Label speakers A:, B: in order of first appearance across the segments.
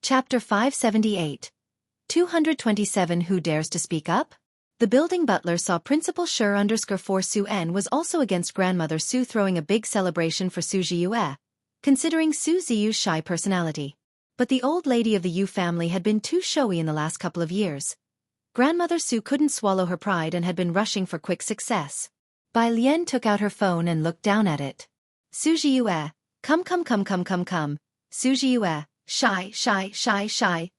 A: Chapter 578. 227 Who Dares to Speak Up? The building butler saw Principal Sure_4 Su-en was also against Grandmother Su, throwing a big celebration for Su Ziyue, considering Su Ziyu's shy personality. But the old lady of the Yu family had been too showy in the last couple of years. Grandmother Su couldn't swallow her pride and had been rushing for quick success. Bai Lian took out her phone and looked down at it. Su Ziyue, come. Su Ziyue, shy.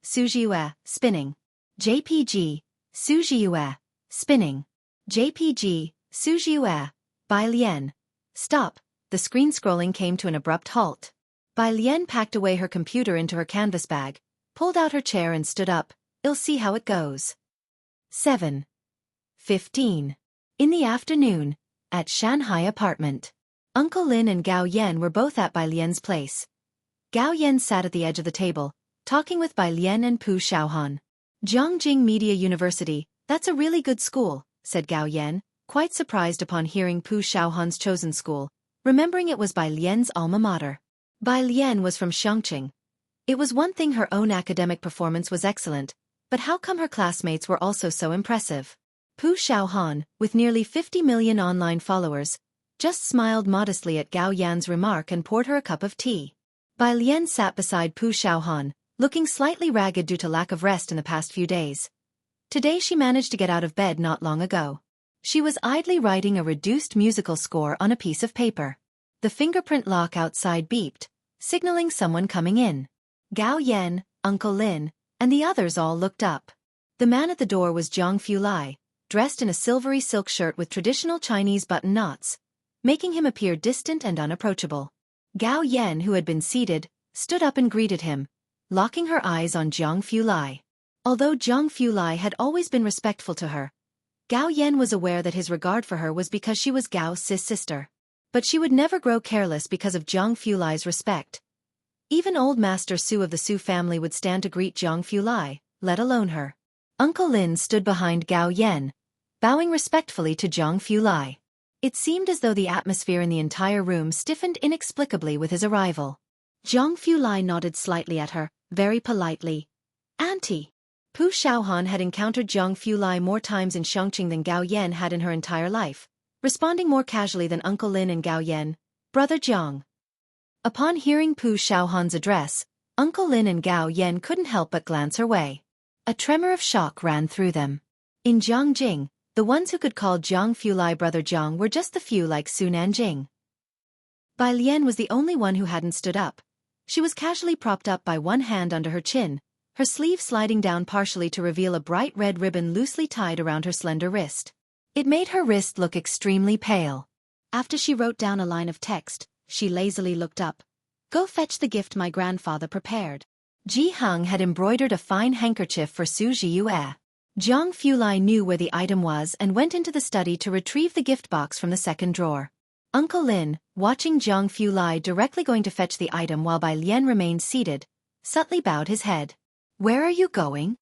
A: Su Ziyue, spinning. JPG, Su Ziyue, spinning. JPG, Su Ziyue, Bai Lian. Stop. The screen scrolling came to an abrupt halt. Bai Lian packed away her computer into her canvas bag, pulled out her chair and stood up. I'll see how it goes. 7:15. In the afternoon, at Shanghai apartment. Uncle Lin and Gao Yan were both at Bai Lian's place. Gao Yan sat at the edge of the table, talking with Bai Lian and Pu Xiaohan. Zhongjing Media University, that's a really good school, said Gao Yan, quite surprised upon hearing Pu Xiaohan's chosen school, remembering it was Bai Lian's alma mater. Bai Lian was from Xiangqing. It was one thing her own academic performance was excellent, but how come her classmates were also so impressive? Pu Xiaohan, with nearly 50 million online followers, just smiled modestly at Gao Yan's remark and poured her a cup of tea. Bai Lian sat beside Pu Xiaohan, looking slightly ragged due to lack of rest in the past few days. Today she managed to get out of bed not long ago. She was idly writing a reduced musical score on a piece of paper. The fingerprint lock outside beeped, signaling someone coming in. Gao Yan, Uncle Lin, and the others all looked up. The man at the door was Zhang Fulai, dressed in a silvery silk shirt with traditional Chinese button knots, making him appear distant and unapproachable. Gao Yan, who had been seated, stood up and greeted him, locking her eyes on Zhang Fulai. Although Zhang Fulai had always been respectful to her, Gao Yan was aware that his regard for her was because she was Gao Si's sister. But she would never grow careless because of Zhang Fulai's respect. Even old Master Su of the Su family would stand to greet Zhang Fulai, let alone her. Uncle Lin stood behind Gao Yan, bowing respectfully to Zhang Fulai. It seemed as though the atmosphere in the entire room stiffened inexplicably with his arrival. Zhang Fulai nodded slightly at her, very politely. Auntie. Pu Xiaohan had encountered Zhang Fulai more times in Xiangqing than Gao Yan had in her entire life, responding more casually than Uncle Lin and Gao Yan, Brother Zhang. Upon hearing Pu Xiaohan's address, Uncle Lin and Gao Yan couldn't help but glance her way. A tremor of shock ran through them. In Zhongjing, the ones who could call Zhang Fulai Brother Zhang were just the few like Su Nanjing. Bai Lian was the only one who hadn't stood up. She was casually propped up by one hand under her chin, her sleeve sliding down partially to reveal a bright red ribbon loosely tied around her slender wrist. It made her wrist look extremely pale. After she wrote down a line of text, she lazily looked up. Go fetch the gift my grandfather prepared. Ji Heng had embroidered a fine handkerchief for Su Ziyue. Zhang Fulai knew where the item was and went into the study to retrieve the gift box from the second drawer. Uncle Lin, watching Zhang Fulai directly going to fetch the item while Bai Lian remained seated, subtly bowed his head. Where are you going?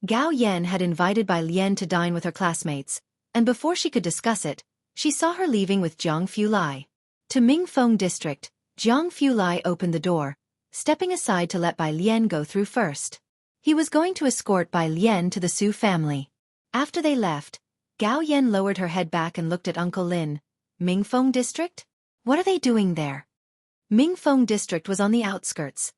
A: Gao Yan had invited Bai Lian to dine with her classmates, and before she could discuss it, she saw her leaving with Zhang Fulai. To Mingfeng District, Zhang Fulai opened the door, stepping aside to let Bai Lian go through first. He was going to escort Bai Lian to the Su family. After they left, Gao Yan lowered her head back and looked at Uncle Lin. Mingfeng District? What are they doing there? Mingfeng District was on the outskirts.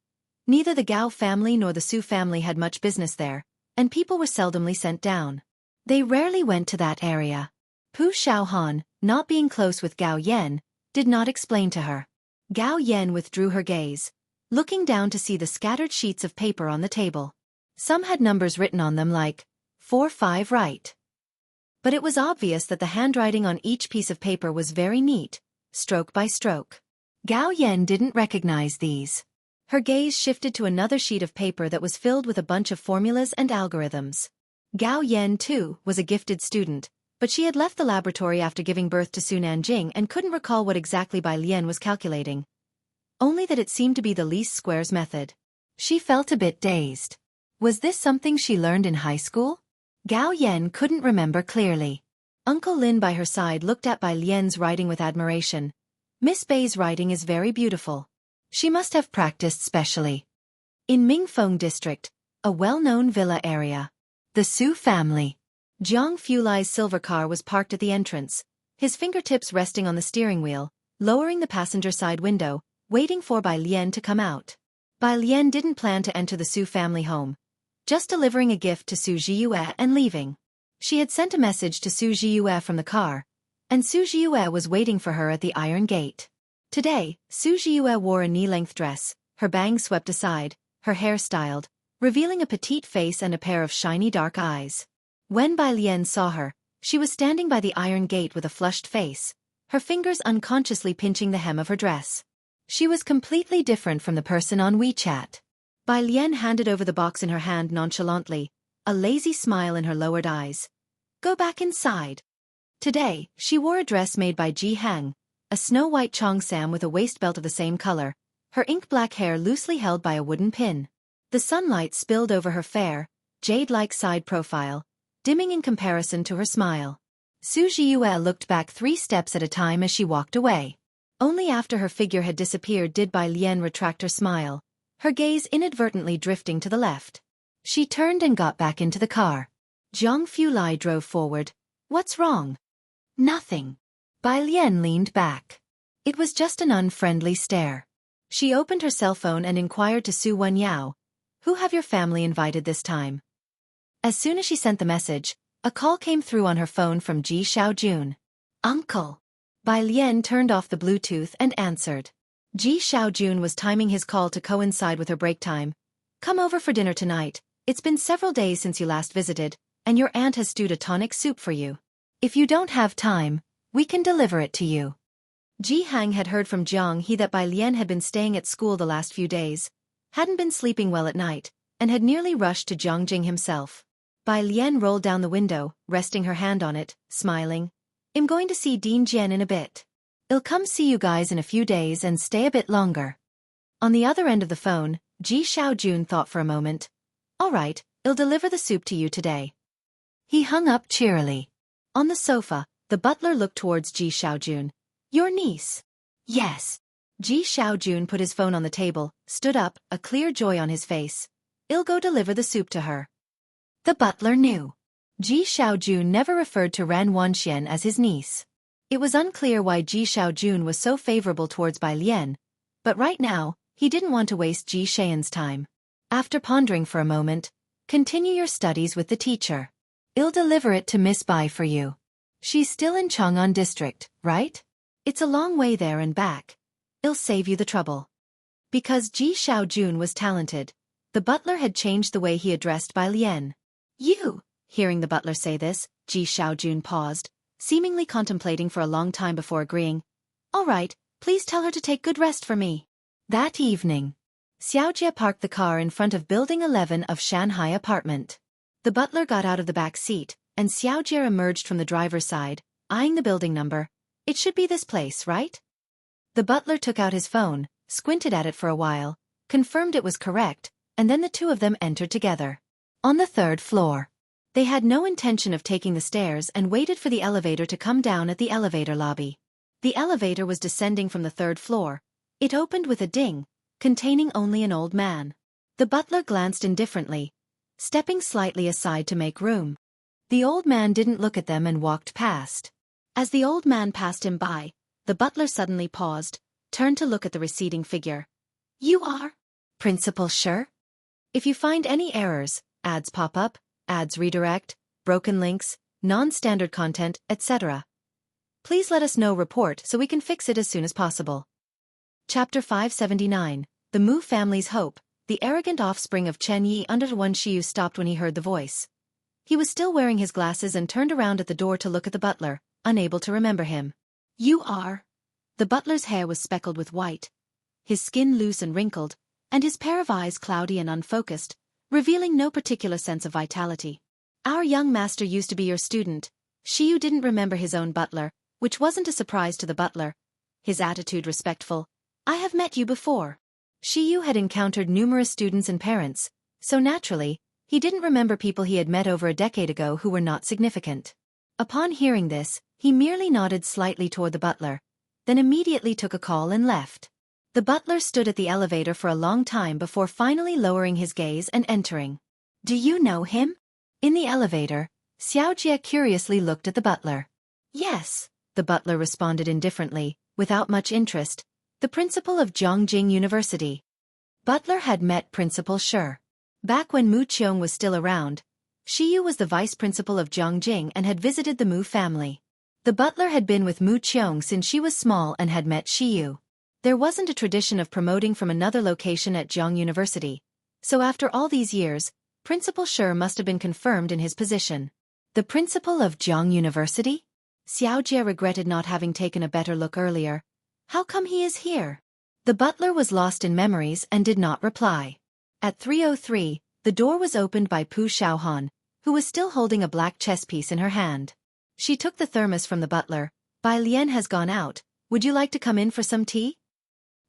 A: Neither the Gao family nor the Su family had much business there, and people were seldomly sent down. They rarely went to that area. Pu Xiaohan, not being close with Gao Yan, did not explain to her. Gao Yan withdrew her gaze, looking down to see the scattered sheets of paper on the table. Some had numbers written on them like 4-5 right. But it was obvious that the handwriting on each piece of paper was very neat, stroke by stroke. Gao Yan didn't recognize these. Her gaze shifted to another sheet of paper that was filled with a bunch of formulas and algorithms. Gao Yan, too, was a gifted student, but she had left the laboratory after giving birth to Su Nanjing and couldn't recall what exactly Bai Lian was calculating. Only that it seemed to be the least squares method. She felt a bit dazed. Was this something she learned in high school? Gao Yan couldn't remember clearly. Uncle Lin by her side looked at Bai Lian's writing with admiration. Miss Bai's writing is very beautiful. She must have practiced specially. In Mingfeng district, a well-known villa area. The Su family. Jiang Fulai's silver car was parked at the entrance, his fingertips resting on the steering wheel, lowering the passenger side window, waiting for Bai Lian to come out. Bai Lian didn't plan to enter the Su family home, just delivering a gift to Su Zhiyue and leaving. She had sent a message to Su Zhiyue from the car, and Su Zhiyue was waiting for her at the iron gate. Today, Su Zhiyue wore a knee-length dress, her bangs swept aside, her hair styled, revealing a petite face and a pair of shiny dark eyes. When Bai Lian saw her, she was standing by the iron gate with a flushed face, her fingers unconsciously pinching the hem of her dress. She was completely different from the person on WeChat. Bai Lian handed over the box in her hand nonchalantly, a lazy smile in her lowered eyes. Go back inside. Today, she wore a dress made by Ji Hang, a snow-white cheongsam with a waist belt of the same color, her ink-black hair loosely held by a wooden pin. The sunlight spilled over her fair, jade-like side profile, dimming in comparison to her smile. Su Zhiyue looked back 3 steps at a time as she walked away. Only after her figure had disappeared did Bai Lian retract her smile, her gaze inadvertently drifting to the left. She turned and got back into the car. Jiang Fulai drove forward. What's wrong? Nothing. Bai Lian leaned back. It was just an unfriendly stare. She opened her cell phone and inquired to Su Wenyao, who have your family invited this time? As soon as she sent the message, a call came through on her phone from Ji Xiaojun. Uncle. Bai Lian turned off the Bluetooth and answered. Ji Xiaojun was timing his call to coincide with her break time. Come over for dinner tonight. It's been several days since you last visited, and your aunt has stewed a tonic soup for you. If you don't have time, we can deliver it to you. Ji Hang had heard from Jiang He that Bai Lian had been staying at school the last few days, hadn't been sleeping well at night, and had nearly rushed to Jiangjing himself. Bai Lian rolled down the window, resting her hand on it, smiling. I'm going to see Dean Jian in a bit. I'll come see you guys in a few days and stay a bit longer. On the other end of the phone, Ji Xiaojun thought for a moment. All right, I'll deliver the soup to you today. He hung up cheerily. On the sofa, the butler looked towards Ji Xiaojun. Your niece? Yes. Ji Xiaojun put his phone on the table, stood up, a clear joy on his face. I'll go deliver the soup to her. The butler knew. Ji Xiaojun never referred to Ran Wanxian as his niece. It was unclear why Ji Xiaojun was so favorable towards Bai Lian, but right now, he didn't want to waste Ji Xian's time. After pondering for a moment, continue your studies with the teacher. I'll deliver it to Miss Bai for you. She's still in Chang'an district, right? It's a long way there and back. I'll save you the trouble. Because Ji Xiaojun was talented, the butler had changed the way he addressed Bai Lian. You! Hearing the butler say this, Ji Xiaojun paused, seemingly contemplating for a long time before agreeing. All right, please tell her to take good rest for me. That evening, Xiaojie parked the car in front of Building 11 of Shanghai apartment. The butler got out of the back seat, and Xiaojie emerged from the driver's side, eyeing the building number. It should be this place, right? The butler took out his phone, squinted at it for a while, confirmed it was correct, and then the two of them entered together. On the 3rd floor. They had no intention of taking the stairs and waited for the elevator to come down at the elevator lobby. The elevator was descending from the 3rd floor. It opened with a ding, containing only an old man. The butler glanced indifferently, stepping slightly aside to make room. The old man didn't look at them and walked past. As the old man passed him by, the butler suddenly paused, turned to look at the receding figure. You are? Principal Shi? If you find any errors, ads pop up, ads redirect, broken links, non-standard content, etc. Please let us know report so we can fix it as soon as possible. Chapter 579, The Mu Family's Hope. The arrogant offspring of Chen Yi under Wan Xiu stopped when he heard the voice. He was still wearing his glasses and turned around at the door to look at the butler, unable to remember him. You are? The butler's hair was speckled with white, his skin loose and wrinkled, and his pair of eyes cloudy and unfocused, revealing no particular sense of vitality. Our young master used to be your student. Xiu didn't remember his own butler, which wasn't a surprise to the butler. His attitude respectful. I have met you before. Xiu had encountered numerous students and parents, so naturally, he didn't remember people he had met over a decade ago who were not significant. Upon hearing this, he merely nodded slightly toward the butler, then immediately took a call and left. The butler stood at the elevator for a long time before finally lowering his gaze and entering. "Do you know him?" In the elevator, Xueqi curiously looked at the butler. "Yes," the butler responded indifferently, without much interest. "The principal of Zhongjing University." Butler had met Principal Shi. Back when Mu Qiong was still around, Shiyu was the vice principal of Zhongjing and had visited the Mu family. The butler had been with Mu Qiong since she was small and had met Shiyu. There wasn't a tradition of promoting from another location at Zhong University, so after all these years, Principal Shi must have been confirmed in his position. The principal of Zhong University? Xiaojie regretted not having taken a better look earlier. How come he is here? The butler was lost in memories and did not reply. At 3:03, the door was opened by Pu Xiaohan, who was still holding a black chess piece in her hand. She took the thermos from the butler. "Bai Lian has gone out. Would you like to come in for some tea?"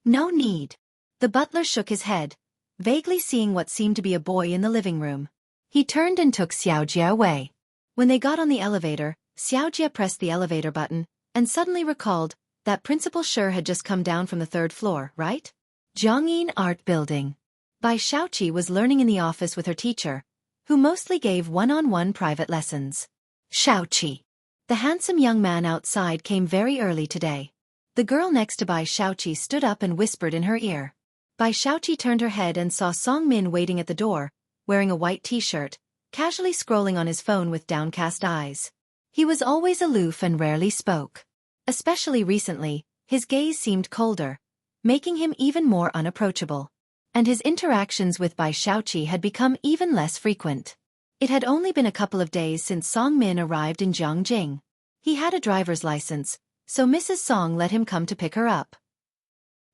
A: "No need." The butler shook his head, vaguely seeing what seemed to be a boy in the living room. He turned and took Xiaojie away. When they got on the elevator, Xiaojie pressed the elevator button, and suddenly recalled that Principal Shi had just come down from the 3rd floor, right? Zhongyin Art Building. Bai Shaoqi was learning in the office with her teacher, who mostly gave one-on-one private lessons. Shaoqi. The handsome young man outside came very early today. The girl next to Bai Shaoqi stood up and whispered in her ear. Bai Shaoqi turned her head and saw Song Min waiting at the door, wearing a white t-shirt, casually scrolling on his phone with downcast eyes. He was always aloof and rarely spoke. Especially recently, his gaze seemed colder, making him even more unapproachable. And his interactions with Bai Shaoqi had become even less frequent. It had only been a couple of days since Song Min arrived in Zhongjing. He had a driver's license, so Mrs. Song let him come to pick her up.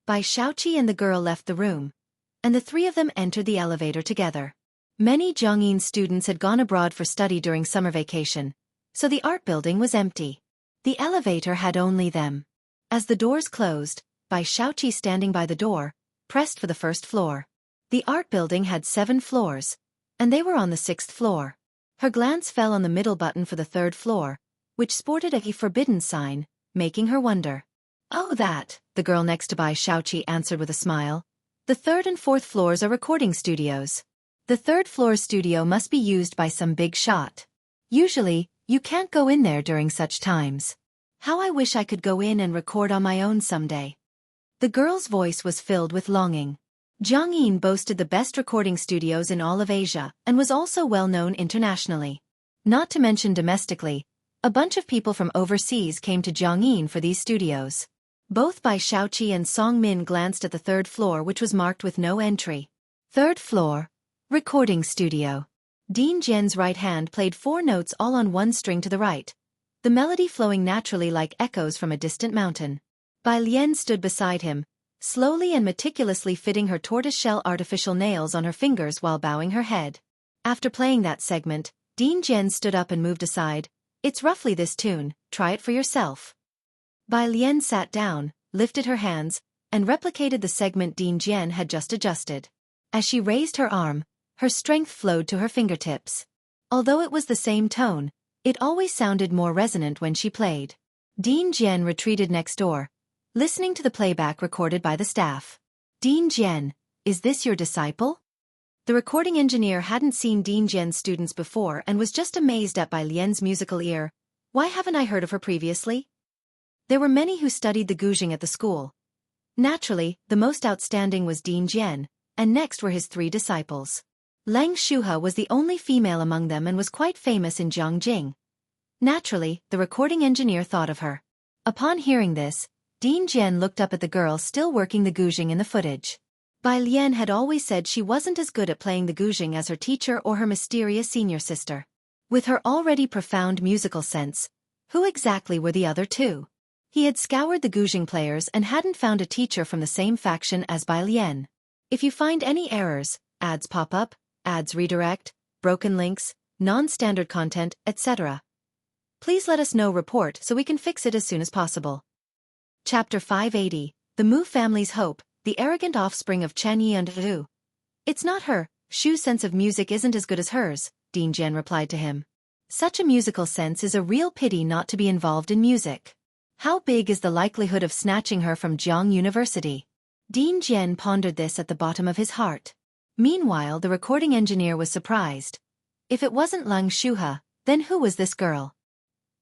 A: Bai Shaoqi and the girl left the room, and the three of them entered the elevator together. Many Zhongyin students had gone abroad for study during summer vacation, so the art building was empty. The elevator had only them. As the doors closed, Bai Shaoqi, standing by the door, pressed for the 1st floor. The art building had 7 floors, and they were on the 6th floor. Her glance fell on the middle button for the 3rd floor, which sported a forbidden sign, making her wonder. "Oh, that," the girl next to Bai Shaoqi answered with a smile. "The 3rd and 4th floors are recording studios. The 3rd floor studio must be used by some big shot. Usually, you can't go in there during such times. How I wish I could go in and record on my own someday." The girl's voice was filled with longing. Zhongyin boasted the best recording studios in all of Asia and was also well known internationally. Not to mention domestically, a bunch of people from overseas came to Zhongyin for these studios. Both Bai Shaoqi and Song Min glanced at the 3rd floor, which was marked with no entry. 3rd floor. Recording studio. Dean Jian's right hand played 4 notes all on one string to the right, the melody flowing naturally like echoes from a distant mountain. Bai Lian stood beside him, slowly and meticulously fitting her tortoiseshell artificial nails on her fingers while bowing her head. After playing that segment, Dean Jian stood up and moved aside. "It's roughly this tune, try it for yourself." Bai Lian sat down, lifted her hands, and replicated the segment Dean Jian had just adjusted. As she raised her arm, her strength flowed to her fingertips. Although it was the same tone, it always sounded more resonant when she played. Dean Jian retreated next door, listening to the playback recorded by the staff. "Dean Jian, is this your disciple?" The recording engineer hadn't seen Dean Jian's students before and was just amazed at Bai Lian's musical ear. "Why haven't I heard of her previously?" There were many who studied the guzheng at the school. Naturally, the most outstanding was Dean Jian, and next were his 3 disciples. Leng Shuhe was the only female among them and was quite famous in Zhongjing. Naturally, the recording engineer thought of her. Upon hearing this, Dean Jian looked up at the girl still working the guzheng in the footage. Bai Lian had always said she wasn't as good at playing the guzheng as her teacher or her mysterious senior sister. With her already profound musical sense, who exactly were the other 2? He had scoured the guzheng players and hadn't found a teacher from the same faction as Bai Lian. If you find any errors, ads pop up, ads redirect, broken links, non-standard content, etc., please let us know report so we can fix it as soon as possible. Chapter 580, The Mu Family's Hope, the Arrogant Offspring of Chen Yi and Hu. "It's not her, Shu's sense of music isn't as good as hers," Dean Jian replied to him. "Such a musical sense is a real pity not to be involved in music. How big is the likelihood of snatching her from Zhong University?" Dean Jian pondered this at the bottom of his heart. Meanwhile, the recording engineer was surprised. If it wasn't Leng Shuhe, then who was this girl?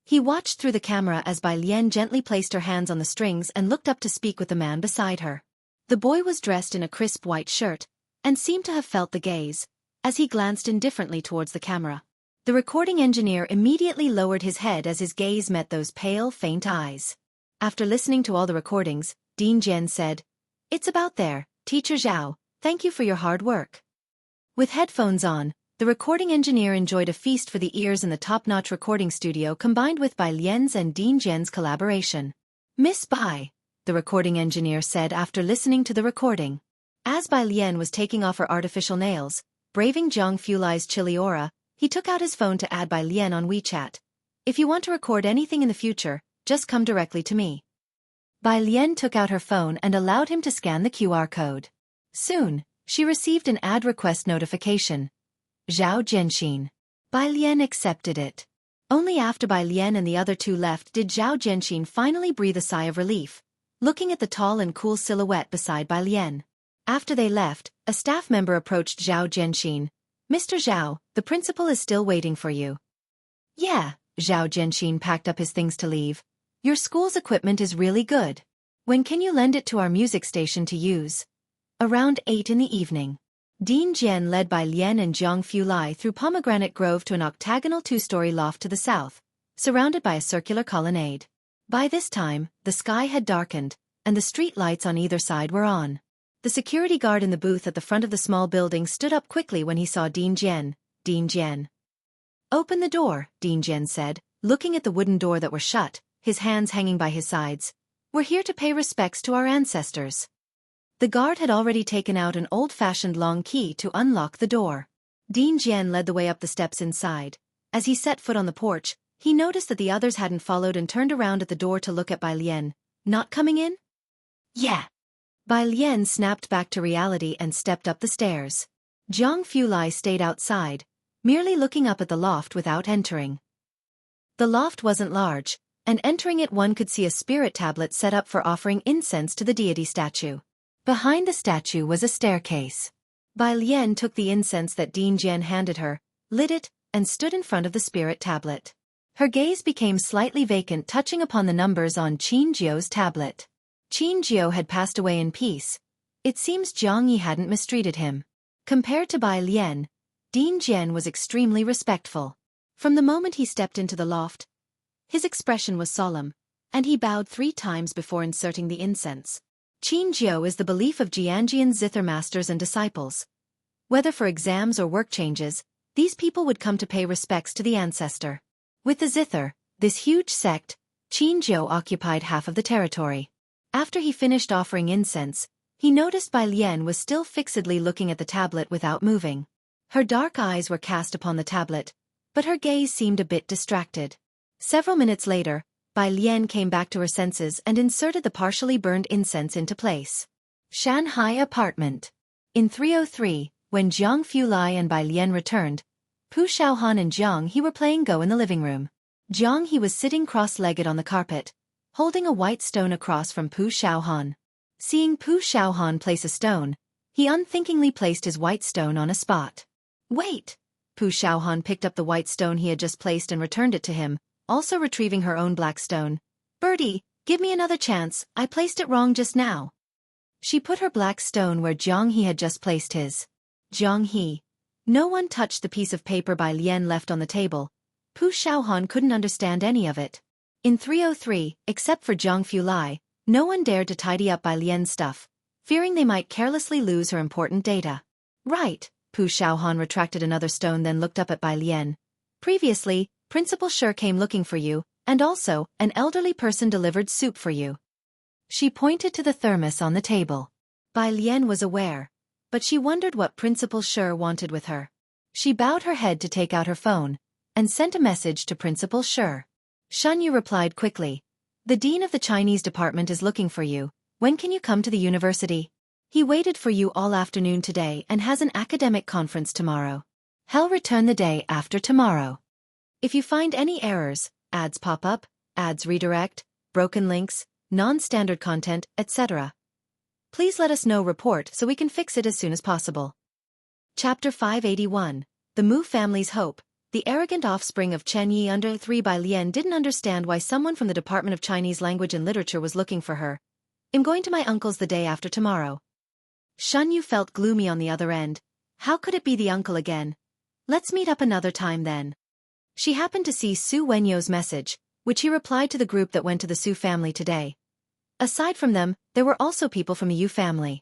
A: He watched through the camera as Bai Lian gently placed her hands on the strings and looked up to speak with the man beside her. The boy was dressed in a crisp white shirt, and seemed to have felt the gaze, as he glanced indifferently towards the camera. The recording engineer immediately lowered his head as his gaze met those pale, faint eyes. After listening to all the recordings, Dean Jian said, "It's about there, Teacher Zhao, thank you for your hard work." With headphones on, the recording engineer enjoyed a feast for the ears in the top-notch recording studio combined with Bai Lian's and Dean Jian's collaboration. "Miss Bai," the recording engineer said after listening to the recording. As Bai Lian was taking off her artificial nails, braving Zhang Fulai's chilly aura, he took out his phone to add Bai Lian on WeChat. "If you want to record anything in the future, just come directly to me." Bai Lian took out her phone and allowed him to scan the QR code. Soon, she received an ad request notification. Zhao Jianxin. Bai Lian accepted it. Only after Bai Lian and the other two left did Zhao Jianxin finally breathe a sigh of relief, looking at the tall and cool silhouette beside Bai Lian. After they left, a staff member approached Zhao Jianxin. "Mr. Zhao, the principal is still waiting for you." "Yeah," Zhao Jianxin packed up his things to leave. "Your school's equipment is really good. When can you lend it to our music station to use?" Around 8 in the evening. Dean Jian led Bai Lian and Zhang Fulai through Pomegranate Grove to an octagonal two-story loft to the south, surrounded by a circular colonnade. By this time, the sky had darkened, and the street lights on either side were on. The security guard in the booth at the front of the small building stood up quickly when he saw Dean Jian. "Dean Jian." "Open the door," Dean Jian said, looking at the wooden door that were shut, his hands hanging by his sides. "We're here to pay respects to our ancestors." The guard had already taken out an old-fashioned long key to unlock the door. Dean Jian led the way up the steps inside. As he set foot on the porch, he noticed that the others hadn't followed and turned around at the door to look at Bai Lian. "Not coming in?" "Yeah." Bai Lian snapped back to reality and stepped up the stairs. Zhang Fulai stayed outside, merely looking up at the loft without entering. The loft wasn't large, and entering it one could see a spirit tablet set up for offering incense to the deity statue. Behind the statue was a staircase. Bai Lian took the incense that Dean Jian handed her, lit it, and stood in front of the spirit tablet. Her gaze became slightly vacant, touching upon the numbers on Qin Jiu's tablet. Qin Jiu had passed away in peace. It seems Zhang Yi hadn't mistreated him. Compared to Bai Lian, Dean Jian was extremely respectful. From the moment he stepped into the loft, his expression was solemn, and he bowed 3 times before inserting the incense. Qin Jiu is the belief of Jianjian's zither masters and disciples. Whether for exams or work changes, these people would come to pay respects to the ancestor. With the zither, this huge sect, Qin Jiu occupied half of the territory. After he finished offering incense, he noticed Bai Lian was still fixedly looking at the tablet without moving. Her dark eyes were cast upon the tablet, but her gaze seemed a bit distracted. Several minutes later, Bai Lian came back to her senses and inserted the partially burned incense into place. Shanghai apartment. In 303, when Zhang Fulai and Bai Lian returned, Pu Shaohan and Zhang He were playing Go in the living room. Zhang He was sitting cross-legged on the carpet, holding a white stone across from Pu Shaohan. Seeing Pu Shaohan place a stone, he unthinkingly placed his white stone on a spot. "Wait!" Pu Shaohan picked up the white stone he had just placed and returned it to him, also retrieving her own black stone. "Birdie, give me another chance, I placed it wrong just now." She put her black stone where Zhang He had just placed his. Zhang He. No one touched the piece of paper Bai Lian left on the table. Pu Shaohan couldn't understand any of it. In 303, except for Zhang Fulai, no one dared to tidy up Bai Lian's stuff, fearing they might carelessly lose her important data. "Right," Pu Shaohan retracted another stone then looked up at Bai Lian. "Previously, Principal Shi came looking for you, and also, an elderly person delivered soup for you." She pointed to the thermos on the table. Bai Lian was aware, but she wondered what Principal Shi wanted with her. She bowed her head to take out her phone, and sent a message to Principal Shi. Shan Yu replied quickly. "The dean of the Chinese department is looking for you. When can you come to the university? He waited for you all afternoon today and has an academic conference tomorrow. He'll return the day after tomorrow. If you find any errors, ads pop up, ads redirect, broken links, non-standard content, etc., Please let us know report so we can fix it as soon as possible. Chapter 581. The Mu Family's Hope. The arrogant offspring of Chen Yi under 3 by Lian didn't understand why someone from the Department of Chinese Language and Literature was looking for her. I'm going to my uncle's the day after tomorrow. Shen Yu felt gloomy on the other end. How could it be the uncle again? Let's meet up another time then. She happened to see Su Wenyo's message, which he replied to the group that went to the Su family today. Aside from them, there were also people from the Yu family.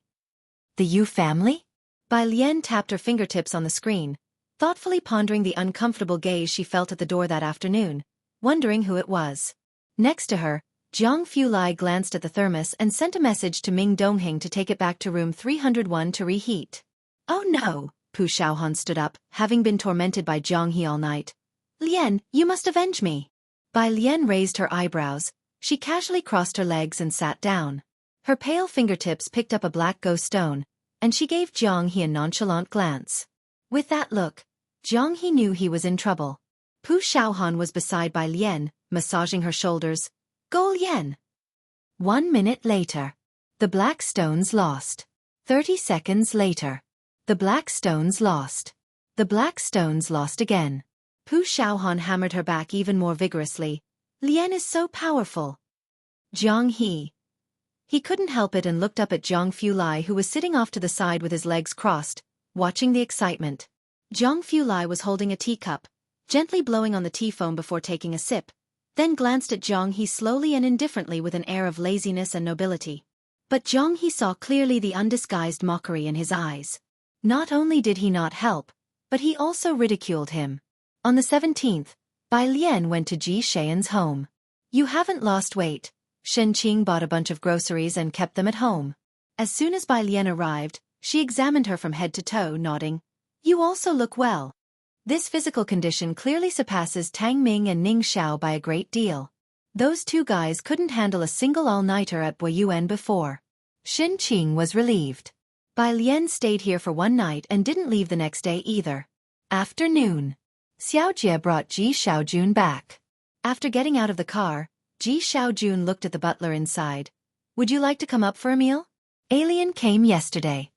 A: The Yu family? Bai Lian tapped her fingertips on the screen, thoughtfully pondering the uncomfortable gaze she felt at the door that afternoon, wondering who it was. Next to her, Jiang Fulai glanced at the thermos and sent a message to Ming Dongheng to take it back to room 301 to reheat. Oh no! Pu Xiaohan stood up, having been tormented by Jiang He all night. Lian, you must avenge me. Bai Lian raised her eyebrows. She casually crossed her legs and sat down. Her pale fingertips picked up a black ghost stone, and she gave Jiang He a nonchalant glance. With that look, Jiang He knew he was in trouble. Pu Xiaohan was beside Bai Lian, massaging her shoulders. Go Lian. 1 minute later. The black stones lost. 30 seconds later. The black stones lost. The black stones lost again. Pu Xiaohan hammered her back even more vigorously. Lian is so powerful. Jiang He. He couldn't help it and looked up at Jiang Fulai, who was sitting off to the side with his legs crossed, watching the excitement. Jiang Fulai was holding a teacup, gently blowing on the tea foam before taking a sip, then glanced at Jiang He slowly and indifferently with an air of laziness and nobility. But Jiang He saw clearly the undisguised mockery in his eyes. Not only did he not help, but he also ridiculed him. On the 17th, Bai Lian went to Ji Shayan's home. You haven't lost weight. Shen Qing bought a bunch of groceries and kept them at home. As soon as Bai Lian arrived, she examined her from head to toe, nodding. You also look well. This physical condition clearly surpasses Tang Ming and Ning Xiao by a great deal. Those two guys couldn't handle a single all-nighter at Boyuan before. Shen Qing was relieved. Bai Lian stayed here for 1 night and didn't leave the next day either. Afternoon. Xiao Jie brought Ji Xiaojun back. After getting out of the car, Ji Xiaojun looked at the butler inside. Would you like to come up for a meal? Alien came yesterday.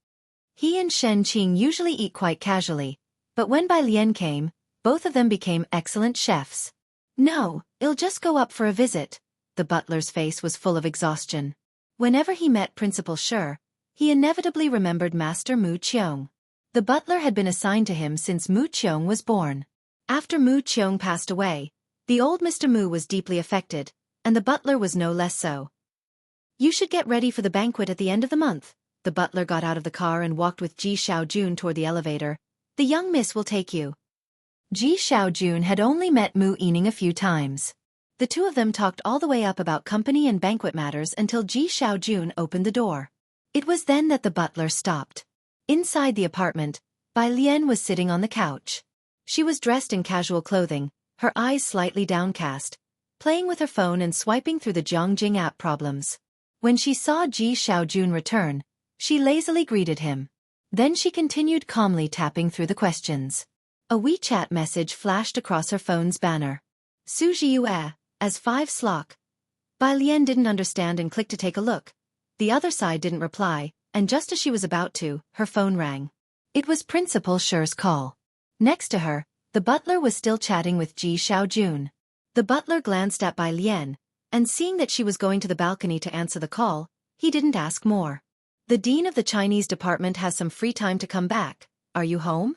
A: He and Shen Qing usually eat quite casually, but when Bai Lian came, both of them became excellent chefs. No, I'll just go up for a visit. The butler's face was full of exhaustion. Whenever he met Principal Shi, he inevitably remembered Master Mu Qiong. The butler had been assigned to him since Mu Qiong was born. After Mu Qiong passed away, the old Mr. Mu was deeply affected, and the butler was no less so. You should get ready for the banquet at the end of the month. The butler got out of the car and walked with Ji Xiaojun toward the elevator. The young miss will take you. Ji Xiaojun had only met Mu Yining a few times. The two of them talked all the way up about company and banquet matters until Ji Xiaojun opened the door. It was then that the butler stopped. Inside the apartment, Bai Lian was sitting on the couch. She was dressed in casual clothing, her eyes slightly downcast, playing with her phone and swiping through the Zhongjing app problems. When she saw Ji Xiaojun return, she lazily greeted him. Then she continued calmly tapping through the questions. A WeChat message flashed across her phone's banner. Su Jiyue, as 5 slok. Bai Lian didn't understand and clicked to take a look. The other side didn't reply, and just as she was about to, her phone rang. It was Principal Shi's call. Next to her, the butler was still chatting with Ji Xiaojun. The butler glanced at Bai Lian, and seeing that she was going to the balcony to answer the call, he didn't ask more. The dean of the Chinese department has some free time to come back. Are you home?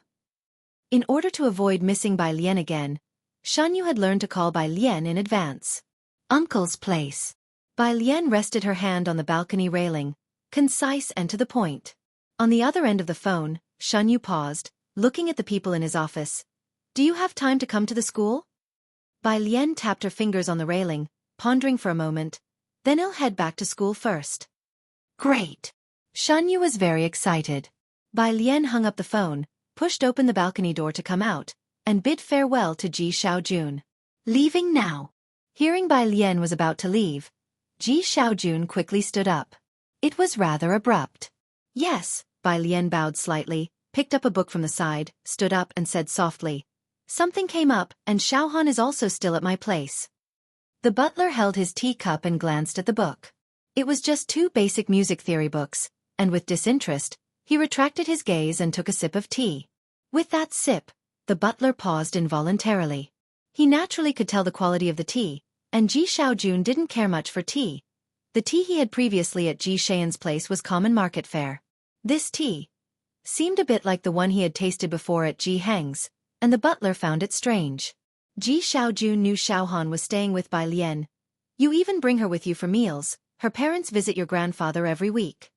A: In order to avoid missing Bai Lian again, Shen Yu had learned to call Bai Lian in advance. Uncle's place. Bai Lian rested her hand on the balcony railing, concise and to the point. On the other end of the phone, Shen Yu paused, looking at the people in his office. Do you have time to come to the school? Bai Lian tapped her fingers on the railing, pondering for a moment. Then I'll head back to school first. Great. Shen Yu was very excited. Bai Lian hung up the phone, pushed open the balcony door to come out, and bid farewell to Ji Xiaojun. Leaving now. Hearing Bai Lian was about to leave, Ji Xiaojun quickly stood up. It was rather abrupt. Yes, Bai Lian bowed slightly, picked up a book from the side, stood up and said softly. Something came up, and Xiaohan is also still at my place. The butler held his teacup and glanced at the book. It was just 2 basic music theory books, and with disinterest, he retracted his gaze and took a sip of tea. With that sip, the butler paused involuntarily. He naturally could tell the quality of the tea, and Ji Xiaojun didn't care much for tea. The tea he had previously at Ji Xian's place was common market fare. This tea seemed a bit like the one he had tasted before at Ji Heng's, and the butler found it strange. Ji Xiaojun knew Xiaohan was staying with Bai Lian. You even bring her with you for meals. Her parents visit your grandfather every week.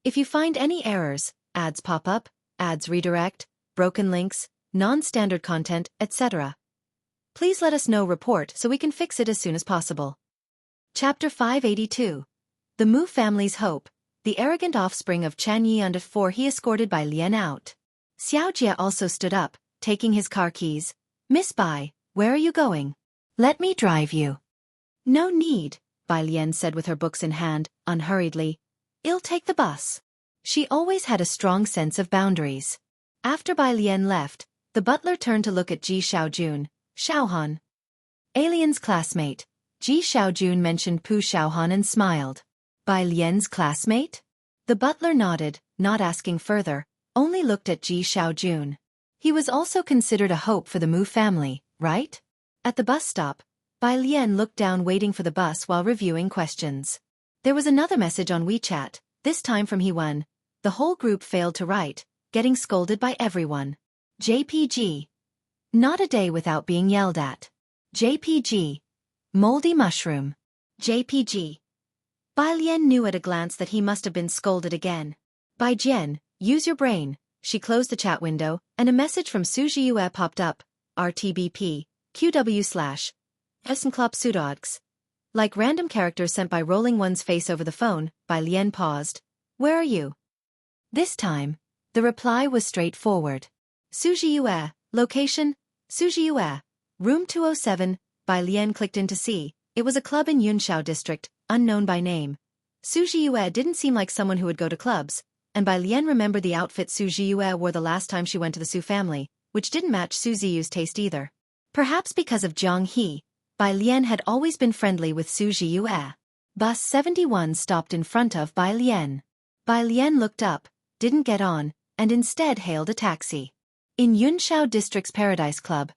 A: If you find any errors, ads pop up, ads redirect, broken links, non-standard content, etc., please let us know report so we can fix it as soon as possible. Chapter 582. The Mu family's hope. The arrogant offspring of Chan Yi under 4 he escorted Bai Lian out. Xiao Jie also stood up, taking his car keys. Miss Bai, where are you going? Let me drive you. No need, Bai Lian said with her books in hand, unhurriedly. I'll take the bus. She always had a strong sense of boundaries. After Bai Lian left, the butler turned to look at Ji Xiaojun. Xiaohan. Alien's classmate. Ji Xiaojun mentioned Pu Xiaohan and smiled. Bai Lian's classmate? The butler nodded, not asking further, only looked at Ji Xiaojun. He was also considered a hope for the Mu family, right? At the bus stop, Bai Lian looked down waiting for the bus while reviewing questions. There was another message on WeChat, this time from Hewan. The whole group failed to write, getting scolded by everyone. JPG. Not a day without being yelled at. JPG. Moldy mushroom. JPG. Bai Lian knew at a glance that he must have been scolded again. Bai Jian, use your brain. She closed the chat window, and a message from Su Jiyue popped up. RTBP. QW/ Essenclop pseudox. Like random characters sent by rolling one's face over the phone, Bai Lian paused. Where are you? This time, the reply was straightforward. Su Jiyue, location, Su Jiyue, room 207, Bai Lian clicked in to see. It was a club in Yunshao district, unknown by name. Su Jiyue didn't seem like someone who would go to clubs, and Bai Lian remembered the outfit Su Jiyue wore the last time she went to the Su family, which didn't match Su Ziyu's taste either. Perhaps because of Jiang He, Bai Lian had always been friendly with Su Jiyue. Bus 71 stopped in front of Bai Lian. Bai Lian looked up, didn't get on, and instead hailed a taxi. In Yunshao District's Paradise Club,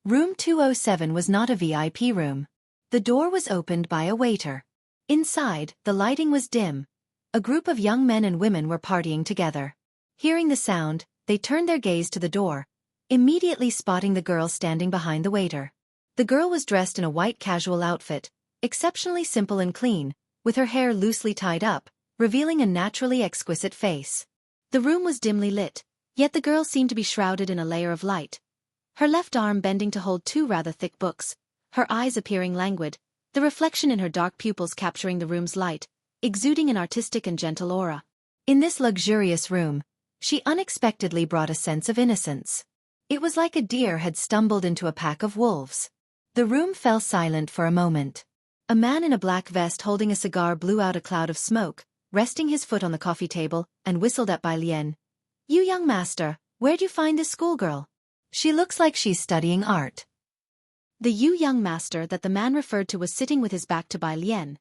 A: room 207 was not a VIP room. The door was opened by a waiter. Inside, the lighting was dim. A group of young men and women were partying together. Hearing the sound, they turned their gaze to the door, immediately spotting the girl standing behind the waiter. The girl was dressed in a white casual outfit, exceptionally simple and clean, with her hair loosely tied up, revealing a naturally exquisite face. The room was dimly lit, yet the girl seemed to be shrouded in a layer of light. Her left arm bending to hold 2 rather thick books, her eyes appearing languid, the reflection in her dark pupils capturing the room's light, exuding an artistic and gentle aura. In this luxurious room, she unexpectedly brought a sense of innocence. It was like a deer had stumbled into a pack of wolves. The room fell silent for a moment. A man in a black vest holding a cigar blew out a cloud of smoke, resting his foot on the coffee table, and whistled at Bai Lian. You young master, where'd you find this schoolgirl? She looks like she's studying art. The young master that the man referred to was sitting with his back to Bai Lian,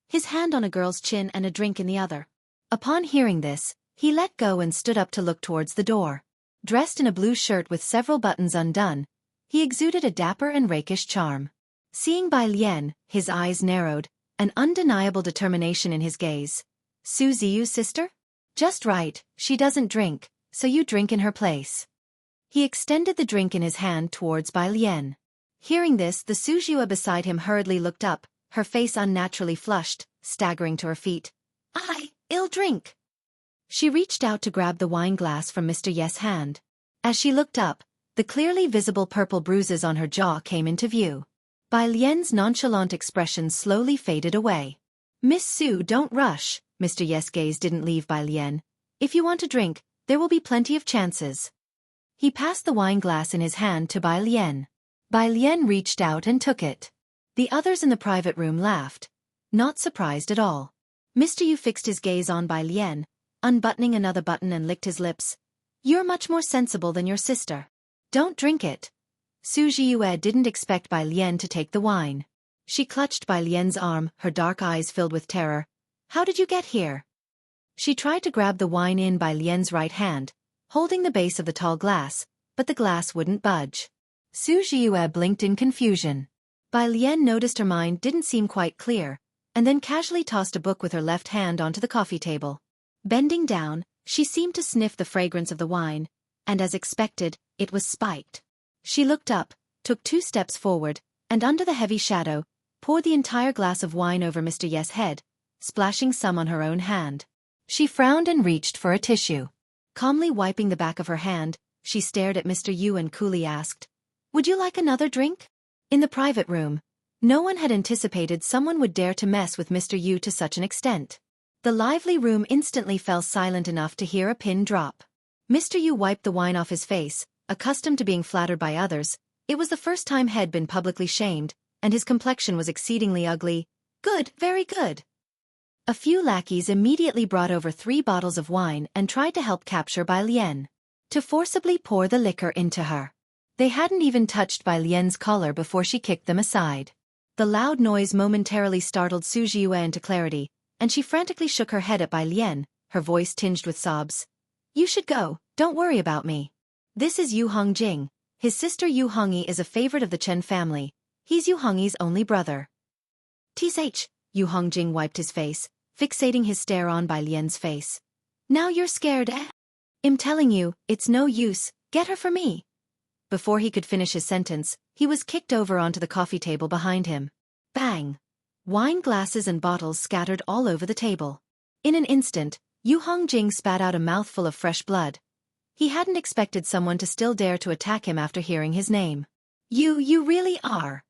A: his hand on a girl's chin and a drink in the other. Upon hearing this, he let go and stood up to look towards the door. Dressed in a blue shirt with several buttons undone, he exuded a dapper and rakish charm. Seeing Bai Lian, his eyes narrowed, an undeniable determination in his gaze. Su Ziyu's sister? Just right, she doesn't drink, so you drink in her place. He extended the drink in his hand towards Bai Lian. Hearing this, the Su Jiyue beside him hurriedly looked up, her face unnaturally flushed, staggering to her feet. I'll drink. She reached out to grab the wine glass from Mr. Ye's hand. As she looked up, the clearly visible purple bruises on her jaw came into view. Bai Lian's nonchalant expression slowly faded away. Miss Su, don't rush. Mr. Ye's gaze didn't leave Bai Lian. If you want to drink, there will be plenty of chances. He passed the wine glass in his hand to Bai Lian. Bai Lian reached out and took it. The others in the private room laughed, not surprised at all. Mr. Yu fixed his gaze on Bai Lian, unbuttoning another button and licked his lips. You're much more sensible than your sister. Don't drink it. Su Jiyue didn't expect Bai Lian to take the wine. She clutched Bai Lian's arm, her dark eyes filled with terror. How did you get here? She tried to grab the wine in Bai Lian's right hand, holding the base of the tall glass, but the glass wouldn't budge. Su Jiue blinked in confusion. Bai Lian noticed her mind didn't seem quite clear, and then casually tossed a book with her left hand onto the coffee table. Bending down, she seemed to sniff the fragrance of the wine, and as expected, it was spiked. She looked up, took 2 steps forward, and under the heavy shadow, poured the entire glass of wine over Mr. Ye's head, splashing some on her own hand. She frowned and reached for a tissue. Calmly wiping the back of her hand, she stared at Mr. Yu and coolly asked, "Would you like another drink?" In the private room, no one had anticipated someone would dare to mess with Mr. Yu to such an extent. The lively room instantly fell silent enough to hear a pin drop. Mr. Yu wiped the wine off his face, accustomed to being flattered by others. It was the first time he'd been publicly shamed, and his complexion was exceedingly ugly. "Good, very good." A few lackeys immediately brought over 3 bottles of wine and tried to help capture Bai Lian, to forcibly pour the liquor into her. They hadn't even touched Bai Lian's collar before she kicked them aside. The loud noise momentarily startled Su Jiue into clarity, and she frantically shook her head at Bai Lian, her voice tinged with sobs. "You should go, don't worry about me. This is Yu Hongjing. His sister Yu Hongyi is a favorite of the Chen family. He's Yu Hongyi's only brother." "Tsh," Yu Hongjing wiped his face, fixating his stare on Bai Lian's face. "Now you're scared, eh? I'm telling you, it's no use, get her for me." Before he could finish his sentence, he was kicked over onto the coffee table behind him. Bang! Wine glasses and bottles scattered all over the table. In an instant, Yu Hongjing spat out a mouthful of fresh blood. He hadn't expected someone to still dare to attack him after hearing his name. You really are."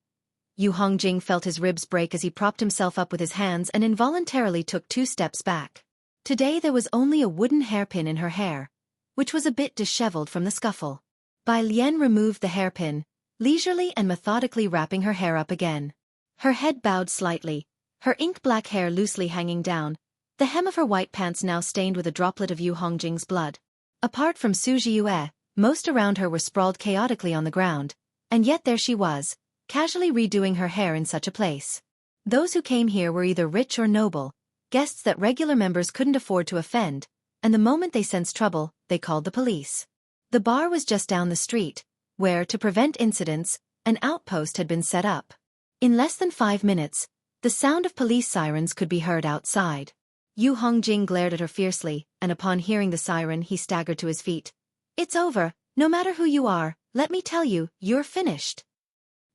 A: Yu Hongjing felt his ribs break as he propped himself up with his hands and involuntarily took 2 steps back. Today there was only a wooden hairpin in her hair, which was a bit disheveled from the scuffle. Bai Lian removed the hairpin, leisurely and methodically wrapping her hair up again. Her head bowed slightly, her ink-black hair loosely hanging down, the hem of her white pants now stained with a droplet of Yu Hongjing's blood. Apart from Su Jiue, most around her were sprawled chaotically on the ground, and yet there she was, casually redoing her hair in such a place. Those who came here were either rich or noble, guests that regular members couldn't afford to offend, and the moment they sensed trouble, they called the police. The bar was just down the street, where, to prevent incidents, an outpost had been set up. In less than 5 minutes, the sound of police sirens could be heard outside. Yu Hongjing glared at her fiercely, and upon hearing the siren he staggered to his feet. "It's over, no matter who you are, let me tell you, you're finished."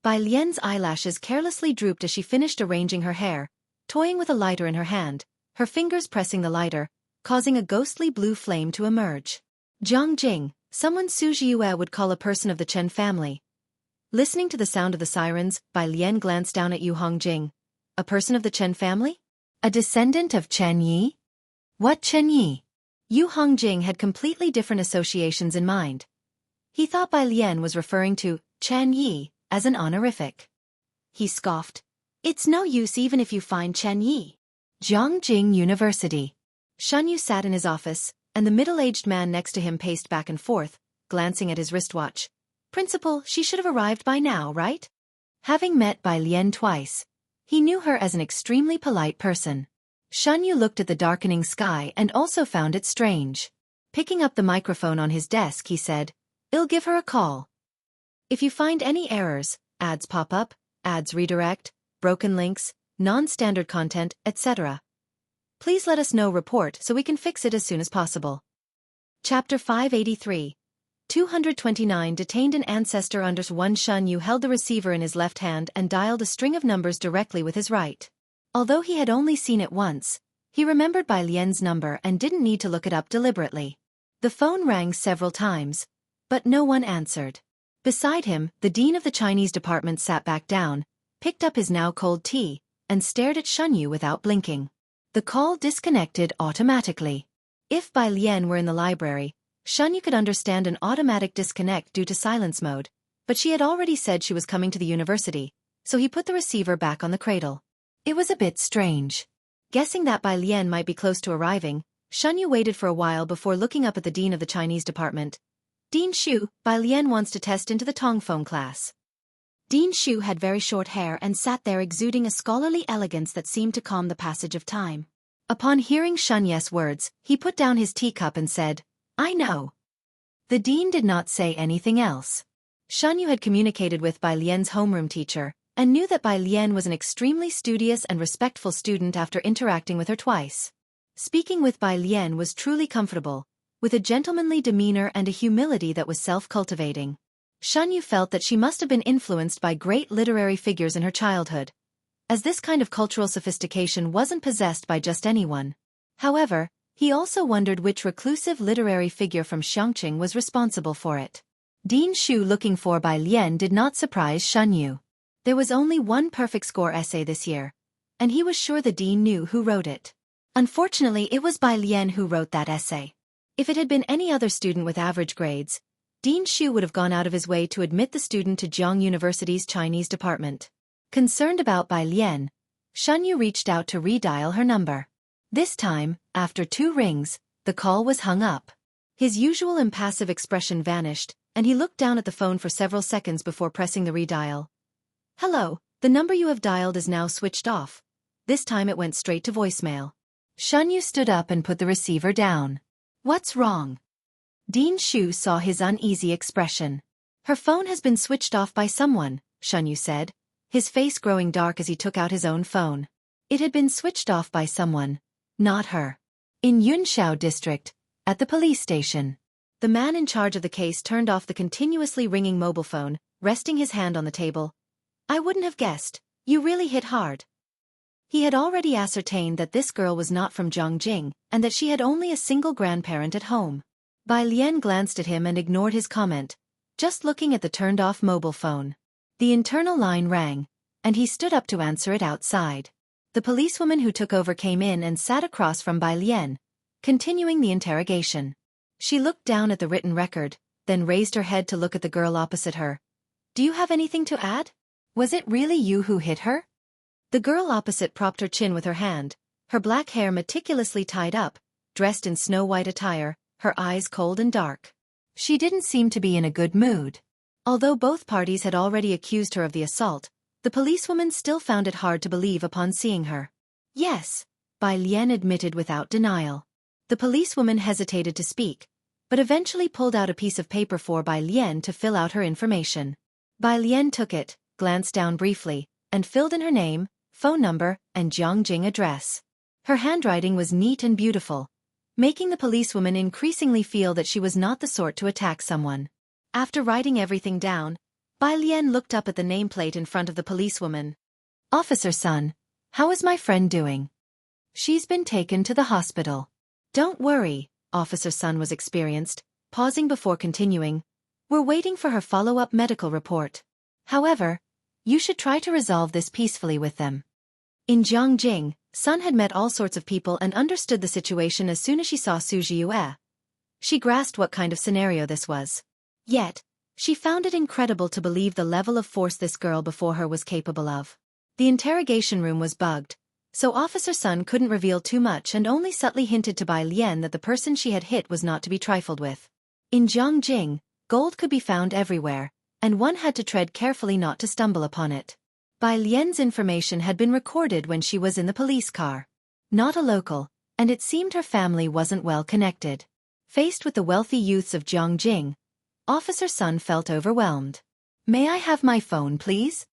A: Bai Lian's eyelashes carelessly drooped as she finished arranging her hair, toying with a lighter in her hand, her fingers pressing the lighter, causing a ghostly blue flame to emerge. Jiangjing, someone Su Jiue would call a person of the Chen family. Listening to the sound of the sirens, Bai Lian glanced down at Yu Hongjing. A person of the Chen family? A descendant of Chen Yi? What Chen Yi? Yu Hongjing had completely different associations in mind. He thought Bai Lian was referring to Chen Yi as an honorific. He scoffed. "It's no use even if you find Chen Yi." Jiangjing University. Shan Yu sat in his office, and the middle-aged man next to him paced back and forth, glancing at his wristwatch. "Principal, she should have arrived by now, right?" Having met Bai Lian twice, he knew her as an extremely polite person. Shan Yu looked at the darkening sky and also found it strange. Picking up the microphone on his desk, he said, "I'll give her a call. If you find any errors, ads pop up, ads redirect, broken links, non-standard content, etc. please let us know report so we can fix it as soon as possible." Chapter 583. 229 Detained an ancestor under 1. Shan Yu held the receiver in his left hand and dialed a string of numbers directly with his right. Although he had only seen it once, he remembered Bai Lian's number and didn't need to look it up deliberately. The phone rang several times, but no one answered. Beside him, the dean of the Chinese department sat back down, picked up his now cold tea, and stared at Shan Yu without blinking. The call disconnected automatically. If Bai Lian were in the library, Shan Yu could understand an automatic disconnect due to silence mode, but she had already said she was coming to the university, so he put the receiver back on the cradle. It was a bit strange. Guessing that Bai Lian might be close to arriving, Shan Yu waited for a while before looking up at the dean of the Chinese department. "Dean Xu, Bai Lian wants to test into the Tongfeng class." Dean Xu had very short hair and sat there exuding a scholarly elegance that seemed to calm the passage of time. Upon hearing Shen Ye's words, he put down his teacup and said, "I know." The dean did not say anything else. Shen Yu had communicated with Bai Lian's homeroom teacher, and knew that Bai Lian was an extremely studious and respectful student after interacting with her twice. Speaking with Bai Lian was truly comfortable, with a gentlemanly demeanor and a humility that was self-cultivating. Shen Yu felt that she must have been influenced by great literary figures in her childhood, as this kind of cultural sophistication wasn't possessed by just anyone. However, he also wondered which reclusive literary figure from Xiangqing was responsible for it. Dean Xu looking for Bai Lian did not surprise Shen Yu. There was only one perfect score essay this year, and he was sure the dean knew who wrote it. Unfortunately, it was Bai Lian who wrote that essay. If it had been any other student with average grades, Dean Xu would have gone out of his way to admit the student to Jiang University's Chinese department. Concerned about Bai Lian, Shen Yu reached out to redial her number. This time, after 2 rings, the call was hung up. His usual impassive expression vanished, and he looked down at the phone for several seconds before pressing the redial. "Hello, the number you have dialed is now switched off." This time it went straight to voicemail. Shen Yu stood up and put the receiver down. "What's wrong?" Dean Xu saw his uneasy expression. "Her phone has been switched off by someone," Shen Yu said, his face growing dark as he took out his own phone. It had been switched off by someone, not her. In Yunshao district, at the police station. The man in charge of the case turned off the continuously ringing mobile phone, resting his hand on the table. "I wouldn't have guessed. You really hit hard." He had already ascertained that this girl was not from Zhongjing, and that she had only a single grandparent at home. Bai Lian glanced at him and ignored his comment, just looking at the turned-off mobile phone. The internal line rang, and he stood up to answer it outside. The policewoman who took over came in and sat across from Bai Lian, continuing the interrogation. She looked down at the written record, then raised her head to look at the girl opposite her. "Do you have anything to add? Was it really you who hit her?" The girl opposite propped her chin with her hand, her black hair meticulously tied up, dressed in snow-white attire, her eyes cold and dark. She didn't seem to be in a good mood. Although both parties had already accused her of the assault, the policewoman still found it hard to believe upon seeing her. "Yes," Bai Lian admitted without denial. The policewoman hesitated to speak, but eventually pulled out a piece of paper for Bai Lian to fill out her information. Bai Lian took it, glanced down briefly, and filled in her name, phone number, and Zhongjing address. Her handwriting was neat and beautiful, making the policewoman increasingly feel that she was not the sort to attack someone. After writing everything down, Bai Lian looked up at the nameplate in front of the policewoman. "Officer Sun, how is my friend doing?" "She's been taken to the hospital." "Don't worry," Officer Sun was experienced, pausing before continuing. "We're waiting for her follow-up medical report. However, you should try to resolve this peacefully with them." In Jiangjing, Sun had met all sorts of people and understood the situation as soon as she saw Su Jiue. She grasped what kind of scenario this was. Yet, she found it incredible to believe the level of force this girl before her was capable of. The interrogation room was bugged, so Officer Sun couldn't reveal too much and only subtly hinted to Bai Lian that the person she had hit was not to be trifled with. In Jiangjing, gold could be found everywhere, and one had to tread carefully not to stumble upon it. Bai Lian's information had been recorded when she was in the police car. Not a local, and it seemed her family wasn't well connected. Faced with the wealthy youths of Jiangjing, Officer Sun felt overwhelmed. "May I have my phone, please?"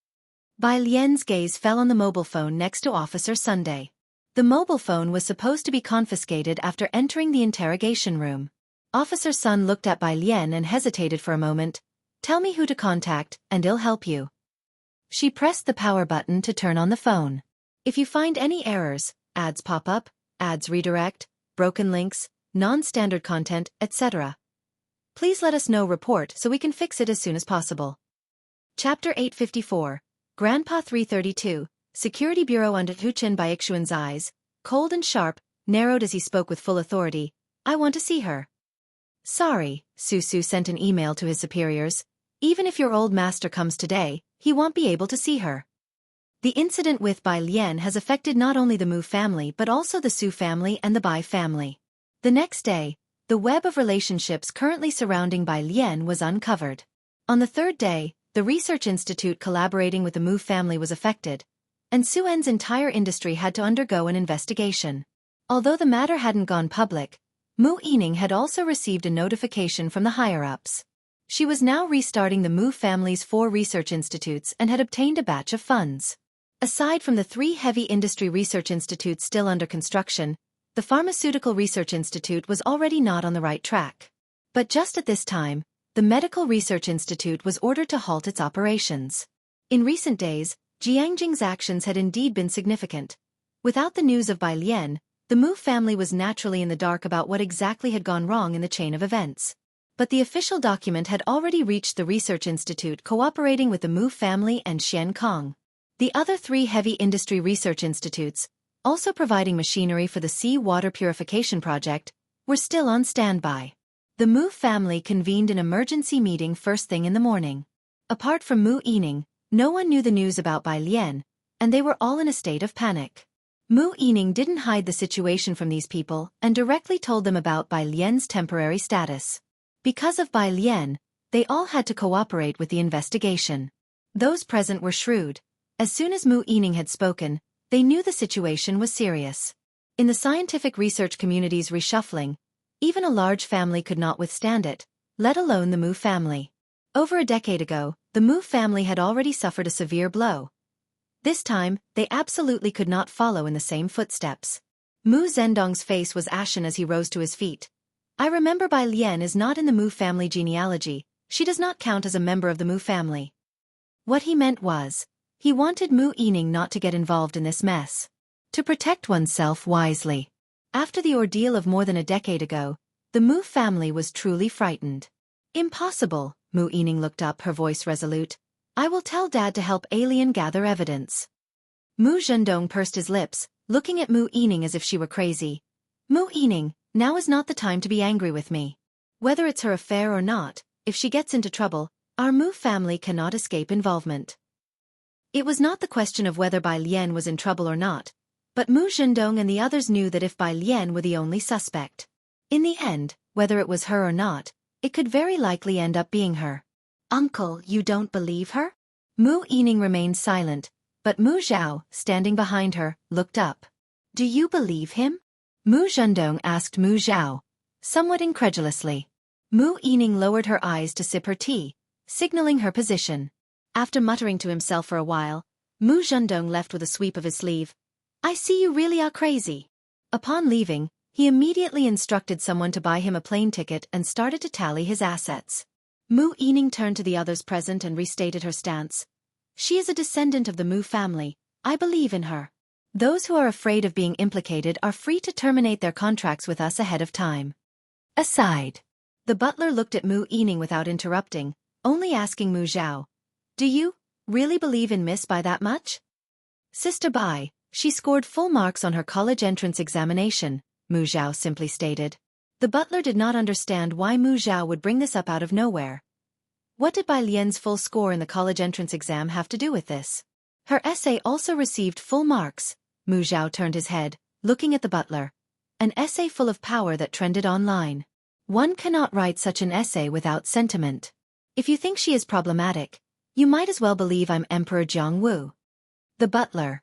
A: Bai Lian's gaze fell on the mobile phone next to Officer Sunday. The mobile phone was supposed to be confiscated after entering the interrogation room. Officer Sun looked at Bai Lian and hesitated for a moment. "Tell me who to contact, and I'll help you." She pressed the power button to turn on the phone. "If you find any errors, ads pop up, ads redirect, broken links, non-standard content, etc., please let us know report so we can fix it as soon as possible." Chapter 854, Grandpa 332, Security Bureau. Under Huchen Baixuan's eyes, cold and sharp, narrowed as he spoke with full authority. "I want to see her." "Sorry," Su sent an email to his superiors. "Even if your old master comes today, he won't be able to see her." The incident with Bai Lian has affected not only the Mu family but also the Su family and the Bai family. The next day, the web of relationships currently surrounding Bai Lian was uncovered. On the third day, the research institute collaborating with the Mu family was affected, and Suen's entire industry had to undergo an investigation. Although the matter hadn't gone public, Mu Yining had also received a notification from the higher-ups. She was now restarting the Mu family's 4 research institutes and had obtained a batch of funds. Aside from the 3 heavy industry research institutes still under construction, the Pharmaceutical Research Institute was already not on the right track. But just at this time, the Medical Research Institute was ordered to halt its operations. In recent days, Jiangjing's actions had indeed been significant. Without the news of Bai Lian, the Mu family was naturally in the dark about what exactly had gone wrong in the chain of events. But the official document had already reached the Research Institute cooperating with the Mu family and Xian Kong. The other 3 heavy industry research institutes, also providing machinery for the sea water purification project, were still on standby. The Mu family convened an emergency meeting first thing in the morning. Apart from Mu Yining, no one knew the news about Bai Lian, and they were all in a state of panic. Mu Yining didn't hide the situation from these people and directly told them about Bai Lian's temporary status. Because of Bai Lian, they all had to cooperate with the investigation. Those present were shrewd. As soon as Mu Yining had spoken, they knew the situation was serious. In the scientific research community's reshuffling, even a large family could not withstand it, let alone the Mu family. Over a decade ago, the Mu family had already suffered a severe blow. This time, they absolutely could not follow in the same footsteps. Mu Zhendong's face was ashen as he rose to his feet. I remember Bai Lian is not in the Mu family genealogy, she does not count as a member of the Mu family. What he meant was, he wanted Mu Yining not to get involved in this mess. To protect oneself wisely. After the ordeal of more than a decade ago, the Mu family was truly frightened. Impossible, Mu Yining looked up, her voice resolute. I will tell Dad to help Alien gather evidence. Mu Zhendong pursed his lips, looking at Mu Yining as if she were crazy. Mu Yining, now is not the time to be angry with me. Whether it's her affair or not, if she gets into trouble, our Mu family cannot escape involvement. It was not the question of whether Bai Lian was in trouble or not, but Mu Zhendong and the others knew that if Bai Lian were the only suspect. In the end, whether it was her or not, it could very likely end up being her. Uncle, you don't believe her? Mu Yining remained silent, but Mu Zhao, standing behind her, looked up. Do you believe him? Mu Zhendong asked Mu Zhao, somewhat incredulously. Mu Yining lowered her eyes to sip her tea, signaling her position. After muttering to himself for a while, Mu Zhendong left with a sweep of his sleeve. I see you really are crazy. Upon leaving, he immediately instructed someone to buy him a plane ticket and started to tally his assets. Mu Yining turned to the others present and restated her stance. She is a descendant of the Mu family, I believe in her. Those who are afraid of being implicated are free to terminate their contracts with us ahead of time. Aside. The butler looked at Mu Yining without interrupting, only asking Mu Zhao, do you really believe in Miss Bai that much? Sister Bai, she scored full marks on her college entrance examination, Mu Zhao simply stated. The butler did not understand why Mu Zhao would bring this up out of nowhere. What did Bai Lian's full score in the college entrance exam have to do with this? Her essay also received full marks. Mu Zhao turned his head, looking at the butler. An essay full of power that trended online. One cannot write such an essay without sentiment. If you think she is problematic, you might as well believe I'm Emperor Jiangwu. The butler.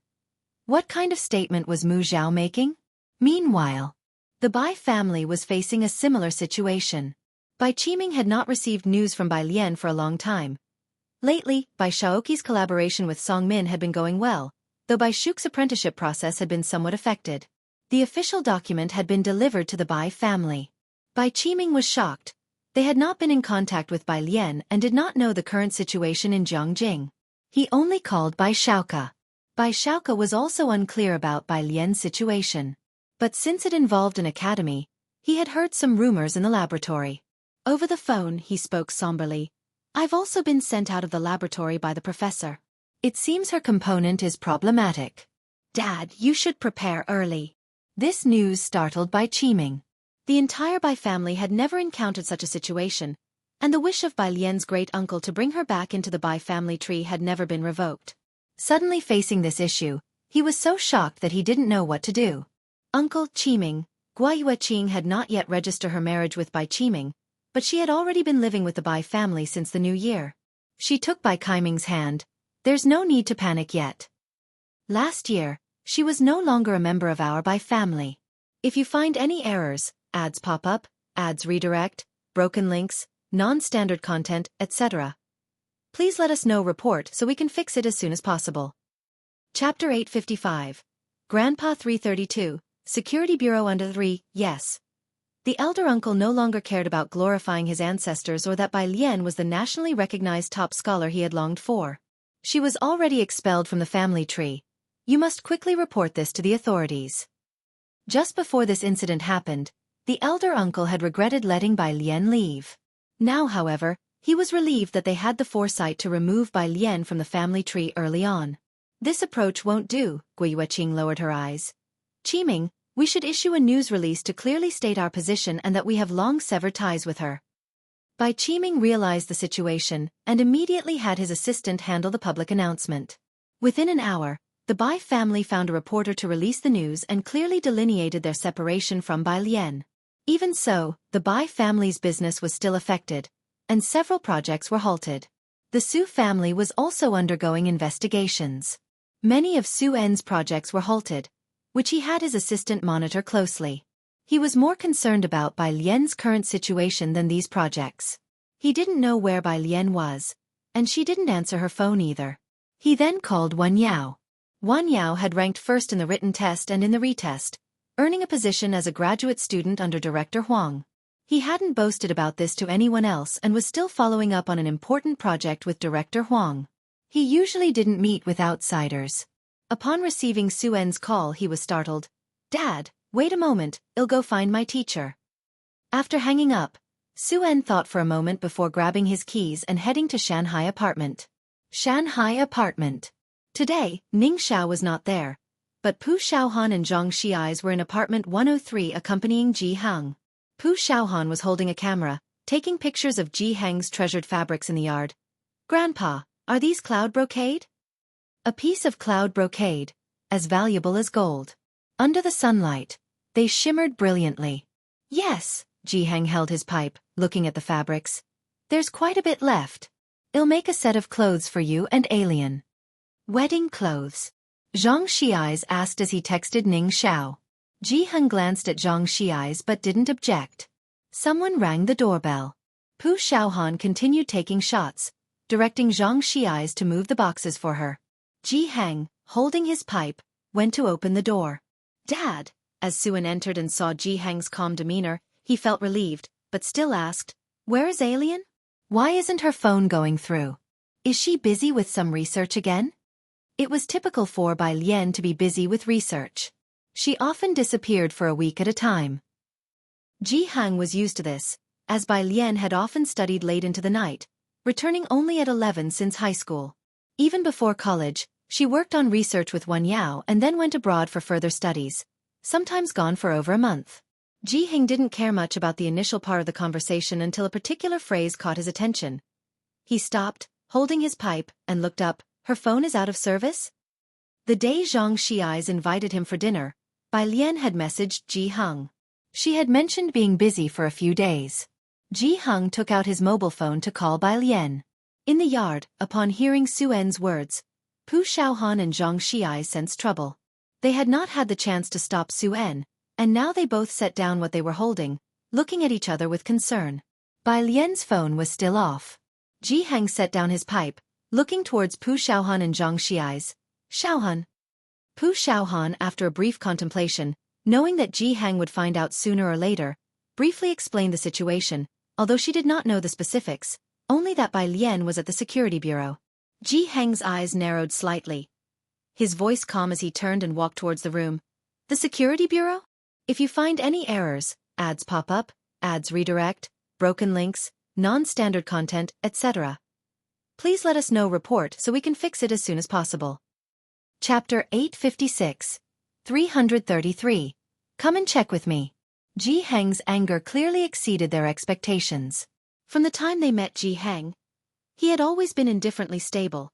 A: What kind of statement was Mu Zhao making? Meanwhile, the Bai family was facing a similar situation. Bai Qiming had not received news from Bai Lian for a long time. Lately, Bai Xueqi's collaboration with Song Min had been going well, though Bai Shu's apprenticeship process had been somewhat affected. The official document had been delivered to the Bai family. Bai Qiming was shocked. They had not been in contact with Bai Lian and did not know the current situation in Jiangjing. He only called Bai Xueqi. Bai Xueqi was also unclear about Bai Lian's situation. But since it involved an academy, he had heard some rumors in the laboratory. Over the phone, he spoke somberly. I've also been sent out of the laboratory by the professor. It seems her component is problematic. Dad, you should prepare early. This news startled Bai Qiming. The entire Bai family had never encountered such a situation, and the wish of Bai Lian's great-uncle to bring her back into the Bai family tree had never been revoked. Suddenly facing this issue, he was so shocked that he didn't know what to do. Uncle Qiming, Gua Yueqing had not yet registered her marriage with Bai Qiming, but she had already been living with the Bai family since the new year. She took Bai Qiming's hand. There's no need to panic yet. Last year, she was no longer a member of our Bai family. If you find any errors, ads pop up, ads redirect, broken links, non-standard content, etc., please let us know report so we can fix it as soon as possible. Chapter 855. Grandpa 332, Security Bureau under 3, yes. The elder uncle no longer cared about glorifying his ancestors or that Bai Lian was the nationally recognized top scholar he had longed for. She was already expelled from the family tree. You must quickly report this to the authorities. Just before this incident happened, the elder uncle had regretted letting Bai Lian leave. Now, however, he was relieved that they had the foresight to remove Bai Lian from the family tree early on. This approach won't do, Xueqi lowered her eyes. Qiming, we should issue a news release to clearly state our position and that we have long severed ties with her. Bai Qiming realized the situation and immediately had his assistant handle the public announcement. Within an hour, the Bai family found a reporter to release the news and clearly delineated their separation from Bai Lian. Even so, the Bai family's business was still affected, and several projects were halted. The Su family was also undergoing investigations. Many of Su En's projects were halted, which he had his assistant monitor closely. He was more concerned about Bai Lian's current situation than these projects. He didn't know where Bai Lian was, and she didn't answer her phone either. He then called Wan Yao. Wan Yao had ranked first in the written test and in the retest, earning a position as a graduate student under Director Huang. He hadn't boasted about this to anyone else and was still following up on an important project with Director Huang. He usually didn't meet with outsiders. Upon receiving Su En's call, he was startled. Dad, wait a moment, I'll go find my teacher. After hanging up, Su En thought for a moment before grabbing his keys and heading to Shanghai apartment. Shanghai apartment. Today, Ning Xiao was not there, but Pu Xiaohan and Zhang Xiais were in apartment 103 accompanying Ji Hang. Pu Xiaohan was holding a camera, taking pictures of Ji Hang's treasured fabrics in the yard. Grandpa, are these cloud brocade? A piece of cloud brocade, as valuable as gold. Under the sunlight, they shimmered brilliantly. Yes, Ji Hang held his pipe, looking at the fabrics. There's quite a bit left. I'll make a set of clothes for you and Alien. Wedding clothes. Zhang Xiais asked as he texted Ning Xiao. Ji Hang glanced at Zhang Xiais but didn't object. Someone rang the doorbell. Pu Xiaohan continued taking shots, directing Zhang Xiais to move the boxes for her. Ji Hang, holding his pipe, went to open the door. Dad, as Su En entered and saw Ji Hang's calm demeanor, he felt relieved, but still asked, where is Alien? Why isn't her phone going through? Is she busy with some research again? It was typical for Bai Lian to be busy with research. She often disappeared for a week at a time. Ji Hang was used to this, as Bai Lian had often studied late into the night, returning only at 11 since high school. Even before college, she worked on research with Wan Yao and then went abroad for further studies, sometimes gone for over a month. Ji Hang didn't care much about the initial part of the conversation until a particular phrase caught his attention. He stopped, holding his pipe, and looked up. Her phone is out of service? The day Zhang Xiais invited him for dinner, Bai Lian had messaged Ji Hang. She had mentioned being busy for a few days. Ji Hang took out his mobile phone to call Bai Lian. In the yard, upon hearing Su En's words, Pu Xiaohan and Zhang Xiai sensed trouble. They had not had the chance to stop Su En, and now they both set down what they were holding, looking at each other with concern. Bai Lian's phone was still off. Ji Hang set down his pipe, looking towards Pu Xiaohan and Zhang Xiai's. Xiaohan. Pu Xiaohan, after a brief contemplation, knowing that Ji Hang would find out sooner or later, briefly explained the situation, although she did not know the specifics, only that Bai Lian was at the security bureau. Ji Hang's eyes narrowed slightly. His voice calm as he turned and walked towards the room. The security bureau? If you find any errors, ads pop up, ads redirect, broken links, non-standard content, etc., please let us know report so we can fix it as soon as possible. Chapter 856. 333. Come and check with me. Ji Hang's anger clearly exceeded their expectations. From the time they met Ji Hang, he had always been indifferently stable.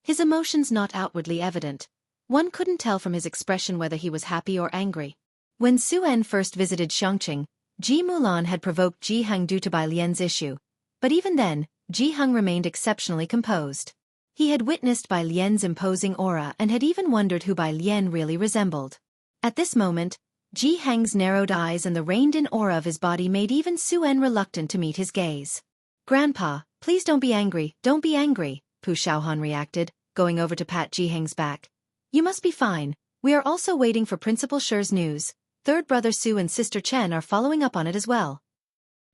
A: His emotions not outwardly evident. One couldn't tell from his expression whether he was happy or angry. When Su En first visited Xueqi, Ji Mulan had provoked Ji Hang due to Bai Lian's issue, but even then, Ji Hang remained exceptionally composed. He had witnessed Bai Lian's imposing aura and had even wondered who Bai Lian really resembled. At this moment, Ji Heng's narrowed eyes and the reined-in aura of his body made even Xuan reluctant to meet his gaze. "Grandpa, please don't be angry, don't be angry," Pu Xiaohan reacted, going over to pat Ji Heng's back. "You must be fine. We are also waiting for Principal Shi's news. Third brother Su and sister Chen are following up on it as well."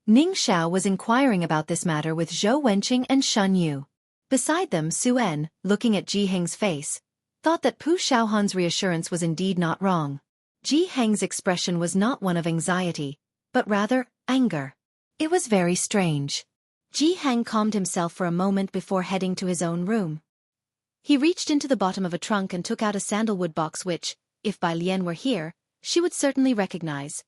A: Ning Xiao was inquiring about this matter with Zhou Wenqing and Shen Yu. Beside them, Xuan, looking at Ji Heng's face, thought that Pu Xiaohan's reassurance was indeed not wrong. Ji Heng's expression was not one of anxiety, but rather anger. It was very strange. Ji Heng calmed himself for a moment before heading to his own room. He reached into the bottom of a trunk and took out a sandalwood box which, if Bai Lian were here, she would certainly recognize.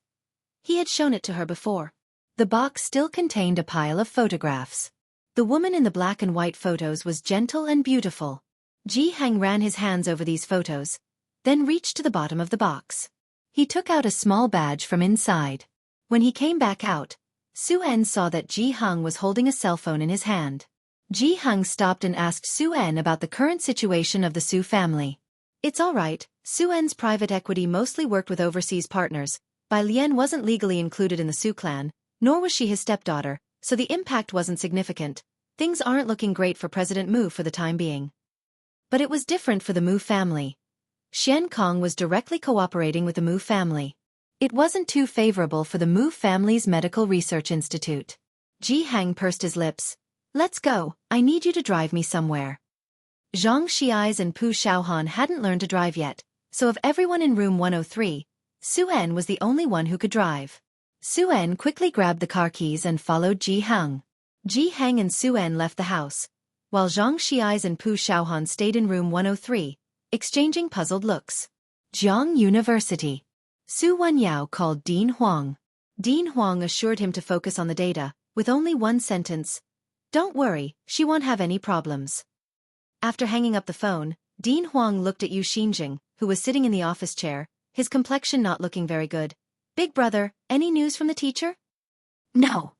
A: He had shown it to her before. The box still contained a pile of photographs. The woman in the black and white photos was gentle and beautiful. Ji Heng ran his hands over these photos, then reached to the bottom of the box. He took out a small badge from inside. When he came back out, Xuan saw that Ji Heng was holding a cell phone in his hand. Ji Heng stopped and asked Xuan about the current situation of the Su family. "It's all right." Xuan's private equity mostly worked with overseas partners. Bai Lian wasn't legally included in the Su clan, nor was she his stepdaughter, so the impact wasn't significant. Things aren't looking great for President Mu for the time being. But it was different for the Mu family. Xian Kong was directly cooperating with the Mu family. It wasn't too favorable for the Mu family's medical research institute. Ji Heng pursed his lips. "Let's go, I need you to drive me somewhere." Zhang Xiais and Pu Xiaohan hadn't learned to drive yet, so of everyone in room 103, Xuan was the only one who could drive. Xuan quickly grabbed the car keys and followed Ji Heng. Ji Heng and Xuan left the house, while Zhang Xiais and Pu Xiaohan stayed in room 103, exchanging puzzled looks. Jiang University. Su Wenyao called Dean Huang. Dean Huang assured him to focus on the data, with only one sentence. "Don't worry, she won't have any problems." After hanging up the phone, Dean Huang looked at Yu Xinjing, who was sitting in the office chair, his complexion not looking very good. "Big brother, any news from the teacher?" "No."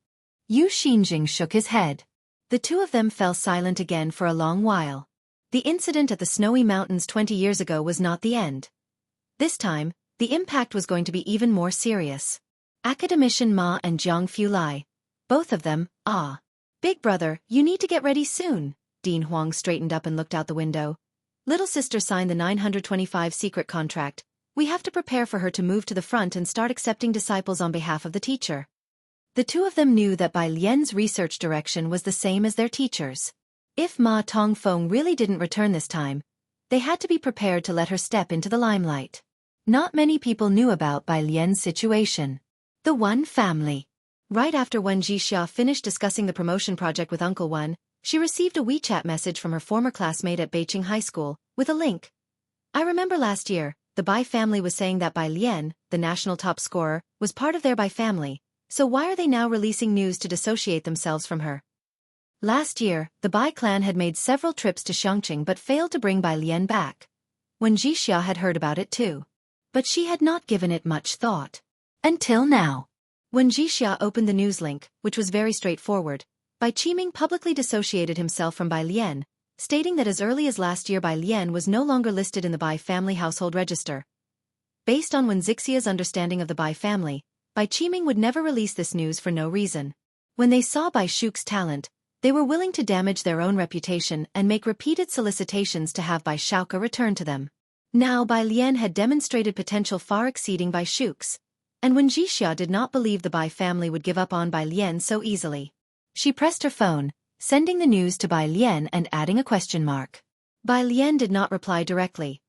A: Yu Xinjing shook his head. The two of them fell silent again for a long while. The incident at the snowy mountains 20 years ago was not the end. This time, the impact was going to be even more serious. Academician Ma and Jiang Fulai. Both of them, "Big brother, you need to get ready soon." Dean Huang straightened up and looked out the window. "Little sister signed the 925 secret contract. We have to prepare for her to move to the front and start accepting disciples on behalf of the teacher." The two of them knew that Bai Lian's research direction was the same as their teacher's. If Ma Tongfeng really didn't return this time, they had to be prepared to let her step into the limelight. Not many people knew about Bai Lian's situation. The Wen family. Right after Wen Jixia finished discussing the promotion project with Uncle Wen, she received a WeChat message from her former classmate at Beiqing High School, with a link. "I remember last year, the Bai family was saying that Bai Lian, the national top scorer, was part of their Bai family, so why are they now releasing news to dissociate themselves from her?" Last year, the Bai clan had made several trips to Xiangqing but failed to bring Bai Lian back. Wen Jixia had heard about it too. But she had not given it much thought. Until now. When Jixia opened the news link, which was very straightforward, Bai Qiming publicly dissociated himself from Bai Lian, stating that as early as last year Bai Lian was no longer listed in the Bai family household register. Based on Wen Zixia's understanding of the Bai family, Bai Qiming would never release this news for no reason. When they saw Bai Shu's talent, they were willing to damage their own reputation and make repeated solicitations to have Bai Shaoke return to them. Now Bai Lian had demonstrated potential far exceeding Bai Shu's, and Wen Jixia did not believe the Bai family would give up on Bai Lian so easily. She pressed her phone, sending the news to Bai Lian and adding a question mark. Bai Lian did not reply directly.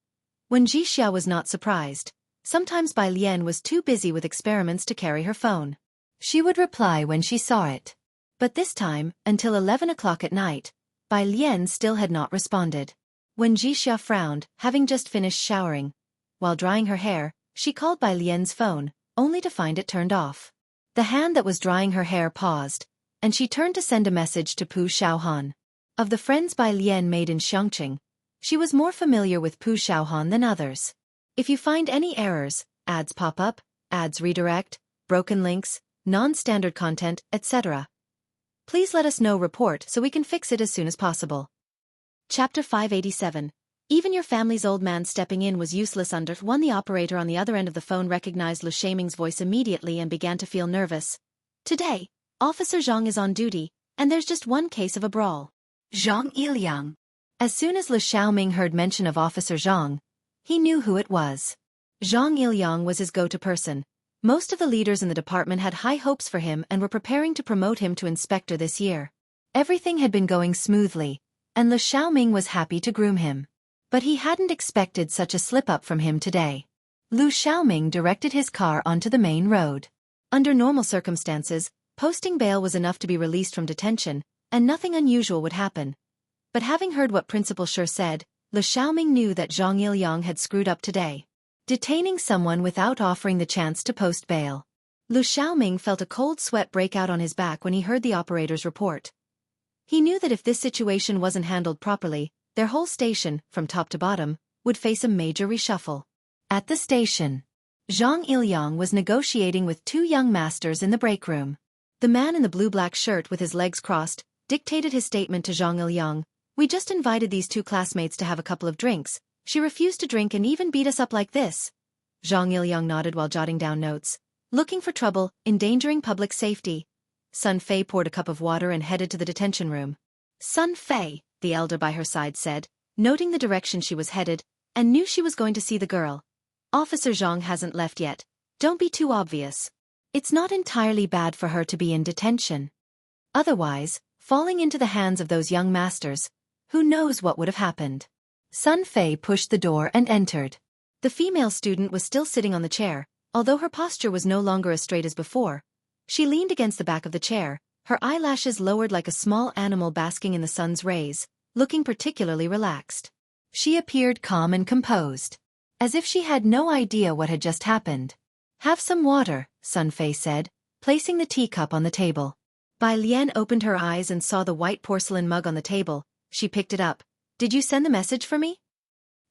A: Wen Jixia was not surprised. Sometimes Bai Lian was too busy with experiments to carry her phone. She would reply when she saw it. But this time, until 11 o'clock at night, Bai Lian still had not responded. When Jixia frowned, having just finished showering. While drying her hair, she called Bai Lian's phone, only to find it turned off. The hand that was drying her hair paused, and she turned to send a message to Pu Xiaohan. Of the friends Bai Lian made in Xiangqing, she was more familiar with Pu Xiaohan than others. If you find any errors, ads pop up, ads redirect, broken links, non-standard content, etc., please let us know report so we can fix it as soon as possible. Chapter 587. Even your family's old man stepping in was useless under one. The operator on the other end of the phone recognized Lu Shaming's voice immediately and began to feel nervous. Today, Officer Zhang is on duty, and there's just one case of a brawl. Zhang Iliang. As soon as Lu Xiaoming heard mention of Officer Zhang, he knew who it was. Zhang Iliang was his go-to person. Most of the leaders in the department had high hopes for him and were preparing to promote him to inspector this year. Everything had been going smoothly, and Lu Xiaoming was happy to groom him. But he hadn't expected such a slip-up from him today. Lu Xiaoming directed his car onto the main road. Under normal circumstances, posting bail was enough to be released from detention, and nothing unusual would happen. But having heard what Principal Shi said, Lu Xiaoming knew that Zhang Iliang had screwed up today, detaining someone without offering the chance to post bail. Lu Xiaoming felt a cold sweat break out on his back when he heard the operator's report. He knew that if this situation wasn't handled properly, their whole station, from top to bottom, would face a major reshuffle. At the station, Zhang Iliang was negotiating with two young masters in the break room. The man in the blue-black shirt with his legs crossed dictated his statement to Zhang Iliang. "We just invited these two classmates to have a couple of drinks. She refused to drink and even beat us up like this." Zhang Iliang nodded while jotting down notes. "Looking for trouble, endangering public safety." Sun Fei poured a cup of water and headed to the detention room. "Sun Fei," the elder by her side said, noting the direction she was headed, and knew she was going to see the girl. "Officer Zhang hasn't left yet. Don't be too obvious. It's not entirely bad for her to be in detention. Otherwise, falling into the hands of those young masters, who knows what would have happened." Sun Fei pushed the door and entered. The female student was still sitting on the chair, although her posture was no longer as straight as before. She leaned against the back of the chair, her eyelashes lowered like a small animal basking in the sun's rays, looking particularly relaxed. She appeared calm and composed, as if she had no idea what had just happened. "Have some water," Sun Fei said, placing the teacup on the table. Bai Lian opened her eyes and saw the white porcelain mug on the table. She picked it up. "Did you send the message for me?"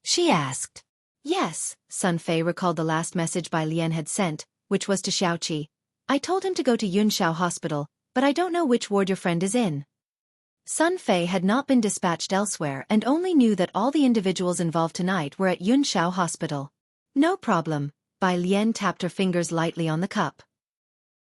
A: she asked. "Yes," Sun Fei recalled the last message Bai Lian had sent, which was to Xueqi. "I told him to go to Yunshao Hospital, but I don't know which ward your friend is in." Sun Fei had not been dispatched elsewhere and only knew that all the individuals involved tonight were at Yunshao Hospital. "No problem," Bai Lian tapped her fingers lightly on the cup.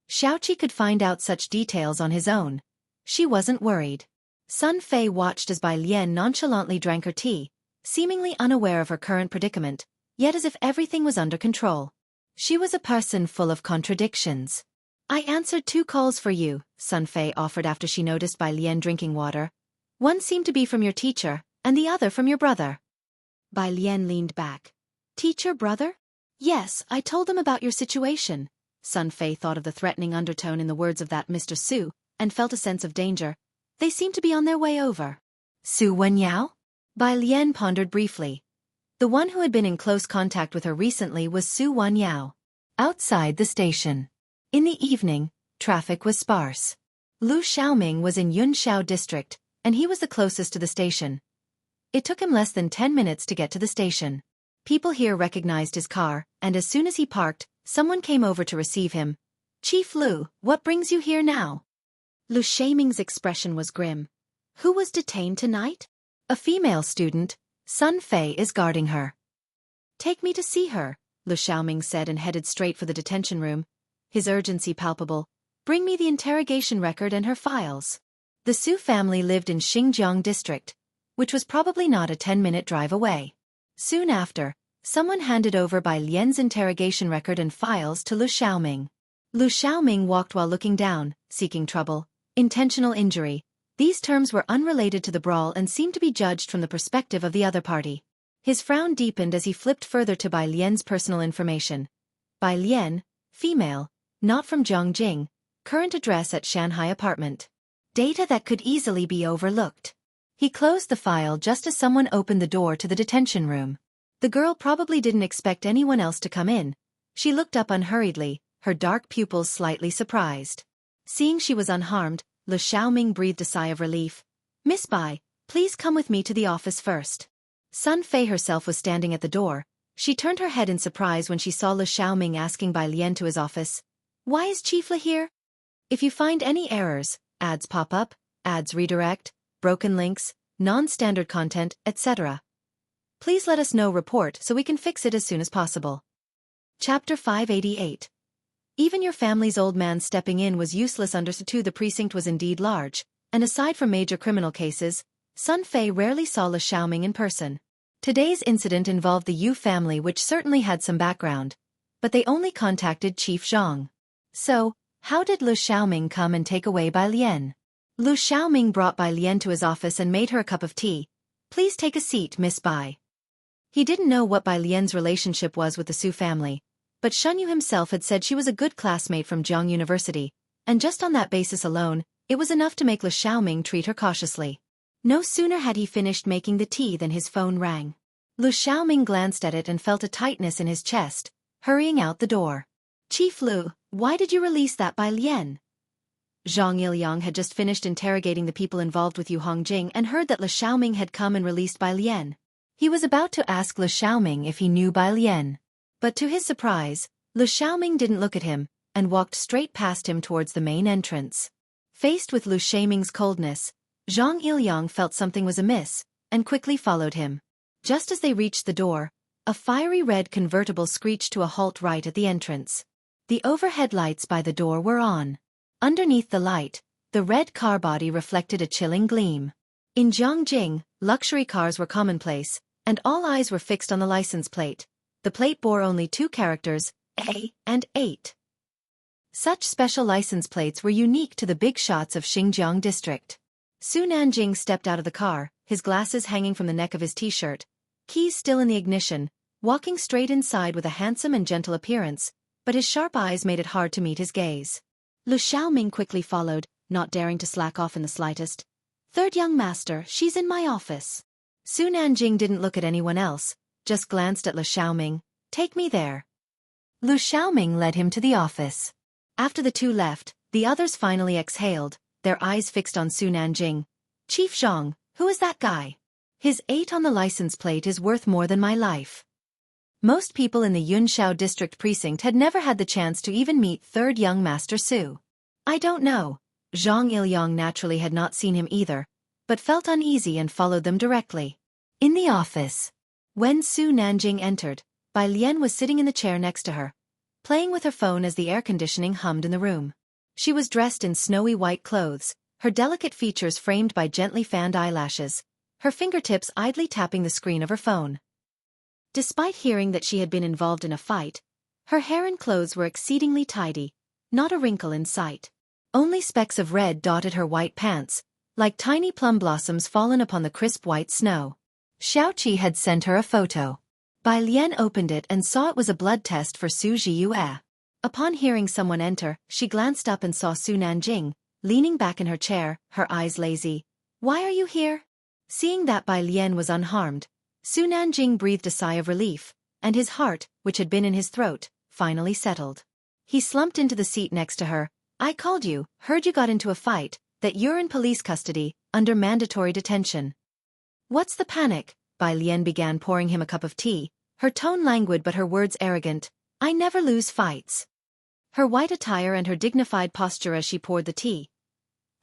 A: Xueqi could find out such details on his own. She wasn't worried. Sun Fei watched as Bai Lian nonchalantly drank her tea, seemingly unaware of her current predicament, yet as if everything was under control. She was a person full of contradictions. "I answered 2 calls for you," Sun Fei offered after she noticed Bai Lian drinking water. "One seemed to be from your teacher, and the other from your brother." Bai Lian leaned back. "Teacher, brother?" "Yes, I told them about your situation." Sun Fei thought of the threatening undertone in the words of that Mr. Su, and felt a sense of danger. "They seem to be on their way over." "Su Wenyao?" Bai Lian pondered briefly. The one who had been in close contact with her recently was Su Wenyao. Outside the station, in the evening, traffic was sparse. Lu Xiaoming was in Yunshao district, and he was the closest to the station. It took him less than 10 minutes to get to the station. People here recognized his car, and as soon as he parked, someone came over to receive him. "Chief Lu, what brings you here now?" Lu Xiaoming's expression was grim. "Who was detained tonight?" "A female student. Sun Fei is guarding her." "Take me to see her," Lu Xiaoming said and headed straight for the detention room, his urgency palpable. "Bring me the interrogation record and her files." The Su family lived in Xinjiang district, which was probably not a 10-minute drive away. Soon after, someone handed over Bai Lian's interrogation record and files to Lu Xiaoming. Lu Xiaoming walked while looking down, seeking trouble, intentional injury. These terms were unrelated to the brawl and seemed to be judged from the perspective of the other party. His frown deepened as he flipped further to Bai Lian's personal information. Bai Lian, female, not from Zhongjing, current address at Shanghai apartment. Data that could easily be overlooked. He closed the file just as someone opened the door to the detention room. The girl probably didn't expect anyone else to come in. She looked up unhurriedly, her dark pupils slightly surprised. Seeing she was unharmed, Lu Xiaoming breathed a sigh of relief. "Miss Bai, please come with me to the office first." Sun Fei herself was standing at the door. She turned her head in surprise when she saw Lu Xiaoming asking Bai Lian to his office. "Why is Chief Li here?" "If you find any errors, ads pop up, ads redirect, broken links, non-standard content, etc. Please let us know report so we can fix it as soon as possible. Chapter 588. Even your family's old man stepping in was useless. Understood. The precinct was indeed large, and aside from major criminal cases, Sun Fei rarely saw Le Xiaoming in person. Today's incident involved the Yu family, which certainly had some background, but they only contacted Chief Zhang. So, how did Lu Xiaoming come and take away Bai Lian? Lu Xiaoming brought Bai Lian to his office and made her a cup of tea. Please take a seat, Miss Bai. He didn't know what Bai Lian's relationship was with the Su family, but Shunyu himself had said she was a good classmate from Jiang University, and just on that basis alone, it was enough to make Lu Xiaoming treat her cautiously. No sooner had he finished making the tea than his phone rang. Lu Xiaoming glanced at it and felt a tightness in his chest, hurrying out the door. Chief Lu, why did you release that Bai Lian? Zhang Ilyang had just finished interrogating the people involved with Yu Hongjing and heard that Lu Xiaoming had come and released Bai Lian. He was about to ask Lu Xiaoming if he knew Bai Lian. But to his surprise, Lu Xiaoming didn't look at him, and walked straight past him towards the main entrance. Faced with Lu Xiaoming's coldness, Zhang Ilyang felt something was amiss, and quickly followed him. Just as they reached the door, a fiery red convertible screeched to a halt right at the entrance. The overhead lights by the door were on. Underneath the light, the red car body reflected a chilling gleam. In Jiangjing, luxury cars were commonplace, and all eyes were fixed on the license plate. The plate bore only two characters, A and 8. Such special license plates were unique to the big shots of Xinjiang district. Su Nanjing stepped out of the car, his glasses hanging from the neck of his t-shirt, keys still in the ignition, walking straight inside with a handsome and gentle appearance, but his sharp eyes made it hard to meet his gaze. Lu Xiaoming quickly followed, not daring to slack off in the slightest. Third young master, she's in my office. Su Nanjing didn't look at anyone else, just glanced at Lu Xiaoming. Take me there. Lu Xiaoming led him to the office. After the two left, the others finally exhaled, their eyes fixed on Su Nanjing. Chief Zhang, who is that guy? His 8 on the license plate is worth more than my life. Most people in the Yunshao district precinct had never had the chance to even meet third young master Su. I don't know. Zhang Ilyang naturally had not seen him either, but felt uneasy and followed them directly. In the office. When Su Nanjing entered, Bai Lian was sitting in the chair next to her, playing with her phone as the air conditioning hummed in the room. She was dressed in snowy white clothes, her delicate features framed by gently fanned eyelashes, her fingertips idly tapping the screen of her phone. Despite hearing that she had been involved in a fight, her hair and clothes were exceedingly tidy, not a wrinkle in sight. Only specks of red dotted her white pants, like tiny plum blossoms fallen upon the crisp white snow. Xueqi had sent her a photo. Bai Lian opened it and saw it was a blood test for Su Jiyue. Upon hearing someone enter, she glanced up and saw Su Nanjing, leaning back in her chair, her eyes lazy. Why are you here? Seeing that Bai Lian was unharmed, Su Nanjing breathed a sigh of relief, and his heart, which had been in his throat, finally settled. He slumped into the seat next to her. I called you, heard you got into a fight, that you're in police custody, under mandatory detention. What's the panic? Bai Lian began pouring him a cup of tea, her tone languid but her words arrogant. I never lose fights. Her white attire and her dignified posture as she poured the tea.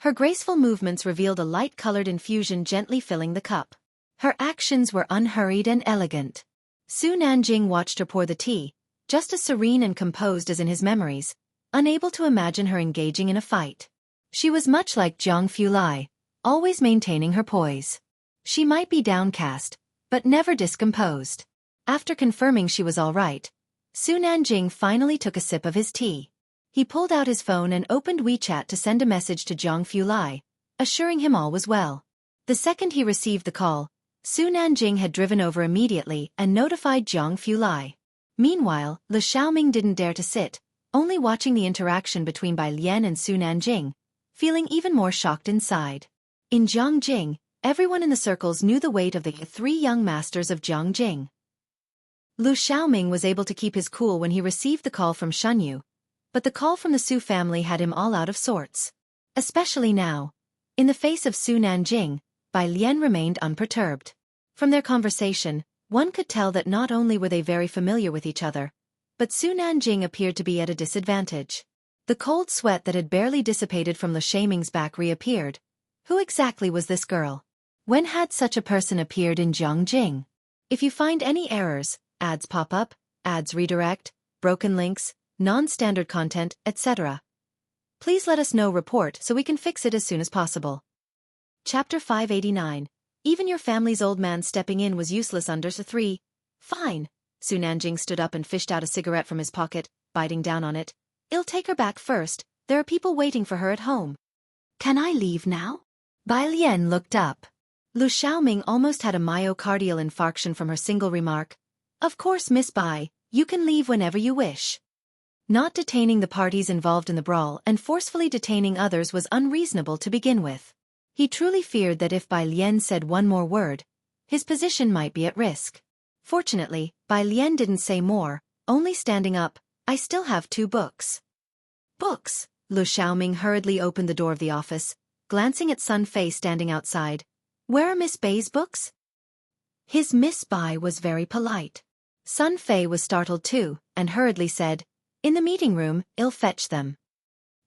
A: Her graceful movements revealed a light-colored infusion gently filling the cup. Her actions were unhurried and elegant. Su Nanjing watched her pour the tea, just as serene and composed as in his memories, unable to imagine her engaging in a fight. She was much like Zhang Fulai, always maintaining her poise. She might be downcast, but never discomposed. After confirming she was all right, Su Nanjing finally took a sip of his tea. He pulled out his phone and opened WeChat to send a message to Zhang Fulai, assuring him all was well. The second he received the call, Su Nanjing had driven over immediately and notified Zhang Fulai. Meanwhile, Lu Xiaoming didn't dare to sit, only watching the interaction between Bai Lian and Su Nanjing, feeling even more shocked inside. In Jiangjing, everyone in the circles knew the weight of the 3 young masters of Jiangjing. Lu Xiaoming was able to keep his cool when he received the call from Shunyu, but the call from the Su family had him all out of sorts. Especially now. In the face of Su Nanjing, Bai Lian remained unperturbed. From their conversation, one could tell that not only were they very familiar with each other, but Su Nanjing appeared to be at a disadvantage. The cold sweat that had barely dissipated from Lu Xiaoming's back reappeared. Who exactly was this girl? When had such a person appeared in Jiangjing? If you find any errors, ads pop up, ads redirect, broken links, non-standard content, etc., please let us know report so we can fix it as soon as possible. Chapter 589. Even your family's old man stepping in was useless under 3. Fine. Su Nanjing stood up and fished out a cigarette from his pocket, biting down on it. I'll take her back first, there are people waiting for her at home. Can I leave now? Bai Lian looked up. Lu Xiaoming almost had a myocardial infarction from her single remark. Of course, Miss Bai, you can leave whenever you wish. Not detaining the parties involved in the brawl and forcefully detaining others was unreasonable to begin with. He truly feared that if Bai Lian said one more word, his position might be at risk. Fortunately, Bai Lian didn't say more, only standing up. I still have 2 books. Books? Lu Xiaoming hurriedly opened the door of the office, glancing at Sun Fei standing outside. Where are Miss Bai's books? His Miss Bai was very polite. Sun Fei was startled too, and hurriedly said, in the meeting room, I'll fetch them.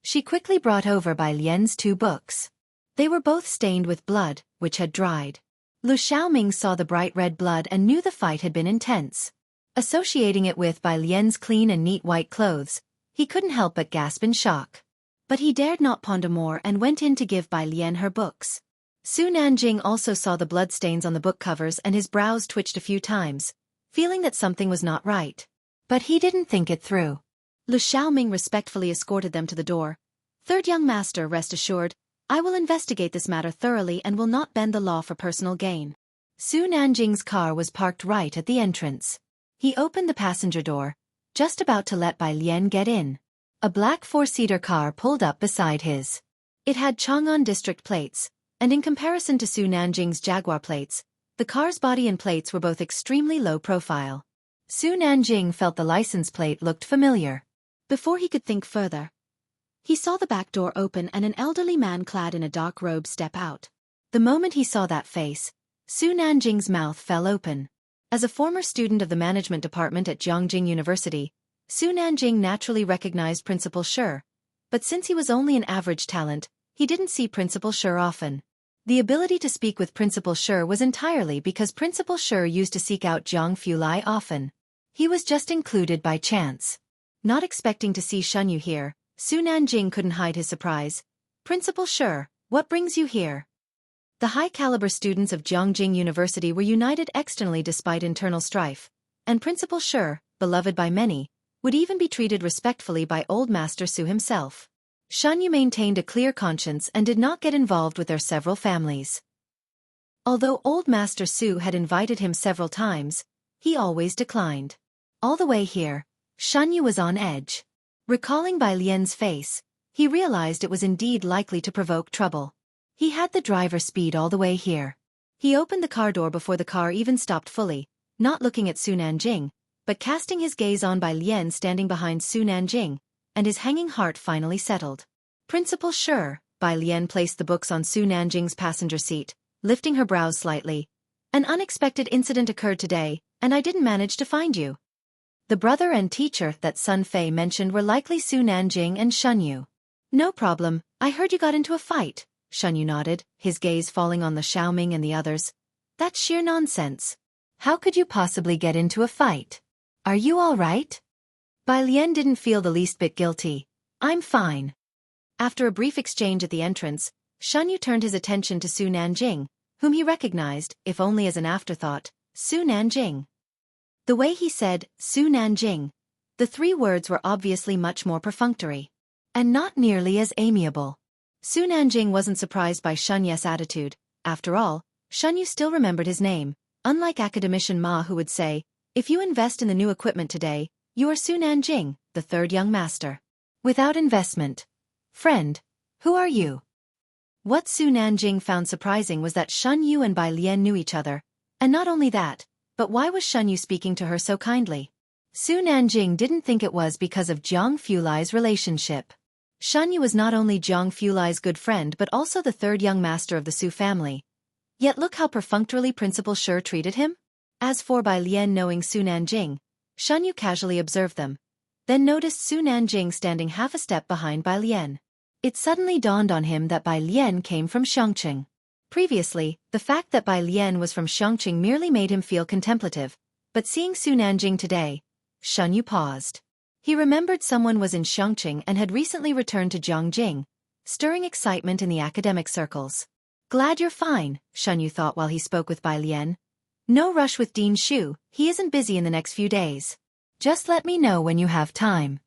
A: She quickly brought over Bai Lian's 2 books. They were both stained with blood, which had dried. Lu Xiaoming saw the bright red blood and knew the fight had been intense. Associating it with Bai Lian's clean and neat white clothes, he couldn't help but gasp in shock. But he dared not ponder more and went in to give Bai Lian her books. Su Nanjing also saw the bloodstains on the book covers and his brows twitched a few times, feeling that something was not right. But he didn't think it through. Lu Xiaoming respectfully escorted them to the door. Third young master, rest assured, I will investigate this matter thoroughly and will not bend the law for personal gain. Su Nanjing's car was parked right at the entrance. He opened the passenger door, just about to let Bai Lian get in. A black 4-seater car pulled up beside his. It had Chang'an district plates, and in comparison to Su Nanjing's Jaguar plates, the car's body and plates were both extremely low profile. Su Nanjing felt the license plate looked familiar. Before he could think further, he saw the back door open and an elderly man clad in a dark robe step out. The moment he saw that face, Su Nanjing's mouth fell open. As a former student of the management department at Jiangjing University, Su Nanjing naturally recognized Principal Shi, but since he was only an average talent, he didn't see Principal Shi often. The ability to speak with Principal Shi was entirely because Principal Shi used to seek out Jiang Fulai often. He was just included by chance. Not expecting to see Shunyu here, Su Nanjing couldn't hide his surprise. Principal Shi, what brings you here? The high-caliber students of Jiangjing University were united externally despite internal strife, and Principal Shi, beloved by many, would even be treated respectfully by Old Master Su himself. Shunyu maintained a clear conscience and did not get involved with their several families. Although Old Master Su had invited him several times, he always declined. All the way here, Shunyu was on edge. Recalling Bai Lian's face, he realized it was indeed likely to provoke trouble. He had the driver speed all the way here. He opened the car door before the car even stopped fully, not looking at Su Nanjing, but casting his gaze on Bai Lian standing behind Su Nanjing, and his hanging heart finally settled. Principal Shi, Bai Lian placed the books on Su Nanjing's passenger seat, lifting her brows slightly. An unexpected incident occurred today, and I didn't manage to find you. The brother and teacher that Sun Fei mentioned were likely Su Nanjing and Shunyu. No problem, I heard you got into a fight, Shunyu nodded, his gaze falling on the Xiaoming and the others. That's sheer nonsense. How could you possibly get into a fight? Are you all right? Bai Lian didn't feel the least bit guilty. I'm fine. After a brief exchange at the entrance, Shunyu turned his attention to Su Nanjing, whom he recognized, if only as an afterthought, Su Nanjing. The way he said, Su Nanjing, the 3 words were obviously much more perfunctory. And not nearly as amiable. Su Nanjing wasn't surprised by Shunyu's attitude. After all, Shunyu still remembered his name, unlike academician Ma who would say, if you invest in the new equipment today, you are Su Nanjing, the 3rd young master. Without investment. Friend, who are you? What Su Nanjing found surprising was that Shunyu and Bai Lian knew each other, and not only that, but why was Shunyu speaking to her so kindly? Su Nanjing didn't think it was because of Jiang Fulai's relationship. Shunyu was not only Jiang Fulai's good friend but also the 3rd young master of the Su family. Yet look how perfunctorily Principal Shi treated him. As for Bai Lian knowing Su Nanjing, Shunyu casually observed them, then noticed Su Nanjing standing half a step behind Bai Lian. It suddenly dawned on him that Bai Lian came from Xiangqing. Previously, the fact that Bai Lian was from Xueqi merely made him feel contemplative, but seeing Su Nanjing today, Xuanyu paused. He remembered someone was in Xueqi and had recently returned to Jiangjing, stirring excitement in the academic circles. Glad you're fine, Xuanyu thought while he spoke with Bai Lian. No rush with Dean Shu, he isn't busy in the next few days. Just let me know when you have time.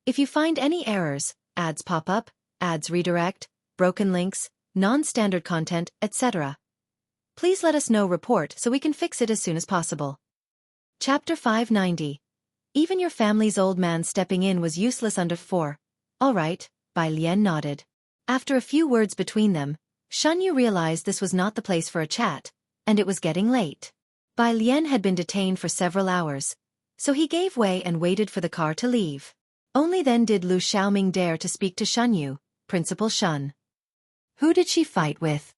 A: If you find any errors, ads pop up, ads redirect, broken links, non-standard content, etc. Please let us know report so we can fix it as soon as possible. Chapter 590. Even your family's old man stepping in was useless under 4. All right, Bai Lian nodded. After a few words between them, Xuanyu realized this was not the place for a chat, and it was getting late. Bai Lian had been detained for several hours, so he gave way and waited for the car to leave. Only then did Lu Xiaoming dare to speak to Xuanyu, Principal Shun. Who did she fight with?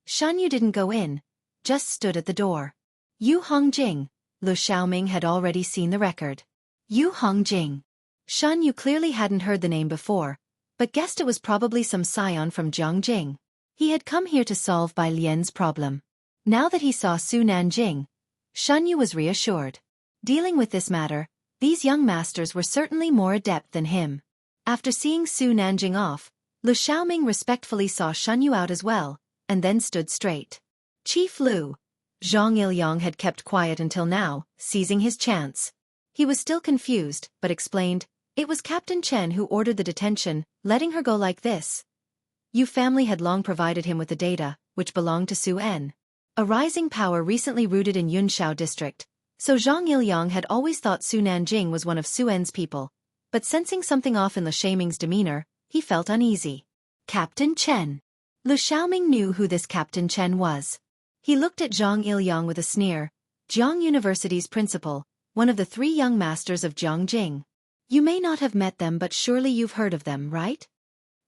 A: Xuanyu didn't go in, just stood at the door. Yu Hongjing. Lu Xiaoming had already seen the record. Yu Hongjing. Xuanyu clearly hadn't heard the name before, but guessed it was probably some scion from Jiangjing. He had come here to solve Bai Lian's problem. Now that he saw Su Nanjing, Xuanyu was reassured. Dealing with this matter, these young masters were certainly more adept than him. After seeing Su Nanjing off, Lu Xiaoming respectfully saw Xuanyu out as well, and then stood straight. Chief Lu. Zhang Ilyang had kept quiet until now, seizing his chance. He was still confused, but explained, it was Captain Chen who ordered the detention, letting her go like this. Yu family had long provided him with the data, which belonged to Su En. A rising power recently rooted in Yunshao district, so Zhang Ilyang had always thought Su Nanjing was one of Su En's people, but sensing something off in Lu Xiaoming's demeanor, he felt uneasy. Captain Chen. Lu Xiaoming knew who this Captain Chen was. He looked at Zhang Ilyang with a sneer. Jiang University's principal, one of the 3 young masters of Jiangjing. You may not have met them, but surely you've heard of them, right?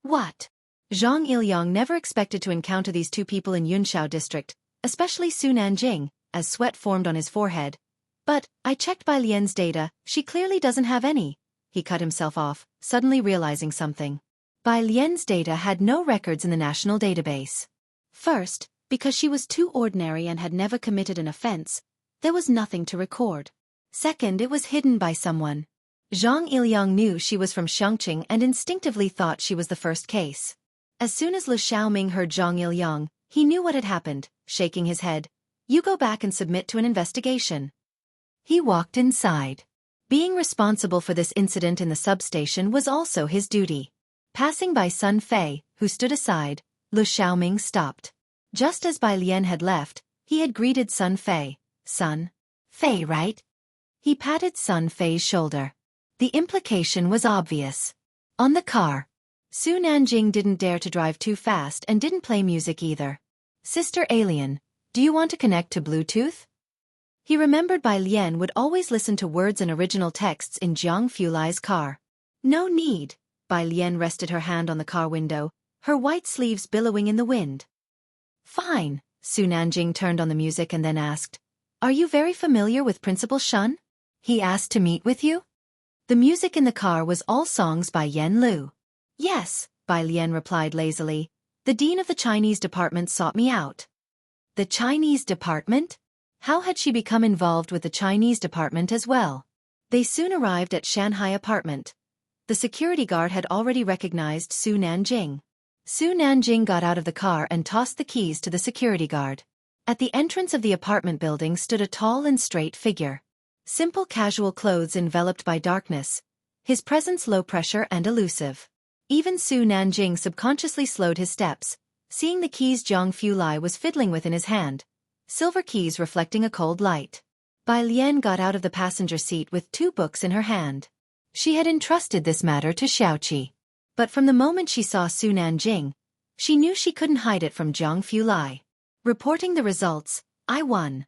A: What? Zhang Ilyang never expected to encounter these 2 people in Yunshao district, especially Su Nanjing, as sweat formed on his forehead. But, I checked Bai Lian's data, she clearly doesn't have any. He cut himself off, suddenly realizing something. Bai Lian's data had no records in the national database. First, because she was too ordinary and had never committed an offense, there was nothing to record. Second, it was hidden by someone. Zhang Ilyang knew she was from Xueqi and instinctively thought she was the first case. As soon as Lu Xiaoming heard Zhang Ilyang, he knew what had happened, shaking his head. You go back and submit to an investigation. He walked inside. Being responsible for this incident in the substation was also his duty. Passing by Sun Fei, who stood aside, Lu Xiaoming stopped. Just as Bai Lian had left, he had greeted Sun Fei. Sun Fei, right? He patted Sun Fei's shoulder. The implication was obvious. On the car, Su Nanjing didn't dare to drive too fast and didn't play music either. Sister Alien, do you want to connect to Bluetooth? He remembered Bai Lian would always listen to words and original texts in Jiang Fulai's car. No need. Bai Lian rested her hand on the car window, her white sleeves billowing in the wind. Fine. Su Nanjing turned on the music and then asked, Are you very familiar with Principal Shun? He asked to meet with you? The music in the car was all songs by Yen Lu. Yes, Bai Lian replied lazily. The dean of the Chinese department sought me out. The Chinese department? How had she become involved with the Chinese department as well? They soon arrived at Shanghai apartment. The security guard had already recognized Su Nanjing. Su Nanjing got out of the car and tossed the keys to the security guard. At the entrance of the apartment building stood a tall and straight figure. Simple casual clothes enveloped by darkness. His presence low pressure and elusive. Even Su Nanjing subconsciously slowed his steps, seeing the keys Jiang Fulai was fiddling with in his hand. Silver keys reflecting a cold light. Bai Lian got out of the passenger seat with 2 books in her hand. She had entrusted this matter to Xueqi. But from the moment she saw Su Nanjing, she knew she couldn't hide it from Jiang Fulai. Reporting the results, I won.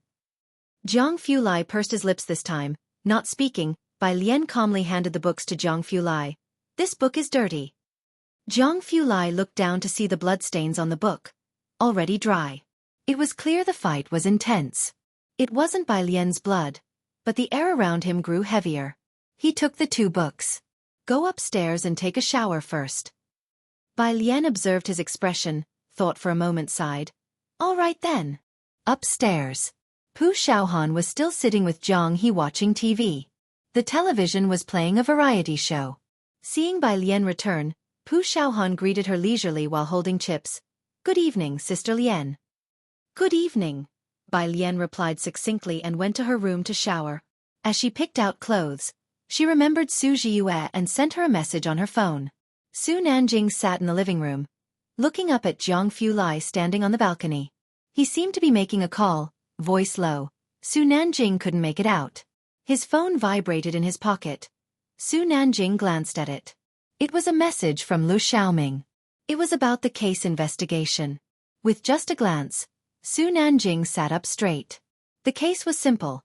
A: Jiang Fulai pursed his lips this time, not speaking. Bai Lian calmly handed the books to Jiang Fulai. This book is dirty. Jiang Fulai looked down to see the bloodstains on the book. Already dry. It was clear the fight was intense. It wasn't Bai Lian's blood, but the air around him grew heavier. He took the 2 books. Go upstairs and take a shower first. Bai Lian observed his expression, thought for a moment, sighed. All right then. Upstairs. Pu Xiaohan was still sitting with Zhang He watching TV. The television was playing a variety show. Seeing Bai Lian return, Pu Xiaohan greeted her leisurely while holding chips. Good evening, Sister Lian. Good evening. Bai Lian replied succinctly and went to her room to shower. As she picked out clothes, she remembered Su Zhiyue and sent her a message on her phone. Su Nanjing sat in the living room, looking up at Jiang Fulai standing on the balcony. He seemed to be making a call, voice low. Su Nanjing couldn't make it out. His phone vibrated in his pocket. Su Nanjing glanced at it. It was a message from Lu Xiaoming. It was about the case investigation. With just a glance, Su Nanjing sat up straight. The case was simple.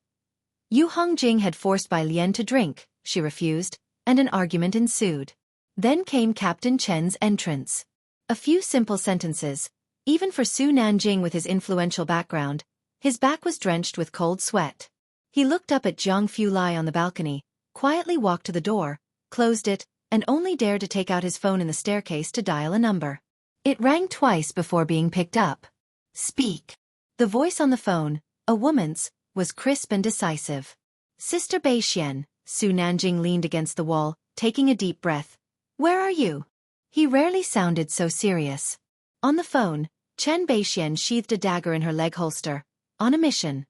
A: Yu Hongjing had forced Bai Lian to drink, she refused, and an argument ensued. Then came Captain Chen's entrance. A few simple sentences. Even for Su Nanjing with his influential background, his back was drenched with cold sweat. He looked up at Jiang Fulai on the balcony, quietly walked to the door, closed it, and only dared to take out his phone in the staircase to dial a number. It rang twice before being picked up. Speak. The voice on the phone, a woman's, was crisp and decisive. Sister Beixian, Su Nanjing leaned against the wall, taking a deep breath. Where are you? He rarely sounded so serious. On the phone, Chen Beixian sheathed a dagger in her leg holster. On a mission.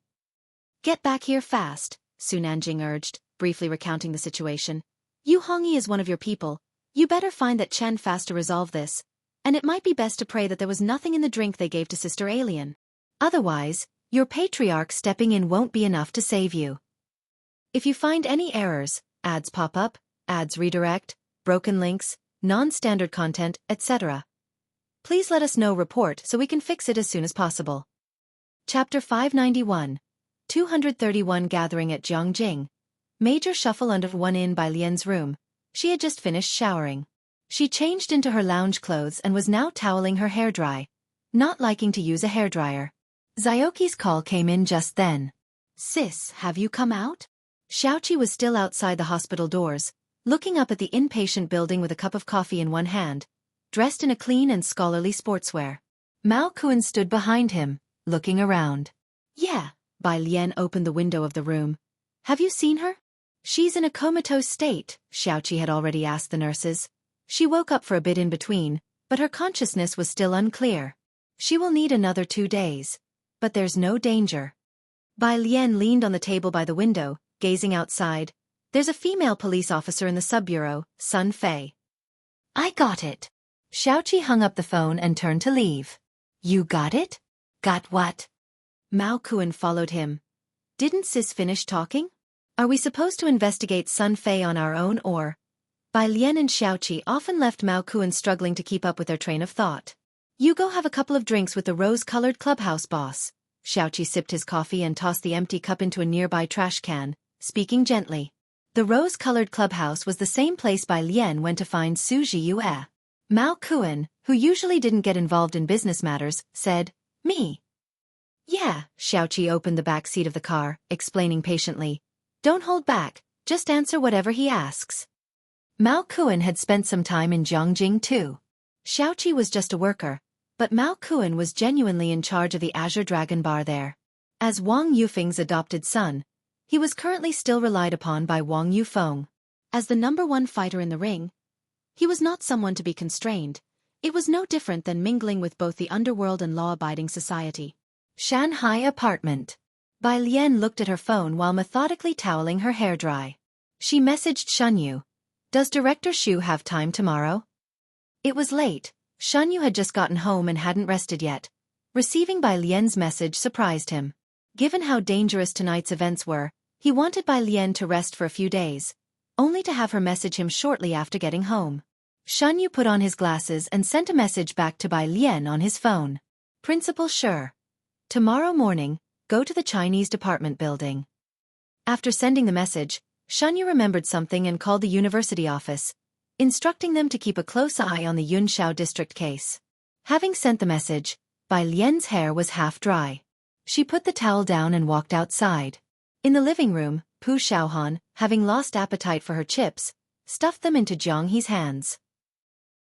A: Get back here fast, Su Nanjing urged, briefly recounting the situation. Yu Hongyi is one of your people. You better find that Chen fast to resolve this. And it might be best to pray that there was nothing in the drink they gave to Sister Alien. Otherwise, your patriarch stepping in won't be enough to save you. If you find any errors, ads pop up, ads redirect, broken links, non-standard content, etc., please let us know report so we can fix it as soon as possible. Chapter 591. 231 Gathering at Jiangjing. Major shuffle under one in Bai Lian's room. She had just finished showering. She changed into her lounge clothes and was now toweling her hair dry, not liking to use a hairdryer. Xueqi's call came in just then. Sis, have you come out? Xueqi was still outside the hospital doors, looking up at the inpatient building with a cup of coffee in one hand, dressed in a clean and scholarly sportswear. Mao Kuan stood behind him, looking around. Yeah, Bai Lian opened the window of the room. Have you seen her? She's in a comatose state, Xueqi had already asked the nurses. She woke up for a bit in between, but her consciousness was still unclear. She will need another 2 days. But there's no danger. Bai Lian leaned on the table by the window, gazing outside. There's a female police officer in the sub-bureau, Sun Fei. I got it. Xueqi hung up the phone and turned to leave. You got it? Got what? Mao Kuan followed him. Didn't Sis finish talking? Are we supposed to investigate Sun Fei on our own or? Bai Lian and Xueqi often left Mao Kuan struggling to keep up with their train of thought. You go have a couple of drinks with the rose-colored clubhouse boss. Xueqi sipped his coffee and tossed the empty cup into a nearby trash can, speaking gently. The rose-colored clubhouse was the same place Bai Lian went to find Su Zhiyue. Mao Kuan, who usually didn't get involved in business matters, said, Me. Yeah, Xueqi opened the back seat of the car, explaining patiently. Don't hold back, just answer whatever he asks. Mao Kuan had spent some time in Jiangjing too. Xueqi was just a worker, but Mao Kuan was genuinely in charge of the Azure Dragon Bar there. As Wang Yufeng's adopted son, he was currently still relied upon by Wang Yufeng. As the #1 fighter in the ring, he was not someone to be constrained. It was no different than mingling with both the underworld and law-abiding society. Shanghai apartment. Bai Lian looked at her phone while methodically toweling her hair dry. She messaged Shunyu. Does Director Xu have time tomorrow? It was late. Shunyu had just gotten home and hadn't rested yet. Receiving Bai Lian's message surprised him. Given how dangerous tonight's events were, he wanted Bai Lian to rest for a few days, only to have her message him shortly after getting home. Shunyu put on his glasses and sent a message back to Bai Lian on his phone. Principal Sure. Tomorrow morning, go to the Chinese department building. After sending the message, Shunyu remembered something and called the university office, instructing them to keep a close eye on the Yunshao district case. Having sent the message, Bai Lian's hair was half dry. She put the towel down and walked outside. In the living room, Pu Xiaohan, having lost appetite for her chips, stuffed them into Jiang He's hands.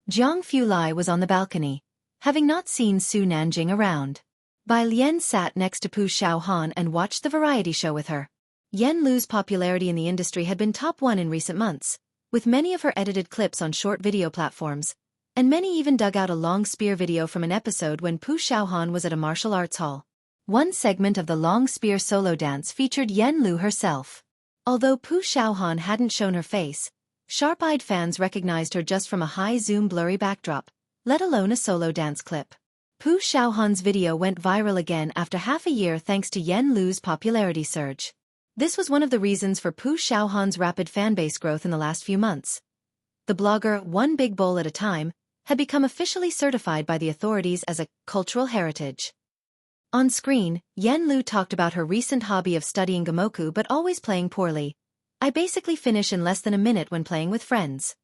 A: Jiang Fulai was on the balcony, having not seen Su Nanjing around. Bai Lian sat next to Pu Xiaohan and watched the variety show with her. Yen Lu's popularity in the industry had been top one in recent months, with many of her edited clips on short video platforms, and many even dug out a long spear video from an episode when Pu Xiaohan was at a martial arts hall. One segment of the long spear solo dance featured Yen Lu herself. Although Pu Xiaohan hadn't shown her face, sharp-eyed fans recognized her just from a high-zoom blurry backdrop, let alone a solo dance clip. Pu Xiaohan's video went viral again after half a year thanks to Yen Lu's popularity surge. This was one of the reasons for Pu Xiaohan's rapid fanbase growth in the last few months. The blogger, One Big Bowl at a Time, had become officially certified by the authorities as a cultural heritage. On screen, Yen Lu talked about her recent hobby of studying Gamoku but always playing poorly. I basically finish in less than a minute when playing with friends.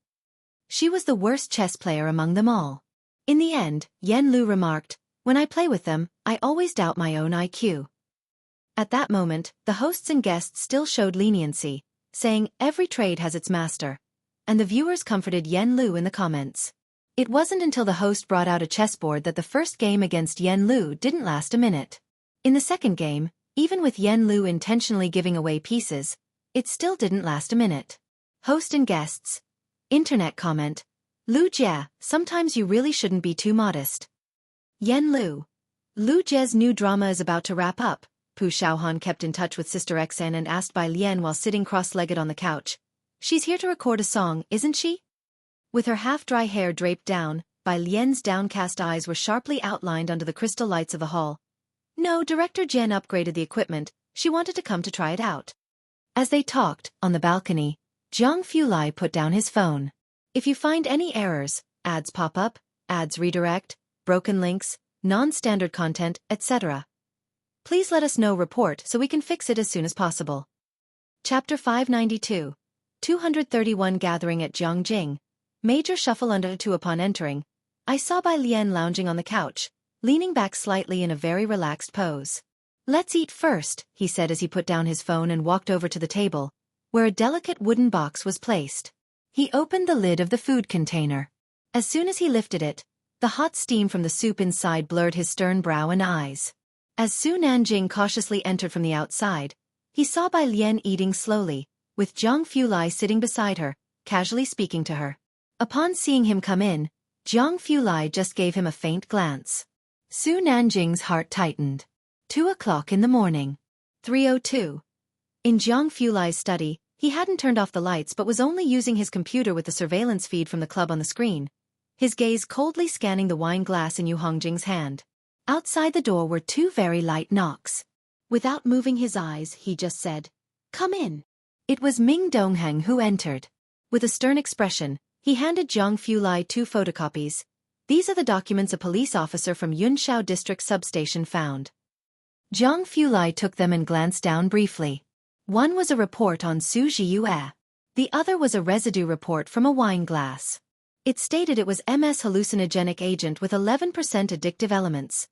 A: She was the worst chess player among them all. In the end, Yen Lu remarked, "When I play with them, I always doubt my own IQ." At that moment, the hosts and guests still showed leniency, saying, "Every trade has its master," and the viewers comforted Yen Lu in the comments. It wasn't until the host brought out a chessboard that the first game against Yen Lu didn't last a minute. In the second game, even with Yen Lu intentionally giving away pieces, it still didn't last a minute. Host and guests. Internet comment. Lu Jie, sometimes you really shouldn't be too modest. Yen Lu. Lu Jie's new drama is about to wrap up. Pu Xiaohan kept in touch with Sister Xen and asked Bai Lian while sitting cross-legged on the couch. "She's here to record a song, isn't she?" With her half-dry hair draped down, Bai Lian's downcast eyes were sharply outlined under the crystal lights of the hall. "No, Director Jen upgraded the equipment, she wanted to come to try it out." As they talked, on the balcony, Zhang Fulai put down his phone. "If you find any errors, ads pop up, ads redirect, broken links, non-standard content, etc. please let us know report so we can fix it as soon as possible." Chapter 592. 231 Gathering at Jiangjing. Major shuffle under 2 upon entering. I saw Bai Lian lounging on the couch, leaning back slightly in a very relaxed pose. "Let's eat first," he said as he put down his phone and walked over to the table, where a delicate wooden box was placed. He opened the lid of the food container. As soon as he lifted it, the hot steam from the soup inside blurred his stern brow and eyes. As Su Nanjing cautiously entered from the outside, he saw Bai Lian eating slowly, with Zhang Fulai sitting beside her, casually speaking to her. Upon seeing him come in, Zhang Fulai just gave him a faint glance. Su Nanjing's heart tightened. 2 o'clock in the morning. 3:02. In Zhang Fulai's study, he hadn't turned off the lights but was only using his computer with the surveillance feed from the club on the screen, his gaze coldly scanning the wine glass in Yu Hongjing's hand. Outside the door were 2 very light knocks. Without moving his eyes, he just said, "Come in." It was Ming Dongheng who entered. With a stern expression, he handed Zhang Fulai 2 photocopies. "These are the documents a police officer from Yunshao District Substation found." Zhang Fulai took them and glanced down briefly. One was a report on Su Zhiyue. The other was a residue report from a wine glass. It stated it was MS hallucinogenic agent with 11% addictive elements.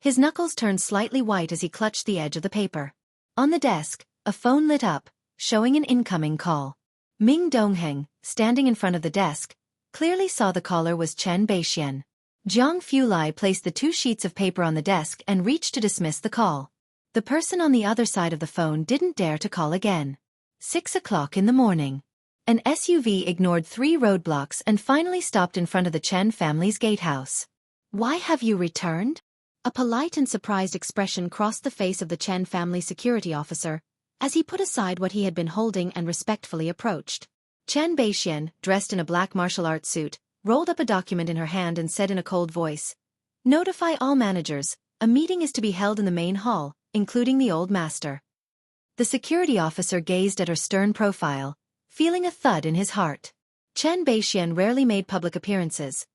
A: His knuckles turned slightly white as he clutched the edge of the paper. On the desk, a phone lit up, showing an incoming call. Ming Dongheng, standing in front of the desk, clearly saw the caller was Chen Beixian. Zhang Fulai placed the 2 sheets of paper on the desk and reached to dismiss the call. The person on the other side of the phone didn't dare to call again. 6 o'clock in the morning. An SUV ignored 3 roadblocks and finally stopped in front of the Chen family's gatehouse. "Why have you returned?" A polite and surprised expression crossed the face of the Chen family security officer, as he put aside what he had been holding and respectfully approached. Chen Beixian, dressed in a black martial arts suit, rolled up a document in her hand and said in a cold voice, "Notify all managers, a meeting is to be held in the main hall, including the old master." The security officer gazed at her stern profile, feeling a thud in his heart. Chen Beixian rarely made public appearances.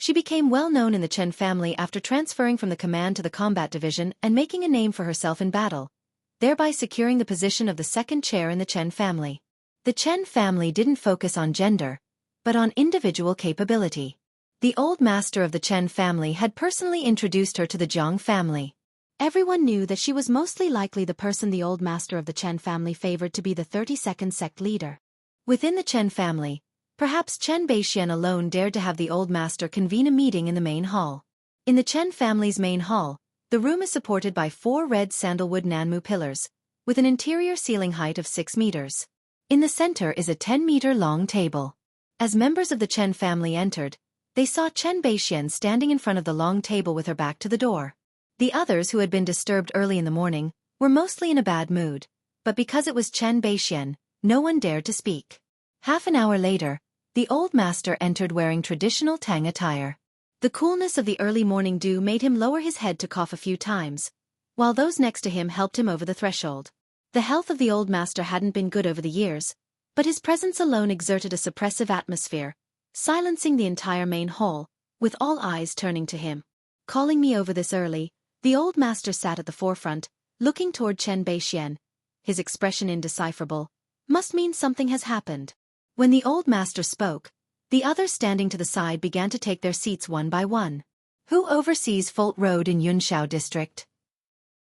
A: She became well known in the Chen family after transferring from the command to the combat division and making a name for herself in battle, thereby securing the position of the 2nd chair in the Chen family. The Chen family didn't focus on gender, but on individual capability. The old master of the Chen family had personally introduced her to the Zhang family. Everyone knew that she was mostly likely the person the old master of the Chen family favored to be the 32nd sect leader. Within the Chen family, perhaps Chen Beixian alone dared to have the old master convene a meeting in the main hall. In the Chen family's main hall, The room is supported by 4 red sandalwood Nanmu pillars, with an interior ceiling height of 6 meters. In the center is a 10-meter-long table. As members of the Chen family entered, they saw Chen Beixian standing in front of the long table with her back to the door. The others, who had been disturbed early in the morning, were mostly in a bad mood, but because it was Chen Beixian, no one dared to speak. Half an hour later, the old master entered wearing traditional Tang attire. The coolness of the early morning dew made him lower his head to cough a few times, while those next to him helped him over the threshold. The health of the old master hadn't been good over the years, but his presence alone exerted a suppressive atmosphere, silencing the entire main hall, with all eyes turning to him. Calling me over this early, the old master sat at the forefront, looking toward Chen Beixian. His expression indecipherable. Must mean something has happened. When the old master spoke, the others standing to the side began to take their seats one by one. Who oversees Folt Road in Yunshao district?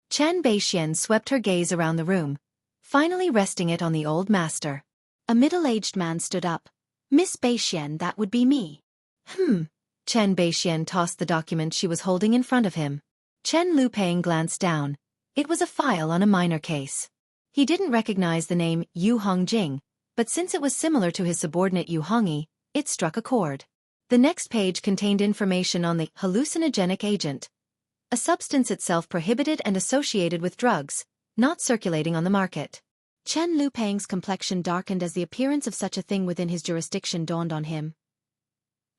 A: Chen Beixian swept her gaze around the room, finally resting it on the old master. A middle-aged man stood up. Miss Beixian, that would be me. Chen Beixian tossed the document she was holding in front of him. Chen Lupeng glanced down. It was a file on a minor case. He didn't recognize the name Yu Hongjing, but since it was similar to his subordinate Yu Hongyi, it struck a chord. The next page contained information on the hallucinogenic agent, a substance itself prohibited and associated with drugs, not circulating on the market. Chen Lupeng's complexion darkened as the appearance of such a thing within his jurisdiction dawned on him.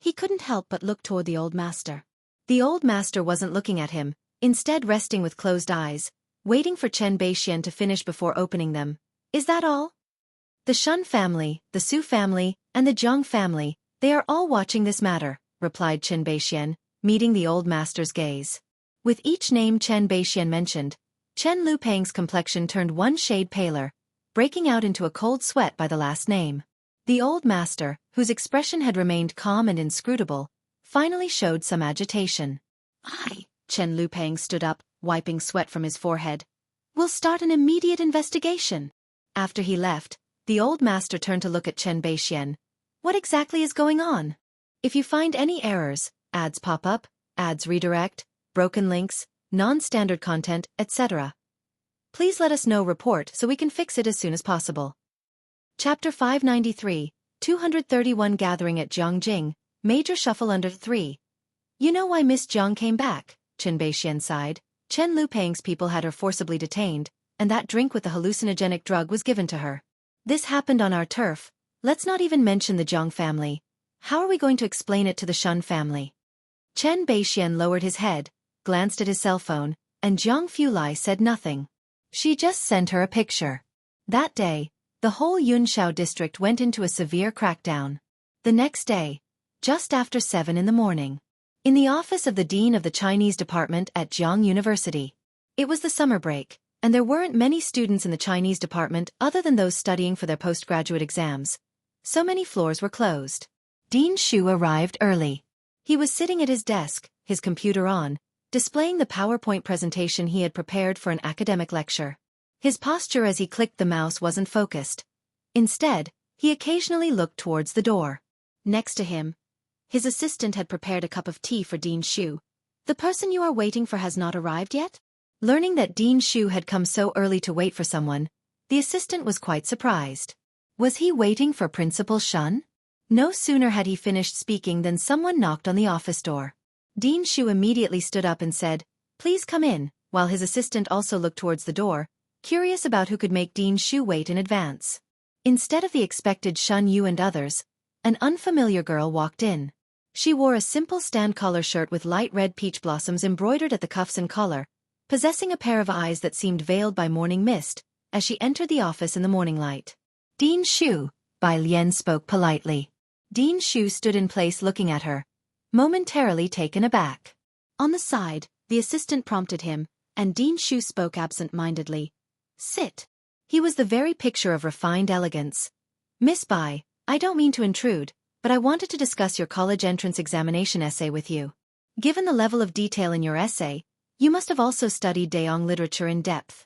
A: He couldn't help but look toward the old master. The old master wasn't looking at him, instead resting with closed eyes, waiting for Chen Beixian to finish before opening them. Is that all? The Shun family, the Su family, and the Zhang family, they are all watching this matter, replied Chen Beixian, meeting the old master's gaze. With each name Chen Beixian mentioned, Chen Lupeng's complexion turned one shade paler, breaking out into a cold sweat by the last name. The old master, whose expression had remained calm and inscrutable, finally showed some agitation. Chen Lupeng stood up, wiping sweat from his forehead. We'll start an immediate investigation. After he left, the old master turned to look at Chen Beixian. What exactly is going on? If you find any errors, ads pop up, ads redirect, broken links, non-standard content, etc., please let us know. Report so we can fix it as soon as possible. Chapter 593, 231 Gathering at Jiangjing, Major Shuffle Under 3. You know why Miss Jiang came back? Chen Beixian sighed. Chen Lupeng's people had her forcibly detained, and that drink with the hallucinogenic drug was given to her. This happened on our turf. Let's not even mention the Jiang family. How are we going to explain it to the Shun family? Chen Beixian lowered his head, glanced at his cell phone, and Jiang Fulai said nothing. She just sent her a picture. That day, the whole Yunshao district went into a severe crackdown. The next day, just after 7 in the morning, in the office of the dean of the Chinese department at Jiang University. It was the summer break, and there weren't many students in the Chinese department other than those studying for their postgraduate exams. So many floors were closed. Dean Xu arrived early. He was sitting at his desk, his computer on, displaying the PowerPoint presentation he had prepared for an academic lecture. His posture as he clicked the mouse wasn't focused. Instead, he occasionally looked towards the door. Next to him, his assistant had prepared a cup of tea for Dean Xu. The person you are waiting for has not arrived yet? Learning that Dean Xu had come so early to wait for someone, the assistant was quite surprised. Was he waiting for Principal Shun? No sooner had he finished speaking than someone knocked on the office door. Dean Xu immediately stood up and said, "Please come in," while his assistant also looked towards the door, curious about who could make Dean Xu wait in advance. Instead of the expected Shun Yu and others, an unfamiliar girl walked in. She wore a simple stand collar shirt with light red peach blossoms embroidered at the cuffs and collar, possessing a pair of eyes that seemed veiled by morning mist, as she entered the office in the morning light. "Dean Xu," Bai Lian spoke politely. Dean Xu stood in place looking at her, momentarily taken aback. On the side, the assistant prompted him, and Dean Xu spoke absent-mindedly. "Sit." He was the very picture of refined elegance. "Miss Bai, I don't mean to intrude, but I wanted to discuss your college entrance examination essay with you. Given the level of detail in your essay, you must have also studied Daong literature in depth.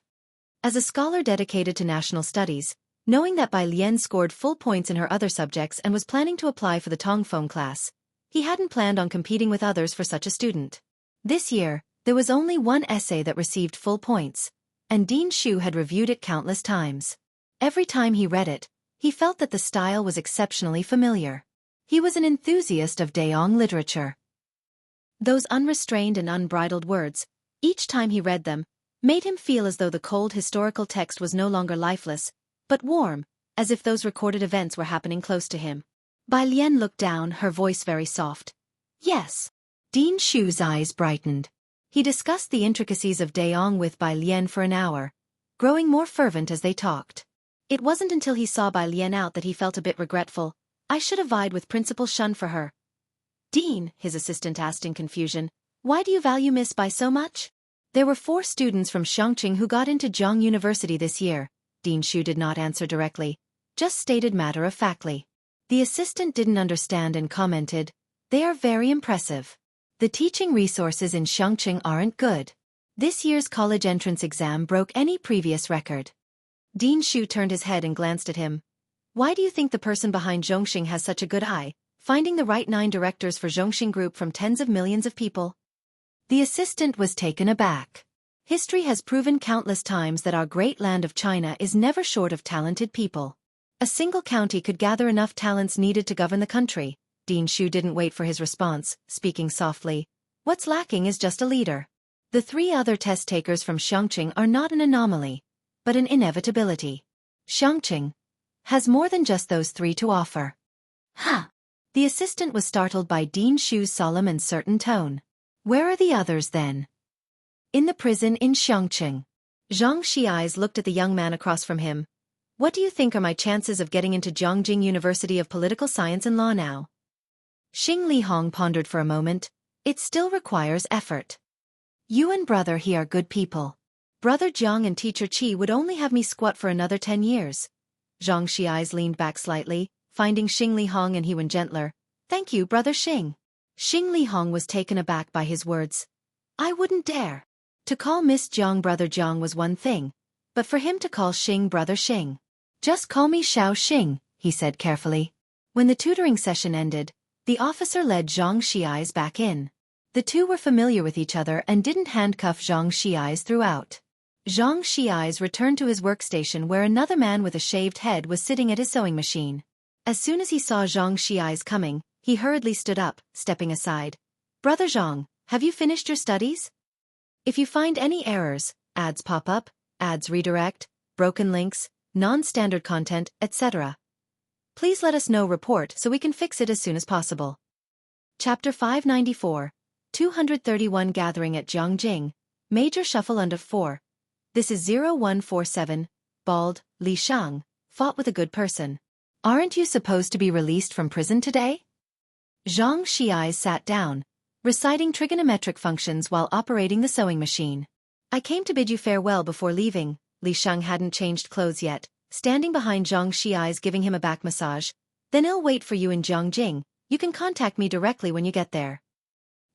A: As a scholar dedicated to national studies, knowing that Bai Lian scored full points in her other subjects and was planning to apply for the Tongfeng class, he hadn't planned on competing with others for such a student. This year, There was only one essay that received full points, and Dean Shu had reviewed it countless times. Every time he read it, he felt that the style was exceptionally familiar. He was an enthusiast of Daong literature. Those unrestrained and unbridled words, each time he read them, made him feel as though the cold historical text was no longer lifeless, but warm, as if those recorded events were happening close to him. Bai Lian looked down, her voice very soft. Yes. Dean Shu's eyes brightened. He discussed the intricacies of Daong with Bai Lian for an hour, growing more fervent as they talked. It wasn't until he saw Bai Lian out that he felt a bit regretful. I should have vied with Principal Shun for her. Dean, his assistant asked in confusion, why do you value Miss Bai so much? There were 4 students from Xiangqing who got into Zhang University this year. Dean Shu did not answer directly, just stated matter-of-factly. The assistant didn't understand and commented, they are very impressive. The teaching resources in Xiangqing aren't good. This year's college entrance exam broke any previous record. Dean Shu turned his head and glanced at him. Why do you think the person behind Zhongxing has such a good eye, finding the right 9 directors for Zhongxing Group from tens of millions of people? The assistant was taken aback. History has proven countless times that our great land of China is never short of talented people. A single county could gather enough talents needed to govern the country. Dean Shu didn't wait for his response, speaking softly. What's lacking is just a leader. The 3 other test takers from Xiangqing are not an anomaly, but an inevitability. Xiangqing has more than just those 3 to offer. Huh. The assistant was startled by Dean Shu's solemn and certain tone. Where are the others then? In the prison in Xiangqing. Zhang Xi's looked at the young man across from him. What do you think are my chances of getting into Zhongjing University of Political Science and Law now? Xing Lihong pondered for a moment. It still requires effort. You and brother he are good people. Brother Jiang and teacher Qi would only have me squat for another 10 years. Zhang Xi's leaned back slightly, finding Xing Lihong and Hewen gentler. Thank you, brother Xing. Xing Lihong was taken aback by his words. I wouldn't dare. To call Miss Jiang brother Jiang was one thing, but for him to call Xing brother Xing. Just call me Xiao Xing, he said carefully. When the tutoring session ended, the officer led Zhang Xi's back in. The 2 were familiar with each other and didn't handcuff Zhang Xi's throughout. Zhang Xi's returned to his workstation where another man with a shaved head was sitting at his sewing machine. As soon as he saw Zhang Xi's coming, he hurriedly stood up, stepping aside. Brother Zhang, have you finished your studies? If you find any errors, ads pop up, ads redirect, broken links, non-standard content, etc., please let us know report so we can fix it as soon as possible. Chapter 594, 231 Gathering at Jiangjing, Major Shuffle Under 4. This is 0147, Bald, Li Shang, fought with a good person. Aren't you supposed to be released from prison today? Zhang Xi's sat down, reciting trigonometric functions while operating the sewing machine. I came to bid you farewell before leaving. Li Shang hadn't changed clothes yet, standing behind Zhang Xi's giving him a back massage. Then I'll wait for you in Jiangjing. You can contact me directly when you get there.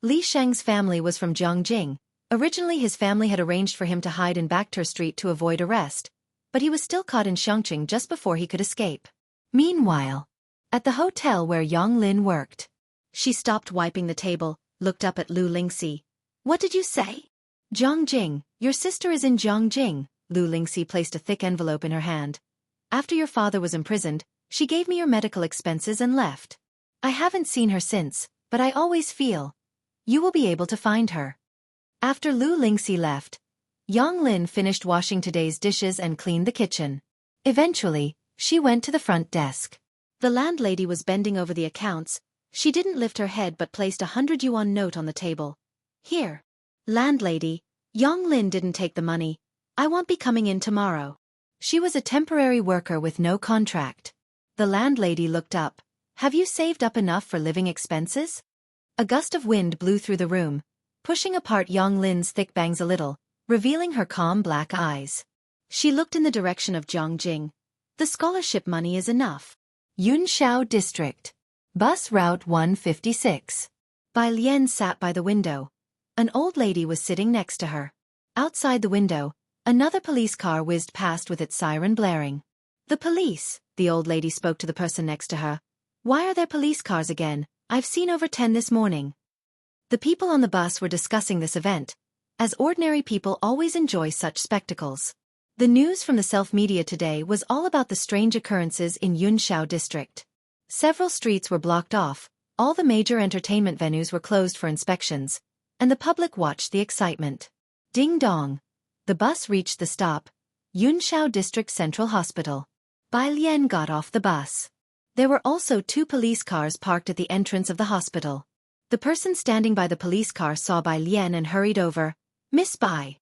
A: Li Shang's family was from Jiangjing. Originally his family had arranged for him to hide in Bacter Street to avoid arrest, but he was still caught in Xiangqing just before he could escape. Meanwhile, at the hotel where Yang Lin worked, she stopped wiping the table, looked up at Lu Lingxi. What did you say? Jiangjing, your sister is in Jiangjing. Lu Lingxi placed a thick envelope in her hand. After your father was imprisoned, she gave me your medical expenses and left. I haven't seen her since, but I always feel you will be able to find her. After Lu Lingxi left, Yang Lin finished washing today's dishes and cleaned the kitchen. Eventually, she went to the front desk. The landlady was bending over the accounts. She didn't lift her head but placed a 100 yuan note on the table. Here. Landlady, Yang Lin didn't take the money. I won't be coming in tomorrow. She was a temporary worker with no contract. The landlady looked up. Have you saved up enough for living expenses? A gust of wind blew through the room, pushing apart Yang Lin's thick bangs a little, revealing her calm black eyes. She looked in the direction of Jiangjing. The scholarship money is enough. Yunshao District. Bus Route 156. Bai Lian sat by the window. An old lady was sitting next to her. Outside the window, another police car whizzed past with its siren blaring. The police, the old lady spoke to the person next to her. Why are there police cars again? I've seen over 10 this morning. The people on the bus were discussing this event. as ordinary people always enjoy such spectacles. The news from the self-media today was all about the strange occurrences in Yunshao district. Several streets were blocked off, all the major entertainment venues were closed for inspections, and the public watched the excitement. Ding dong. The bus reached the stop, Yunshao District Central Hospital. Bai Lian got off the bus. There were also 2 police cars parked at the entrance of the hospital. The person standing by the police car saw Bai Lian and hurried over. "Miss Bai."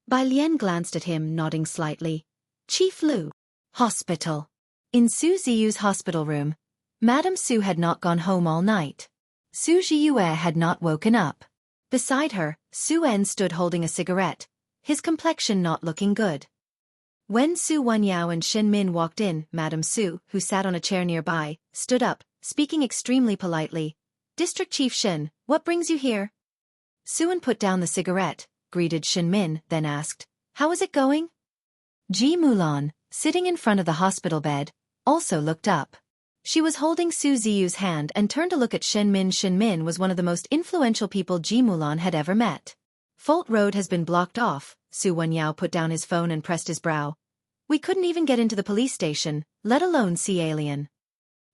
A: Bai Lian glanced at him, nodding slightly. "Chief Lu." Hospital. In Su Ziyu's hospital room, Madame Su had not gone home all night. Su Ziyue had not woken up. Beside her, Su En stood holding a cigarette, his complexion not looking good. When Su Wanyao and Shin Min walked in, Madame Su, who sat on a chair nearby, stood up, speaking extremely politely. "District Chief Shin, what brings you here?" Su En put down the cigarette, greeted Shin Min, then asked, "How is it going?" Ji Mulan, sitting in front of the hospital bed, also looked up. She was holding Su Ziyu's hand and turned to look at Shin Min. Shin Min was one of the most influential people Ji Mulan had ever met. "Fault Road has been blocked off." Su Wanyao put down his phone and pressed his brow. "We couldn't even get into the police station, let alone see alien."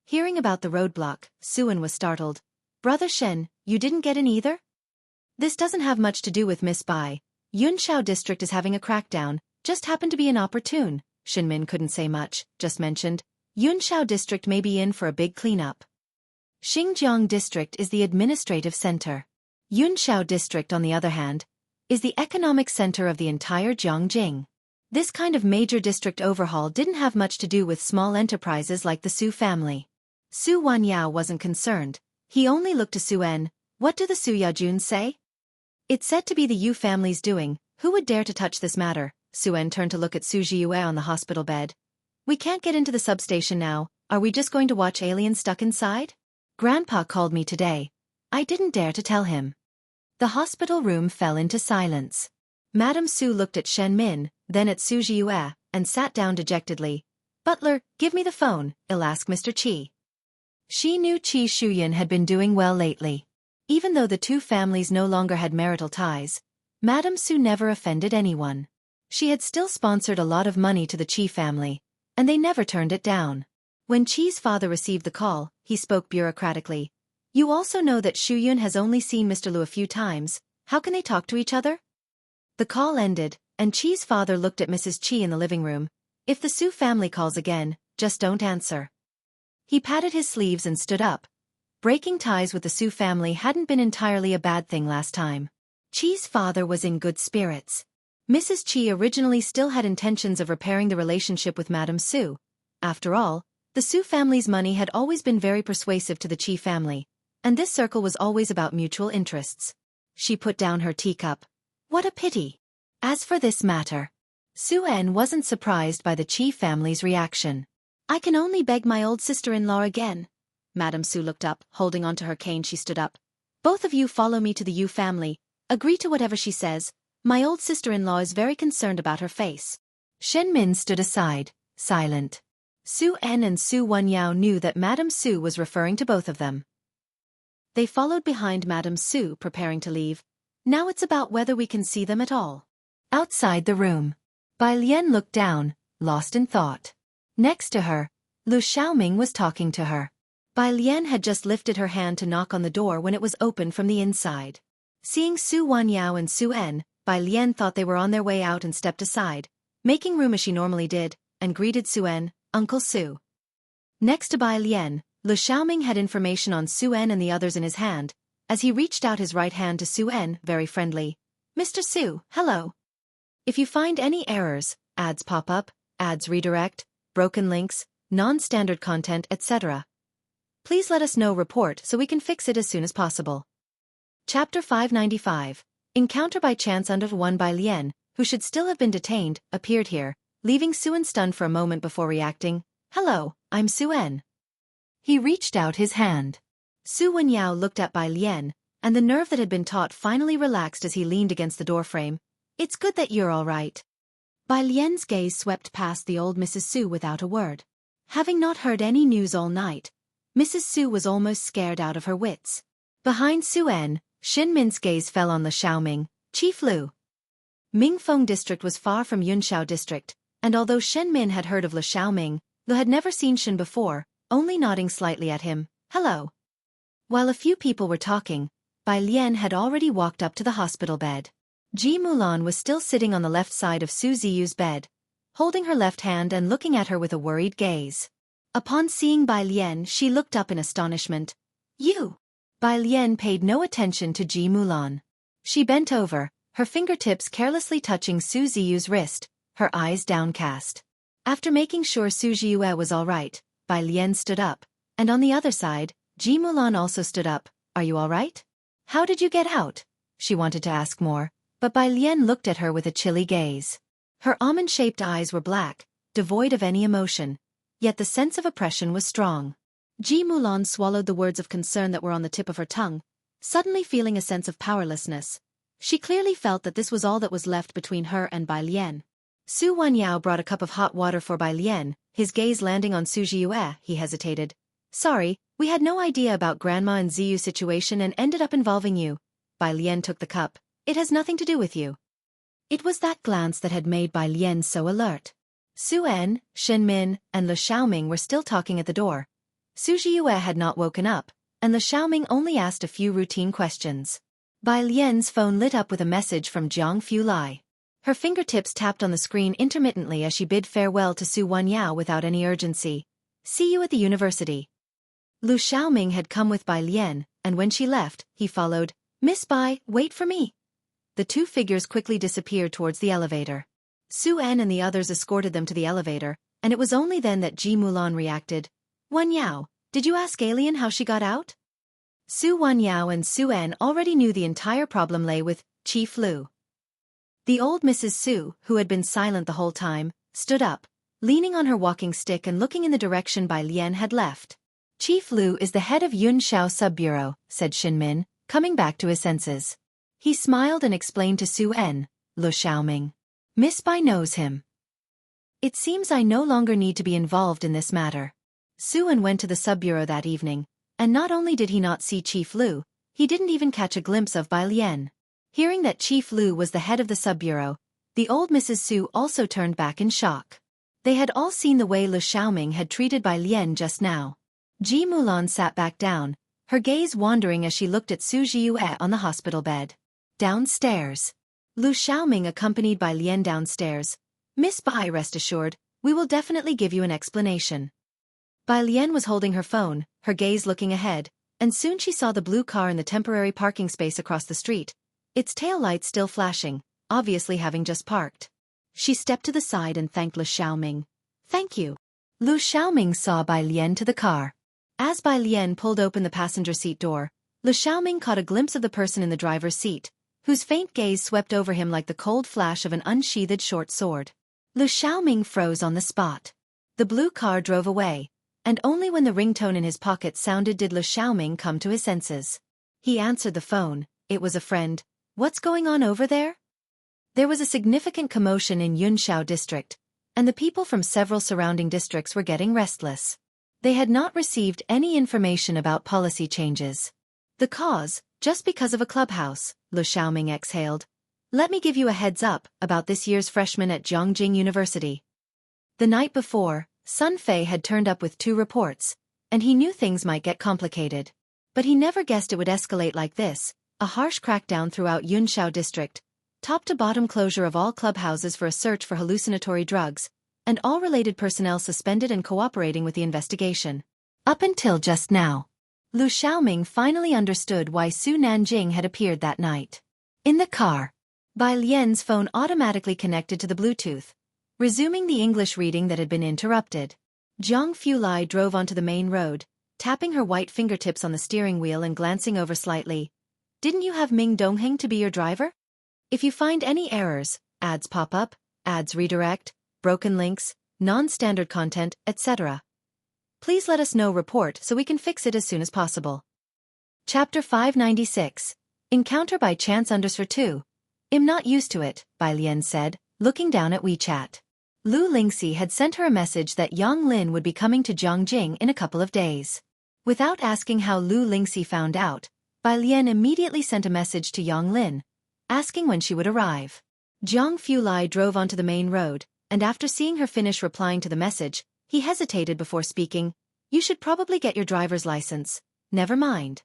A: Hearing about the roadblock, Su-en was startled. "Brother Shen, you didn't get in either?" "This doesn't have much to do with Miss Bai. Yunshao district is having a crackdown, just happened to be inopportune." Shinmin couldn't say much, just mentioned, "Yunshao district may be in for a big cleanup." Xinjiang district is the administrative center. Yunshao district, on the other hand, is the economic center of the entire Jiangjing. This kind of major district overhaul didn't have much to do with small enterprises like the Su family. Su Wanyao wasn't concerned. He only looked to Su-en. "What do the Su Yajuns say?" "It's said to be the Yu family's doing. Who would dare to touch this matter?" Su-en turned to look at Su Jiyue on the hospital bed. "We can't get into the substation now. Are we just going to watch aliens stuck inside?" "Grandpa called me today. I didn't dare to tell him." The hospital room fell into silence. Madame Su looked at Shen Min, then at Su Jiyue, and sat down dejectedly. "Butler, give me the phone, I'll ask Mr. Qi." She knew Qi Shuyan had been doing well lately. Even though the two families no longer had marital ties, Madame Su never offended anyone. She had still sponsored a lot of money to the Qi family, and they never turned it down. When Qi's father received the call, he spoke bureaucratically. "You also know that Shuyun has only seen Mr. Lu a few times. How can they talk to each other?" The call ended, and Qi's father looked at Mrs. Qi in the living room. "If the Su family calls again, just don't answer." He patted his sleeves and stood up. Breaking ties with the Su family hadn't been entirely a bad thing last time. Qi's father was in good spirits. Mrs. Qi originally still had intentions of repairing the relationship with Madame Su. After all, the Su family's money had always been very persuasive to the Qi family, and this circle was always about mutual interests. She put down her teacup. "What a pity." As for this matter, Su-en wasn't surprised by the Qi family's reaction. "I can only beg my old sister-in-law again." Madame Su looked up, holding onto her cane. She stood up. "Both of you follow me to the Yu family. Agree to whatever she says. My old sister-in-law is very concerned about her face." Shen Min stood aside, silent. Su-en and Su Wanyao knew that Madame Su was referring to both of them. They followed behind Madame Su, preparing to leave. "Now it's about whether we can see them at all." Outside the room, Bai Lian looked down, lost in thought. Next to her, Lu Xiaoming was talking to her. Bai Lian had just lifted her hand to knock on the door when it was opened from the inside. Seeing Su Wanyao and Su-en, Bai Lian thought they were on their way out and stepped aside, making room as she normally did, and greeted Su-en, "Uncle Su." Next to Bai Lian, Lu Xiaoming had information on Su-en and the others in his hand, as he reached out his right hand to Su-en, very friendly. "Mr. Su, hello. If you find any errors, ads pop up, ads redirect, broken links, non-standard content, etc., please let us know, report so we can fix it as soon as possible." Chapter 595. Encounter by chance under one. Bai Lian, who should still have been detained, appeared here, leaving Su-en stunned for a moment before reacting. "Hello, I'm Su-en." He reached out his hand. Su Wanyao looked at Bai Lian, and the nerve that had been taut finally relaxed as he leaned against the doorframe. "It's good that you're all right." Bai Lian's gaze swept past the old Mrs. Su without a word. Having not heard any news all night, Mrs. Su was almost scared out of her wits. Behind Su-en, Shin Min's gaze fell on Lu Xiaoming. "Chief Lu, Mingfeng district was far from Yunshao district, and although Shen Min had heard of Le Xiaoming, Lu had never seen Shen before, only nodding slightly at him. Hello. While a few people were talking, Bai Lian had already walked up to the hospital bed. Ji Mulan was still sitting on the left side of Su Ziyu's bed, holding her left hand and looking at her with a worried gaze. Upon seeing Bai Lian, she looked up in astonishment. You! Bai Lian paid no attention to Ji Mulan. She bent over, her fingertips carelessly touching Su Ziyu's wrist, her eyes downcast. After making sure Su Ziyue was all right, Bai Lian stood up, and on the other side, Ji Mulan also stood up. Are you all right? How did you get out? She wanted to ask more, but Bai Lian looked at her with a chilly gaze. Her almond-shaped eyes were black, devoid of any emotion, yet the sense of oppression was strong. Ji Mulan swallowed the words of concern that were on the tip of her tongue, suddenly feeling a sense of powerlessness. She clearly felt that this was all that was left between her and Bai Lian. Su Wanyao brought a cup of hot water for Bai Lian, his gaze landing on Su Ziyue. He hesitated. Sorry, we had no idea about Grandma and Ziyu situation and ended up involving you. Bai Lian took the cup. It has nothing to do with you. It was that glance that had made Bai Lian so alert. Su En, Shen Min, and Le Xiaoming were still talking at the door. Su Ziyue had not woken up, and Le Xiaoming only asked a few routine questions. Bai Lian's phone lit up with a message from Jiang Fulai. Her fingertips tapped on the screen intermittently as she bid farewell to Su Wanyao without any urgency. See you at the university. Lu Xiaoming had come with Bai Lian, and when she left, he followed. Miss Bai, wait for me. The two figures quickly disappeared towards the elevator. Su En and the others escorted them to the elevator, and it was only then that Ji Mulan reacted. Wanyao, did you ask Alien how she got out? Su Wanyao and Su En already knew the entire problem lay with Chief Lu. The old Mrs. Su, who had been silent the whole time, stood up, leaning on her walking stick and looking in the direction Bai Lian had left. Chief Lu is the head of Yunshao Sub-Bureau, said Shin Min, coming back to his senses. He smiled and explained to Su En, Lu Xiaoming. Miss Bai knows him. It seems I no longer need to be involved in this matter. Su En went to the Sub-Bureau that evening, and not only did he not see Chief Lu, he didn't even catch a glimpse of Bai Lian. Hearing that Chief Lu was the head of the Sub-Bureau, the old Mrs. Su also turned back in shock. They had all seen the way Lu Xiaoming had treated Bai Lian just now. Ji Mulan sat back down, her gaze wandering as she looked at Su Ziyue on the hospital bed. Downstairs. Lu Xiaoming accompanied Bai Lian downstairs. Miss Bai, rest assured, we will definitely give you an explanation. Bai Lian was holding her phone, her gaze looking ahead, and soon she saw the blue car in the temporary parking space across the street, its taillights still flashing, obviously having just parked. She stepped to the side and thanked Lu Xiaoming. Thank you. Lu Xiaoming saw Bai Lian to the car. As Bai Lian pulled open the passenger seat door, Lu Xiaoming caught a glimpse of the person in the driver's seat, whose faint gaze swept over him like the cold flash of an unsheathed short sword. Lu Xiaoming froze on the spot. The blue car drove away, and only when the ringtone in his pocket sounded did Lu Xiaoming come to his senses. He answered the phone. It was a friend. What's going on over there? There was a significant commotion in Yunshao district, and the people from several surrounding districts were getting restless. They had not received any information about policy changes. The cause, just because of a clubhouse, Lu Xiaoming exhaled. Let me give you a heads up about this year's freshman at Zhongjing University. The night before, Sun Fei had turned up with 2 reports, and he knew things might get complicated. But he never guessed it would escalate like this, a harsh crackdown throughout Yunshao district, top-to-bottom closure of all clubhouses for a search for hallucinatory drugs, and all related personnel suspended and cooperating with the investigation. Up until just now, Lu Xiaoming finally understood why Su Nanjing had appeared that night. In the car, Bai Lian's phone automatically connected to the Bluetooth, resuming the English reading that had been interrupted. Jiang Fulai drove onto the main road, tapping her white fingertips on the steering wheel and glancing over slightly. Didn't you have Ming Dongheng to be your driver? If you find any errors, ads pop up, ads redirect, broken links, non-standard content, etc., please let us know report so we can fix it as soon as possible. Chapter 596. Encounter by chance _2. I'm not used to it, Bai Lian said, looking down at WeChat. Lu Lingxi had sent her a message that Yang Lin would be coming to Zhongjing in a couple of days. Without asking how Lu Lingxi found out, Bai Lian immediately sent a message to Yang Lin, asking when she would arrive. Jiang Fulai drove onto the main road, and after seeing her finish replying to the message, he hesitated before speaking. You should probably get your driver's license. Never mind.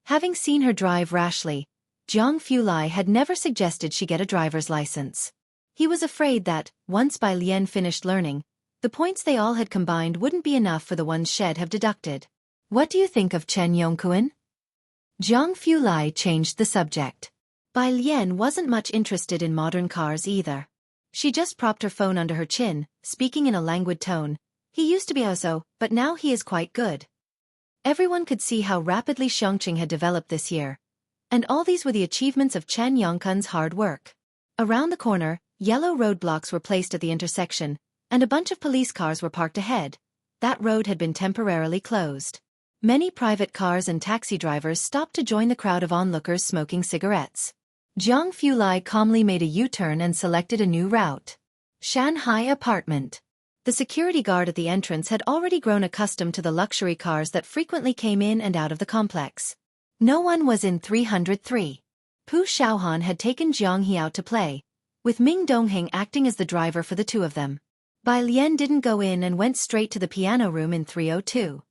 A: Having seen her drive rashly, Jiang Fulai had never suggested she get a driver's license. He was afraid that, once Bai Lian finished learning, the points they all had combined wouldn't be enough for the ones she'd have deducted. What do you think of Chen Yongkuan? Jiang Fulai changed the subject. Bai Lian wasn't much interested in modern cars either. She just propped her phone under her chin, speaking in a languid tone. He used to be also, but now he is quite good. Everyone could see how rapidly Xueqi had developed this year. And all these were the achievements of Chen Yongkuan's hard work. Around the corner, yellow roadblocks were placed at the intersection, and a bunch of police cars were parked ahead. That road had been temporarily closed. Many private cars and taxi drivers stopped to join the crowd of onlookers smoking cigarettes. Jiang Fulai calmly made a U-turn and selected a new route. Shanghai apartment. The security guard at the entrance had already grown accustomed to the luxury cars that frequently came in and out of the complex. No one was in 303. Pu Shaohan had taken Jiang He out to play, with Ming Dongheng acting as the driver for the two of them. Bai Lian didn't go in and went straight to the piano room in 302.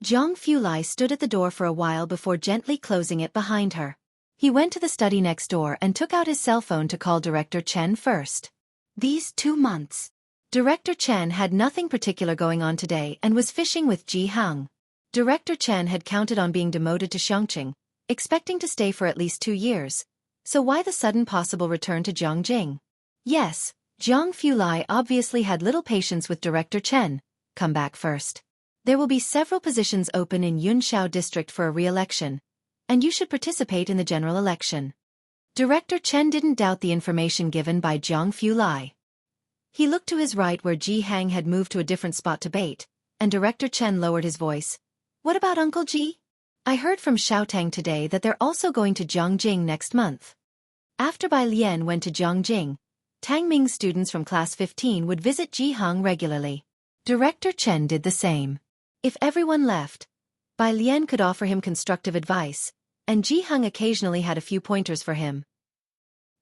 A: Jiang Fulai stood at the door for a while before gently closing it behind her. He went to the study next door and took out his cell phone to call Director Chen first. These 2 months. Director Chen had nothing particular going on today and was fishing with Ji Hang. Director Chen had counted on being demoted to Xueqi, expecting to stay for at least 2 years. So why the sudden possible return to Zhongjing? Yes, Jiang Fulai obviously had little patience with Director Chen. Come back first. There will be several positions open in Yunshao district for a re-election, and you should participate in the general election. Director Chen didn't doubt the information given by Jiang Fulai. He looked to his right where Ji Hang had moved to a different spot to bait, and Director Chen lowered his voice. What about Uncle Ji? I heard from Xiaotang today that they're also going to Zhongjing next month. After Bai Lian went to Zhongjing, Tang Ming's students from class 15 would visit Ji Hang regularly. Director Chen did the same. If everyone left, Bai Lian could offer him constructive advice, and Ji Hang occasionally had a few pointers for him.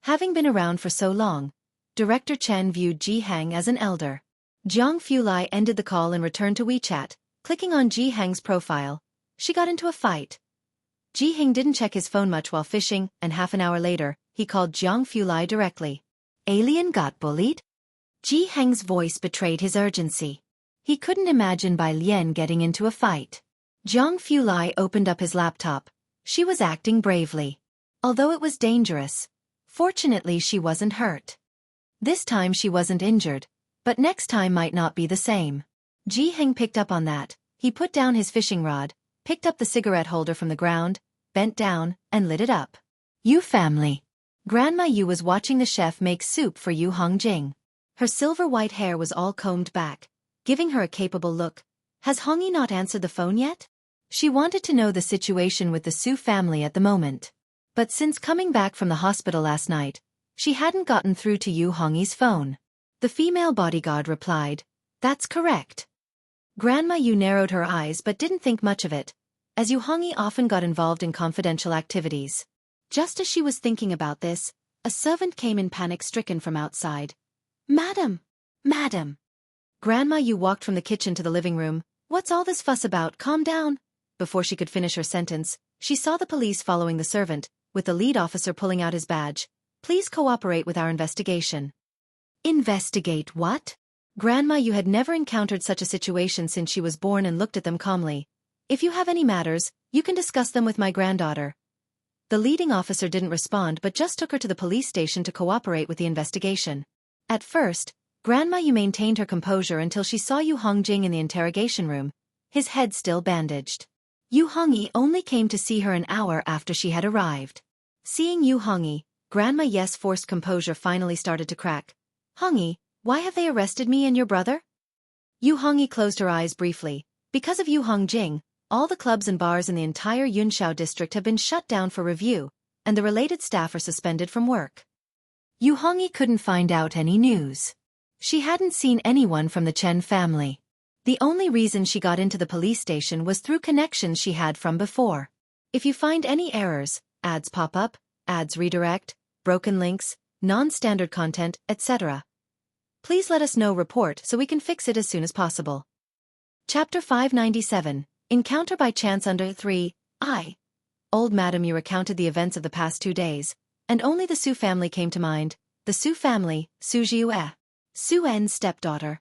A: Having been around for so long, Director Chen viewed Ji Hang as an elder. Jiang Fulai ended the call and returned to WeChat, clicking on Ji Hang's profile. She got into a fight. Ji Hang didn't check his phone much while fishing, and half an hour later, he called Jiang Fulai directly. Alien got bullied? Ji Hang's voice betrayed his urgency. He couldn't imagine Bai Lian getting into a fight. Jiang Fulai opened up his laptop. She was acting bravely. Although it was dangerous, fortunately she wasn't hurt. This time she wasn't injured, but next time might not be the same. Ji Hang picked up on that. He put down his fishing rod, picked up the cigarette holder from the ground, bent down, and lit it up. You family. Grandma Yu was watching the chef make soup for Yu Hongjing. Her silver-white hair was all combed back, giving her a capable look. Has Hongyi not answered the phone yet? She wanted to know the situation with the Su family at the moment. But since coming back from the hospital last night, she hadn't gotten through to Yu Hongyi's phone. The female bodyguard replied, That's correct. Grandma Yu narrowed her eyes but didn't think much of it, as Yu Hongyi often got involved in confidential activities. Just as she was thinking about this, a servant came in panic-stricken from outside. Madam! Madam! Grandma Yu walked from the kitchen to the living room. What's all this fuss about? Calm down. Before she could finish her sentence, she saw the police following the servant, with the lead officer pulling out his badge. Please cooperate with our investigation. Investigate what? Grandma Yu had never encountered such a situation since she was born and looked at them calmly. If you have any matters, you can discuss them with my granddaughter. The leading officer didn't respond but just took her to the police station to cooperate with the investigation. At first, Grandma Yu maintained her composure until she saw Yu Hongjing in the interrogation room, his head still bandaged. Yu Hongyi only came to see her an hour after she had arrived. Seeing Yu Hongyi, Grandma Yes' forced composure finally started to crack. Hongyi, why have they arrested me and your brother? Yu Hongyi closed her eyes briefly. Because of Yu Hongjing, all the clubs and bars in the entire Yunshao district have been shut down for review, and the related staff are suspended from work. Yu Hongyi couldn't find out any news. She hadn't seen anyone from the Chen family. The only reason she got into the police station was through connections she had from before. If you find any errors, ads pop up, ads redirect, broken links, non-standard content, etc. Please let us know report so we can fix it as soon as possible. Chapter 597, Encounter by Chance Under 3, I. Old Madam, you recounted the events of the past 2 days, and only the Su family came to mind. The Su family, Su Jiue, Su En's stepdaughter.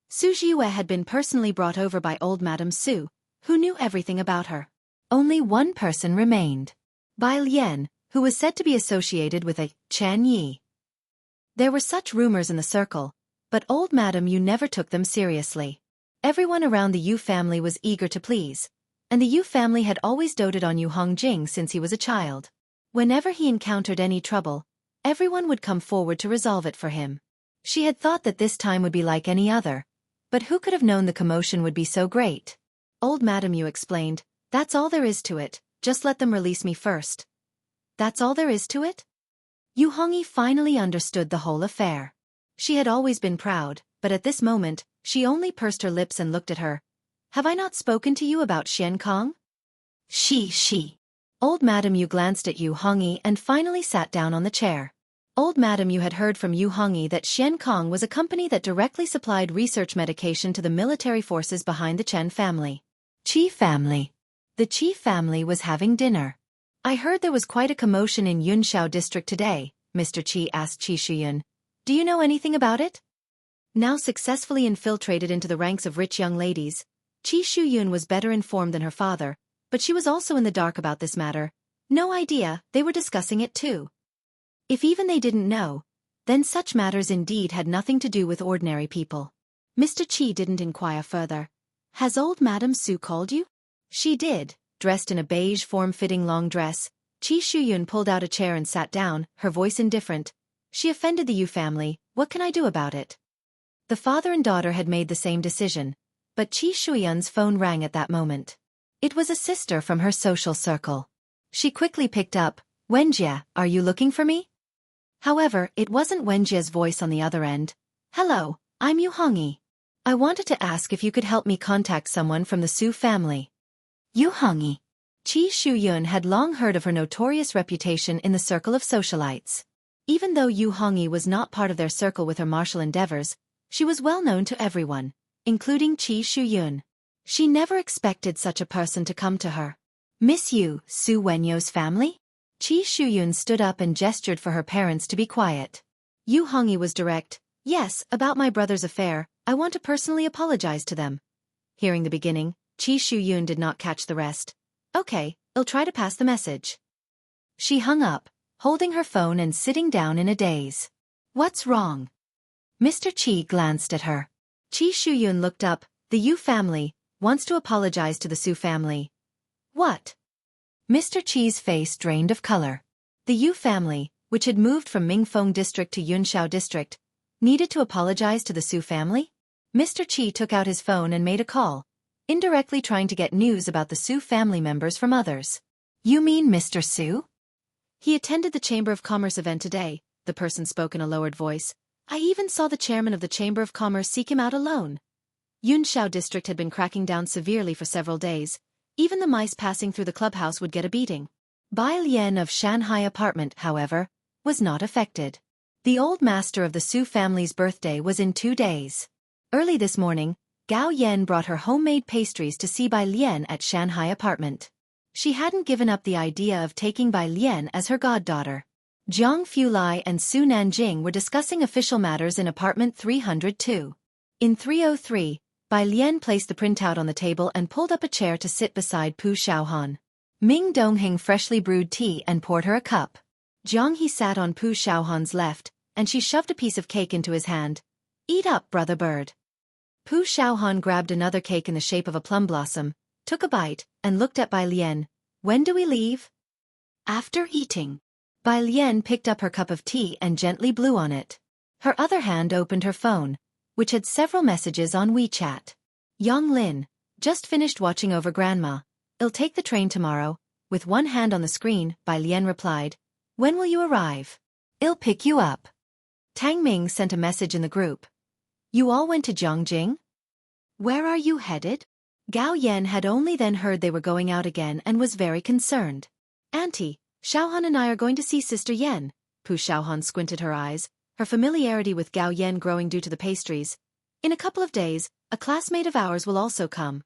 A: Su Jiue had been personally brought over by Old Madam Su, who knew everything about her. Only one person remained. Bai Lian, who was said to be associated with a Chen Yi. There were such rumors in the circle, but Old Madam Yu never took them seriously. Everyone around the Yu family was eager to please, and the Yu family had always doted on Yu Hongjing since he was a child. Whenever he encountered any trouble, everyone would come forward to resolve it for him. She had thought that this time would be like any other, but who could have known the commotion would be so great? Old Madam Yu explained, "That's all there is to it, just let them release me first." That's all there is to it? Yu Hongyi finally understood the whole affair. She had always been proud, but at this moment, she only pursed her lips and looked at her. "Have I not spoken to you about Xian Kong?" She. Old Madam Yu glanced at Yu Hongyi and finally sat down on the chair. Old Madam Yu had heard from Yu Hongyi that Xian Kong was a company that directly supplied research medication to the military forces behind the Chen family. Qi family. The Qi family was having dinner. "I heard there was quite a commotion in Yunshao district today," Mr. Qi asked Qi Shuyun. "Do you know anything about it?" Now successfully infiltrated into the ranks of rich young ladies, Qi Shuyun was better informed than her father, but she was also in the dark about this matter. No idea, they were discussing it too. If even they didn't know, then such matters indeed had nothing to do with ordinary people. Mr. Qi didn't inquire further. "Has old Madam Su called you?" She did. Dressed in a beige form-fitting long dress, Qi Shuyun pulled out a chair and sat down, her voice indifferent. "She offended the Yu family, what can I do about it?" The father and daughter had made the same decision, but Qi Shuyun's phone rang at that moment. It was a sister from her social circle. She quickly picked up, "Wenjie, are you looking for me?" However, it wasn't Wenjie's voice on the other end. "Hello, I'm Yu Hongyi. I wanted to ask if you could help me contact someone from the Su family." Yu Hongyi. Qi Shuyun had long heard of her notorious reputation in the circle of socialites. Even though Yu Hongyi was not part of their circle with her martial endeavors, she was well known to everyone, including Qi Shuyun. She never expected such a person to come to her. "Miss Yu, Su Wenyo's family?" Qi Shuyun stood up and gestured for her parents to be quiet. Yu Hongyi was direct. "Yes, about my brother's affair, I want to personally apologize to them." Hearing the beginning, Qi Shuyun did not catch the rest. "Okay, I'll try to pass the message." She hung up, holding her phone and sitting down in a daze. "What's wrong?" Mr. Qi glanced at her. Qi Shuyun looked up. "The Yu family wants to apologize to the Su family." "What?" Mr. Qi's face drained of color. The Yu family, which had moved from Mingfeng district to Yunshao district, needed to apologize to the Su family? Mr. Qi took out his phone and made a call, indirectly trying to get news about the Su family members from others. "You mean Mr. Su?" "He attended the Chamber of Commerce event today," the person spoke in a lowered voice. "I even saw the chairman of the Chamber of Commerce seek him out alone." Yunshao district had been cracking down severely for several days. Even the mice passing through the clubhouse would get a beating. Bai Lian of Shanghai apartment, however, was not affected. The old master of the Su family's birthday was in 2 days. Early this morning, Gao Yan brought her homemade pastries to see Bai Lian at Shanghai apartment. She hadn't given up the idea of taking Bai Lian as her goddaughter. Jiang Fulai and Su Nanjing were discussing official matters in apartment 302. In 303, Bai Lian placed the printout on the table and pulled up a chair to sit beside Pu Xiaohan. Ming Dongheng freshly brewed tea and poured her a cup. Jiang He sat on Pu Xiaohan's left, and she shoved a piece of cake into his hand. "Eat up, brother bird." Pu Xiaohan grabbed another cake in the shape of a plum blossom, took a bite, and looked at Bai Lian. "When do we leave?" "After eating." Bai Lian picked up her cup of tea and gently blew on it. Her other hand opened her phone, which had several messages on WeChat. "Yang Lin, just finished watching over Grandma. I'll take the train tomorrow." With one hand on the screen, Bai Lian replied, "When will you arrive?" "I'll pick you up." Tang Ming sent a message in the group. "You all went to Jiangjing? Where are you headed?" Gao Yan had only then heard they were going out again and was very concerned. "Auntie, Xiaohan and I are going to see Sister Yan. Pu Xiaohan squinted her eyes, her familiarity with Gao Yan growing due to the pastries. In a couple of days, a classmate of ours will also come.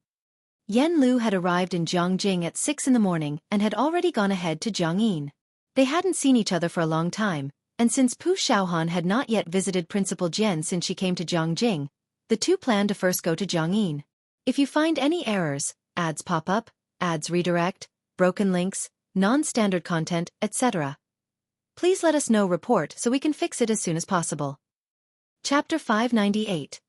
A: Yan Lu had arrived in Jiangjing at 6 in the morning and had already gone ahead to Jiangyin. They hadn't seen each other for a long time, and since Pu Xiaohan had not yet visited Principal Jian since she came to Jiangjing, the two planned to first go to Jiangyin. If you find any errors, ads pop up, ads redirect, broken links, non-standard content, etc., please let us know report so we can fix it as soon as possible. Chapter 598.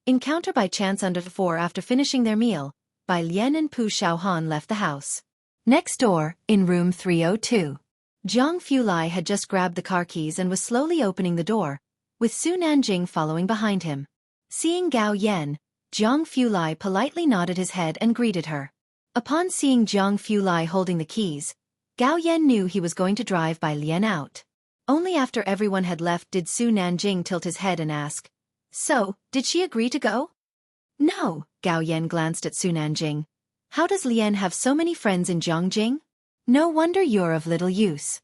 A: Encounter by chance under 4 after finishing their meal, Bai Lian and Pu Xiaohan left the house. Next door, in room 302. Zhang Fulai had just grabbed the car keys and was slowly opening the door, with Su Nanjing following behind him. Seeing Gao Yan, Zhang Fulai politely nodded his head and greeted her. Upon seeing Zhang Fulai holding the keys, Gao Yan knew he was going to drive Bai Lian out. Only after everyone had left did Su Nanjing tilt his head and ask, "So, did she agree to go?" "No," Gao Yan glanced at Su Nanjing. "How does Lian have so many friends in Jiangjing? No wonder you're of little use."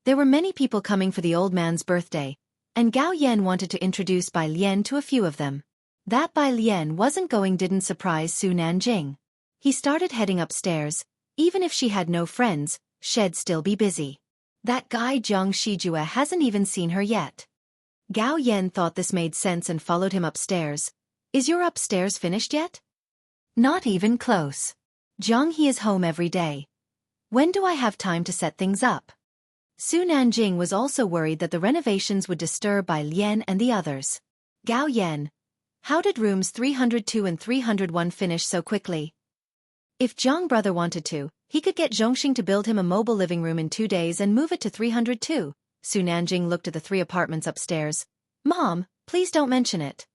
A: There were many people coming for the old man's birthday, and Gao Yan wanted to introduce Bai Lian to a few of them. That Bai Lian wasn't going didn't surprise Su Nanjing. He started heading upstairs. Even if she had no friends, she'd still be busy. That guy Zhang Shijue hasn't even seen her yet. Gao Yan thought this made sense and followed him upstairs. "Is your upstairs finished yet?" "Not even close. Zhang he is home every day. When do I have time to set things up?" Su Nanjing was also worried that the renovations would disturb Bai Lian and the others. "Gao Yan, how did rooms 302 and 301 finish so quickly?" If Zhang brother wanted to, he could get Zhongxing to build him a mobile living room in 2 days and move it to 302. Su Nanjing looked at the 3 apartments upstairs. "Mom, please don't mention it."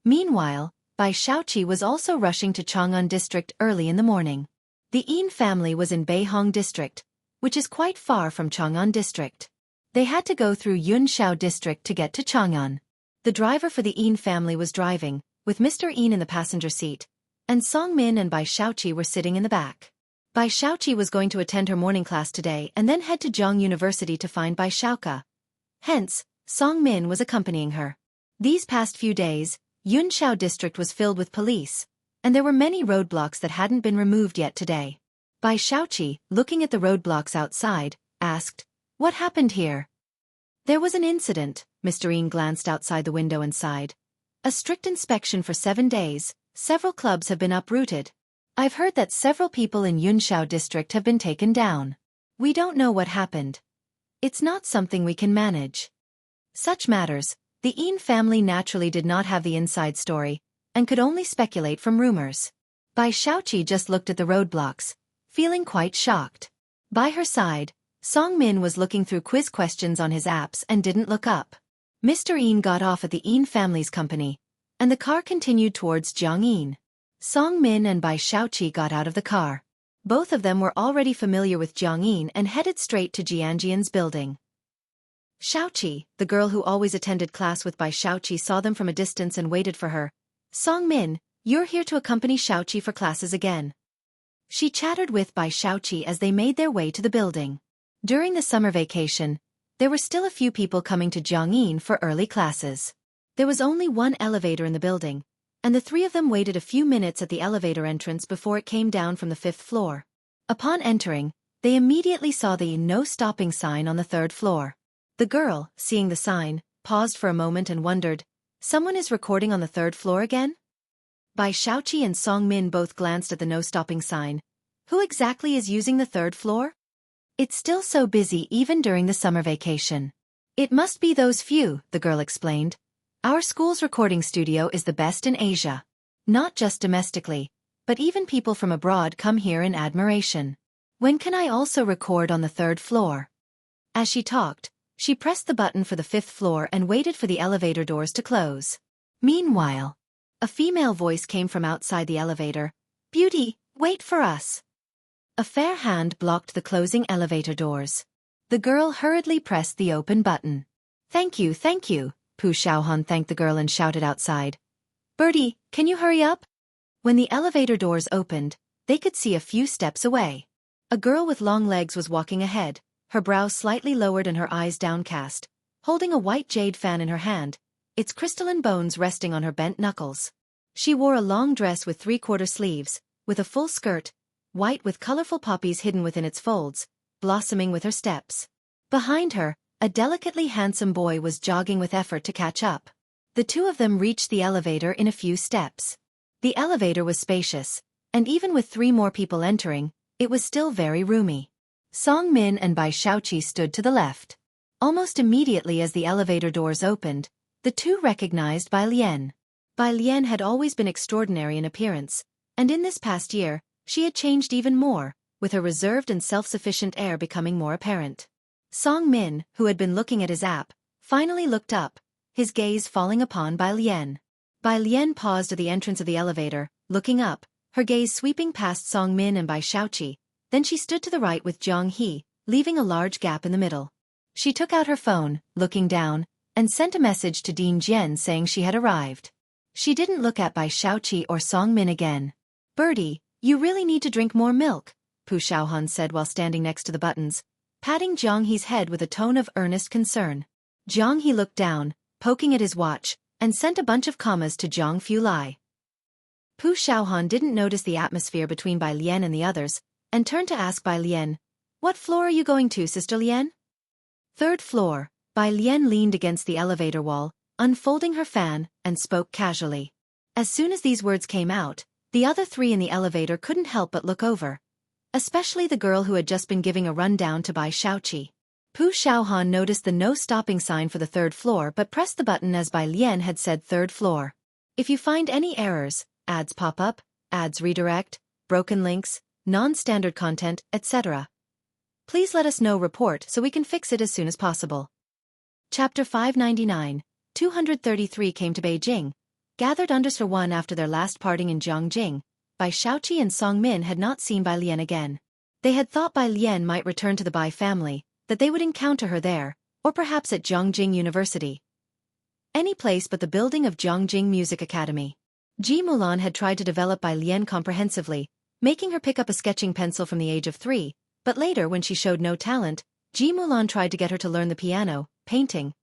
A: Meanwhile, Bai Xueqi was also rushing to Chang'an District early in the morning. The Yin family was in Beihong District, which is quite far from Chang'an District. They had to go through Yunshao District to get to Chang'an. The driver for the Yin family was driving, with Mr. Yin in the passenger seat, and Song Min and Bai Xueqi were sitting in the back. Bai Xueqi was going to attend her morning class today and then head to Zhang University to find Bai Xueqi. Hence, Song Min was accompanying her. These past few days, Yunshao District was filled with police, and there were many roadblocks that hadn't been removed yet today. Bai Xueqi, looking at the roadblocks outside, asked, "What happened here?" "There was an incident," Mr. Yin glanced outside the window and sighed. "A strict inspection for 7 days, several clubs have been uprooted. I've heard that several people in Yunshao District have been taken down. We don't know what happened. It's not something we can manage." Such matters, the Yin family naturally did not have the inside story, and could only speculate from rumors. Bai Xueqi just looked at the roadblocks, feeling quite shocked. By her side, Song Min was looking through quiz questions on his apps and didn't look up. Mr. Yin got off at the Yin family's company, and the car continued towards Jiangyin. Song Min and Bai Xueqi got out of the car. Both of them were already familiar with Jiangyin and headed straight to Jianjian's building. Xueqi, the girl who always attended class with Bai Xueqi, saw them from a distance and waited for her. "Song Min, you're here to accompany Xueqi for classes again." She chattered with Bai Xueqi as they made their way to the building. During the summer vacation, there were still a few people coming to Jiangyin for early classes. There was only one elevator in the building, and the 3 of them waited a few minutes at the elevator entrance before it came down from the 5th floor. Upon entering, they immediately saw the "No Stopping" sign on the 3rd floor. The girl, seeing the sign, paused for a moment and wondered, "Someone is recording on the 3rd floor again?" Bai Xueqi and Song Min both glanced at the "No Stopping" sign. Who exactly is using the 3rd floor? It's still so busy even during the summer vacation. It must be those few, the girl explained. Our school's recording studio is the best in Asia. Not just domestically, but even people from abroad come here in admiration. When can I also record on the 3rd floor? As she talked, she pressed the button for the 5th floor and waited for the elevator doors to close. Meanwhile, a female voice came from outside the elevator. "Beauty, wait for us." A fair hand blocked the closing elevator doors. The girl hurriedly pressed the open button. Thank you, Pu Xiaohan thanked the girl and shouted outside. "Birdie, can you hurry up?" When the elevator doors opened, they could see a few steps away. A girl with long legs was walking ahead, her brows slightly lowered and her eyes downcast, holding a white jade fan in her hand, its crystalline bones resting on her bent knuckles. She wore a long dress with three-quarter sleeves, with a full skirt, white with colorful poppies hidden within its folds, blossoming with her steps. Behind her, a delicately handsome boy was jogging with effort to catch up. The two of them reached the elevator in a few steps. The elevator was spacious, and even with 3 more people entering, it was still very roomy. Song Min and Bai Shaoqi stood to the left. Almost immediately as the elevator doors opened, the two recognized Bai Lian. Bai Lian had always been extraordinary in appearance, and in this past year, she had changed even more, with her reserved and self-sufficient air becoming more apparent. Song Min, who had been looking at his app, finally looked up, his gaze falling upon Bai Lian. Bai Lian paused at the entrance of the elevator, looking up, her gaze sweeping past Song Min and Bai Shaoqi, then she stood to the right with Zhang He, leaving a large gap in the middle. She took out her phone, looking down, and sent a message to Dean Jian saying she had arrived. She didn't look at Bai Shaoqi or Song Min again. "Birdie, you really need to drink more milk," Pu Xiaohan said while standing next to the buttons, patting Zhang He's head with a tone of earnest concern. Zhang He looked down, poking at his watch, and sent a bunch of commas to Zhang Fulai. Pu Xiaohan didn't notice the atmosphere between Bai Lian and the others, and turned to ask Bai Lian, "What floor are you going to, Sister Lian?" "3rd floor." Bai Lian leaned against the elevator wall, unfolding her fan, and spoke casually. As soon as these words came out, the other 3 in the elevator couldn't help but look over. Especially the girl who had just been giving a rundown to Bai Shaoqi. Pu Xiaohan noticed the no stopping sign for the 3rd floor but pressed the button as Bai Lian had said 3rd floor. "If you find any errors, ads pop up, ads redirect, broken links, non-standard content, etc. please let us know report so we can fix it as soon as possible." Chapter 599, 233 came to Beijing, gathered under Sir One after their last parting in Jiangjing. Bai Shaoqi and Song Min had not seen Bai Lian again. They had thought Bai Lian might return to the Bai family, that they would encounter her there, or perhaps at Jiangjing University. Any place but the building of Jiangjing Music Academy. Ji Mulan had tried to develop Bai Lian comprehensively, making her pick up a sketching pencil from the age of 3, but later when she showed no talent, Ji Mulan tried to get her to learn the piano, painting.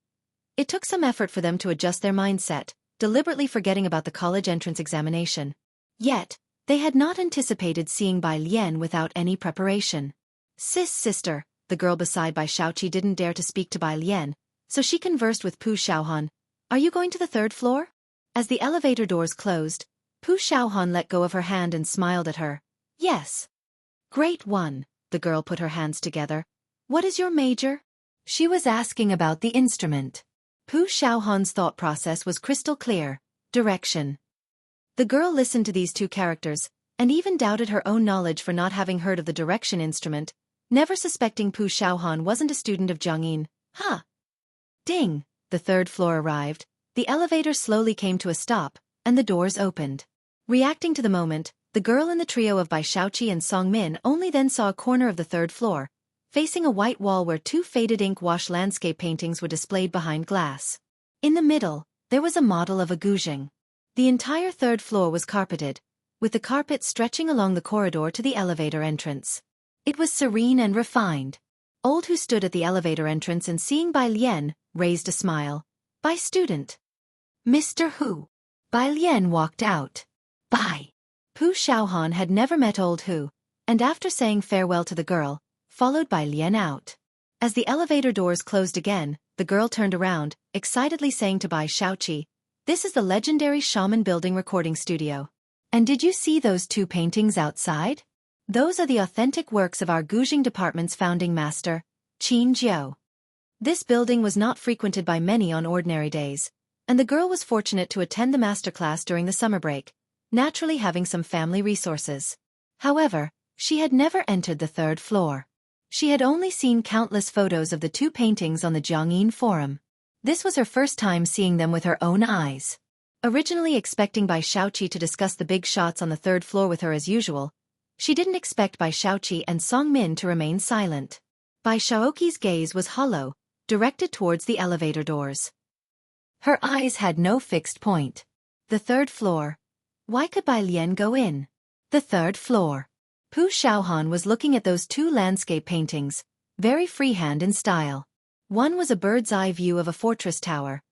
A: It took some effort for them to adjust their mindset, deliberately forgetting about the college entrance examination. Yet, they had not anticipated seeing Bai Lian without any preparation. Sister," the girl beside Bai Shaoqi didn't dare to speak to Bai Lian, so she conversed with Pu Xiaohan. "Are you going to the 3rd floor?" As the elevator doors closed, Pu Xiaohan let go of her hand and smiled at her. "Yes." "Great one," the girl put her hands together. "What is your major?" She was asking about the instrument. Pu Xiaohan's thought process was crystal clear: direction. The girl listened to these 2 characters, and even doubted her own knowledge for not having heard of the direction instrument, never suspecting Pu Xiaohan wasn't a student of Jiangyin. "Huh." Ding! The 3rd floor arrived, the elevator slowly came to a stop, and the doors opened. Reacting to the moment, the girl in the trio of Bai Shaoqi and Song Min only then saw a corner of the 3rd floor, facing a white wall where 2 faded ink wash landscape paintings were displayed behind glass. In the middle, there was a model of a guzheng. The entire 3rd floor was carpeted, with the carpet stretching along the corridor to the elevator entrance. It was serene and refined. Old Hu stood at the elevator entrance and seeing Bai Lian, raised a smile. "Bai student." "Mr. Hu." Bai Lian walked out. "Bai." Pu Xiaohan had never met Old Hu, and after saying farewell to the girl, followed Bai Lian out. As the elevator doors closed again, the girl turned around, excitedly saying to Bai Shaoqi, "This is the legendary Shaman Building recording studio. And did you see those 2 paintings outside? Those are the authentic works of our Guzheng department's founding master, Qin Jiu." This building was not frequented by many on ordinary days, and the girl was fortunate to attend the masterclass during the summer break, naturally having some family resources. However, she had never entered the 3rd floor. She had only seen countless photos of the 2 paintings on the Jiangyin forum. This was her first time seeing them with her own eyes. Originally expecting Bai Shaoqi to discuss the big shots on the 3rd floor with her as usual, she didn't expect Bai Shaoqi and Song Min to remain silent. Bai Shaoqi's gaze was hollow, directed towards the elevator doors. Her eyes had no fixed point. The 3rd floor. Why could Bai Lian go in? The 3rd floor. Pu Xiaohan was looking at those 2 landscape paintings, very freehand in style. One was a bird's-eye view of a fortress tower,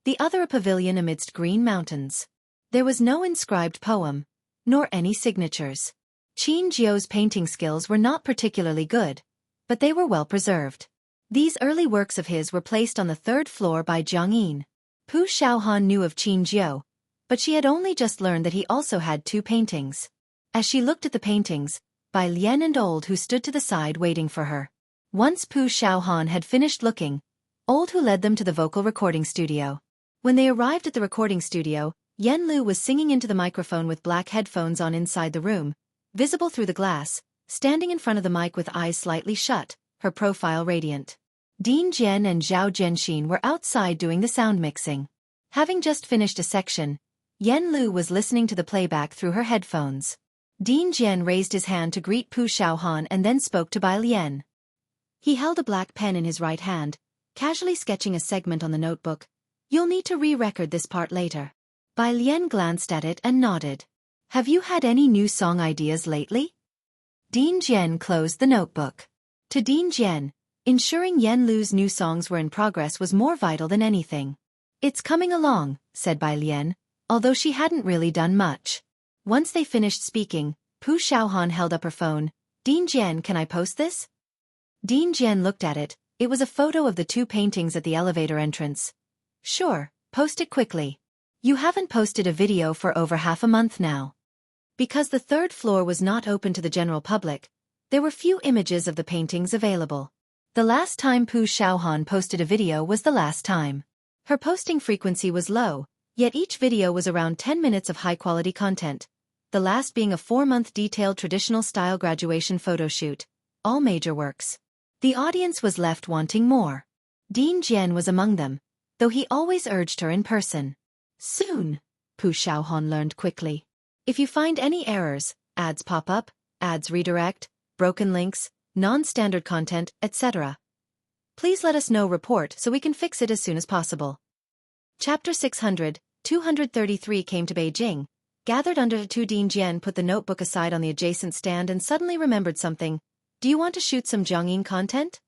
A: the other a pavilion amidst green mountains. There was no inscribed poem, nor any signatures. Qin Jiu's painting skills were not particularly good, but they were well preserved. These early works of his were placed on the third floor by Jiang Yin. Pu Shaohan knew of Qin Jiu, but she had only just learned that he also had 2 paintings. As she looked at the paintings, Bai Lian and Old Hu stood to the side waiting for her. Once Pu Shaohan had finished looking, Old Hu led them to the vocal recording studio. When they arrived at the recording studio, Yen Lu was singing into the microphone with black headphones on inside the room, visible through the glass, standing in front of the mic with eyes slightly shut, her profile radiant. Ding Jian and Zhao Jianxin were outside doing the sound mixing. Having just finished a section, Yen Lu was listening to the playback through her headphones. Ding Jian raised his hand to greet Pu Shaohan and then spoke to Bai Lian. He held a black pen in his right hand, casually sketching a segment on the notebook. You'll need to re-record this part later. Bai Lian glanced at it and nodded. Have you had any new song ideas lately? Ding Jian closed the notebook. To Ding Jian, ensuring Yen Lu's new songs were in progress was more vital than anything. It's coming along, said Bai Lian, although she hadn't really done much. Once they finished speaking, Pu Shaohan held up her phone. Ding Jian, can I post this? Ding Jian looked at it. It was a photo of the 2 paintings at the elevator entrance. Sure, post it quickly. You haven't posted a video for over half a month now. Because the 3rd floor was not open to the general public, there were few images of the paintings available. The last time Pu Shaohan posted a video was the last time. Her posting frequency was low, yet each video was around 10 minutes of high-quality content, the last being a 4-month detailed traditional-style graduation photo shoot, all major works. The audience was left wanting more. Ding Jian was among them, though he always urged her in person. Soon, Pu Shaohan learned quickly. If you find any errors, ads pop up, ads redirect, broken links, non-standard content, etc., please let us know. Report so we can fix it as soon as possible. Chapter 600, 233 came to Beijing, gathered under the 2. Ding Jian put the notebook aside on the adjacent stand and suddenly remembered something. Do you want to shoot some Jiangyin content?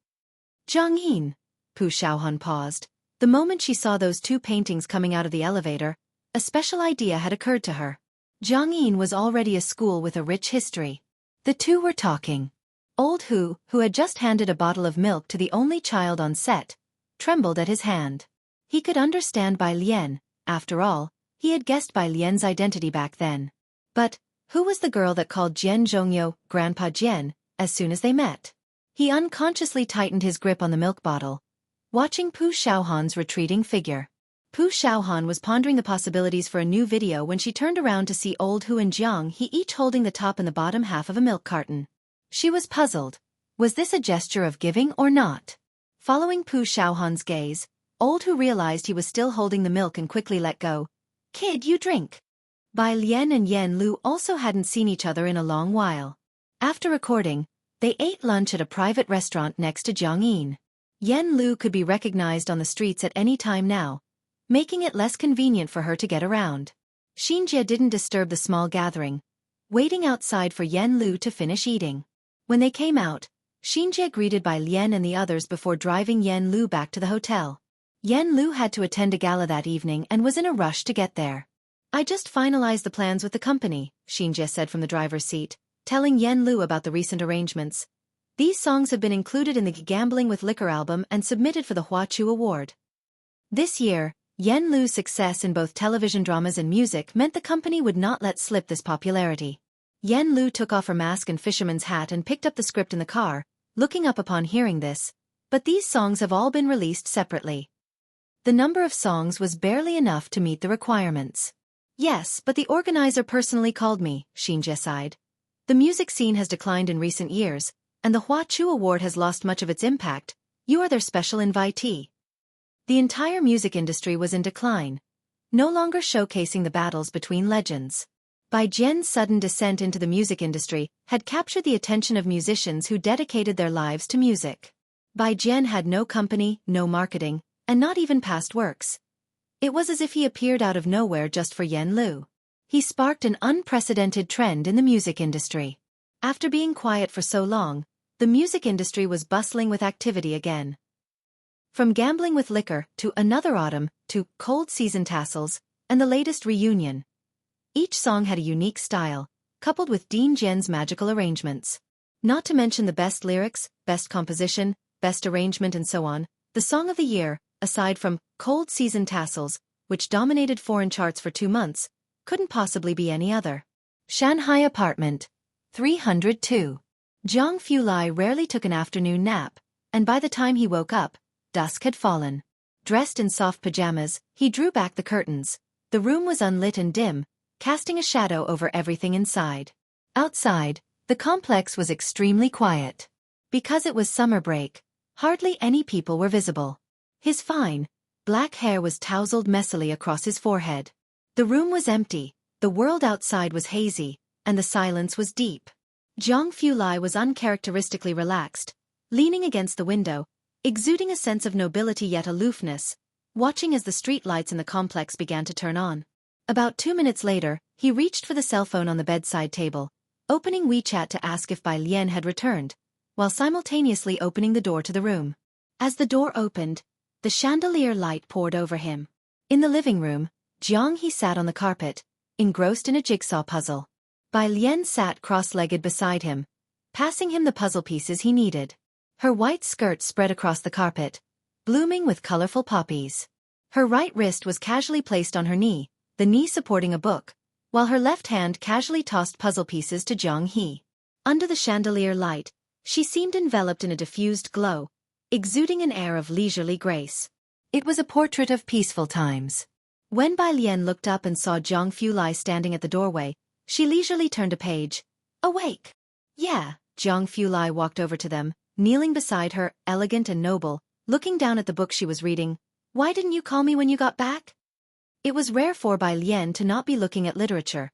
A: Jiangyin? Pu Shaohan paused. The moment she saw those 2 paintings coming out of the elevator, a special idea had occurred to her. Jiangyin was already a school with a rich history. The 2 were talking. Old Hu, who had just handed a bottle of milk to the only child on set, trembled at his hand. He could understand Bai Lian. After all, he had guessed Bai Lian's identity back then. But who was the girl that called Jian Zhongyo Grandpa Jian as soon as they met? He unconsciously tightened his grip on the milk bottle, watching Pu Shaohan's retreating figure. Pu Shaohan was pondering the possibilities for a new video when she turned around to see Old Hu and Jiang He each holding the top and the bottom half of a milk carton. She was puzzled. Was this a gesture of giving or not? Following Pu Shaohan's gaze, Old Hu realized he was still holding the milk and quickly let go. Kid, you drink. Bai Lian and Yen Lu also hadn't seen each other in a long while. After recording, they ate lunch at a private restaurant next to Jiangyin. Yen Lu could be recognized on the streets at any time now, making it less convenient for her to get around. Xinjie didn't disturb the small gathering, waiting outside for Yen Lu to finish eating. When they came out, Xinjie greeted Bai Lian and the others before driving Yen Lu back to the hotel. Yen Lu had to attend a gala that evening and was in a rush to get there. I just finalized the plans with the company, Xinjie said from the driver's seat, telling Yen Lu about the recent arrangements. These songs have been included in the Gambling with Liquor album and submitted for the Huachu Award. This year, Yen Lu's success in both television dramas and music meant the company would not let slip this popularity. Yen Lu took off her mask and fisherman's hat and picked up the script in the car, looking up upon hearing this. But these songs have all been released separately. The number of songs was barely enough to meet the requirements. Yes, but the organizer personally called me, Xinjie sighed. The music scene has declined in recent years, and the Huachu Award has lost much of its impact. You are their special invitee. The entire music industry was in decline, no longer showcasing the battles between legends. Bai Jian's sudden descent into the music industry had captured the attention of musicians who dedicated their lives to music. Bai Jian had no company, no marketing, and not even past works. It was as if he appeared out of nowhere just for Yen Lu. He sparked an unprecedented trend in the music industry. After being quiet for so long, the music industry was bustling with activity again. From gambling with liquor, to Another Autumn, to Cold Season Tassels, and the latest Reunion. Each song had a unique style, coupled with Dean Gen's magical arrangements. Not to mention the best lyrics, best composition, best arrangement and so on. The song of the year, aside from Cold Season Tassels, which dominated foreign charts for 2 months, couldn't possibly be any other. Shanghai Apartment. 302. Zhang Fulai rarely took an afternoon nap, and by the time he woke up, dusk had fallen. Dressed in soft pajamas, he drew back the curtains. The room was unlit and dim, casting a shadow over everything inside. Outside, the complex was extremely quiet. Because it was summer break, hardly any people were visible. His fine, black hair was tousled messily across his forehead. The room was empty, the world outside was hazy, and the silence was deep. Zhang Fulai was uncharacteristically relaxed, leaning against the window, exuding a sense of nobility yet aloofness, watching as the street lights in the complex began to turn on. About 2 minutes later, he reached for the cell phone on the bedside table, opening WeChat to ask if Bai Lian had returned, while simultaneously opening the door to the room. As the door opened, the chandelier light poured over him. In the living room, Jiang He sat on the carpet, engrossed in a jigsaw puzzle. Bai Lian sat cross-legged beside him, passing him the puzzle pieces he needed. Her white skirt spread across the carpet, blooming with colorful poppies. Her right wrist was casually placed on her knee, the knee supporting a book, while her left hand casually tossed puzzle pieces to Jiang He. Under the chandelier light, she seemed enveloped in a diffused glow, exuding an air of leisurely grace. It was a portrait of peaceful times. When Bai Lian looked up and saw Zhang Fulai standing at the doorway, she leisurely turned a page. Awake. Yeah, Zhang Fulai walked over to them, kneeling beside her, elegant and noble, looking down at the book she was reading. Why didn't you call me when you got back? It was rare for Bai Lian to not be looking at literature.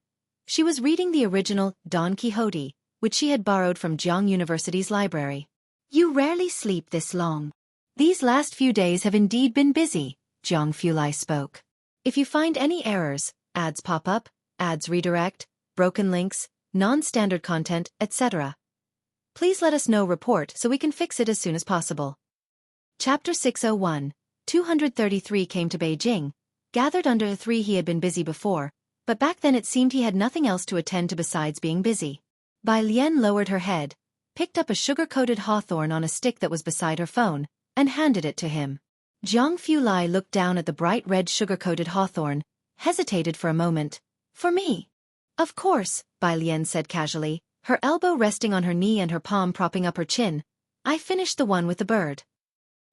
A: She was reading the original Don Quixote, which she had borrowed from Jiang University's library. You rarely sleep this long. These last few days have indeed been busy, Zhang Fulai spoke. If you find any errors, ads pop up, ads redirect, broken links, non-standard content, etc., please let us know. Report so we can fix it as soon as possible. Chapter 601. 233 came to Beijing, gathered under the 3. He had been busy before, but back then it seemed he had nothing else to attend to besides being busy. Bai Lian lowered her head, picked up a sugar-coated hawthorn on a stick that was beside her phone, and handed it to him. Zhang Fulai looked down at the bright red sugar-coated hawthorn, hesitated for a moment. For me? Of course, Bai Lian said casually, her elbow resting on her knee and her palm propping up her chin. I finished the one with the bird.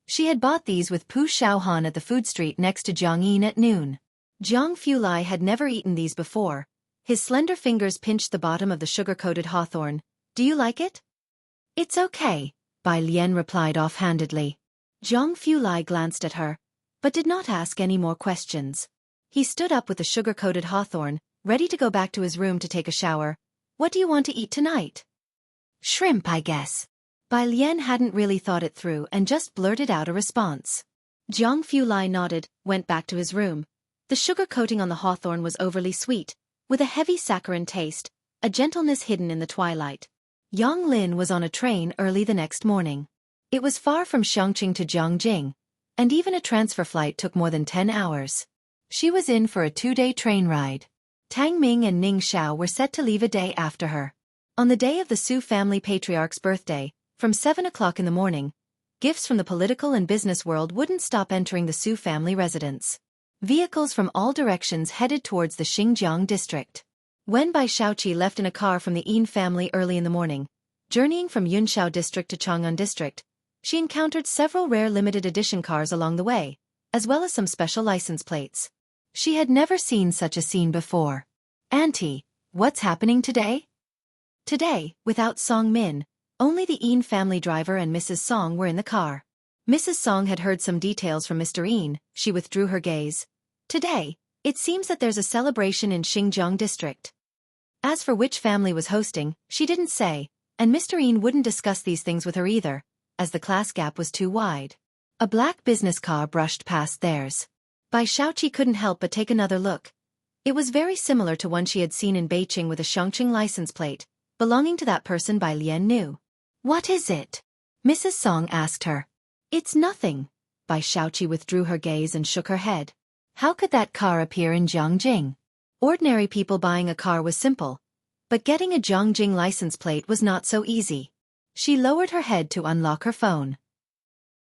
A: She had bought these with Pu Xiaohan at the food street next to Jiangyin at noon. Zhang Fulai had never eaten these before. His slender fingers pinched the bottom of the sugar-coated hawthorn. Do you like it? It's okay, Bai Lian replied offhandedly. Zhang Fulai glanced at her, but did not ask any more questions. He stood up with the sugar-coated hawthorn, ready to go back to his room to take a shower. What do you want to eat tonight? Shrimp, I guess. Bai Lian hadn't really thought it through and just blurted out a response. Zhang Fulai nodded, went back to his room. The sugar coating on the hawthorn was overly sweet, with a heavy saccharine taste, a gentleness hidden in the twilight. Yang Lin was on a train early the next morning. It was far from Chongqing to Jiangjing, and even a transfer flight took more than 10 hours. She was in for a 2-day train ride. Tang Ming and Ning Xiao were set to leave a day after her. On the day of the Su family patriarch's birthday, from 7 o'clock in the morning, gifts from the political and business world wouldn't stop entering the Su family residence. Vehicles from all directions headed towards the Xinjiang district. When Bai Xueqi left in a car from the Yin family early in the morning, journeying from Yunshao district to Chang'an district, she encountered several rare limited edition cars along the way, as well as some special license plates. She had never seen such a scene before. Auntie, what's happening today? Today, without Song Min, only the Yin family driver and Mrs. Song were in the car. Mrs. Song had heard some details from Mr. Yin. She withdrew her gaze. Today, it seems that there's a celebration in Xinjiang district. As for which family was hosting, she didn't say, and Mr. Yin wouldn't discuss these things with her either, as the class gap was too wide. A black business car brushed past theirs. Bai Xueqi couldn't help but take another look. It was very similar to one she had seen in Beijing with a Chongqing license plate, belonging to that person Bai Lian knew. What is it? Mrs. Song asked her. It's nothing. Bai Shaoqi withdrew her gaze and shook her head. How could that car appear in Jiangjing? Ordinary people buying a car was simple, but getting a Jiangjing license plate was not so easy. She lowered her head to unlock her phone.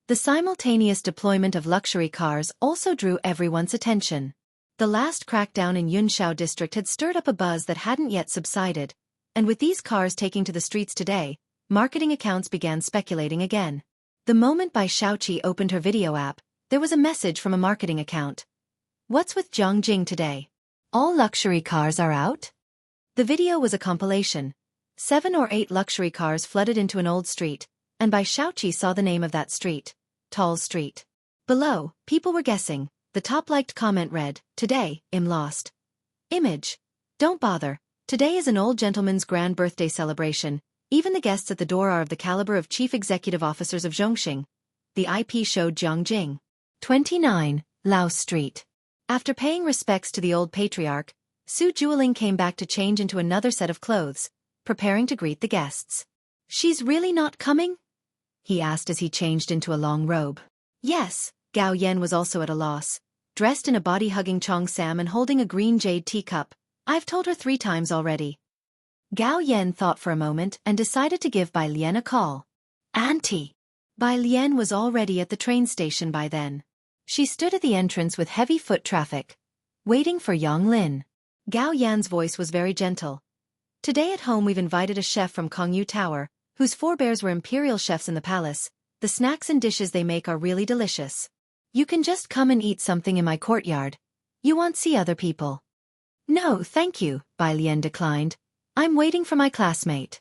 A: The simultaneous deployment of luxury cars also drew everyone's attention. The last crackdown in Yunshao district had stirred up a buzz that hadn't yet subsided, and with these cars taking to the streets today, marketing accounts began speculating again. The moment Bai Shaoqi opened her video app, there was a message from a marketing account. What's with Jiangjing today? All luxury cars are out? The video was a compilation. 7 or 8 luxury cars flooded into an old street, and Bai Shaoqi saw the name of that street, Tall Street. Below, people were guessing. The top-liked comment read, Today, I'm lost. Image. Don't bother. Today is an old gentleman's grand birthday celebration. Even the guests at the door are of the caliber of chief executive officers of Zhongxing. The IP showed Jiangjing. 29, Laos Street. After paying respects to the old patriarch, Su Jueling came back to change into another set of clothes, preparing to greet the guests. She's really not coming? He asked as he changed into a long robe. Yes, Gao Yan was also at a loss. Dressed in a body-hugging Chong Sam and holding a green jade teacup. I've told her 3 times already. Gao Yan thought for a moment and decided to give Bai Lian a call. Auntie. Bai Lian was already at the train station by then. She stood at the entrance with heavy foot traffic, waiting for Yang Lin. Gao Yan's voice was very gentle. Today at home we've invited a chef from Kongyu Tower, whose forebears were imperial chefs in the palace. The snacks and dishes they make are really delicious. You can just come and eat something in my courtyard. You won't see other people. No, thank you, Bai Lian declined. I'm waiting for my classmate.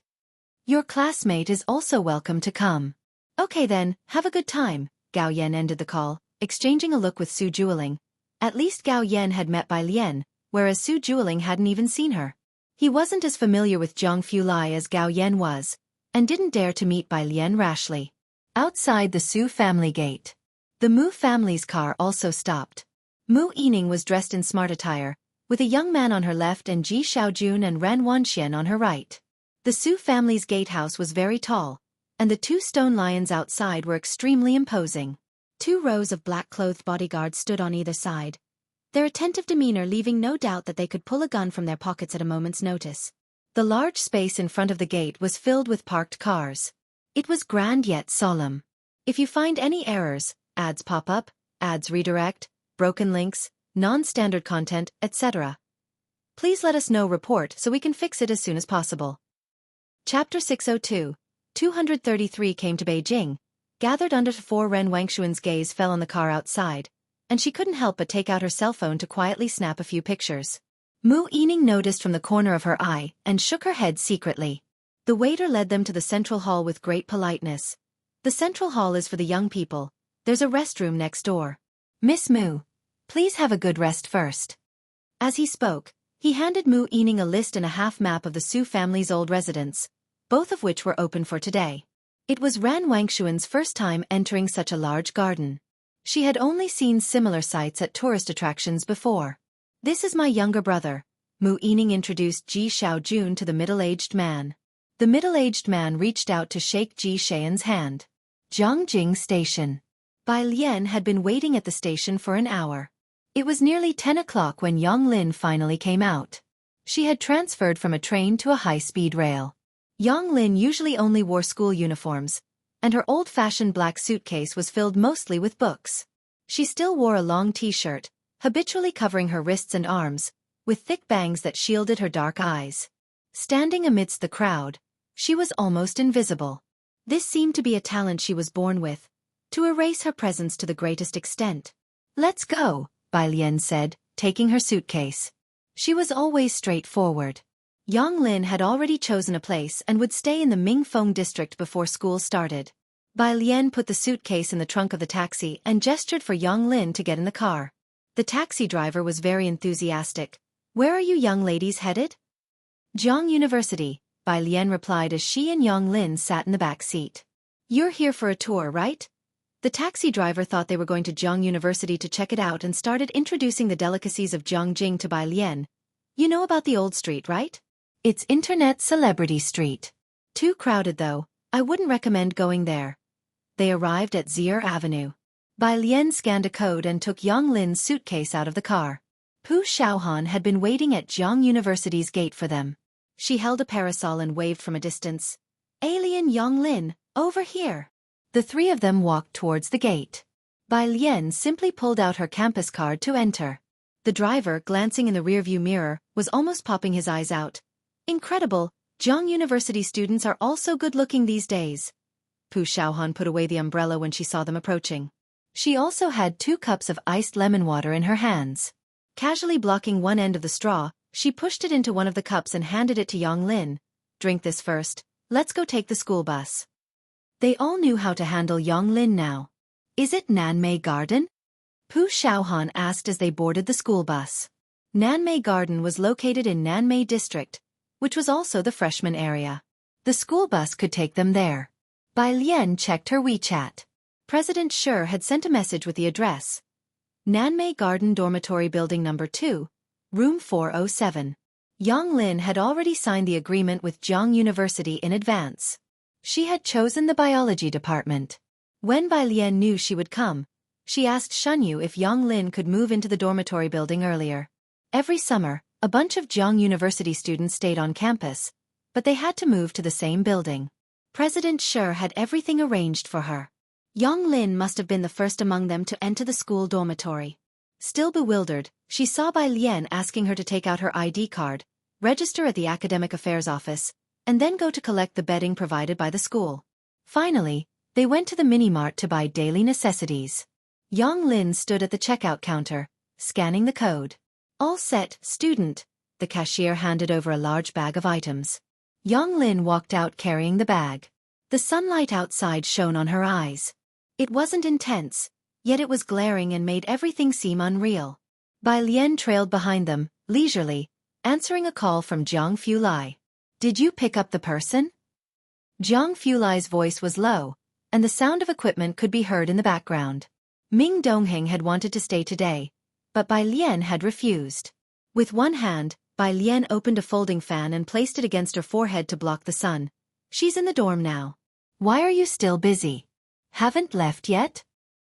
A: Your classmate is also welcome to come. Okay then, have a good time. Gao Yan ended the call, exchanging a look with Su Jueling. At least Gao Yan had met Bai Lian, whereas Su Jueling hadn't even seen her. He wasn't as familiar with Zhang Fulai as Gao Yan was, and didn't dare to meet Bai Lian rashly. Outside the Su family gate, the Mu family's car also stopped. Mu Yining was dressed in smart attire, with a young man on her left and Ji Xiaojun and Ran Wanxian on her right. The Su family's gatehouse was very tall, and the 2 stone lions outside were extremely imposing. 2 rows of black-clothed bodyguards stood on either side, their attentive demeanor leaving no doubt that they could pull a gun from their pockets at a moment's notice. The large space in front of the gate was filled with parked cars. It was grand yet solemn. If you find any errors, ads pop up, ads redirect, broken links, non-standard content, etc., please let us know report so we can fix it as soon as possible. Chapter 602. 233 came to Beijing, gathered under 4 Ren Wangshuan's gaze fell on the car outside, and she couldn't help but take out her cell phone to quietly snap a few pictures. Mu Yining noticed from the corner of her eye and shook her head secretly. The waiter led them to the central hall with great politeness. The central hall is for the young people. There's a restroom next door. Miss Mu, please have a good rest first. As he spoke, he handed Mu Yining a list and a half map of the Su family's old residence, both of which were open for today. It was Ran Wangshuan's first time entering such a large garden. She had only seen similar sights at tourist attractions before. This is my younger brother. Mu Yining introduced Ji Xiaojun to the middle-aged man. The middle-aged man reached out to shake Ji Xian's hand. Jiangjing Station. Bai Lian had been waiting at the station for an hour. It was nearly 10 o'clock when Yang Lin finally came out. She had transferred from a train to a high-speed rail. Yang Lin usually only wore school uniforms, and her old-fashioned black suitcase was filled mostly with books. She still wore a long t-shirt, habitually covering her wrists and arms, with thick bangs that shielded her dark eyes. Standing amidst the crowd, she was almost invisible. This seemed to be a talent she was born with, to erase her presence to the greatest extent. Let's go, Bai Lian said, taking her suitcase. She was always straightforward. Yang Lin had already chosen a place and would stay in the Mingfeng district before school started. Bai Lian put the suitcase in the trunk of the taxi and gestured for Yang Lin to get in the car. The taxi driver was very enthusiastic. Where are you young ladies headed? Jiang University, Bai Lian replied as she and Yang Lin sat in the back seat. You're here for a tour, right? The taxi driver thought they were going to Jiang University to check it out and started introducing the delicacies of Jiangjing to Bai Lian. You know about the old street, right? It's Internet Celebrity Street. Too crowded though, I wouldn't recommend going there. They arrived at Zier Avenue. Bai Lian scanned a code and took Yang Lin's suitcase out of the car. Pu Xiaohan had been waiting at Jiang University's gate for them. She held a parasol and waved from a distance. Alien Yang Lin, over here. The three of them walked towards the gate. Bai Lian simply pulled out her campus card to enter. The driver, glancing in the rearview mirror, was almost popping his eyes out. Incredible, Jiang University students are also good-looking these days. Pu Xiaohan put away the umbrella when she saw them approaching. She also had 2 cups of iced lemon water in her hands. Casually blocking one end of the straw, she pushed it into one of the cups and handed it to Yang Lin. Drink this first, let's go take the school bus. They all knew how to handle Yang Lin now. Is it Nanmei Garden? Pu Xiaohan asked as they boarded the school bus. Nanmei Garden was located in Nanmei District, which was also the freshman area. The school bus could take them there. Bai Lian checked her WeChat. President Shi had sent a message with the address. Nanmei Garden Dormitory Building Number 2, Room 407. Yang Lin had already signed the agreement with Jiang University in advance. She had chosen the biology department. When Bai Lian knew she would come, she asked Shunyu if Yang Lin could move into the dormitory building earlier. Every summer, a bunch of Jiang University students stayed on campus, but they had to move to the same building. President Shi had everything arranged for her. Yang Lin must have been the first among them to enter the school dormitory. Still bewildered, she saw Bai Lian asking her to take out her ID card, register at the academic affairs office, and then go to collect the bedding provided by the school. Finally, they went to the mini-mart to buy daily necessities. Yang Lin stood at the checkout counter, scanning the code. All set, student. The cashier handed over a large bag of items. Yang Lin walked out carrying the bag. The sunlight outside shone on her eyes. It wasn't intense, yet it was glaring and made everything seem unreal. Bai Lian trailed behind them, leisurely, answering a call from Jiang Fulai. Did you pick up the person? Jiang Fulai's voice was low, and the sound of equipment could be heard in the background. Ming Dongheng had wanted to stay today, but Bai Lian had refused. With one hand, Bai Lian opened a folding fan and placed it against her forehead to block the sun. She's in the dorm now. Why are you still busy? Haven't left yet?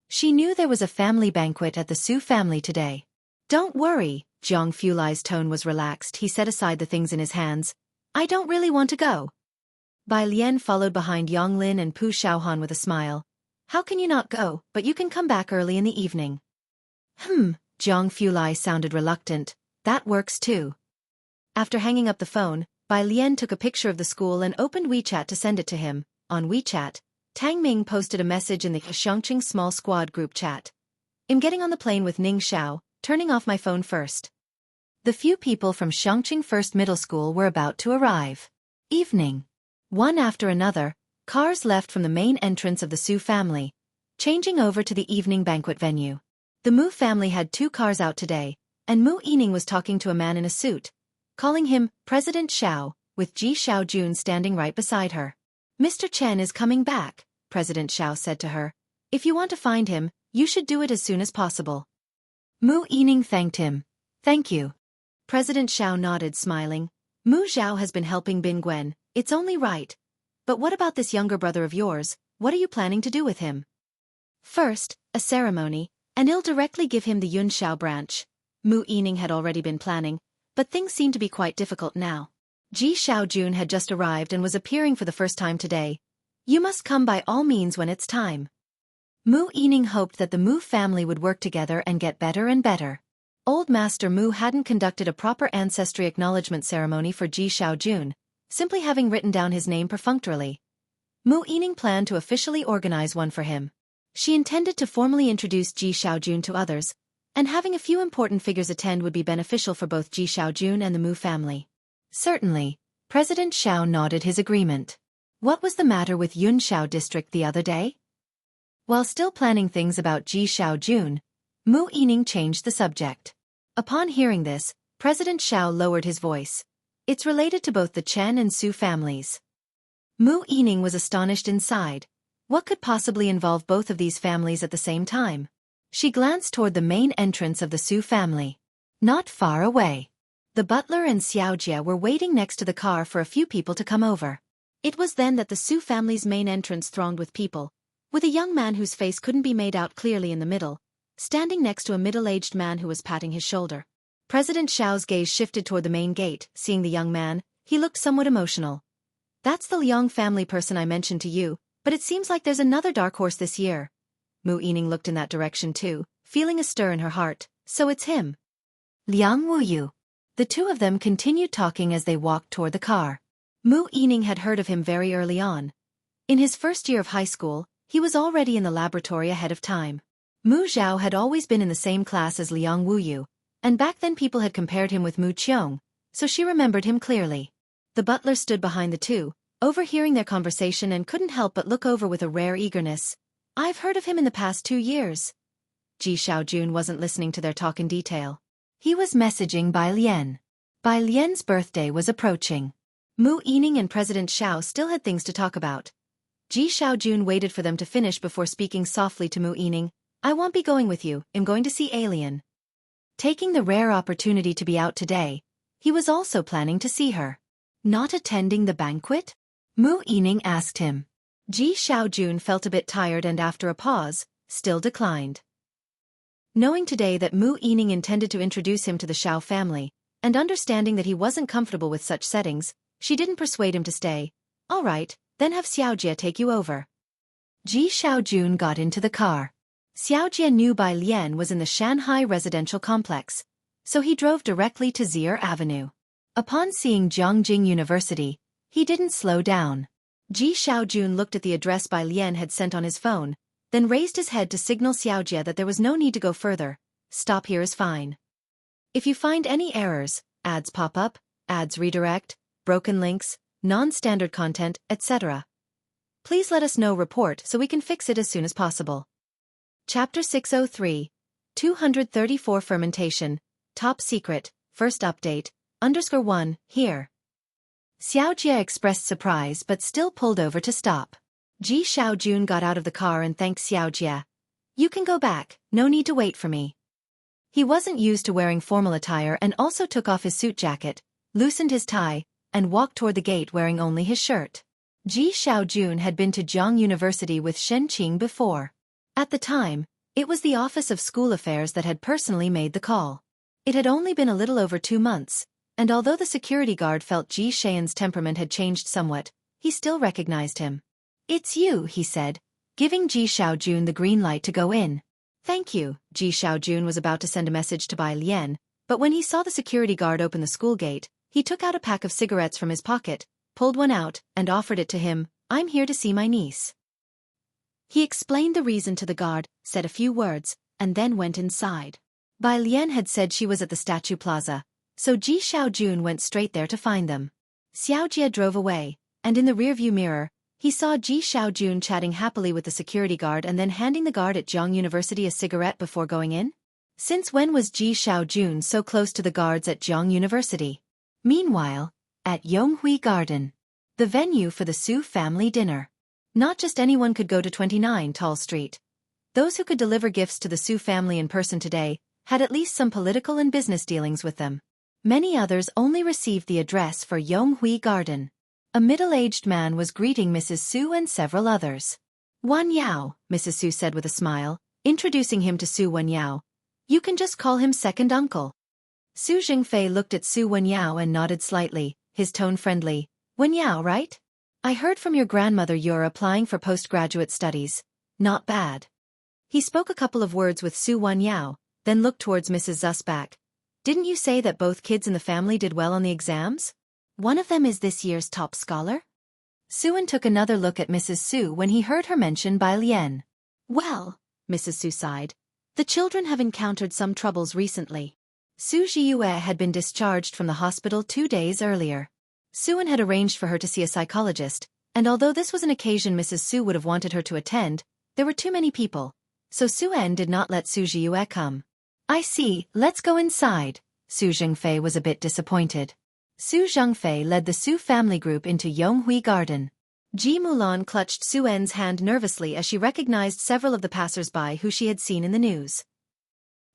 A: She knew there was a family banquet at the Su family today. Don't worry, Jiang Fulai's tone was relaxed. He set aside the things in his hands. I don't really want to go. Bai Lian followed behind Yang Lin and Pu Xiaohan with a smile. How can you not go, but you can come back early in the evening? Jiang Fulai sounded reluctant. That works too. After hanging up the phone, Bai Lian took a picture of the school and opened WeChat to send it to him. On WeChat, Tang Ming posted a message in the Xiangqing small squad group chat. I'm getting on the plane with Ning Xiao, turning off my phone first. The few people from Xiangqing First Middle School were about to arrive. Evening. One after another, cars left from the main entrance of the Su family, changing over to the evening banquet venue. The Mu family had 2 cars out today, and Mu Yining was talking to a man in a suit, calling him President Xiao, with Ji Xiaojun standing right beside her. Mr. Chen is coming back, President Xiao said to her. If you want to find him, you should do it as soon as possible. Mu Yining thanked him. Thank you. President Xiao nodded, smiling. Mu Zhao has been helping Bin Gwen, it's only right. But what about this younger brother of yours? What are you planning to do with him? First, a ceremony, and I'll directly give him the Yun Xiao branch. Mu Yining had already been planning, but things seemed to be quite difficult now. Ji Xiaojun had just arrived and was appearing for the first time today. You must come by all means when it's time. Mu Yining hoped that the Mu family would work together and get better and better. Old Master Mu hadn't conducted a proper ancestry acknowledgement ceremony for Ji Xiaojun, simply having written down his name perfunctorily. Mu Yining planned to officially organize one for him. She intended to formally introduce Ji Xiaojun to others, and having a few important figures attend would be beneficial for both Ji Xiaojun and the Mu family. Certainly, President Xiao nodded his agreement. What was the matter with Yun Xiao district the other day? While still planning things about Ji Xiaojun, Mu Yining changed the subject. Upon hearing this, President Xiao lowered his voice. It's related to both the Chen and Su families. Mu Yining was astonished inside. What could possibly involve both of these families at the same time? She glanced toward the main entrance of the Su family. Not far away. The butler and Xiaojia were waiting next to the car for a few people to come over. It was then that the Su family's main entrance thronged with people, with a young man whose face couldn't be made out clearly in the middle, standing next to a middle-aged man who was patting his shoulder. President Xiao's gaze shifted toward the main gate. Seeing the young man, he looked somewhat emotional. "That's the Liang family person I mentioned to you, but it seems like there's another dark horse this year." Mu Yining looked in that direction too, feeling a stir in her heart. "So it's him." Liang Wuyu. The two of them continued talking as they walked toward the car. Mu Yining had heard of him very early on. In his first year of high school, he was already in the laboratory ahead of time. Mu Zhao had always been in the same class as Liang Wuyu, and back then people had compared him with Mu Qiong, so she remembered him clearly. The butler stood behind the two, overhearing their conversation, and couldn't help but look over with a rare eagerness. "I've heard of him in the past 2 years." Ji Xiaojun wasn't listening to their talk in detail. He was messaging Bai Lian. Bai Lian's birthday was approaching. Mu Yining and President Xiao still had things to talk about. Ji Xiaojun waited for them to finish before speaking softly to Mu Yining. "I won't be going with you, I'm going to see Alien." Taking the rare opportunity to be out today, he was also planning to see her. "Not attending the banquet?" Mu Yining asked him. Ji Xiaojun felt a bit tired and after a pause, still declined. Knowing today that Mu Yining intended to introduce him to the Xiao family, and understanding that he wasn't comfortable with such settings, she didn't persuade him to stay. "All right, then have Xiaojie take you over." Ji Xiaojun got into the car. Xiaojie knew Bai Lian was in the Shanghai residential complex, so he drove directly to Zier Avenue. Upon seeing Jiangjing University, he didn't slow down. Ji Xiaojun looked at the address Bai Lian had sent on his phone, then raised his head to signal Xiaojie that there was no need to go further. "Stop here is fine. If you find any errors, ads pop up, ads redirect, broken links, non-standard content, etc., please let us know report so we can fix it as soon as possible." Chapter 603, 234 Fermentation, Top Secret, First Update, _1, here. Xiaojie expressed surprise but still pulled over to stop. Ji Xiaojun got out of the car and thanked Xiaojie. "You can go back, no need to wait for me." He wasn't used to wearing formal attire and also took off his suit jacket, loosened his tie, and walked toward the gate wearing only his shirt. Ji Xiaojun had been to Jiang University with Shen Qing before. At the time, it was the Office of School Affairs that had personally made the call. It had only been a little over 2 months, and although the security guard felt Ji Xian's temperament had changed somewhat, he still recognized him. "It's you," he said, giving Ji Xiaojun the green light to go in. "Thank you." Ji Xiaojun was about to send a message to Bai Lian, but when he saw the security guard open the school gate, he took out a pack of cigarettes from his pocket, pulled one out, and offered it to him. "I'm here to see my niece." He explained the reason to the guard, said a few words, and then went inside. Bai Lian had said she was at the Statue Plaza, so Ji Xiaojun went straight there to find them. Xiaojie drove away, and in the rearview mirror, he saw Ji Xiaojun chatting happily with the security guard and then handing the guard at Jiang University a cigarette before going in. Since when was Ji Xiaojun so close to the guards at Jiang University? Meanwhile, at Yonghui Garden, the venue for the Su family dinner. Not just anyone could go to 29 Tall Street. Those who could deliver gifts to the Su family in person today had at least some political and business dealings with them. Many others only received the address for Yonghui Garden. A middle-aged man was greeting Mrs. Su and several others. "Wan Yao," Mrs. Su said with a smile, introducing him to Su Wan Yao. "You can just call him second uncle." Su Zhengfei looked at Su Wan Yao and nodded slightly, his tone friendly. "Wan Yao, right? I heard from your grandmother you're applying for postgraduate studies. Not bad." He spoke a couple of words with Su Wan Yao, then looked towards Mrs. Zusbach. "Didn't you say that both kids in the family did well on the exams? One of them is this year's top scholar?" Suan took another look at Mrs. Su when he heard her mention Bai Lian. "Well," Mrs. Su sighed, "the children have encountered some troubles recently." Su Zhiyue had been discharged from the hospital 2 days earlier. Suan had arranged for her to see a psychologist, and although this was an occasion Mrs. Su would have wanted her to attend, there were too many people, so Suan did not let Su Zhiyue come. "I see, let's go inside." Su Zhengfei was a bit disappointed. Su Zhengfei led the Su family group into Yonghui Garden. Ji Mulan clutched Suan's hand nervously as she recognized several of the passers-by who she had seen in the news.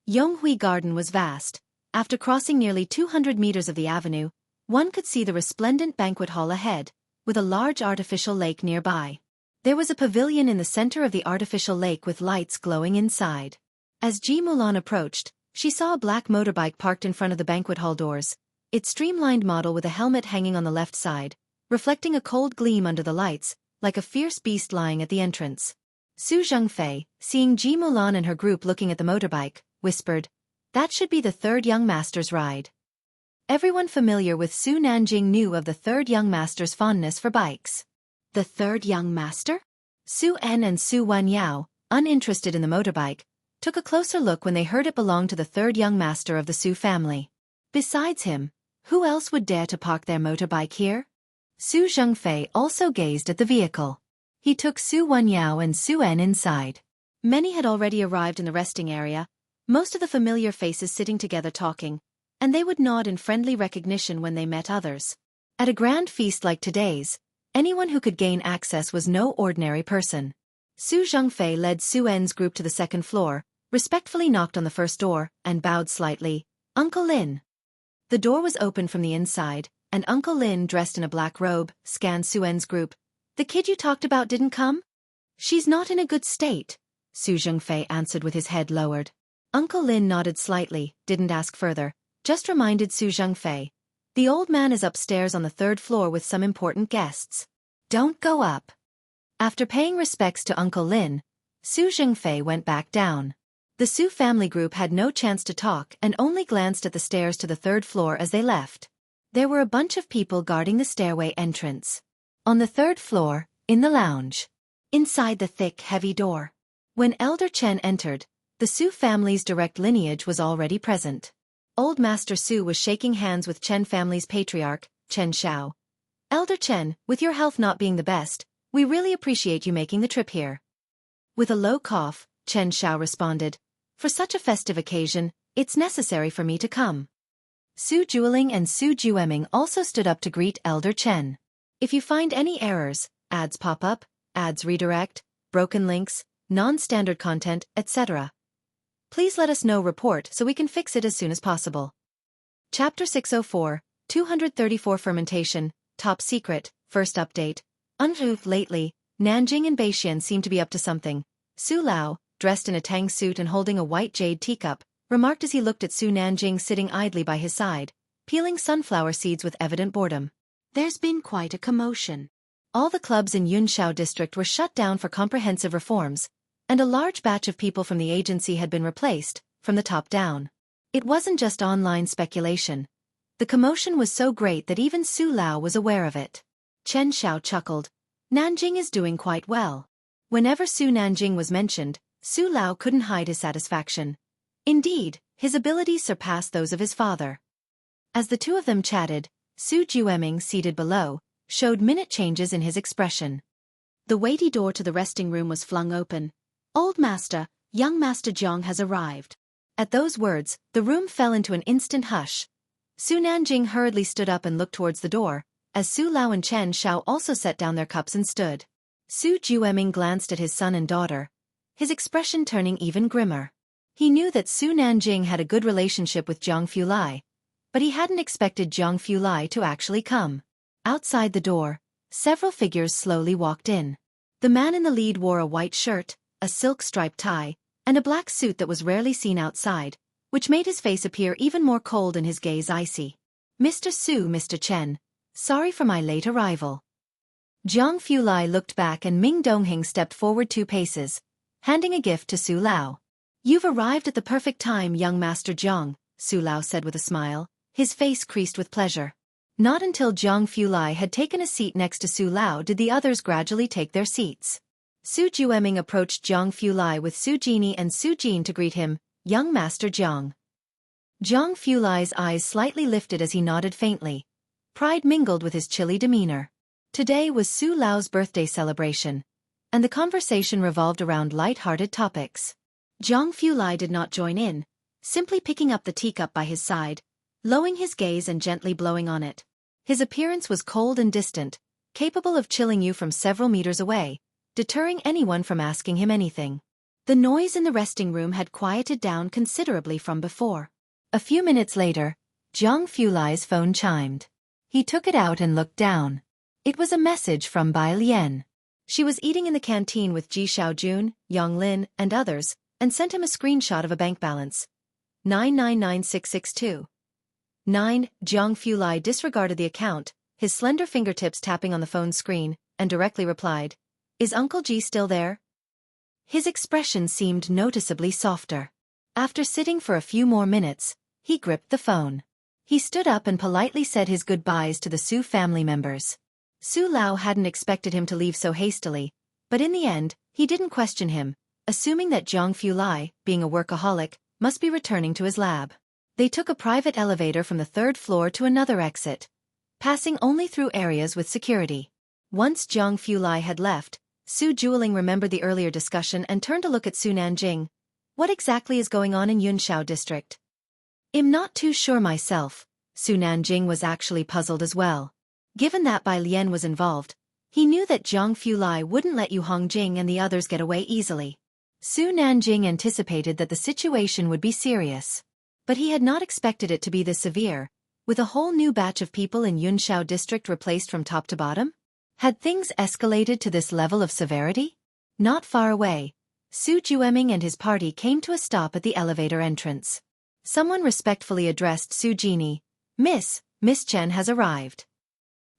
A: Yonghui Garden was vast. After crossing nearly 200 meters of the avenue, one could see the resplendent banquet hall ahead, with a large artificial lake nearby. There was a pavilion in the center of the artificial lake with lights glowing inside. As Ji Mulan approached, she saw a black motorbike parked in front of the banquet hall doors, its streamlined model with a helmet hanging on the left side, reflecting a cold gleam under the lights, like a fierce beast lying at the entrance. Su Zhengfei, seeing Ji Mulan and her group looking at the motorbike, whispered, "That should be the third young master's ride." Everyone familiar with Su Nanjing knew of the third young master's fondness for bikes. The third young master? Su En and Su Wanyao, uninterested in the motorbike, took a closer look when they heard it belonged to the third young master of the Su family. Besides him, who else would dare to park their motorbike here? Su Zhengfei also gazed at the vehicle. He took Su Wanyao and Su En inside. Many had already arrived in the resting area, most of the familiar faces sitting together talking, and they would nod in friendly recognition when they met others. At a grand feast like today's, anyone who could gain access was no ordinary person. Su Zhengfei led Su En's group to the second floor, respectfully knocked on the first door, and bowed slightly. "Uncle Lin." The door was open from the inside, and Uncle Lin, dressed in a black robe, scanned Su En's group. "The kid you talked about didn't come?" "She's not in a good state," Su Zhengfei answered with his head lowered. Uncle Lin nodded slightly, didn't ask further, just reminded Su Zhengfei, "The old man is upstairs on the third floor with some important guests. Don't go up." After paying respects to Uncle Lin, Su Zhengfei went back down. The Su family group had no chance to talk and only glanced at the stairs to the third floor as they left. There were a bunch of people guarding the stairway entrance. On the third floor, in the lounge. Inside the thick, heavy door. When Elder Chen entered, the Su family's direct lineage was already present. Old Master Su was shaking hands with Chen family's patriarch, Chen Xiao. "Elder Chen, with your health not being the best, we really appreciate you making the trip here." With a low cough, Chen Xiao responded, "For such a festive occasion, it's necessary for me to come." Su Jueling and Su Jueming also stood up to greet Elder Chen. "If you find any errors, ads pop up, ads redirect, broken links, non-standard content, etc., please let us know report so we can fix it as soon as possible." Chapter 604, 234 Fermentation, Top Secret, First Update. Lately, Nanjing and Beixian seemed to be up to something. Su Lao, dressed in a tang suit and holding a white jade teacup, remarked as he looked at Su Nanjing sitting idly by his side, peeling sunflower seeds with evident boredom. "There's been quite a commotion. All the clubs in Yunshao district were shut down for comprehensive reforms, and a large batch of people from the agency had been replaced, from the top down. It wasn't just online speculation. The commotion was so great that even Su Lao was aware of it." Chen Xiao chuckled. "Nanjing is doing quite well." Whenever Su Nanjing was mentioned, Su Lao couldn't hide his satisfaction. Indeed, his abilities surpassed those of his father. As the two of them chatted, Su Jueming, seated below, showed minute changes in his expression. The weighty door to the resting room was flung open. "Old Master, young Master Jiang has arrived." At those words, the room fell into an instant hush. Su Nanjing hurriedly stood up and looked towards the door, as Su Lao and Chen Xiao also set down their cups and stood. Su Jueming glanced at his son and daughter, his expression turning even grimmer. He knew that Su Nanjing had a good relationship with Jiang Fulai, but he hadn't expected Jiang Fulai to actually come. Outside the door, several figures slowly walked in. The man in the lead wore a white shirt, a silk-striped tie, and a black suit that was rarely seen outside, which made his face appear even more cold and his gaze icy. "Mr. Su, Mr. Chen, sorry for my late arrival." Jiang Fulai looked back and Ming Dongheng stepped forward 2 paces, handing a gift to Su Lao. "You've arrived at the perfect time, young Master Jiang," Su Lao said with a smile, his face creased with pleasure. Not until Jiang Fulai had taken a seat next to Su Lao did the others gradually take their seats. Su Jueming approached Jiang Fulai with Su Jini and Su Jin to greet him, "Young Master Jiang." Jiang Fulai's eyes slightly lifted as he nodded faintly. Pride mingled with his chilly demeanor. Today was Su Lao's birthday celebration, and the conversation revolved around light-hearted topics. Jiang Fulai did not join in, simply picking up the teacup by his side, lowering his gaze and gently blowing on it. His appearance was cold and distant, capable of chilling you from several meters away, deterring anyone from asking him anything. The noise in the resting room had quieted down considerably from before. A few minutes later, Jiang Fulai's phone chimed. He took it out and looked down. It was a message from Bai Lian. She was eating in the canteen with Ji Xiaojun, Yang Lin, and others, and sent him a screenshot of a bank balance. 999,662. 9. Jiang Fulai disregarded the account, his slender fingertips tapping on the phone's screen, and directly replied, "Is Uncle Ji still there?" His expression seemed noticeably softer. After sitting for a few more minutes, he gripped the phone. He stood up and politely said his goodbyes to the Su family members. Su Lao hadn't expected him to leave so hastily, but in the end, he didn't question him, assuming that Jiang Fulai, being a workaholic, must be returning to his lab. They took a private elevator from the third floor to another exit, passing only through areas with security. Once Jiang Fulai had left, Su Jueling remembered the earlier discussion and turned to look at Su Nanjing. What exactly is going on in Yunshao district? I'm not too sure myself. Su Nanjing was actually puzzled as well. Given that Bai Lian was involved, he knew that Jiang Fulai wouldn't let Yu Hongjing and the others get away easily. Su Nanjing anticipated that the situation would be serious. But he had not expected it to be this severe, with a whole new batch of people in Yunshao district replaced from top to bottom? Had things escalated to this level of severity? Not far away, Su Jueming and his party came to a stop at the elevator entrance. Someone respectfully addressed Su Jeannie. Miss Chen has arrived."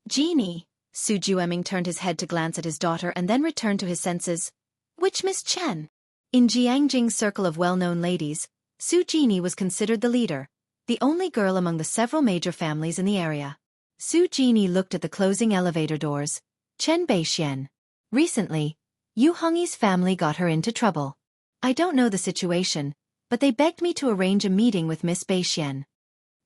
A: "Jeannie?" Su Jueming turned his head to glance at his daughter and then returned to his senses. "Which Miss Chen?" In Jiangjing's circle of well-known ladies, Su Jeannie was considered the leader, the only girl among the several major families in the area. Su Jeannie looked at the closing elevator doors. Chen Beixian. Recently, Yu Hongyi's family got her into trouble. I don't know the situation, but they begged me to arrange a meeting with Miss Beixian.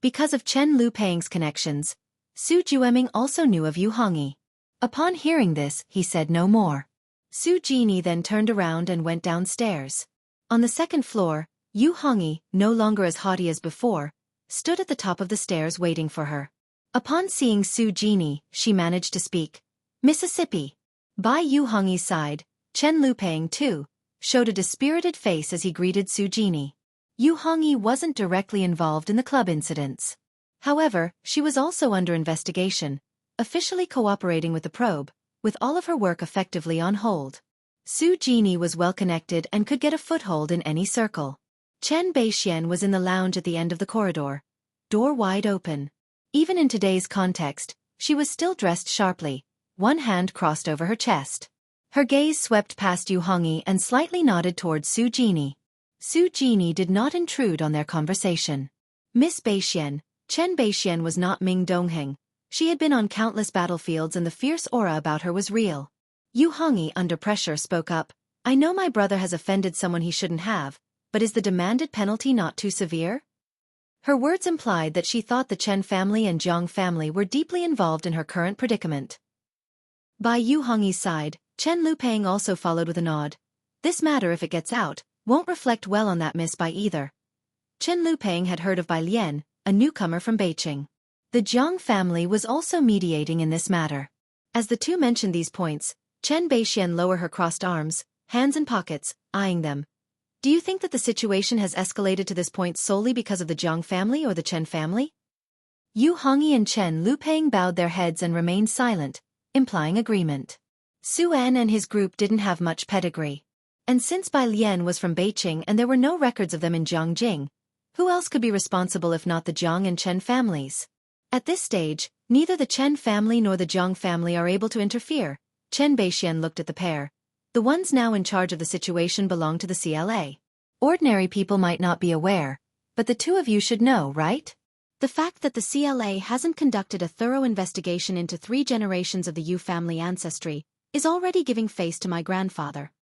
A: Because of Chen Lupang's connections, Su Jueming also knew of Yu Hongyi. Upon hearing this, he said no more. Su Jeannie then turned around and went downstairs. On the second floor, Yu Hongyi, no longer as haughty as before, stood at the top of the stairs waiting for her. Upon seeing Su Jeannie, she managed to speak. "Mississippi." By Yu Hongyi's side, Chen Lupang, too, showed a dispirited face as he greeted Su Jeannie. Yu Hongyi wasn't directly involved in the club incidents. However, she was also under investigation, officially cooperating with the probe, with all of her work effectively on hold. Su Jeannie was well-connected and could get a foothold in any circle. Chen Beixian was in the lounge at the end of the corridor, door wide open. Even in today's context, she was still dressed sharply, one hand crossed over her chest. Her gaze swept past Yu Hongyi and slightly nodded towards Su Jeannie. Su Jeannie did not intrude on their conversation. Miss Beixian, Chen Beixian was not Ming Dongheng. She had been on countless battlefields and the fierce aura about her was real. Yu Hongyi, under pressure, spoke up. "I know my brother has offended someone he shouldn't have, but is the demanded penalty not too severe?" Her words implied that she thought the Chen family and Jiang family were deeply involved in her current predicament. By Yu Hongyi's side, Chen Lupang also followed with a nod. "This matter, if it gets out, won't reflect well on that Miss Bai either." Chen Lupang had heard of Bai Lian, a newcomer from Beijing. The Jiang family was also mediating in this matter. As the two mentioned these points, Chen Beixian lowered her crossed arms, hands in pockets, eyeing them. "Do you think that the situation has escalated to this point solely because of the Jiang family or the Chen family?" Yu Hongyi and Chen Lupang bowed their heads and remained silent, implying agreement. Su En and his group didn't have much pedigree. And since Bai Lian was from Beijing and there were no records of them in Jiangjing, who else could be responsible if not the Jiang and Chen families? At this stage, neither the Chen family nor the Jiang family are able to interfere. Chen Beixian looked at the pair. The ones now in charge of the situation belong to the CLA. Ordinary people might not be aware, but the two of you should know, right? The fact that the CLA hasn't conducted a thorough investigation into 3 generations of the Yu family ancestry is already giving face to my grandfather.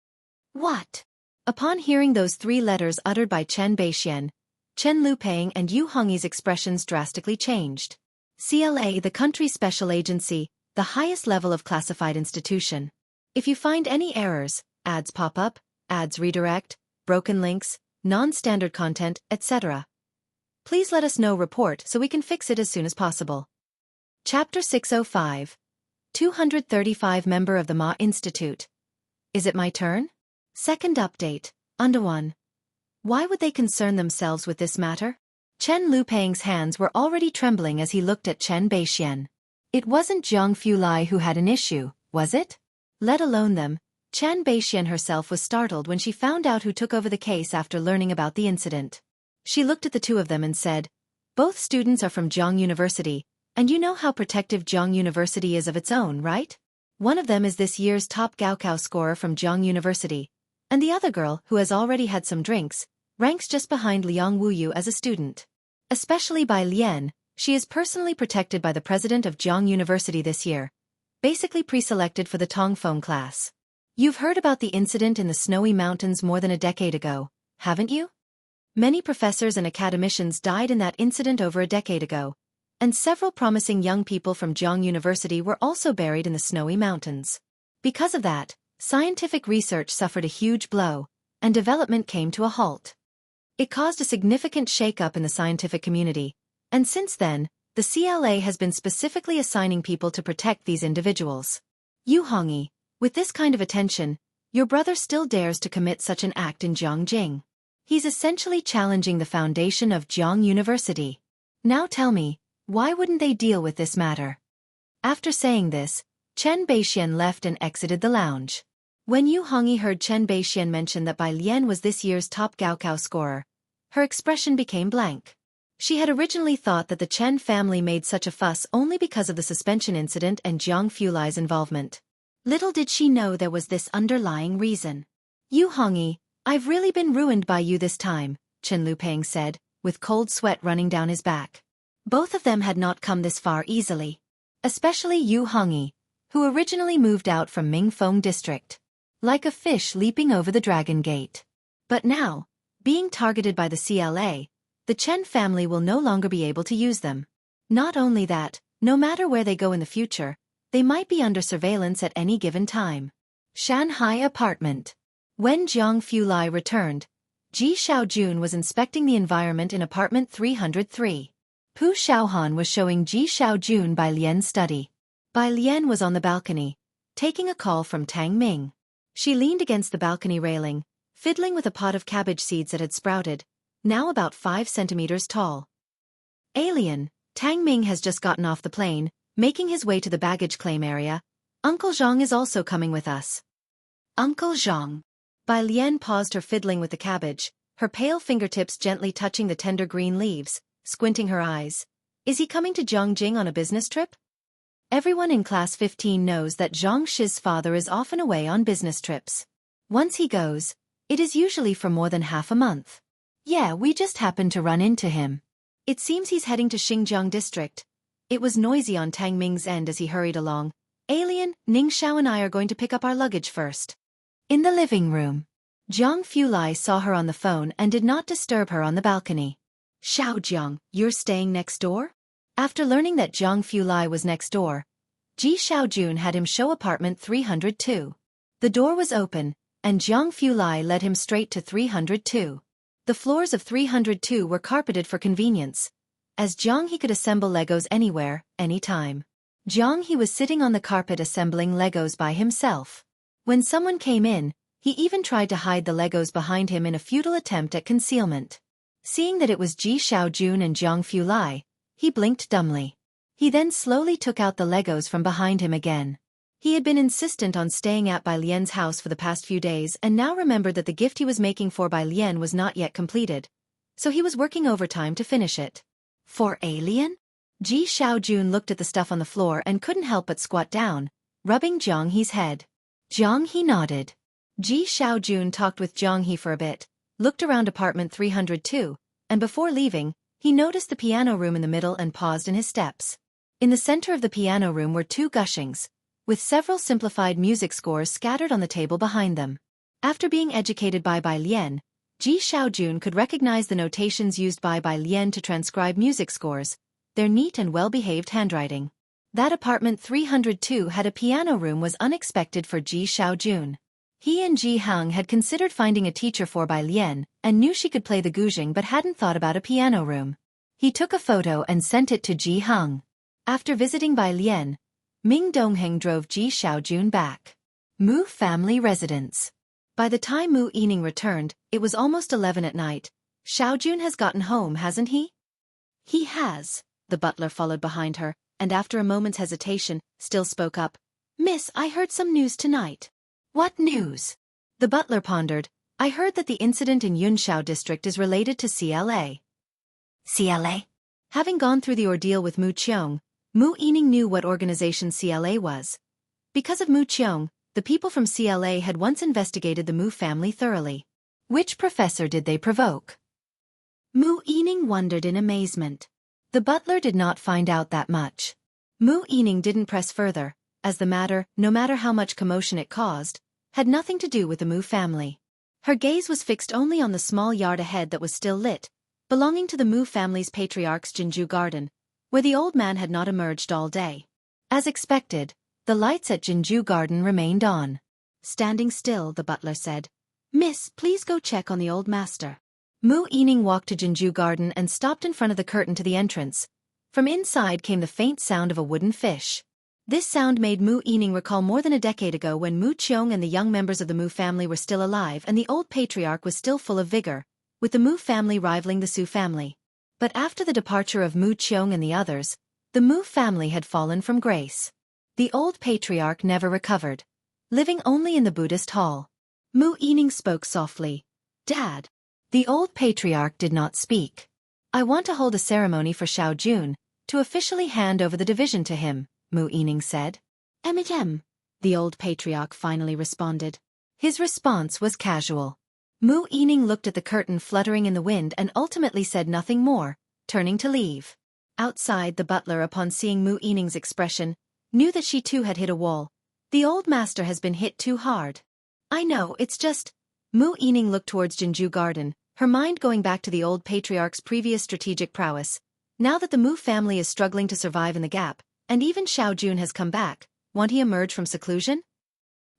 A: What? Upon hearing those 3 letters uttered by Chen Beixian, Chen Lupang and Yu Hongyi's expressions drastically changed. CLA, the country's special agency, the highest level of classified institution. If you find any errors, ads pop up, ads redirect, broken links, non-standard content, etc., please let us know. Report so we can fix it as soon as possible. Chapter 605. 235 Member of the Ma Institute. Is it my turn? Second update. Under 1. Why would they concern themselves with this matter? Chen Lupang's hands were already trembling as he looked at Chen Beixian. It wasn't Zhang Fulai who had an issue, was it? Let alone them. Chen Beixian herself was startled when she found out who took over the case after learning about the incident. She looked at the two of them and said, "Both students are from Zhang University, and you know how protective Zhang University is of its own, right? One of them is this year's top Gaokao scorer from Zhang University, and the other girl, who has already had some drinks, ranks just behind Liang Wuyu as a student. Especially by Lian, she is personally protected by the president of Zhang University this year, basically pre-selected for the Tongfeng class. You've heard about the incident in the snowy mountains more than a decade ago, haven't you? Many professors and academicians died in that incident over a decade ago, and several promising young people from Zhang University were also buried in the snowy mountains. Because of that, scientific research suffered a huge blow, and development came to a halt. It caused a significant shake-up in the scientific community, and since then, the CLA has been specifically assigning people to protect these individuals. Yu Hongyi, with this kind of attention, your brother still dares to commit such an act in Jiangjing. He's essentially challenging the foundation of Zhang University. Now tell me, why wouldn't they deal with this matter?" After saying this, Chen Beixian left and exited the lounge. When Yu Hongyi heard Chen Beixian mention that Bai Lian was this year's top Gaokao scorer, her expression became blank. She had originally thought that the Chen family made such a fuss only because of the suspension incident and Zhang Fulai's involvement. Little did she know there was this underlying reason. "Yu Hongyi, I've really been ruined by you this time," Chen Lupeng said, with cold sweat running down his back. Both of them had not come this far easily. Especially Yu Hongyi, who originally moved out from Mingfeng district. Like a fish leaping over the Dragon Gate. But now, being targeted by the CLA, the Chen family will no longer be able to use them. Not only that, no matter where they go in the future, they might be under surveillance at any given time. Shanghai apartment. When Zhang Fulai returned, Ji Xiaojun was inspecting the environment in apartment 303. Pu Xiaohan was showing Ji Xiaojun Bai Lian's study. Bai Lian was on the balcony, taking a call from Tang Ming. She leaned against the balcony railing, fiddling with a pot of cabbage seeds that had sprouted, now about 5 centimeters tall. "Alien, Tang Ming has just gotten off the plane, making his way to the baggage claim area. Uncle Zhang is also coming with us." "Uncle Zhang." Bai Lian paused her fiddling with the cabbage, her pale fingertips gently touching the tender green leaves, squinting her eyes. "Is he coming to Jiangjing on a business trip?" Everyone in Class 15 knows that Zhang Shi's father is often away on business trips. Once he goes, it is usually for more than half a month. "Yeah, we just happened to run into him. It seems he's heading to Xinjiang district." It was noisy on Tang Ming's end as he hurried along. "Alien, Ning Xiao and I are going to pick up our luggage first." In the living room, Zhang Fulai saw her on the phone and did not disturb her on the balcony. "Xiaojiang, you're staying next door?" After learning that Zhang Fulai was next door, Ji Xiaojun had him show apartment 302. The door was open, and Zhang Fulai led him straight to 302. The floors of 302 were carpeted for convenience. As Zhang He could assemble Legos anywhere, anytime. Zhang He was sitting on the carpet assembling Legos by himself. When someone came in, he even tried to hide the Legos behind him in a futile attempt at concealment. Seeing that it was Ji Xiaojun and Zhang Fulai, he blinked dumbly. He then slowly took out the Legos from behind him again. He had been insistent on staying at Bai Lian's house for the past few days and now remembered that the gift he was making for Bai Lian was not yet completed, so he was working overtime to finish it. "For Alien?" Ji Xiaojun looked at the stuff on the floor and couldn't help but squat down, rubbing Zhang He's head. Zhang He nodded. Ji Xiaojun talked with Zhang He for a bit, looked around apartment 302, and before leaving, he noticed the piano room in the middle and paused in his steps. In the center of the piano room were 2 gushings, with several simplified music scores scattered on the table behind them. After being educated by Bai Lian, Ji Xiaojun could recognize the notations used by Bai Lian to transcribe music scores, their neat and well-behaved handwriting. That apartment 302 had a piano room was unexpected for Ji Xiaojun. He and Ji Hang had considered finding a teacher for Bai Lian and knew she could play the guzheng but hadn't thought about a piano room. He took a photo and sent it to Ji Hang. After visiting Bai Lian, Ming Dongheng drove Ji Xiaojun back. Mu family residence. By the time Mu Yining returned, it was almost 11 at night. "Xiaojun has gotten home, hasn't he?" "He has," the butler followed behind her, and after a moment's hesitation, still spoke up. "Miss, I heard some news tonight." "What news?" The butler pondered. "I heard that the incident in Yunshao district is related to CLA. CLA? Having gone through the ordeal with Mu Qiong, Mu Yining knew what organization CLA was. Because of Mu Qiong, the people from CLA had once investigated the Mu family thoroughly. Which professor did they provoke? Mu Yining wondered in amazement. The butler did not find out that much. Mu Yining didn't press further, as the matter, no matter how much commotion it caused, had nothing to do with the Mu family. Her gaze was fixed only on the small yard ahead that was still lit, belonging to the Mu family's patriarch's Jinju garden, where the old man had not emerged all day. As expected, the lights at Jinju garden remained on. Standing still, the butler said, "Miss, please go check on the old master." Mu Yining walked to Jinju garden and stopped in front of the curtain to the entrance. From inside came the faint sound of a wooden fish. This sound made Mu Yining recall more than a decade ago when Mu Qiong and the young members of the Mu family were still alive and the old patriarch was still full of vigor, with the Mu family rivaling the Su family. But after the departure of Mu Qiong and the others, the Mu family had fallen from grace. The old patriarch never recovered, living only in the Buddhist hall. Mu Yining spoke softly. "Dad." The old patriarch did not speak. "I want to hold a ceremony for Xiao Jun, to officially hand over the division to him," Mu Yining said. "Mm," the old patriarch finally responded. His response was casual. Mu Yining looked at the curtain fluttering in the wind and ultimately said nothing more, turning to leave. Outside, the butler, upon seeing Mu Yining's expression, knew that she too had hit a wall. "The old master has been hit too hard." "I know, it's just..." Mu Yining looked towards Jinju garden, her mind going back to the old patriarch's previous strategic prowess. Now that the Mu family is struggling to survive in the gap, and even Xiao Jun has come back, won't he emerge from seclusion?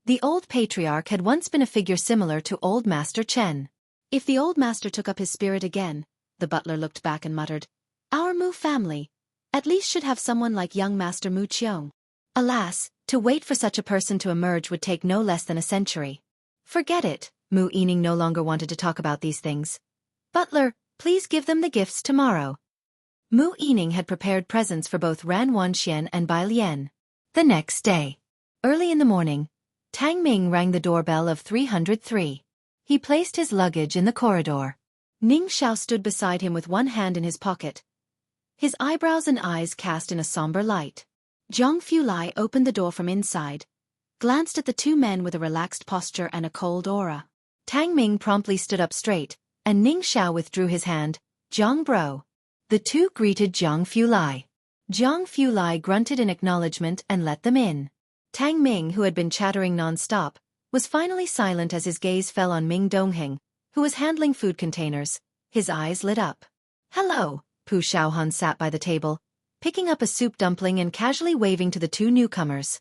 A: The old patriarch had once been a figure similar to old Master Chen. If the old master took up his spirit again, the butler looked back and muttered, "Our Mu family at least should have someone like young Master Mu Qiong." Alas, to wait for such a person to emerge would take no less than a century. Forget it, Mu Yining no longer wanted to talk about these things. "Butler, please give them the gifts tomorrow." Mu Yining had prepared presents for both Ran Wanxian and Bai Lian. The next day, early in the morning, Tang Ming rang the doorbell of 303. He placed his luggage in the corridor. Ning Xiao stood beside him with one hand in his pocket, his eyebrows and eyes cast in a somber light. Zhang Fulai opened the door from inside, glanced at the two men with a relaxed posture and a cold aura. Tang Ming promptly stood up straight, and Ning Xiao withdrew his hand. "Zhang bro." The two greeted Zhang Fulai. Zhang Fulai grunted in acknowledgement and let them in. Tang Ming, who had been chattering non-stop, was finally silent as his gaze fell on Ming Dongheng, who was handling food containers. His eyes lit up. "Hello." Pu Xiaohan sat by the table, picking up a soup dumpling and casually waving to the two newcomers.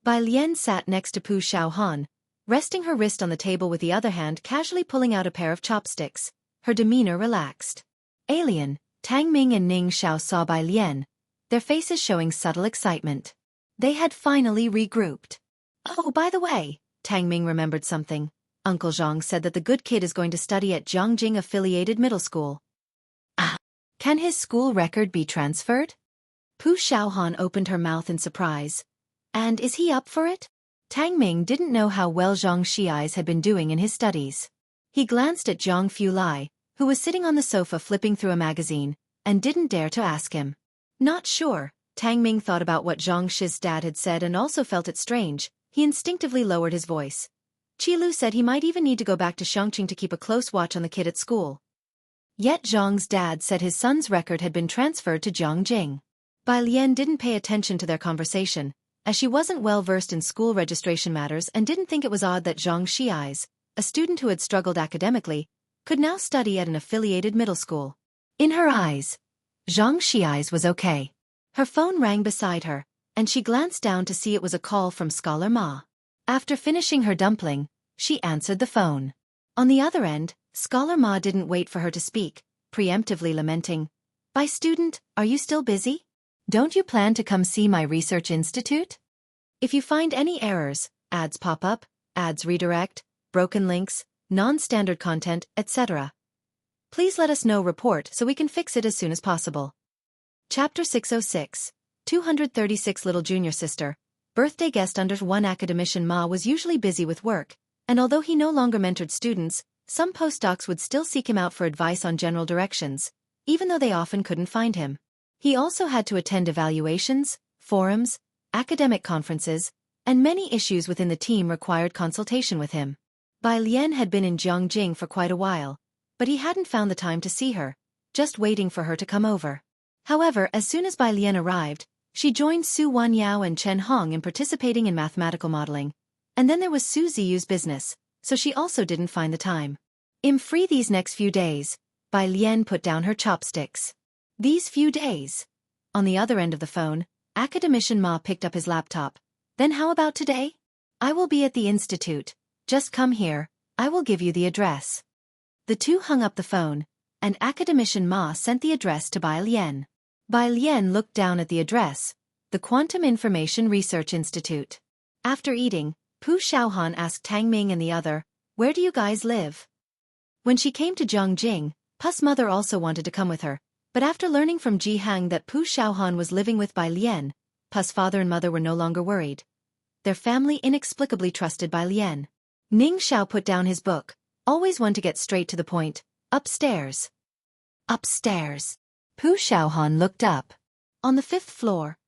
A: Bai Lian sat next to Pu Xiaohan, resting her wrist on the table with the other hand casually pulling out a pair of chopsticks, her demeanor relaxed. Alien, Tang Ming and Ning Xiao saw Bai Lian, their faces showing subtle excitement. They had finally regrouped. "Oh, by the way," Tang Ming remembered something. "Uncle Zhang said that the good kid is going to study at Zhongjing Affiliated Middle School." "Ah, can his school record be transferred?" Pu Xiaohan opened her mouth in surprise. "And is he up for it?" Tang Ming didn't know how well Zhang Xiai's had been doing in his studies. He glanced at Zhang Fulai, who was sitting on the sofa flipping through a magazine, and didn't dare to ask him. Not sure. Tang Ming thought about what Zhang Shi's dad had said and also felt it strange. He instinctively lowered his voice. Qilu said he might even need to go back to Shangqing to keep a close watch on the kid at school. Yet Zhang's dad said his son's record had been transferred to Zhongjing. Bai Lian didn't pay attention to their conversation, as she wasn't well versed in school registration matters and didn't think it was odd that Zhang Xiai's, a student who had struggled academically, could now study at an affiliated middle school. In her eyes, Zhang Xiai's was okay. Her phone rang beside her, and she glanced down to see it was a call from Scholar Ma. After finishing her dumpling, she answered the phone. On the other end, Scholar Ma didn't wait for her to speak, preemptively lamenting, "By student, are you still busy? Don't you plan to come see my research institute? If you find any errors, ads pop up, ads redirect, broken links, non-standard content, etc. Please let us know report so we can fix it as soon as possible." Chapter 606. 236 little junior sister, birthday guest under 1 academician Ma was usually busy with work, and although he no longer mentored students, some postdocs would still seek him out for advice on general directions, even though they often couldn't find him. He also had to attend evaluations, forums, academic conferences, and many issues within the team required consultation with him. Bai Lian had been in Jiangjing for quite a while, but he hadn't found the time to see her, just waiting for her to come over. However, as soon as Bai Lian arrived, she joined Su Wanyao and Chen Hong in participating in mathematical modeling, and then there was Su Ziyu's business, so she also didn't find the time. I'm free these next few days. Bai Lian put down her chopsticks. These few days? On the other end of the phone, academician Ma picked up his laptop. Then how about today? I will be at the institute. Just come here, I will give you the address. The two hung up the phone, and academician Ma sent the address to Bai Lian. Bai Lian looked down at the address, the Quantum Information Research Institute. After eating, Pu Xiaohan asked Tang Ming and the other, "Where do you guys live?" When she came to Jiangjing, Pu's mother also wanted to come with her, but after learning from Ji Hang that Pu Xiaohan was living with Bai Lian, Pu's father and mother were no longer worried. Their family inexplicably trusted Bai Lian. Ning Xiao put down his book, always one to get straight to the point. Upstairs. Upstairs. Pu Xiaohan looked up. On the 5th floor.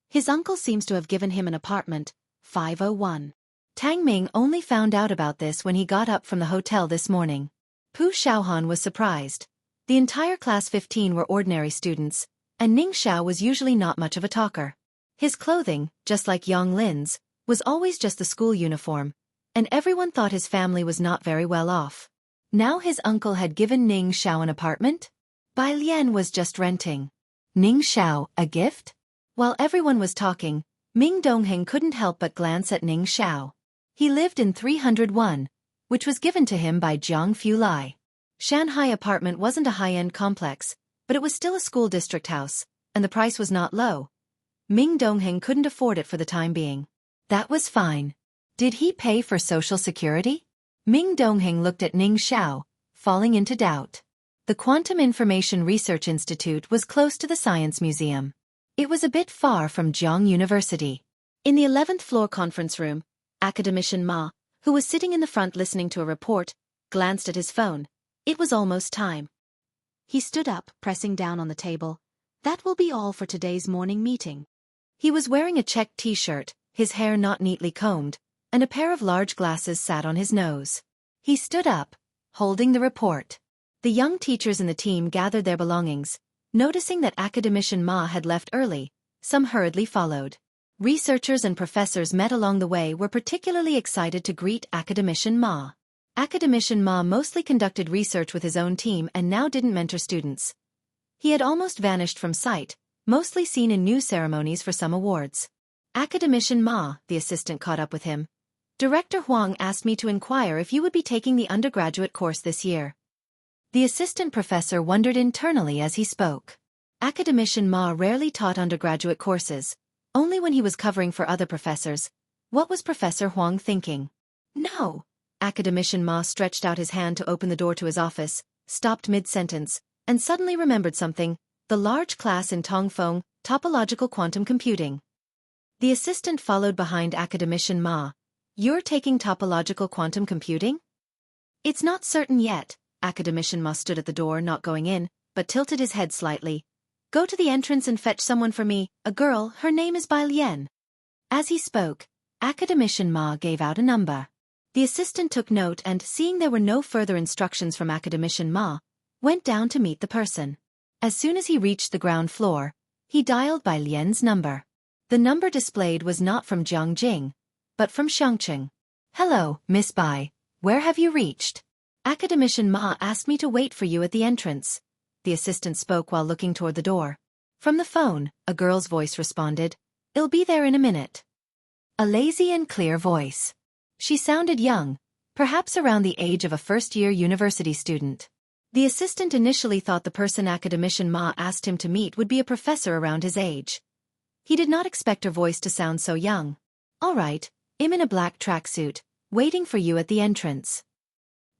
A: His uncle seems to have given him an apartment, 501. Tang Ming only found out about this when he got up from the hotel this morning. Pu Xiaohan was surprised. The entire class 15 were ordinary students, and Ning Xiao was usually not much of a talker. His clothing, just like Yang Lin's, was always just the school uniform, and everyone thought his family was not very well off. Now his uncle had given Ning Xiao an apartment? Bai Lian was just renting. Ning Xiao, a gift? While everyone was talking, Ming Dongheng couldn't help but glance at Ning Xiao. He lived in 301, which was given to him by Jiang Fulai. Shanghai apartment wasn't a high-end complex, but it was still a school district house, and the price was not low. Ming Dongheng couldn't afford it for the time being. That was fine. Did he pay for Social Security? Ming Dongheng looked at Ning Xiao, falling into doubt. The Quantum Information Research Institute was close to the Science Museum. It was a bit far from Jiang University. In the 11th floor conference room, academician Ma, who was sitting in the front listening to a report, glanced at his phone. It was almost time. He stood up, pressing down on the table. That will be all for today's morning meeting. He was wearing a checked t-shirt, his hair not neatly combed, and a pair of large glasses sat on his nose. He stood up, holding the report. The young teachers in the team gathered their belongings. Noticing that academician Ma had left early, some hurriedly followed. Researchers and professors met along the way were particularly excited to greet academician Ma. Academician Ma mostly conducted research with his own team and now didn't mentor students. He had almost vanished from sight, mostly seen in news ceremonies for some awards. Academician Ma, the assistant caught up with him. Director Huang asked me to inquire if you would be taking the undergraduate course this year. The assistant professor wondered internally as he spoke. Academician Ma rarely taught undergraduate courses, only when he was covering for other professors. What was Professor Huang thinking? No. Academician Ma stretched out his hand to open the door to his office, stopped mid-sentence, and suddenly remembered something, the large class in Tongfeng, topological quantum computing. The assistant followed behind academician Ma. You're taking topological quantum computing? It's not certain yet. Academician Ma stood at the door, not going in, but tilted his head slightly. Go to the entrance and fetch someone for me, a girl, her name is Bai Lian. As he spoke, academician Ma gave out a number. The assistant took note and, seeing there were no further instructions from academician Ma, went down to meet the person. As soon as he reached the ground floor, he dialed Bai Lian's number. The number displayed was not from Jiangjing, but from Xiangqing. Hello, Miss Bai, where have you reached? Academician Ma asked me to wait for you at the entrance. The assistant spoke while looking toward the door. From the phone, a girl's voice responded. I'll be there in a minute. A lazy and clear voice. She sounded young, perhaps around the age of a first-year university student. The assistant initially thought the person academician Ma asked him to meet would be a professor around his age. He did not expect her voice to sound so young. All right, I'm in a black tracksuit, waiting for you at the entrance.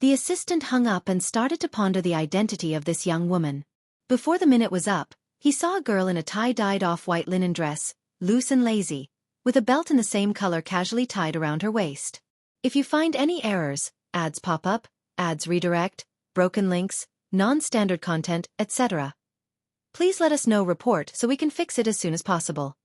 A: The assistant hung up and started to ponder the identity of this young woman. Before the minute was up, He saw a girl in a tie-dyed off-white linen dress, loose and lazy, with a belt in the same color casually tied around her waist. If you find any errors, ads pop up, ads redirect, broken links, non-standard content, etc., please let us know. Report so we can fix it as soon as possible.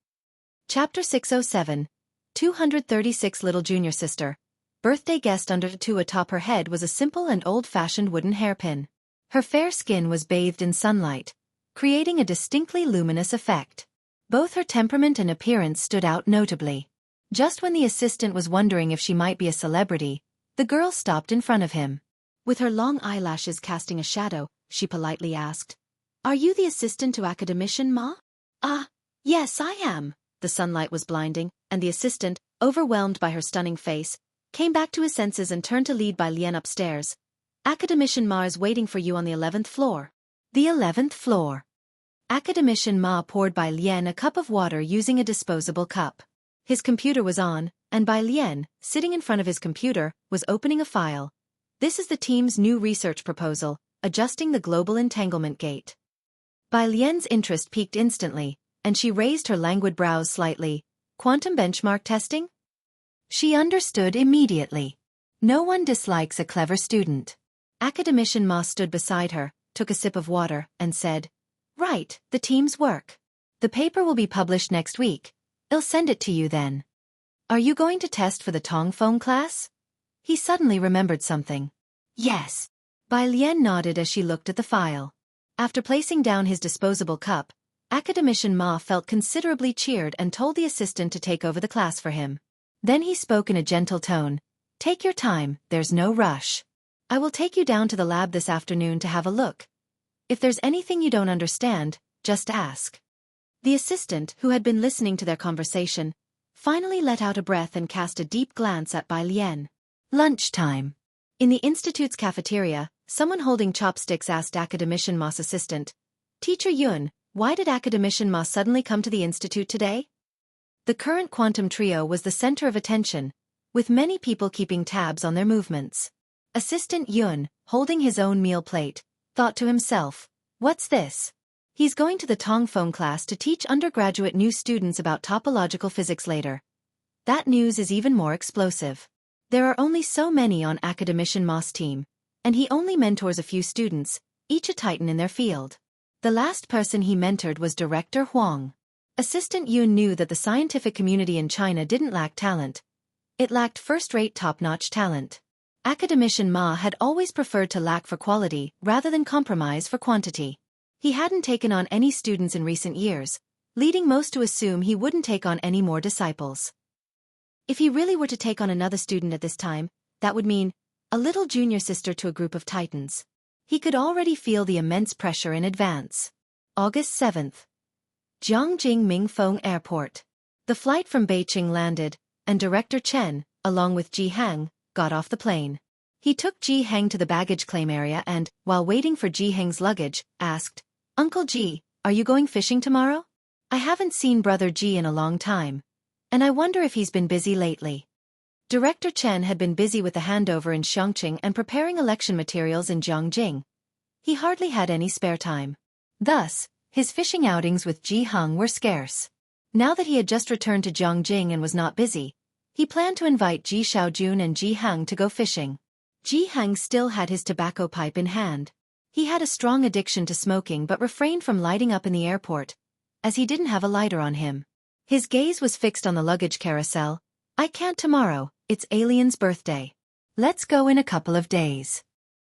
A: Chapter 607, 236. Little junior sister. Birthday guest. Under two atop her head was a simple and old-fashioned wooden hairpin. Her fair skin was bathed in sunlight, creating a distinctly luminous effect. Both her temperament and appearance stood out notably. Just when the assistant was wondering if she might be a celebrity, the girl stopped in front of him. With her long eyelashes casting a shadow, she politely asked, "Are you the assistant to Academician Ma?" Yes I am." The sunlight was blinding, and the assistant, overwhelmed by her stunning face, came back to his senses and turned to lead Bai Lian upstairs. "Academician Ma is waiting for you on the 11th floor. The 11th floor. Academician Ma poured Bai Lian a cup of water using a disposable cup. His computer was on, and Bai Lian, sitting in front of his computer, was opening a file. This is the team's new research proposal, adjusting the global entanglement gate. Bai Lian's interest peaked instantly, and she raised her languid brows slightly. Quantum benchmark testing? She understood immediately. No one dislikes a clever student. Academician Ma stood beside her, took a sip of water, and said, "Right, the team's work. The paper will be published next week. I'll send it to you then. Are you going to test for the Tongfeng class?" He suddenly remembered something. "Yes." Bai Lian nodded as she looked at the file. After placing down his disposable cup, Academician Ma felt considerably cheered and told the assistant to take over the class for him. Then he spoke in a gentle tone. "Take your time, there's no rush. I will take you down to the lab this afternoon to have a look. If there's anything you don't understand, just ask." The assistant, who had been listening to their conversation, finally let out a breath and cast a deep glance at Bai Lian. Lunchtime. In the institute's cafeteria, someone holding chopsticks asked Academician Ma's assistant, "Teacher Yun, why did Academician Ma suddenly come to the institute today?" The current quantum trio was the center of attention, with many people keeping tabs on their movements. Assistant Yun, holding his own meal plate, thought to himself, "What's this? He's going to the Tongfeng class to teach undergraduate new students about topological physics later. That news is even more explosive. There are only so many on Academician Ma's team, and he only mentors a few students, each a titan in their field. The last person he mentored was Director Huang." Assistant Yun knew that the scientific community in China didn't lack talent. It lacked first-rate top-notch talent. Academician Ma had always preferred to lack for quality rather than compromise for quantity. He hadn't taken on any students in recent years, leading most to assume he wouldn't take on any more disciples. If he really were to take on another student at this time, that would mean a little junior sister to a group of titans. He could already feel the immense pressure in advance. August 7th. Jiangjing Mingfeng Airport. The flight from Beijing landed, and Director Chen, along with Ji Hang, got off the plane. He took Ji Hang to the baggage claim area and, while waiting for Ji Hang's luggage, asked, "Uncle Ji, are you going fishing tomorrow? I haven't seen Brother Ji in a long time, and I wonder if he's been busy lately." Director Chen had been busy with the handover in Xiangqing and preparing election materials in Jiangjing. He hardly had any spare time. Thus, his fishing outings with Ji Hang were scarce. Now that he had just returned to Jiangjing and was not busy, he planned to invite Ji Xiaojun and Ji Hang to go fishing. Ji Hang still had his tobacco pipe in hand. He had a strong addiction to smoking but refrained from lighting up in the airport, as he didn't have a lighter on him. His gaze was fixed on the luggage carousel. "I can't tomorrow, it's Alien's birthday. Let's go in a couple of days."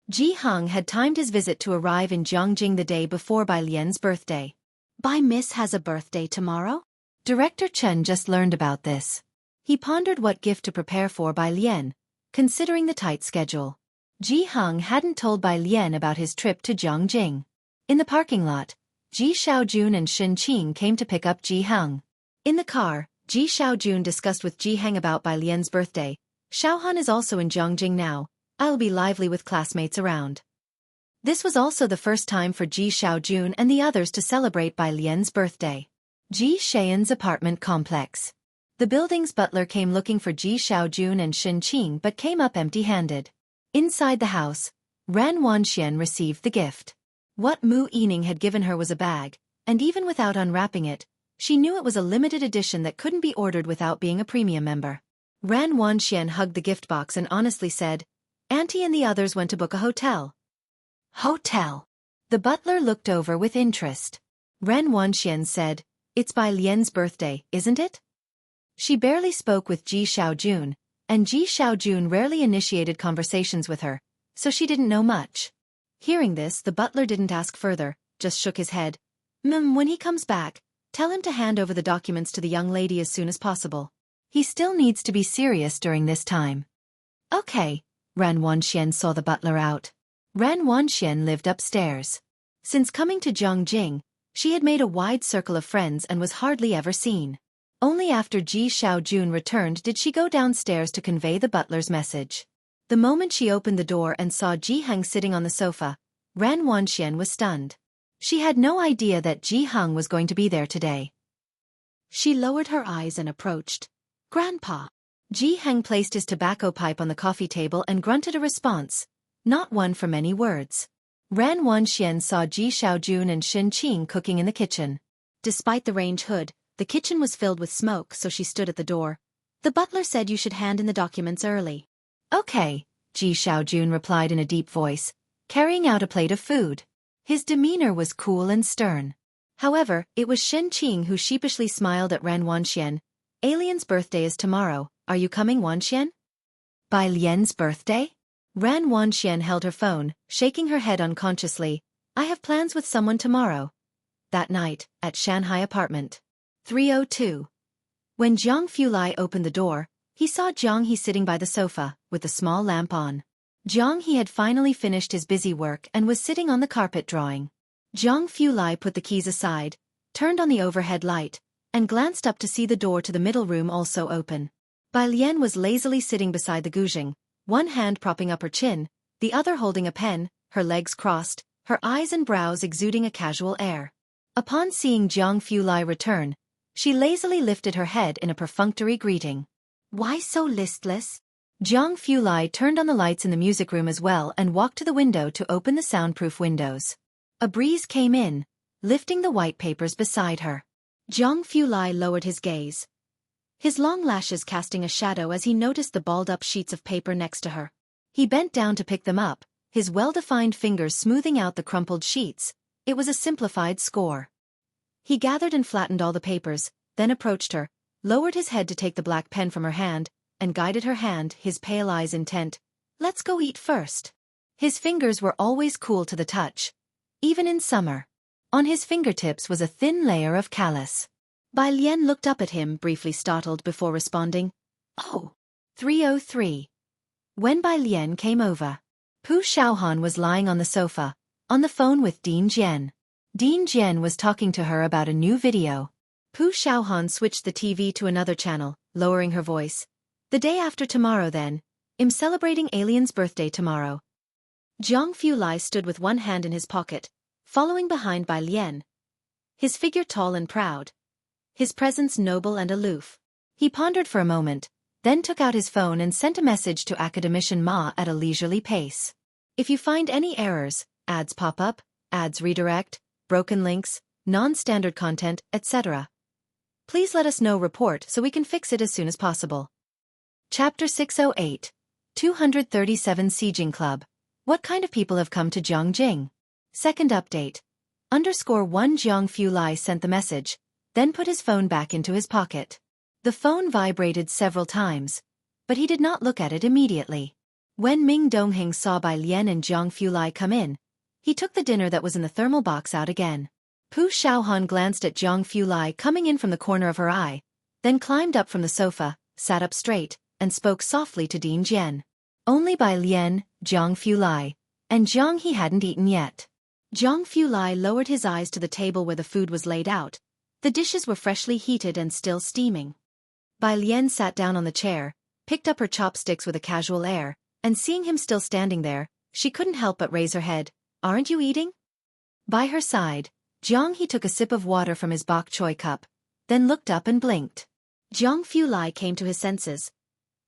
A: Ji Hang had timed his visit to arrive in Jiangjing the day before Bai Lian's birthday. "Bai Miss has a birthday tomorrow?" Director Chen just learned about this. He pondered what gift to prepare for Bai Lian, considering the tight schedule. Ji Hang hadn't told Bai Lian about his trip to Jiangjing. In the parking lot, Ji Xiaojun and Shin Qing came to pick up Ji Hang. In the car, Ji Xiaojun discussed with Ji Hang about Bai Lian's birthday. "Xiaohan is also in Jiangjing now. I'll be lively with classmates around." This was also the first time for Ji Xiaojun and the others to celebrate Bai Lian's birthday. Ji Xian's apartment complex. The building's butler came looking for Ji Xiaojun and Shin Qing but came up empty-handed. Inside the house, Ran Wanxian received the gift. What Mu Yining had given her was a bag, and even without unwrapping it, she knew it was a limited edition that couldn't be ordered without being a premium member. Ran Wanxian hugged the gift box and honestly said, "Auntie and the others went to book a hotel." Hotel. The butler looked over with interest. Ren Wanxian said, "It's by Lian's birthday, isn't it?" She barely spoke with Ji Xiaojun, and Ji Xiaojun rarely initiated conversations with her, so she didn't know much. Hearing this, the butler didn't ask further, just shook his head. When he comes back, tell him to hand over the documents to the young lady as soon as possible. He still needs to be serious during this time." "Okay." Ran Wanxian saw the butler out. Ran Wanxian lived upstairs. Since coming to Zhongjing, she had made a wide circle of friends and was hardly ever seen. Only after Ji Xiaojun returned did she go downstairs to convey the butler's message. The moment she opened the door and saw Ji Heng sitting on the sofa, Ran Wanxian was stunned. She had no idea that Ji Heng was going to be there today. She lowered her eyes and approached. "Grandpa." Ji Heng placed his tobacco pipe on the coffee table and grunted a response, not one for many words. Ran Wanxian saw Ji Xiaojun and Shen Qing cooking in the kitchen. Despite the range hood, the kitchen was filled with smoke, so she stood at the door. "The butler said you should hand in the documents early." "Okay," Ji Xiaojun replied in a deep voice, carrying out a plate of food. His demeanor was cool and stern. However, it was Shen Qing who sheepishly smiled at Ran Wanxian. "Alien's birthday is tomorrow, are you coming, Wanxian?" "By Lian's birthday?" Ran Wanxian held her phone, shaking her head unconsciously. "I have plans with someone tomorrow." That night, at Shanghai apartment. 302. When Jiang Fulai opened the door, he saw Jiang He sitting by the sofa, with the small lamp on. Jiang He had finally finished his busy work and was sitting on the carpet drawing. Jiang Fulai put the keys aside, turned on the overhead light, and glanced up to see the door to the middle room also open. Bai Lian was lazily sitting beside the guzheng, one hand propping up her chin, the other holding a pen, her legs crossed, her eyes and brows exuding a casual air. Upon seeing Jiang Fulai return, she lazily lifted her head in a perfunctory greeting. "Why so listless?" Jiang Fulai turned on the lights in the music room as well and walked to the window to open the soundproof windows. A breeze came in, lifting the white papers beside her. Jiang Fulai lowered his gaze, his long lashes casting a shadow as he noticed the balled-up sheets of paper next to her. He bent down to pick them up, his well-defined fingers smoothing out the crumpled sheets. It was a simplified score. He gathered and flattened all the papers, then approached her, lowered his head to take the black pen from her hand, and guided her hand, his pale eyes intent. "Let's go eat first." His fingers were always cool to the touch, even in summer. On his fingertips was a thin layer of callus. Bai Lian looked up at him, briefly startled before responding, "Oh." 303. When Bai Lian came over, Pu Xiaohan was lying on the sofa, on the phone with Dean Jian. Dean Jian was talking to her about a new video. Pu Xiaohan switched the TV to another channel, lowering her voice. "The day after tomorrow then. I'm celebrating Alien's birthday tomorrow." Jiang Fulai stood with one hand in his pocket, following behind Bai Lian. His figure tall and proud, his presence noble and aloof. He pondered for a moment, then took out his phone and sent a message to Academician Ma at a leisurely pace. "If you find any errors, ads pop up, ads redirect, broken links, non-standard content, etc. please let us know report so we can fix it as soon as possible." Chapter 608. 237 Sieging Club. What kind of people have come to Zhongjing? Second update. _1 Jiang Fulai sent the message, then put his phone back into his pocket. The phone vibrated several times, but he did not look at it immediately. When Ming Dongheng saw Bai Lian and Jiang Fulai come in, he took the dinner that was in the thermal box out again. Pu Xiaohan glanced at Jiang Fulai coming in from the corner of her eye, then climbed up from the sofa, sat up straight, and spoke softly to Dean Jian. Only Bai Lian, Jiang Fulai, and Jiang He hadn't eaten yet. Jiang Fulai lowered his eyes to the table where the food was laid out. The dishes were freshly heated and still steaming. Bai Lian sat down on the chair, picked up her chopsticks with a casual air, and seeing him still standing there, she couldn't help but raise her head. "Aren't you eating?" By her side, Jiang He took a sip of water from his bok choy cup, then looked up and blinked. Jiang Fulai came to his senses.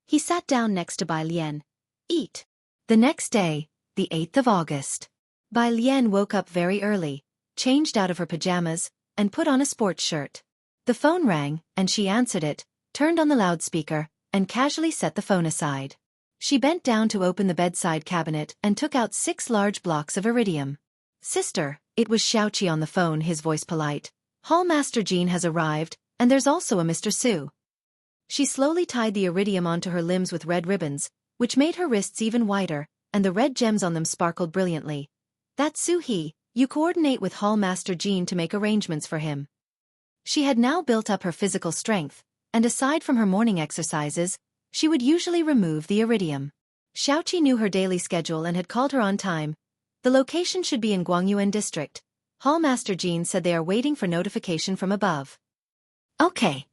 A: He sat down next to Bai Lian. "Eat." The next day, the 8th of August. Bai Lian woke up very early, changed out of her pajamas, and put on a sports shirt. The phone rang, and she answered it, turned on the loudspeaker, and casually set the phone aside. She bent down to open the bedside cabinet and took out 6 large blocks of iridium. "Sister," it was Xueqi on the phone, his voice polite. "Hallmaster Jean has arrived, and there's also a Mr. Su." She slowly tied the iridium onto her limbs with red ribbons, which made her wrists even whiter, and the red gems on them sparkled brilliantly. "That's Su-hee, you coordinate with Hallmaster Jean to make arrangements for him." She had now built up her physical strength, and aside from her morning exercises, she would usually remove the iridium. Xueqi knew her daily schedule and had called her on time. The location should be in Gwangyuan district. Hallmaster Jean said they are waiting for notification from above. Okay.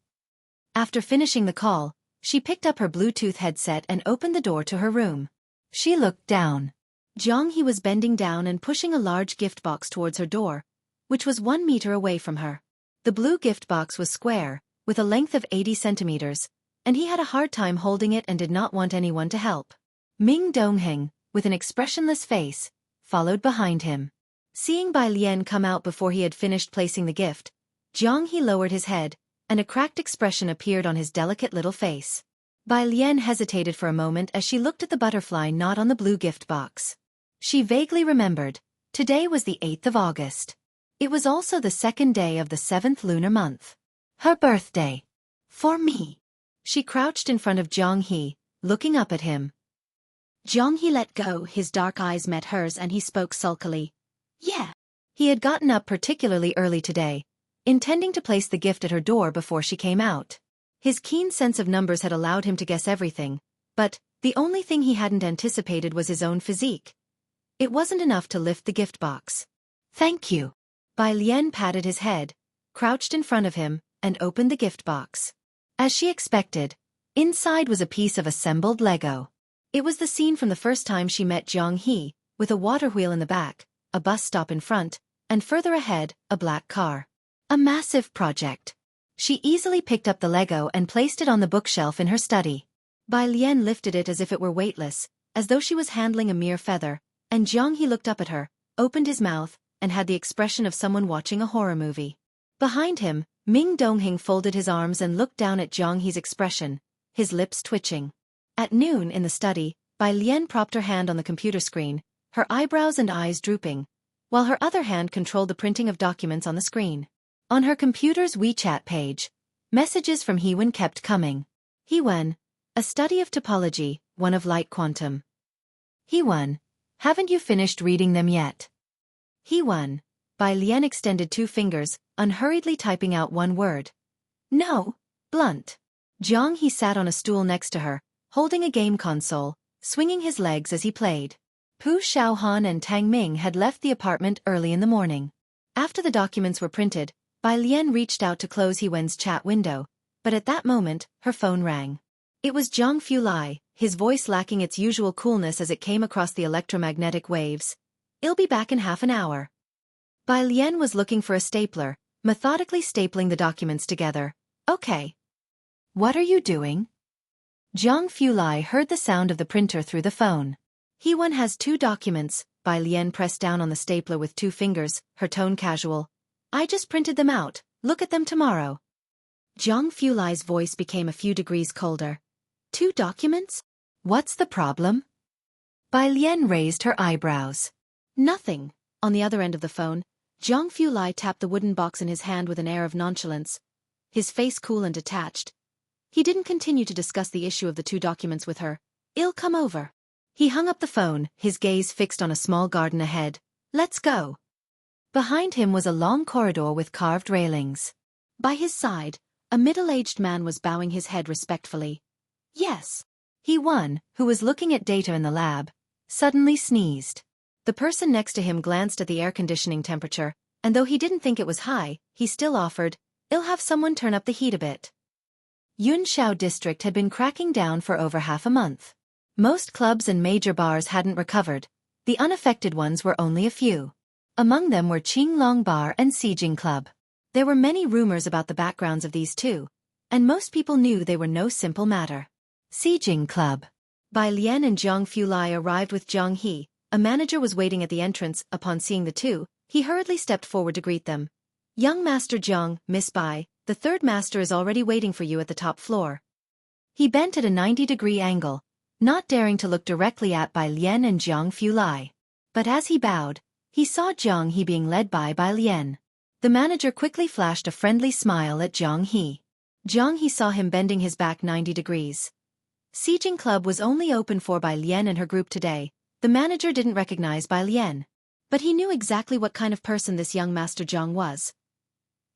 A: After finishing the call, she picked up her Bluetooth headset and opened the door to her room. She looked down. Zhang He was bending down and pushing a large gift box towards her door, which was 1 meter away from her. The blue gift box was square, with a length of 80 centimeters, and he had a hard time holding it and did not want anyone to help. Ming Dongheng, with an expressionless face, followed behind him. Seeing Bai Lian come out before he had finished placing the gift, Zhang He lowered his head, and a cracked expression appeared on his delicate little face. Bai Lian hesitated for a moment as she looked at the butterfly knot on the blue gift box. She vaguely remembered. Today was the 8th of August. It was also the 2nd day of the 7th lunar month. Her birthday. For me. She crouched in front of Zhang He, looking up at him. Zhang He let go, his dark eyes met hers, and he spoke sulkily. Yeah. He had gotten up particularly early today, intending to place the gift at her door before she came out. His keen sense of numbers had allowed him to guess everything, but the only thing he hadn't anticipated was his own physique. It wasn't enough to lift the gift box. Thank you. Bai Lian patted his head, crouched in front of him, and opened the gift box. As she expected, inside was a piece of assembled Lego. It was the scene from the first time she met Zhang He, with a water wheel in the back, a bus stop in front, and further ahead, a black car. A massive project. She easily picked up the Lego and placed it on the bookshelf in her study. Bai Lian lifted it as if it were weightless, as though she was handling a mere feather, and Zhang He looked up at her, opened his mouth, and had the expression of someone watching a horror movie. Behind him, Ming Dongheng folded his arms and looked down at Zhang He's expression, his lips twitching. At noon in the study, Bai Lian propped her hand on the computer screen, her eyebrows and eyes drooping, while her other hand controlled the printing of documents on the screen. On her computer's WeChat page, messages from Hewen kept coming. Hewen, a study of topology, one of light quantum. Hewen, haven't you finished reading them yet? Hewen, Bai Lian extended 2 fingers, unhurriedly typing out one word. No, blunt. Zhang He sat on a stool next to her, holding a game console, swinging his legs as he played. Pu Xiaohan and Tang Ming had left the apartment early in the morning. After the documents were printed, Bai Lian reached out to close Hewen's chat window, but at that moment, her phone rang. It was Zhang Fulai, his voice lacking its usual coolness as it came across the electromagnetic waves. "I'll be back in half an hour." Bai Lian was looking for a stapler, methodically stapling the documents together. Okay. What are you doing? Zhang Fulai heard the sound of the printer through the phone. Hewen has 2 documents, Bai Lian pressed down on the stapler with 2 fingers, her tone casual. I just printed them out, look at them tomorrow. Zhang Fulai's voice became a few degrees colder. 2 documents? What's the problem? Bai Lian raised her eyebrows. Nothing. On the other end of the phone, Zhang Fulai tapped the wooden box in his hand with an air of nonchalance, his face cool and detached. He didn't continue to discuss the issue of the 2 documents with her. I'll come over. He hung up the phone, his gaze fixed on a small garden ahead. Let's go. Behind him was a long corridor with carved railings. By his side, a middle-aged man was bowing his head respectfully. Yes. Hewen, who was looking at data in the lab, suddenly sneezed. The person next to him glanced at the air conditioning temperature, and though he didn't think it was high, he still offered, I'll have someone turn up the heat a bit. Yunshao district had been cracking down for over half a month. Most clubs and major bars hadn't recovered. The unaffected ones were only a few. Among them were Qinglong Bar and Sijing Club. There were many rumors about the backgrounds of these 2, and most people knew they were no simple matter. Sijing Club. Bai Lian and Zhang Fulai arrived with Zhang He. A manager was waiting at the entrance. Upon seeing the 2, he hurriedly stepped forward to greet them. Young Master Jiang, Miss Bai, the third master is already waiting for you at the top floor. He bent at a 90-degree angle, not daring to look directly at Bai Lian and Jiang Fulai. But as he bowed, he saw Jiang He being led by Bai Lian. The manager quickly flashed a friendly smile at Jiang He. Jiang He saw him bending his back 90 degrees. Xijing Club was only open for Bai Lian and her group today. The manager didn't recognize Bai Lian. But he knew exactly what kind of person this young Master Jiang was.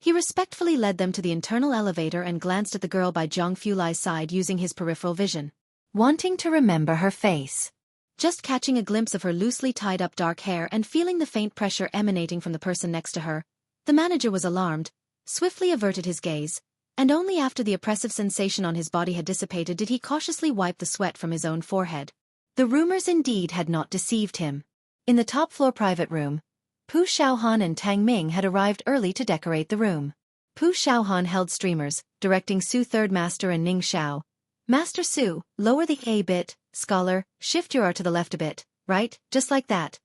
A: He respectfully led them to the internal elevator and glanced at the girl by Jiang Fulai's side using his peripheral vision. Wanting to remember her face. Just catching a glimpse of her loosely tied-up dark hair and feeling the faint pressure emanating from the person next to her, the manager was alarmed, swiftly averted his gaze, and only after the oppressive sensation on his body had dissipated did he cautiously wipe the sweat from his own forehead. The rumors indeed had not deceived him. In the top-floor private room, Pu Xiaohan and Tang Ming had arrived early to decorate the room. Pu Xiaohan held streamers, directing Su Third Master and Ning Xiao. Master Su, lower the A bit, scholar, shift your R to the left a bit, right, just like that.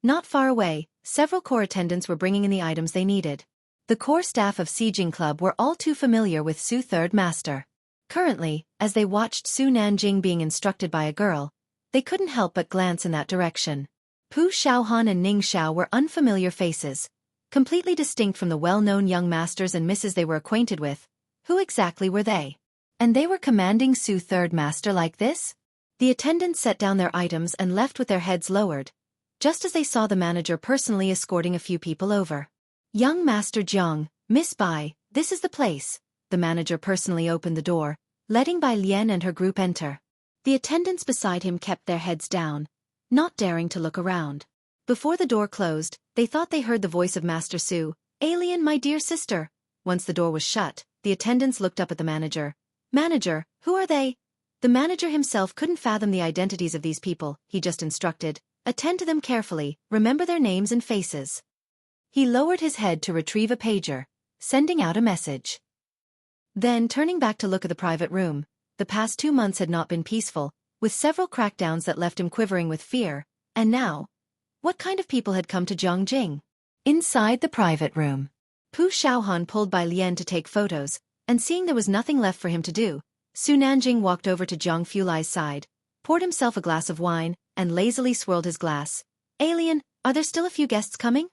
A: Not far away, several core attendants were bringing in the items they needed. The core staff of Xijing Club were all too familiar with Su Third Master. Currently, as they watched Su Nanjing being instructed by a girl, they couldn't help but glance in that direction. Pu Xiaohan and Ning Xiao were unfamiliar faces, completely distinct from the well-known young masters and misses they were acquainted with. Who exactly were they? And they were commanding Su Third Master like this? The attendants set down their items and left with their heads lowered, just as they saw the manager personally escorting a few people over. Young Master Jiang, Miss Bai, this is the place. The manager personally opened the door, letting Bai Lian and her group enter. The attendants beside him kept their heads down, not daring to look around. Before the door closed, they thought they heard the voice of Master Su, "Alien, my dear sister." Once the door was shut, the attendants looked up at the manager. "Manager, who are they?" The manager himself couldn't fathom the identities of these people. He just instructed, "Attend to them carefully, remember their names and faces." He lowered his head to retrieve a pager, sending out a message. Then, turning back to look at the private room, the past 2 months had not been peaceful, with several crackdowns that left him quivering with fear. And now, what kind of people had come to Zhongjing? Inside the private room, Pu Xiaohan pulled Bai Lian to take photos, and seeing there was nothing left for him to do, Su Nanjing walked over to Jiang Fulai's side, poured himself a glass of wine, and lazily swirled his glass. "Alien, are there still a few guests coming?"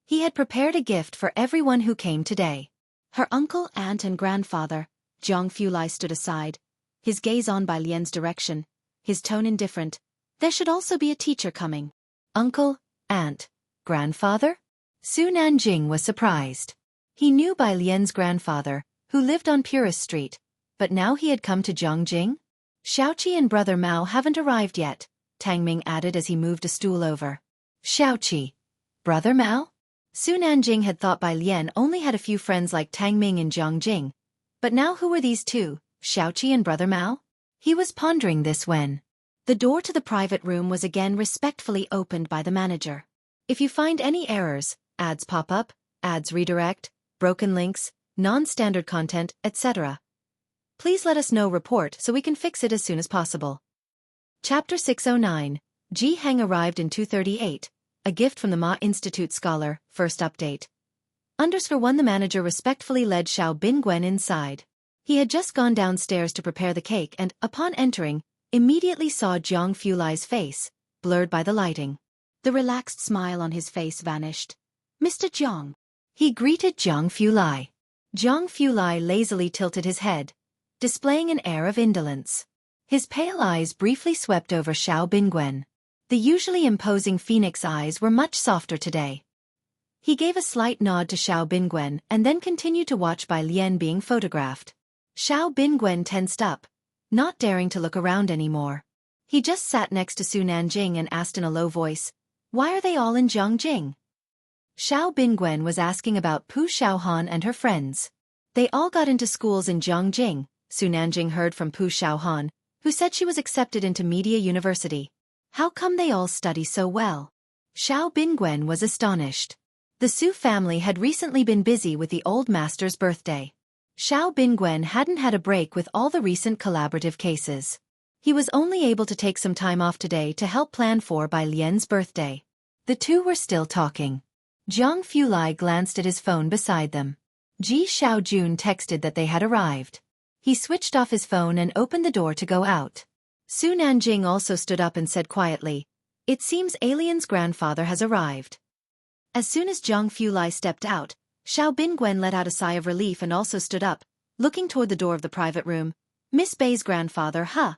A: He had prepared a gift for everyone who came today. Her uncle, aunt, and grandfather. Jiang Fulai stood aside, his gaze on Bai Lian's direction, his tone indifferent. "There should also be a teacher coming." Uncle, aunt, grandfather? Su Nanjing was surprised. He knew Bai Lian's grandfather, who lived on Purist Street, but now he had come to Zhongjing? "Xueqi and brother Mao haven't arrived yet," Tang Ming added as he moved a stool over. Xueqi. Brother Mao? Su Nanjing had thought Bai Lian only had a few friends like Tang Ming in Zhongjing. But now who were these two, Xueqi and brother Mao? He was pondering this when the door to the private room was again respectfully opened by the manager. "If you find any errors, ads pop up, ads redirect, broken links, non-standard content, etc., please let us know report so we can fix it as soon as possible." Chapter 609, Ji Heng arrived in 238, a gift from the Ma Institute scholar, first update. _1 The manager respectfully led Xiao Bingwen inside. He had just gone downstairs to prepare the cake and, upon entering, immediately saw Jiang Fulai's face, blurred by the lighting. The relaxed smile on his face vanished. "Mr. Jiang." He greeted Jiang Fulai. Jiang Fulai lazily tilted his head, displaying an air of indolence. His pale eyes briefly swept over Xiao Bingwen. The usually imposing phoenix eyes were much softer today. He gave a slight nod to Xiao Bingwen and then continued to watch Bai Lian being photographed. Xiao Bingwen tensed up, not daring to look around anymore. He just sat next to Su Nanjing and asked in a low voice, "Why are they all in Zhongjing?" Xiao Bingwen was asking about Pu Xiaohan and her friends. "They all got into schools in Zhongjing," Su Nanjing heard from Pu Xiaohan, who said she was accepted into Media University. "How come they all study so well?" Xiao Bingwen was astonished. The Su family had recently been busy with the old master's birthday. Xiao Bingwen hadn't had a break with all the recent collaborative cases. He was only able to take some time off today to help plan for Bai Lian's birthday. The two were still talking. Jiang Fulai glanced at his phone beside them. Ji Xiaojun texted that they had arrived. He switched off his phone and opened the door to go out. Su Nanjing also stood up and said quietly, "It seems Alien's grandfather has arrived." As soon as Jiang Fulai stepped out, Xiao Bingwen let out a sigh of relief and also stood up, looking toward the door of the private room. "Miss Bei's grandfather, huh?"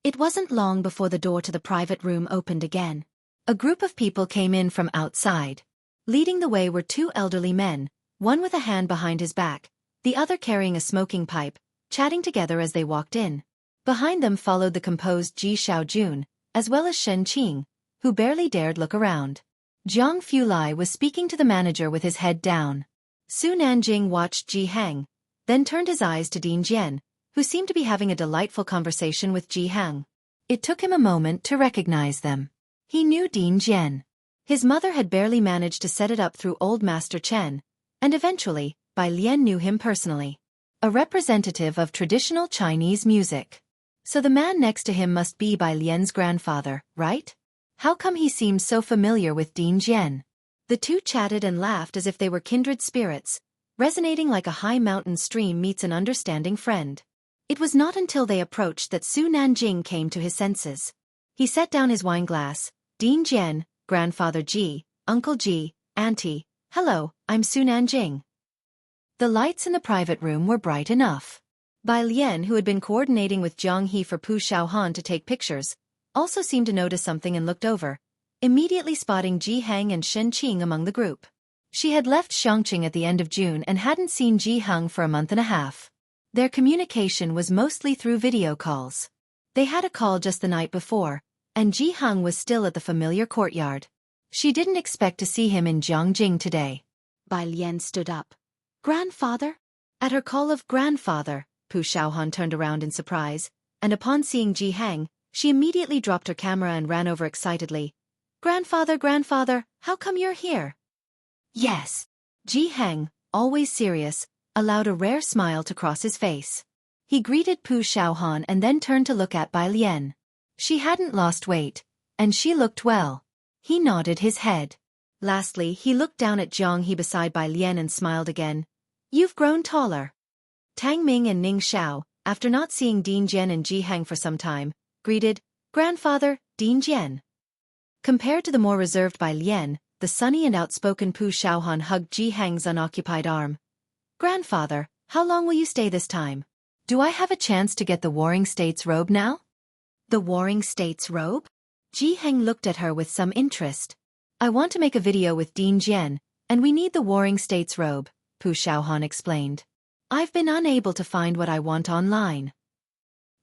A: It wasn't long before the door to the private room opened again. A group of people came in from outside. Leading the way were two elderly men, one with a hand behind his back, the other carrying a smoking pipe, chatting together as they walked in. Behind them followed the composed Ji Xiaojun, as well as Shen Qing, who barely dared look around. Jiang Fulai was speaking to the manager with his head down. Su Nanjing watched Ji Hang, then turned his eyes to Ding Jian, who seemed to be having a delightful conversation with Ji Hang. It took him a moment to recognize them. He knew Ding Jian. His mother had barely managed to set it up through old Master Chen, and eventually, Bai Lian knew him personally. A representative of traditional Chinese music. So the man next to him must be Bai Lian's grandfather, right? How come he seemed so familiar with Ding Jian? The two chatted and laughed as if they were kindred spirits, resonating like a high mountain stream meets an understanding friend. It was not until they approached that Su Nanjing came to his senses. He set down his wine glass. "Ding Jian, Grandfather Ji, Uncle Ji, Auntie, hello, I'm Su Nanjing." The lights in the private room were bright enough. Bai Lian, who had been coordinating with Jiang He for Pu Xiaohan to take pictures, also seemed to notice something and looked over, immediately spotting Ji Hang and Shen Qing among the group. She had left Xiangqing at the end of June and hadn't seen Ji Hang for a month and a half. Their communication was mostly through video calls. They had a call just the night before, and Ji Hang was still at the familiar courtyard. She didn't expect to see him in Jiangjing today. Bai Lian stood up. "Grandfather?" At her call of grandfather, Pu Xiaohan turned around in surprise, and upon seeing Ji Hang, she immediately dropped her camera and ran over excitedly. "Grandfather, grandfather, how come you're here?" "Yes." Ji Hang, always serious, allowed a rare smile to cross his face. He greeted Pu Xiaohan and then turned to look at Bai Lian. She hadn't lost weight, and she looked well. He nodded his head. Lastly, he looked down at Jiang He beside Bai Lian and smiled again. "You've grown taller." Tang Ming and Ning Xiao, after not seeing Ding Jian and Ji Hang for some time, greeted, "Grandfather, Ding Jian." Compared to the more reserved Bai Lian, the sunny and outspoken Pu Xiaohan hugged Ji Hang's unoccupied arm. "Grandfather, how long will you stay this time? Do I have a chance to get the Warring States robe now?" "The Warring States robe?" Ji Hang looked at her with some interest. "I want to make a video with Ding Jian, and we need the Warring States robe," Pu Xiaohan explained. "I've been unable to find what I want online."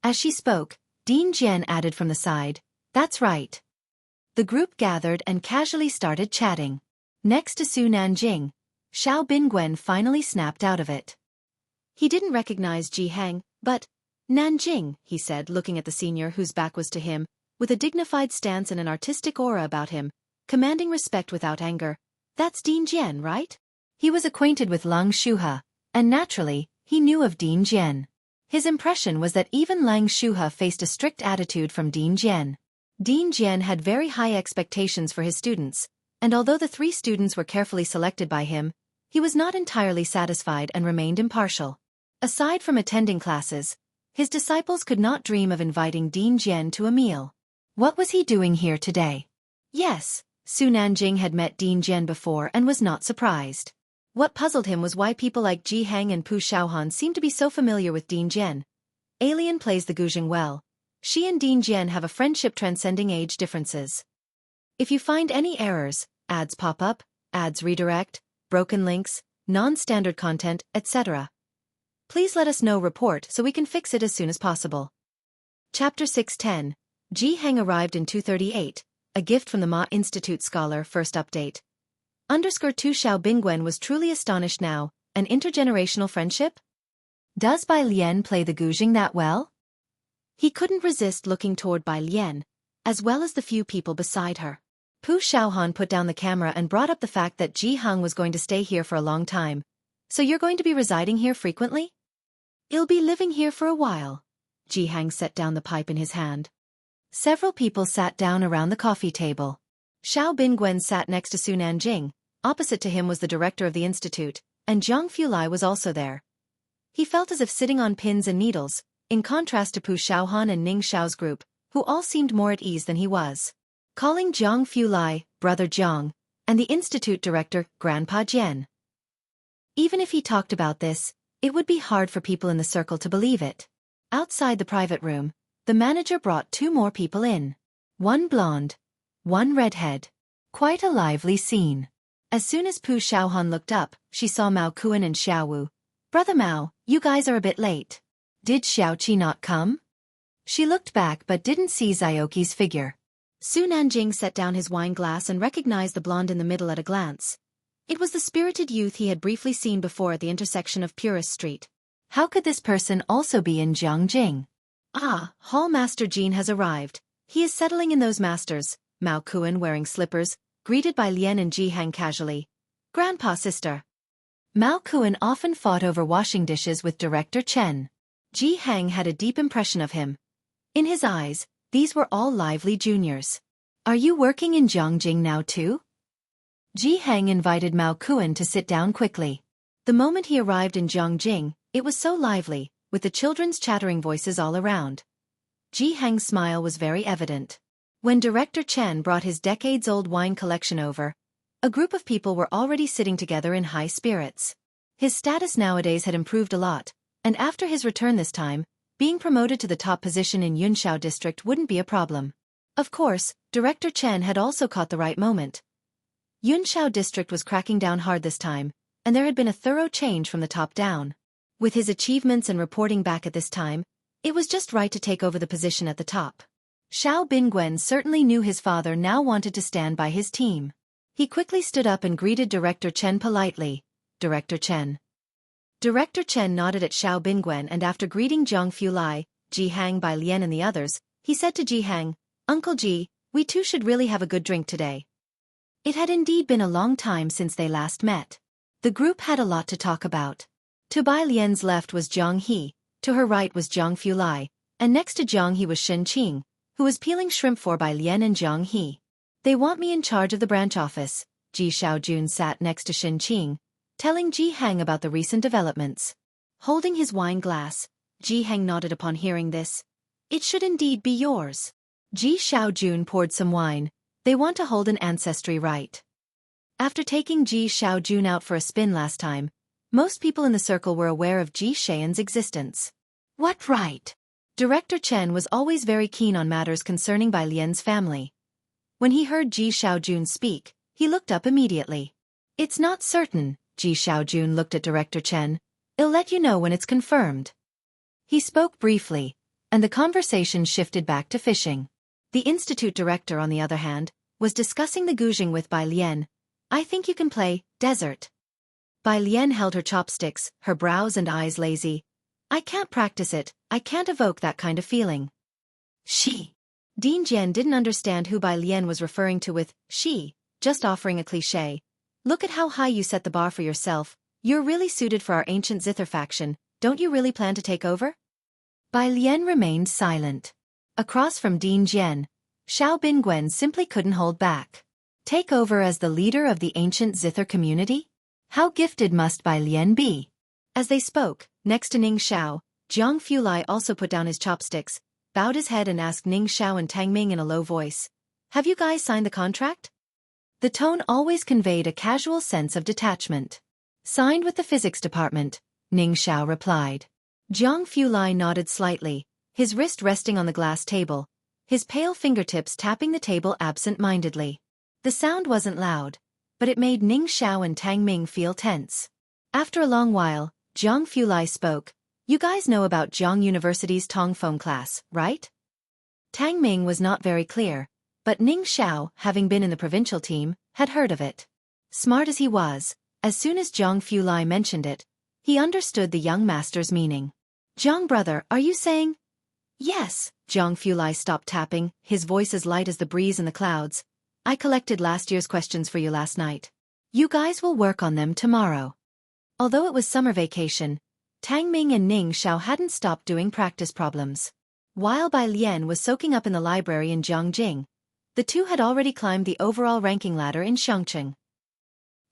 A: As she spoke, Ding Jian added from the side, "That's right." The group gathered and casually started chatting. Next to Su Nanjing, Xiao Bingwen finally snapped out of it. He didn't recognize Ji Hang, but, "Nanjing," he said, looking at the senior whose back was to him, with a dignified stance and an artistic aura about him, commanding respect without anger. "That's Ding Jian, right?" He was acquainted with Lang Shuhe, and naturally, he knew of Ding Jian. His impression was that even Lang Shuhe faced a strict attitude from Ding Jian. Ding Jian had very high expectations for his students, and although the 3 students were carefully selected by him, he was not entirely satisfied and remained impartial. Aside from attending classes, his disciples could not dream of inviting Ding Jian to a meal. What was he doing here today? Yes, Su Nanjing had met Ding Jian before and was not surprised. What puzzled him was why people like Ji Hang and Pu Xiaohan seemed to be so familiar with Ding Jian. Alien plays the Guzheng well. She and Ding Jian have a friendship transcending age differences. If you find any errors, ads pop up, ads redirect, broken links, non-standard content, etc., please let us know report so we can fix it as soon as possible. Chapter 610. Ji Hang arrived in 238, a gift from the Ma Institute scholar. First update. _2 Xiao Bingwen was truly astonished now, an intergenerational friendship? Does Bai Lian play the Guzheng that well? He couldn't resist looking toward Bai Lian, as well as the few people beside her. Pu Xiaohan put down the camera and brought up the fact that Ji Hang was going to stay here for a long time. "So you're going to be residing here frequently?" "I'll be living here for a while." Ji Hang set down the pipe in his hand. Several people sat down around the coffee table. Xiao Bingwen sat next to Su Nanjing, Opposite to him was the director of the institute, and Zhang Fulai was also there. He felt as if sitting on pins and needles, in contrast to Pu Xiaohan and Ning Xiao's group, who all seemed more at ease than he was. Calling Zhang Fulai, Brother Zhang, and the institute director, Grandpa Jian. Even if he talked about this, it would be hard for people in the circle to believe it. Outside the private room, the manager brought 2 more people in. One blonde, one redhead. Quite a lively scene. As soon as Pu Xiaohan looked up, she saw Mao Kuan and Xiaowu. Brother Mao, you guys are a bit late. Did Xueqi not come? She looked back but didn't see Xueqi's figure. Su Nanjing set down his wine glass and recognized the blonde in the middle at a glance. It was the spirited youth he had briefly seen before at the intersection of Purist Street. How could this person also be in Jiangjing? Ah, Hall Master Jean has arrived. He is settling in those masters. Mao Kuan wearing slippers, greeted by Lian and Ji Hang casually. Grandpa sister. Mao Kuan often fought over washing dishes with Director Chen. Ji Hang had a deep impression of him. In his eyes, these were all lively juniors. Are you working in Jiangjing now too? Ji Hang invited Mao Kuan to sit down quickly. The moment he arrived in Jiangjing, it was so lively, with the children's chattering voices all around. Ji Hang's smile was very evident. When Director Chen brought his decades-old wine collection over, a group of people were already sitting together in high spirits. His status nowadays had improved a lot, and after his return this time, being promoted to the top position in Yunshao district wouldn't be a problem. Of course, Director Chen had also caught the right moment. Yunshao district was cracking down hard this time, and there had been a thorough change from the top down. With his achievements and reporting back at this time, it was just right to take over the position at the top. Xiao Bingwen certainly knew his father now wanted to stand by his team. He quickly stood up and greeted Director Chen politely. Director Chen. Director Chen nodded at Xiao Bingwen, and after greeting Zhang Fulai, Ji Hang Bai Lian and the others, he said to Ji Hang, Uncle Ji, we too should really have a good drink today. It had indeed been a long time since they last met. The group had a lot to talk about. To Bai Lian's left was Zhang He, to her right was Zhang Fulai, and next to Zhang He was Shen Qing, who was peeling shrimp for Bai Lian and Zhang He. They want me in charge of the branch office. Ji Xiaojun sat next to Shen Qing, telling Ji Hang about the recent developments. Holding his wine glass, Ji Hang nodded upon hearing this. It should indeed be yours. Ji Xiaojun poured some wine. They want to hold an ancestry rite. After taking Ji Xiaojun out for a spin last time, most people in the circle were aware of Ji Xian's existence. What rite? Director Chen was always very keen on matters concerning Bai Lian's family. When he heard Ji Xiaojun speak, he looked up immediately. It's not certain, Ji Xiaojun looked at Director Chen. I'll let you know when it's confirmed. He spoke briefly, and the conversation shifted back to fishing. The institute director, on the other hand, was discussing the guzheng with Bai Lian. I think you can play desert. Bai Lian held her chopsticks, her brows and eyes lazy. I can't practice it, I can't evoke that kind of feeling. She. Dean Jian didn't understand who Bai Lian was referring to with she, just offering a cliché. Look at how high you set the bar for yourself. You're really suited for our ancient Zither faction. Don't you really plan to take over? Bai Lian remained silent. Across from Dean Jian, Xiao Bingwen simply couldn't hold back. Take over as the leader of the ancient Zither community? How gifted must Bai Lian be? As they spoke, next to Ning Xiao, Zhang Fulai also put down his chopsticks, bowed his head and asked Ning Xiao and Tang Ming in a low voice. Have you guys signed the contract? The tone always conveyed a casual sense of detachment. Signed with the physics department, Ning Xiao replied. Zhang Fulai nodded slightly, his wrist resting on the glass table, his pale fingertips tapping the table absent-mindedly. The sound wasn't loud, but it made Ning Xiao and Tang Ming feel tense. After a long while, Zhang Fulai spoke. You guys know about Zhang University's Tongfeng class, right? Tang Ming was not very clear, but Ning Xiao, having been in the provincial team, had heard of it. Smart as he was, as soon as Zhang Fulai mentioned it, he understood the young master's meaning. Zhang brother, are you saying? Yes, Zhang Fulai stopped tapping, his voice as light as the breeze in the clouds. I collected last year's questions for you last night. You guys will work on them tomorrow. Although it was summer vacation, Tang Ming and Ning Xiao hadn't stopped doing practice problems. While Bai Lian was soaking up in the library in Jiangjing, the two had already climbed the overall ranking ladder in Xiangqing.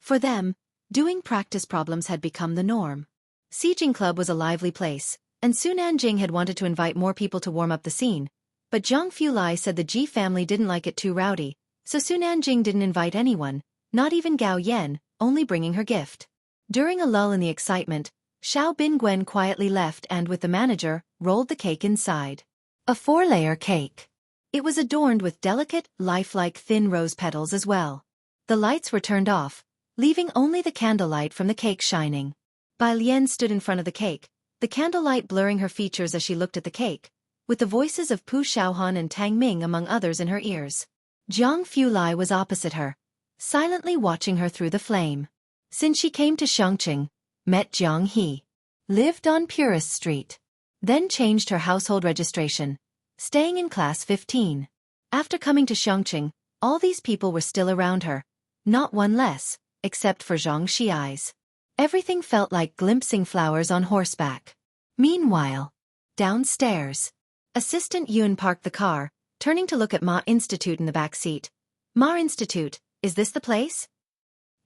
A: For them, doing practice problems had become the norm. Xijing Club was a lively place, and Su Nanjing had wanted to invite more people to warm up the scene, but Zhang Fulai said the Ji family didn't like it too rowdy, so Su Nanjing didn't invite anyone, not even Gao Yan, only bringing her gift. During a lull in the excitement, Xiao Bingwen quietly left and, with the manager, rolled the cake inside. A 4-layer cake. It was adorned with delicate, lifelike thin rose petals as well. The lights were turned off, leaving only the candlelight from the cake shining. Bai Lian stood in front of the cake, the candlelight blurring her features as she looked at the cake, with the voices of Pu Xiaohan and Tang Ming among others in her ears. Zhang Fulai was opposite her, silently watching her through the flame. Since she came to Shangqing, met Jiang He, lived on Purist Street, then changed her household registration, staying in class 15. After coming to Shangqing, all these people were still around her, not one less, except for Zhang Xiai's. Everything felt like glimpsing flowers on horseback. Meanwhile, downstairs, Assistant Yun parked the car, turning to look at Ma Institute in the back seat. Ma Institute, is this the place?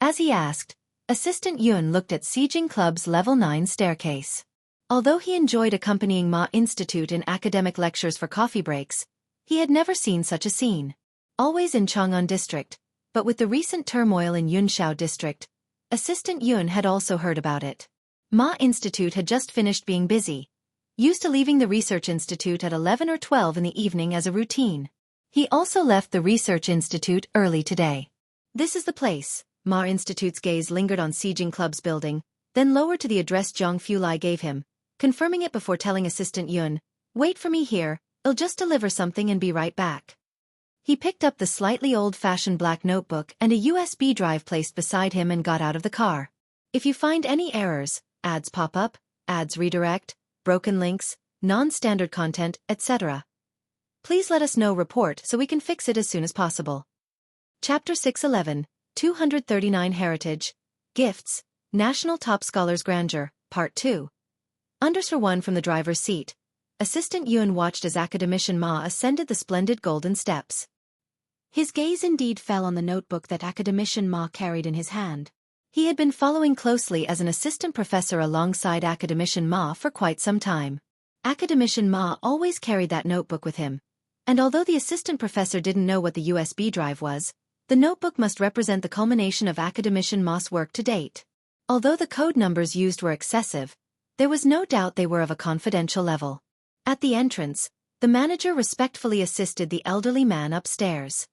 A: As he asked, Assistant Yun looked at Xijing Club's level 9 staircase. Although he enjoyed accompanying Ma Institute in academic lectures for coffee breaks, he had never seen such a scene. Always in Chang'an District, but with the recent turmoil in Yunshao District, Assistant Yun had also heard about it. Ma Institute had just finished being busy, used to leaving the Research Institute at 11 or 12 in the evening as a routine. He also left the Research Institute early today. This is the place. Ma Institute's gaze lingered on Xijing Club's building, then lowered to the address Zhang Fulai gave him, confirming it before telling Assistant Yun, "Wait for me here, I'll just deliver something and be right back." He picked up the slightly old-fashioned black notebook and a USB drive placed beside him and got out of the car. "If you find any errors, ads pop up, ads redirect, broken links, non-standard content, etc. please let us know. Report so we can fix it as soon as possible." Chapter 611, 239 Heritage, Gifts, National Top Scholars Grandeur, Part 2. Under 1 from the driver's seat, Assistant Yun watched as Academician Ma ascended the splendid golden steps. His gaze indeed fell on the notebook that Academician Ma carried in his hand. He had been following closely as an assistant professor alongside Academician Ma for quite some time. Academician Ma always carried that notebook with him, and although the assistant professor didn't know what the USB drive was, the notebook must represent the culmination of Academician Ma's work to date. Although the code numbers used were excessive, there was no doubt they were of a confidential level. At the entrance, the manager respectfully assisted the elderly man upstairs.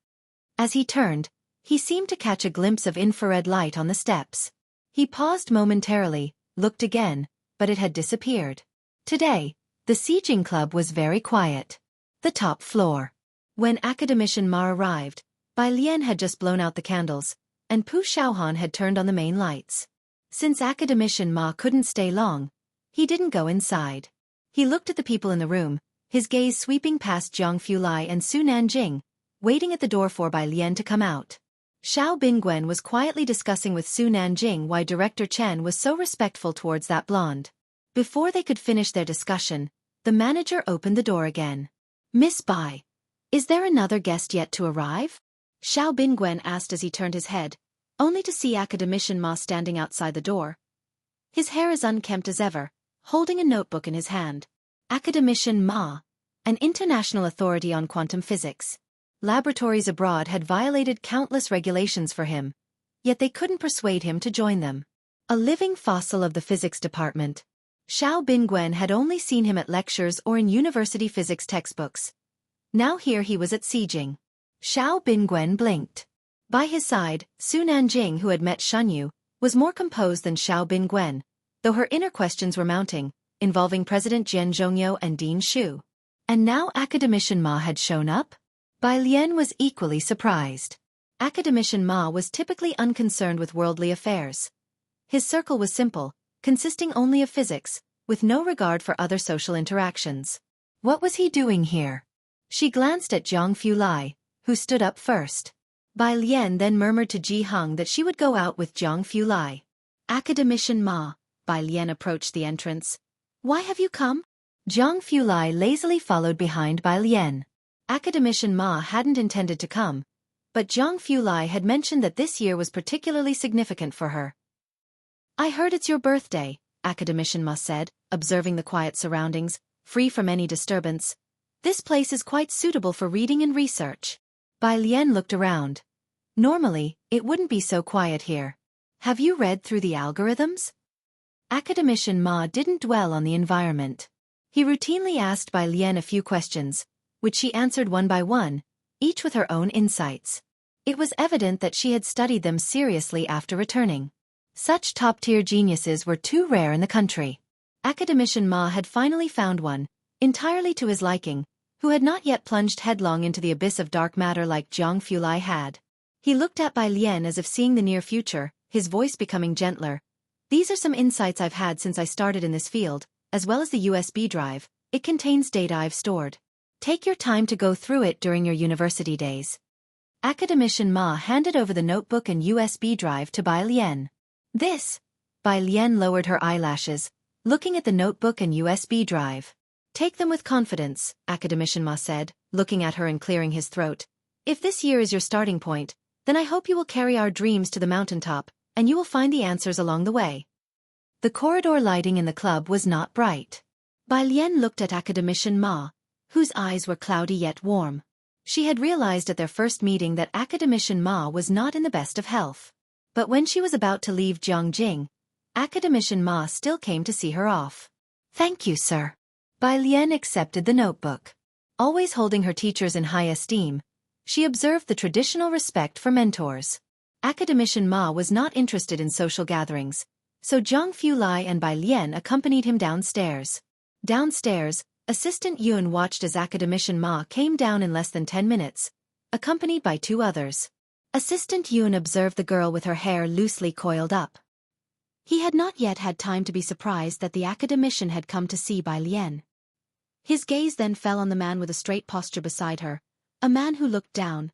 A: As he turned, he seemed to catch a glimpse of infrared light on the steps. He paused momentarily, looked again, but it had disappeared. Today, the Xijing Club was very quiet. The top floor. When Academician Ma arrived, Bai Lian had just blown out the candles, and Pu Xiaohan had turned on the main lights. Since Academician Ma couldn't stay long, he didn't go inside. He looked at the people in the room, his gaze sweeping past Zhang Fulai and Su Nanjing, waiting at the door for Bai Lian to come out. Xiao Bingwen was quietly discussing with Su Nanjing why Director Chen was so respectful towards that blonde. Before they could finish their discussion, the manager opened the door again. "Miss Bai, is there another guest yet to arrive?" Xiao Bingwen asked as he turned his head, only to see Academician Ma standing outside the door. His hair as unkempt as ever, holding a notebook in his hand. Academician Ma, an international authority on quantum physics. Laboratories abroad had violated countless regulations for him, yet they couldn't persuade him to join them. A living fossil of the physics department. Xiao Bingwen had only seen him at lectures or in university physics textbooks. Now here he was at Xijing. Xiao Bingwen blinked. By his side, Su Nanjing, who had met Shunyu, was more composed than Xiao Bingwen, though her inner questions were mounting, involving President Jian Zhongyou and Dean Xu. And now Academician Ma had shown up? Bai Lian was equally surprised. Academician Ma was typically unconcerned with worldly affairs. His circle was simple, consisting only of physics, with no regard for other social interactions. What was he doing here? She glanced at Zhang Fulai, who stood up first. Bai Lian then murmured to Ji Heng that she would go out with Zhang Fulai. Academician Ma, Bai Lian approached the entrance. "Why have you come?" Zhang Fulai lazily followed behind Bai Lian. Academician Ma hadn't intended to come, but Zhang Fulai had mentioned that this year was particularly significant for her. "I heard it's your birthday," Academician Ma said, observing the quiet surroundings, free from any disturbance. "This place is quite suitable for reading and research." Bai Lian looked around. Normally, it wouldn't be so quiet here. "Have you read through the algorithms?" Academician Ma didn't dwell on the environment. He routinely asked Bai Lian a few questions, which she answered one by one, each with her own insights. It was evident that she had studied them seriously after returning. Such top-tier geniuses were too rare in the country. Academician Ma had finally found one, entirely to his liking, who had not yet plunged headlong into the abyss of dark matter like Zhang Fulai had. He looked at Bai Lian as if seeing the near future, his voice becoming gentler. "These are some insights I've had since I started in this field, as well as the USB drive. It contains data I've stored. Take your time to go through it during your university days." Academician Ma handed over the notebook and USB drive to Bai Lian. "This?" Bai Lian lowered her eyelashes, looking at the notebook and USB drive. "Take them with confidence," Academician Ma said, looking at her and clearing his throat. "If this year is your starting point, then I hope you will carry our dreams to the mountaintop, and you will find the answers along the way." The corridor lighting in the club was not bright. Bai Lian looked at Academician Ma, whose eyes were cloudy yet warm. She had realized at their first meeting that Academician Ma was not in the best of health. But when she was about to leave Jiangjing, Academician Ma still came to see her off. "Thank you, sir." Bai Lian accepted the notebook. Always holding her teachers in high esteem, she observed the traditional respect for mentors. Academician Ma was not interested in social gatherings, so Zhang Fulai and Bai Lian accompanied him downstairs. Downstairs, Assistant Yun watched as Academician Ma came down in less than 10 minutes, accompanied by 2 others. Assistant Yun observed the girl with her hair loosely coiled up. He had not yet had time to be surprised that the academician had come to see Bai Lian. His gaze then fell on the man with a straight posture beside her, a man who looked down,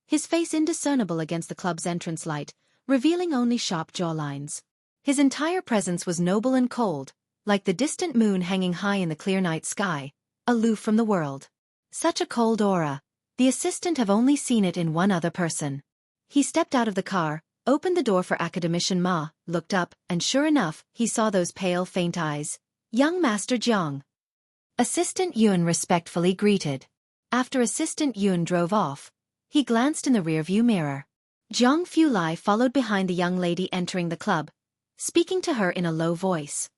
A: his face indiscernible against the club's entrance light, revealing only sharp jawlines. His entire presence was noble and cold, like the distant moon hanging high in the clear night sky, aloof from the world. Such a cold aura, the assistant have only seen it in one other person. He stepped out of the car, opened the door for Academician Ma, looked up, and sure enough, he saw those pale, faint eyes. "Young Master Jiang." Assistant Yun respectfully greeted. After Assistant Yun drove off, he glanced in the rearview mirror. Zhang Fulai followed behind the young lady entering the club, speaking to her in a low voice.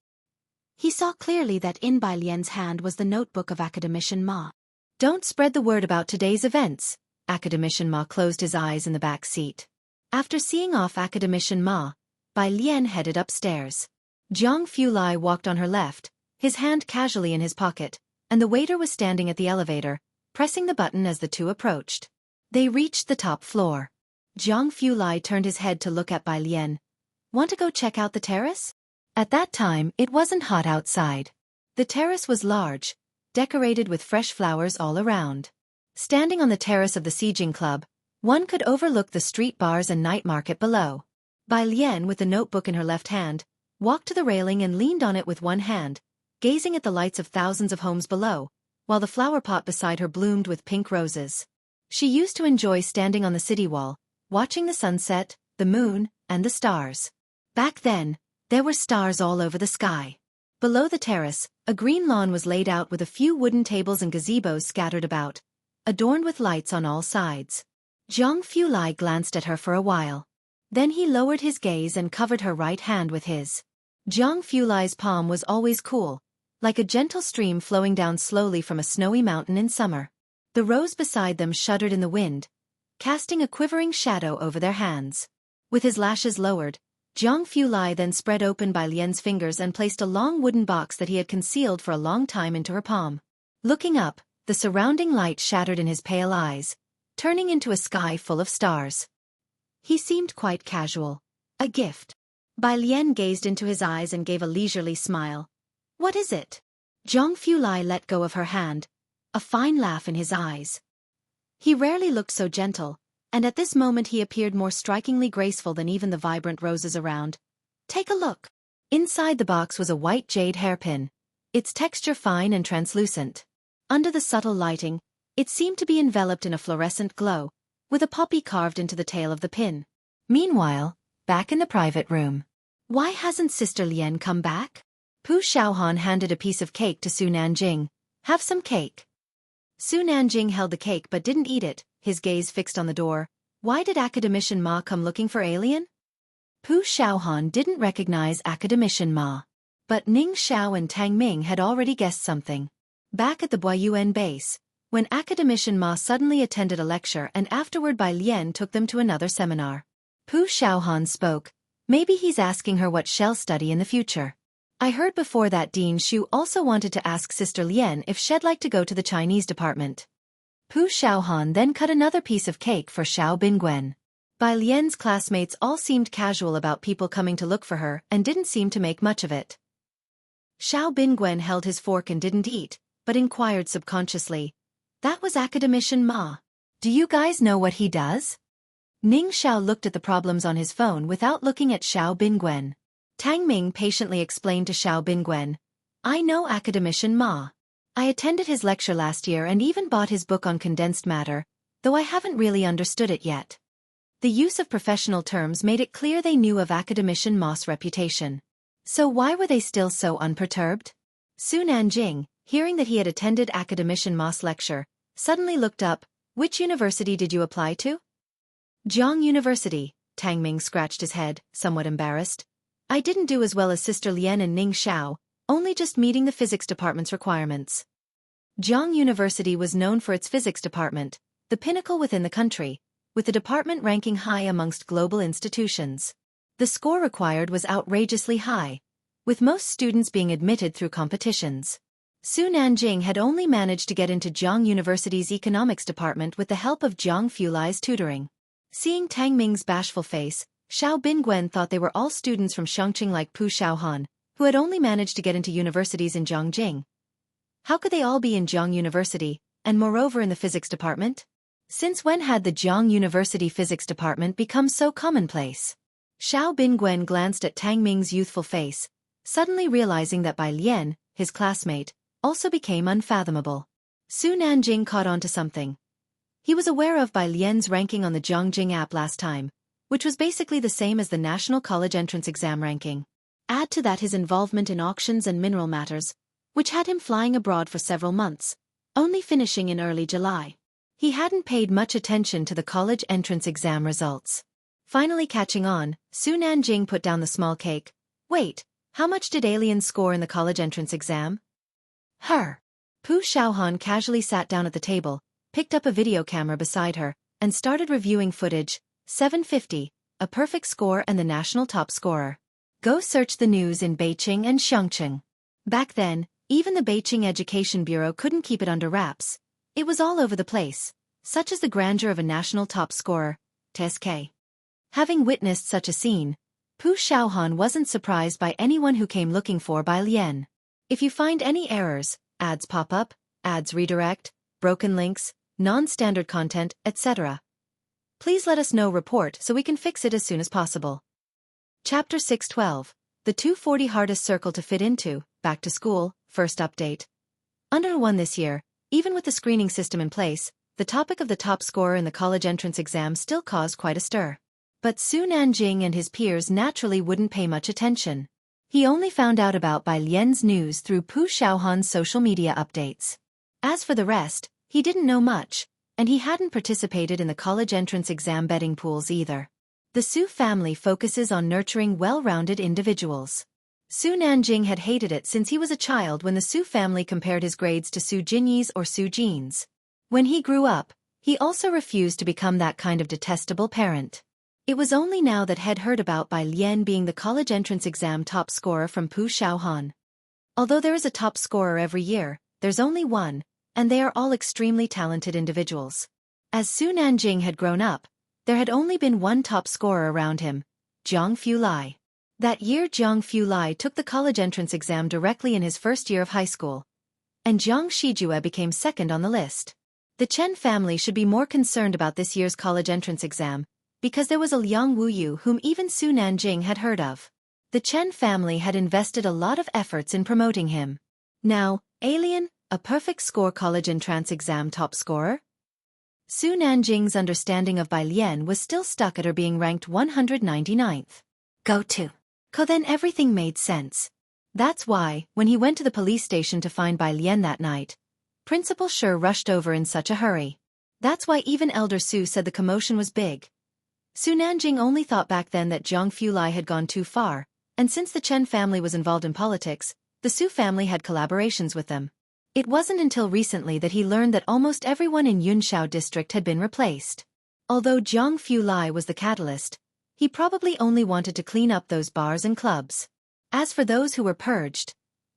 A: He saw clearly that in Bai Lian's hand was the notebook of Academician Ma. "Don't spread the word about today's events." Academician Ma closed his eyes in the back seat. After seeing off Academician Ma, Bai Lian headed upstairs. Zhang Fulai walked on her left, his hand casually in his pocket, and the waiter was standing at the elevator, pressing the button as the two approached. They reached the top floor. Zhang Fulai turned his head to look at Bai Lian. "Want to go check out the terrace?" At that time, it wasn't hot outside. The terrace was large, decorated with fresh flowers all around. Standing on the terrace of the Sijing Club, one could overlook the street bars and night market below. Bai Lian, with the notebook in her left hand, walked to the railing and leaned on it with one hand, gazing at the lights of thousands of homes below, while the flower pot beside her bloomed with pink roses. She used to enjoy standing on the city wall, watching the sunset, the moon, and the stars. Back then, there were stars all over the sky. Below the terrace, a green lawn was laid out with a few wooden tables and gazebos scattered about, adorned with lights on all sides. Zhang Fulai glanced at her for a while. Then he lowered his gaze and covered her right hand with his. Zhang Fulai's palm was always cool, like a gentle stream flowing down slowly from a snowy mountain in summer. The rose beside them shuddered in the wind, casting a quivering shadow over their hands. With his lashes lowered, Zhang Fulai then spread open Bai Lian's fingers and placed a long wooden box that he had concealed for a long time into her palm. Looking up, the surrounding light shattered in his pale eyes, turning into a sky full of stars. He seemed quite casual. A gift. Bai Lian gazed into his eyes and gave a leisurely smile. "What is it?" Zhang Fulai let go of her hand, a fine laugh in his eyes. He rarely looked so gentle, and at this moment he appeared more strikingly graceful than even the vibrant roses around. "Take a look." Inside the box was a white jade hairpin, its texture fine and translucent. Under the subtle lighting, it seemed to be enveloped in a fluorescent glow, with a poppy carved into the tail of the pin. Meanwhile, back in the private room. Why hasn't Sister Lien come back? Pu Xiaohan handed a piece of cake to Su Nanjing. Have some cake. Su Nanjing held the cake but didn't eat it, his gaze fixed on the door. Why did Academician Ma come looking for alien? Pu Xiaohan didn't recognize Academician Ma. But Ning Xiao and Tang Ming had already guessed something. Back at the Boyuan base, when Academician Ma suddenly attended a lecture and afterward Bai Lian took them to another seminar. Pu Xiaohan spoke. Maybe he's asking her what she'll study in the future. I heard before that Dean Shu also wanted to ask Sister Lien if she'd like to go to the Chinese department. Pu Xiaohan then cut another piece of cake for Xiao Bingwen. Bai Lian's classmates all seemed casual about people coming to look for her and didn't seem to make much of it. Xiao Bingwen held his fork and didn't eat, but inquired subconsciously. That was Academician Ma. Do you guys know what he does? Ning Xiao looked at the problems on his phone without looking at Xiao Bingwen. Tang Ming patiently explained to Xiao Bingwen. I know Academician Ma. I attended his lecture last year and even bought his book on condensed matter, though I haven't really understood it yet. The use of professional terms made it clear they knew of Academician Ma's reputation. So why were they still so unperturbed? Su Nanjing, hearing that he had attended Academician Ma's lecture, suddenly looked up. Which university did you apply to? Jiang University. Tang Ming scratched his head, somewhat embarrassed. I didn't do as well as Sister Lien and Ning Xiao, only just meeting the physics department's requirements. Jiang University was known for its physics department, the pinnacle within the country, with the department ranking high amongst global institutions. The score required was outrageously high, with most students being admitted through competitions. Su Nanjing had only managed to get into Jiang University's economics department with the help of Jiang Fulai's tutoring. Seeing Tang Ming's bashful face, Xiao Bingwen thought they were all students from Shangqing like Pu Xiaohan, who had only managed to get into universities in Jiangjing. How could they all be in Jiang University, and moreover in the physics department? Since when had the Jiang University physics department become so commonplace? Xiao Bingwen glanced at Tang Ming's youthful face, suddenly realizing that Bai Lian, his classmate, also became unfathomable. Su Nanjing caught on to something. He was aware of Bai Lian's ranking on the Jiangjing app last time, which was basically the same as the National College Entrance Exam ranking. Add to that his involvement in auctions and mineral matters, which had him flying abroad for several months, only finishing in early July. He hadn't paid much attention to the college entrance exam results. Finally catching on, Su Nanjing put down the small cake. Wait, how much did aliens score in the college entrance exam? Her. Pu Xiaohan casually sat down at the table, picked up a video camera beside her, and started reviewing footage. 750, a perfect score and the national top scorer. Go search the news in Beijing and Shangqing. Back then, even the Beijing Education Bureau couldn't keep it under wraps. It was all over the place, such as the grandeur of a national top scorer, TSK. Having witnessed such a scene, Pu Xiaohan wasn't surprised by anyone who came looking for Bai Lian. If you find any errors, ads pop up, ads redirect, broken links, non-standard content, etc., please let us know report so we can fix it as soon as possible. Chapter 612. The 240 hardest circle to fit into, back to school, first update. Under 1 this year, even with the screening system in place, the topic of the top scorer in the college entrance exam still caused quite a stir. But Su Nanjing and his peers naturally wouldn't pay much attention. He only found out about Bai Lian's news through Pu Xiaohan's social media updates. As for the rest, he didn't know much, and he hadn't participated in the college entrance exam betting pools either. The Su family focuses on nurturing well-rounded individuals. Su Nanjing had hated it since he was a child when the Su family compared his grades to Su Jinyi's or Su Jin's. When he grew up, he also refused to become that kind of detestable parent. It was only now that he'd heard about Bai Lian being the college entrance exam top scorer from Pu Xiaohan. Although there is a top scorer every year, there's only one, and they are all extremely talented individuals. As Su Nanjing had grown up, there had only been one top scorer around him, Jiang Fulai. That year Jiang Fulai took the college entrance exam directly in his first year of high school, and Jiang Shijue became second on the list. The Chen family should be more concerned about this year's college entrance exam, because there was a Liang Wuyu whom even Su Nanjing had heard of. The Chen family had invested a lot of efforts in promoting him. Now, alien, a perfect score college entrance exam top scorer? Su Nanjing's understanding of Bai Lian was still stuck at her being ranked 199th. Go to. Then everything made sense. That's why, when he went to the police station to find Bai Lian that night, Principal Shi rushed over in such a hurry. That's why even Elder Su said the commotion was big. Su Nanjing only thought back then that Jiang Fulai had gone too far, and since the Chen family was involved in politics, the Su family had collaborations with them. It wasn't until recently that he learned that almost everyone in Yunshao district had been replaced. Although Jiang Fulai was the catalyst, he probably only wanted to clean up those bars and clubs. As for those who were purged,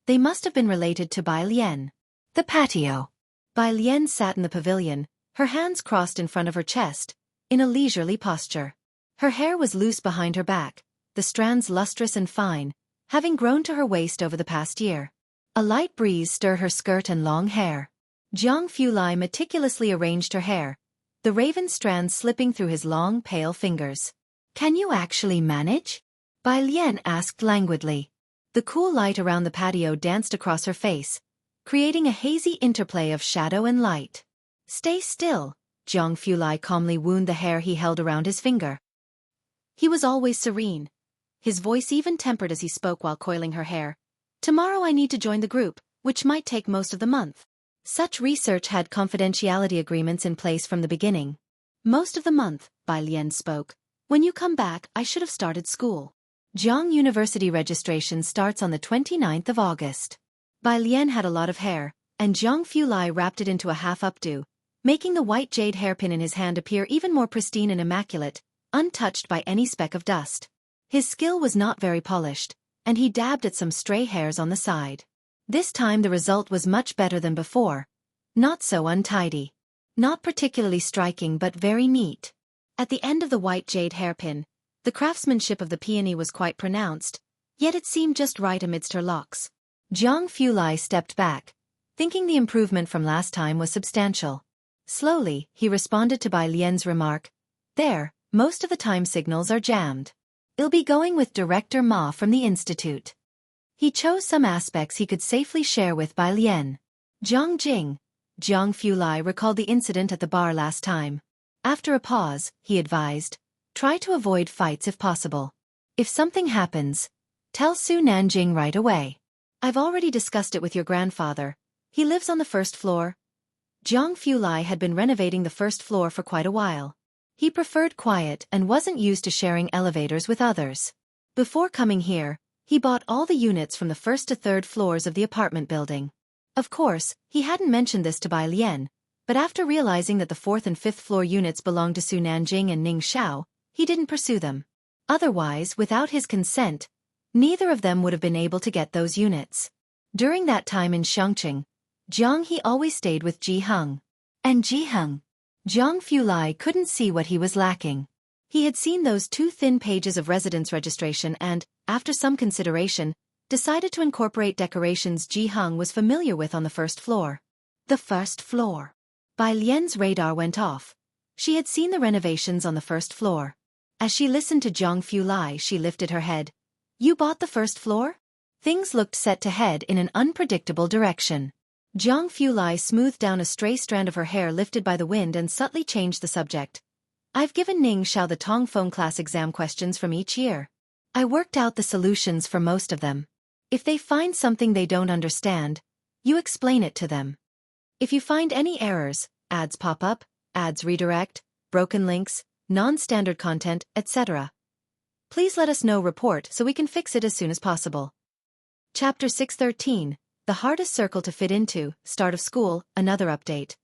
A: they must have been related to Bai Lian. The patio. Bai Lian sat in the pavilion, her hands crossed in front of her chest, in a leisurely posture. Her hair was loose behind her back, the strands lustrous and fine, having grown to her waist over the past year. A light breeze stirred her skirt and long hair. Jiang Fulai meticulously arranged her hair, the raven strands slipping through his long, pale fingers. Can you actually manage? Bai Lian asked languidly. The cool light around the patio danced across her face, creating a hazy interplay of shadow and light. Stay still, Jiang Fulai calmly wound the hair he held around his finger. He was always serene, his voice even tempered as he spoke while coiling her hair. Tomorrow I need to join the group, which might take most of the month. Such research had confidentiality agreements in place from the beginning. Most of the month, Bai Lian spoke. When you come back, I should have started school. Jiang University registration starts on the 29th of August. Bai Lian had a lot of hair, and Jiang Fulai wrapped it into a half updo, making the white jade hairpin in his hand appear even more pristine and immaculate, untouched by any speck of dust. His skill was not very polished, and he dabbed at some stray hairs on the side. This time the result was much better than before. Not so untidy. Not particularly striking but very neat. At the end of the white jade hairpin, the craftsmanship of the peony was quite pronounced, yet it seemed just right amidst her locks. Jiang Fulai stepped back, thinking the improvement from last time was substantial. Slowly, he responded to Bai Lian's remark. There, most of the time signals are jammed. I'll be going with Director Ma from the Institute. He chose some aspects he could safely share with Bai Lian. Jiang Fulai recalled the incident at the bar last time. After a pause, he advised, try to avoid fights if possible. If something happens, tell Su Nanjing right away. I've already discussed it with your grandfather. He lives on the first floor. Jiang Fulai had been renovating the first floor for quite a while. He preferred quiet and wasn't used to sharing elevators with others. Before coming here, he bought all the units from the first to third floors of the apartment building. Of course, he hadn't mentioned this to Bai Lian, but after realizing that the fourth and fifth floor units belonged to Su Nanjing and Ning Xiao, he didn't pursue them. Otherwise, without his consent, neither of them would have been able to get those units. During that time in Xiangqing, Jiang He always stayed with Ji Heng. And Ji Heng. Jiang Fulai couldn't see what he was lacking. He had seen those 2 thin pages of residence registration and, after some consideration, decided to incorporate decorations Ji Heng was familiar with on the first floor. The first floor. Bai Lian's radar went off. She had seen the renovations on the first floor. As she listened to Jiang Fulai, she lifted her head. You bought the first floor? Things looked set to head in an unpredictable direction. Jiang Fulai smoothed down a stray strand of her hair lifted by the wind and subtly changed the subject. I've given Ning Xiao the Tongfeng class exam questions from each year. I worked out the solutions for most of them. If they find something they don't understand, you explain it to them. If you find any errors, ads pop up, ads redirect, broken links, non-standard content, etc. Please let us know report so we can fix it as soon as possible. Chapter 613. The hardest circle to fit into, start of school, another update.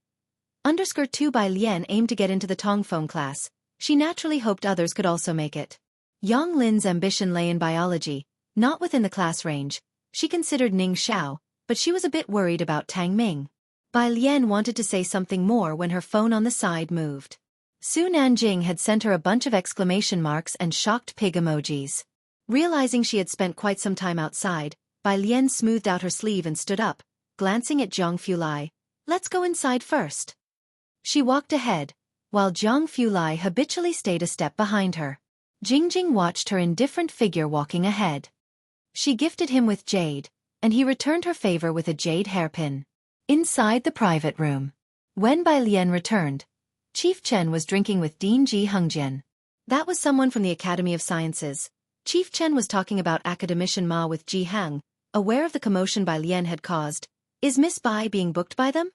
A: _2 Bai Lian aimed to get into the Tongfeng class. She naturally hoped others could also make it. Yang Lin's ambition lay in biology, not within the class range. She considered Ning Xiao, but she was a bit worried about Tang Ming. Bai Lian wanted to say something more when her phone on the side moved. Su Nanjing had sent her a bunch of exclamation marks and shocked pig emojis. Realizing she had spent quite some time outside, Bai Lian smoothed out her sleeve and stood up, glancing at Jiang Fulai. Let's go inside first. She walked ahead, while Jiang Fulai habitually stayed a step behind her. Jingjing watched her indifferent figure walking ahead. She gifted him with jade, and he returned her favor with a jade hairpin. Inside the private room. When Bai Lian returned, Chief Chen was drinking with Dean Ji Hengjian. That was someone from the Academy of Sciences. Chief Chen was talking about academician Ma with Ji Hang, aware of the commotion Bai Lian had caused. Is Miss Bai being booked by them?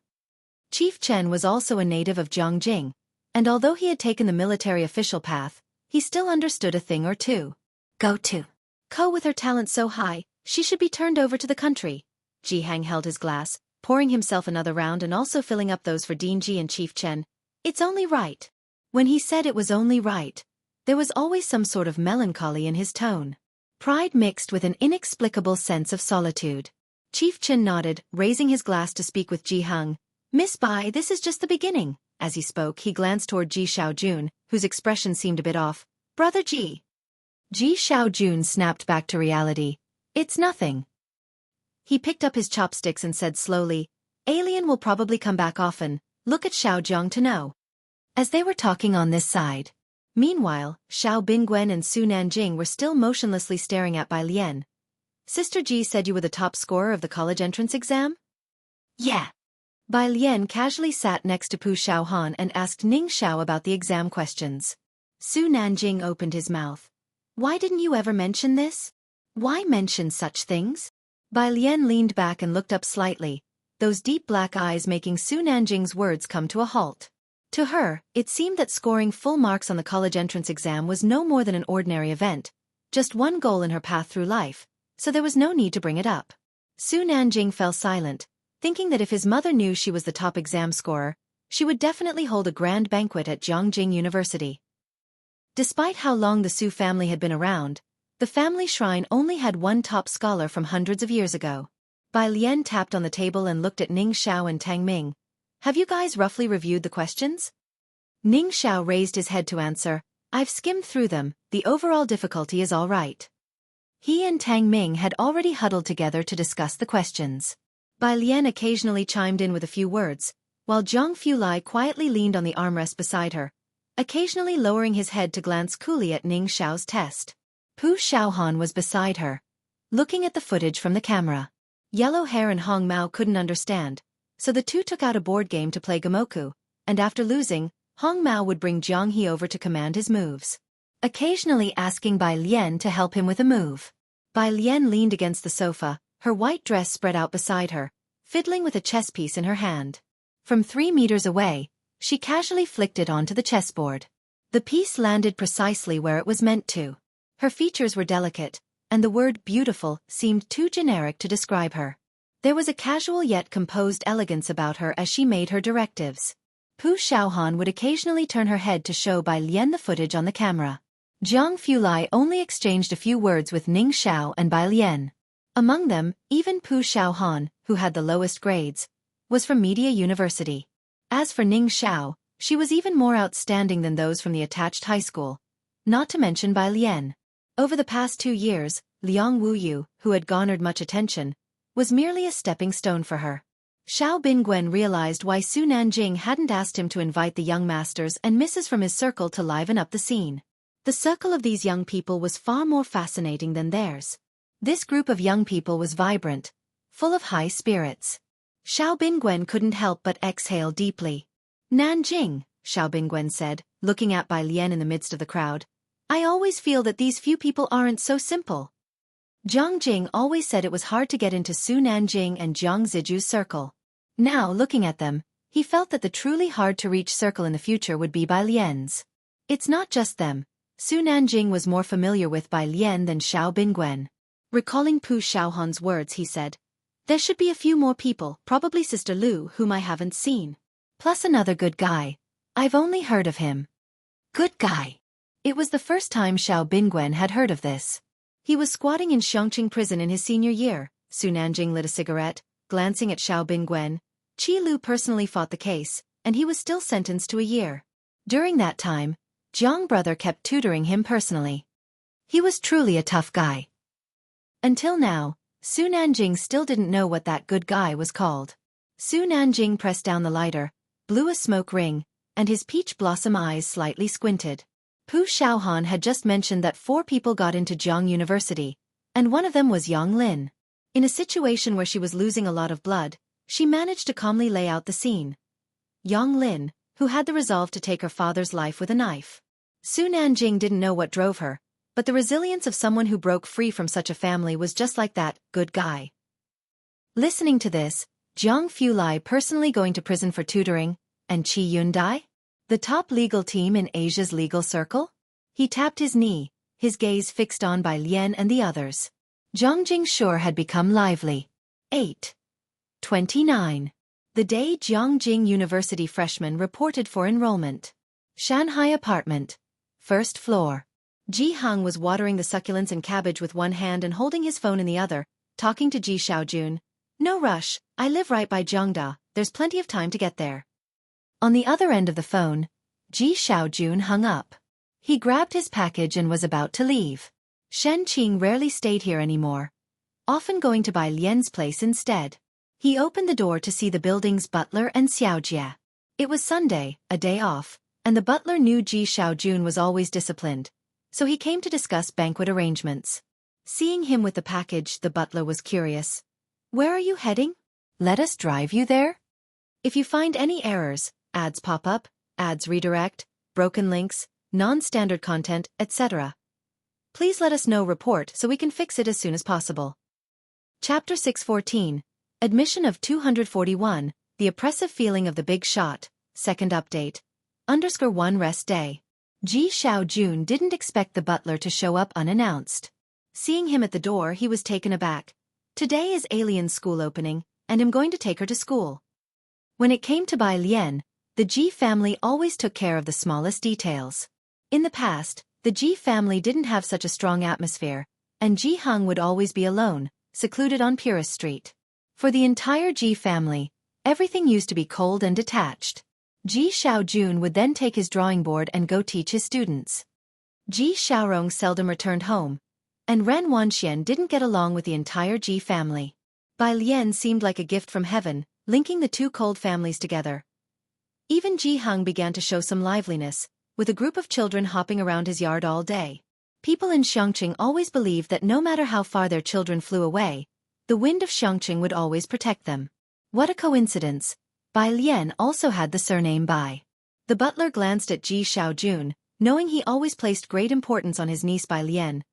A: Chief Chen was also a native of Jiangjing, and although he had taken the military official path, he still understood a thing or two. Go to. Ko with her talent so high, she should be turned over to the country. Ji Hang held his glass, pouring himself another round and also filling up those for Dean Ji and Chief Chen. It's only right. When he said it was only right, there was always some sort of melancholy in his tone. Pride mixed with an inexplicable sense of solitude. Chief Chen nodded, raising his glass to speak with Ji Hang. Miss Bai, this is just the beginning. As he spoke, he glanced toward Ji Xiaojun, whose expression seemed a bit off. Brother Ji. Ji Xiaojun snapped back to reality. It's nothing. He picked up his chopsticks and said slowly, Alien will probably come back often. Look at Xiaojiang to know. As they were talking on this side. Meanwhile, Xiao Bingwen and Su Nanjing were still motionlessly staring at Bai Lian. Sister Ji said you were the top scorer of the college entrance exam? Yeah. Bai Lian casually sat next to Pu Xiaohan and asked Ning Xiao about the exam questions. Su Nanjing opened his mouth. Why didn't you ever mention this? Why mention such things? Bai Lian leaned back and looked up slightly, those deep black eyes making Su Nanjing's words come to a halt. To her, it seemed that scoring full marks on the college entrance exam was no more than an ordinary event, just one goal in her path through life, so there was no need to bring it up. Su Nanjing fell silent, thinking that if his mother knew she was the top exam scorer, she would definitely hold a grand banquet at Jiangjing University. Despite how long the Su family had been around, the family shrine only had one top scholar from hundreds of years ago. Bai Lian tapped on the table and looked at Ning Xiao and Tang Ming. Have you guys roughly reviewed the questions? Ning Xiao raised his head to answer, I've skimmed through them, the overall difficulty is all right. He and Tang Ming had already huddled together to discuss the questions. Bai Lian occasionally chimed in with a few words, while Zhang Fulai quietly leaned on the armrest beside her, occasionally lowering his head to glance coolly at Ning Xiao's test. Pu Xiaohan was beside her, looking at the footage from the camera. Yellow Hair and Hong Mao couldn't understand, so the two took out a board game to play Gamoku, and after losing, Hong Mao would bring Jiang He over to command his moves, occasionally asking Bai Lian to help him with a move. Bai Lian leaned against the sofa, her white dress spread out beside her, fiddling with a chess piece in her hand. From 3 meters away, she casually flicked it onto the chessboard. The piece landed precisely where it was meant to. Her features were delicate, and the word beautiful seemed too generic to describe her. There was a casual yet composed elegance about her as she made her directives. Pu Xiaohan would occasionally turn her head to show Bai Lian the footage on the camera. Zhang Fulai only exchanged a few words with Ning Xiao and Bai Lian. Among them, even Pu Xiaohan, who had the lowest grades, was from Media University. As for Ning Xiao, she was even more outstanding than those from the attached high school, not to mention Bai Lian. Over the past 2 years, Liang Wuyu, who had garnered much attention, was merely a stepping stone for her. Xiao Bingwen realized why Su Nanjing hadn't asked him to invite the young masters and misses from his circle to liven up the scene. The circle of these young people was far more fascinating than theirs. This group of young people was vibrant, full of high spirits. Xiao Bingwen couldn't help but exhale deeply. Nanjing, Xiao Bingwen said, looking at Bai Lian in the midst of the crowd. I always feel that these few people aren't so simple. Jiang Jing always said it was hard to get into Su Nanjing and Jiang Ziju's circle. Now, looking at them, he felt that the truly hard-to-reach circle in the future would be Bai Lian's. It's not just them. Su Nanjing was more familiar with Bai Lian than Xiao Bingwen. Recalling Pu Xiaohan's words, he said, there should be a few more people, probably Sister Lu, whom I haven't seen. Plus another good guy. I've only heard of him. Good guy. It was the first time Xiao Bingwen had heard of this. He was squatting in Xiongqing prison in his senior year. Su Nanjing lit a cigarette, glancing at Xiao Bingwen. Qi Lu personally fought the case, and he was still sentenced to a year. During that time, Jiang brother kept tutoring him personally. He was truly a tough guy. Until now, Su Nanjing still didn't know what that good guy was called. Su Nanjing pressed down the lighter, blew a smoke ring, and his peach blossom eyes slightly squinted. Pu Xiaohan had just mentioned that 4 people got into Jiang University, and one of them was Yang Lin. In a situation where she was losing a lot of blood, she managed to calmly lay out the scene. Yang Lin, who had the resolve to take her father's life with a knife. Su Nanjing didn't know what drove her, but the resilience of someone who broke free from such a family was just like that, good guy. Listening to this, Jiang Fulai personally going to prison for tutoring, and Qi Yundai? The top legal team in Asia's legal circle? He tapped his knee, his gaze fixed on Bai Lian and the others. Zhang Jingshore had become lively. 8:29. The day Jiangjing University freshman reported for enrollment. Shanghai apartment. First floor. Ji Hang was watering the succulents and cabbage with one hand and holding his phone in the other, talking to Ji Xiaojun. No rush, I live right by Jiangda, there's plenty of time to get there. On the other end of the phone, Ji Xiaojun hung up. He grabbed his package and was about to leave. Shen Qing rarely stayed here anymore, often going to Bai Lian's place instead. He opened the door to see the building's butler and Xiaojie. It was Sunday, a day off, and the butler knew Ji Xiaojun was always disciplined, so he came to discuss banquet arrangements. Seeing him with the package, the butler was curious. Where are you heading? Let us drive you there? If you find any errors, ads pop up, ads redirect, broken links, non-standard content, etc., please let us know. Report so we can fix it as soon as possible. Chapter 614. Admission of 241, The Oppressive Feeling of the Big Shot, Second Update. _1 Rest Day. Ji Xiaojun didn't expect the butler to show up unannounced. Seeing him at the door, he was taken aback. Today is Alien's school opening, and I'm going to take her to school. When it came to Bai Lian, the Ji family always took care of the smallest details. In the past, the Ji family didn't have such a strong atmosphere, and Ji Hang would always be alone, secluded on Purist Street. For the entire Ji family, everything used to be cold and detached. Ji Xiaojun would then take his drawing board and go teach his students. Ji Xiaorong seldom returned home, and Ren Wanxian didn't get along with the entire Ji family. Bai Lian seemed like a gift from heaven, linking the two cold families together. Even Ji Hang began to show some liveliness, with a group of children hopping around his yard all day. People in Xiangqing always believed that no matter how far their children flew away, the wind of Xiangqing would always protect them. What a coincidence! Bai Lian also had the surname Bai. The butler glanced at Ji Xiaojun, knowing he always placed great importance on his niece Bai Lian.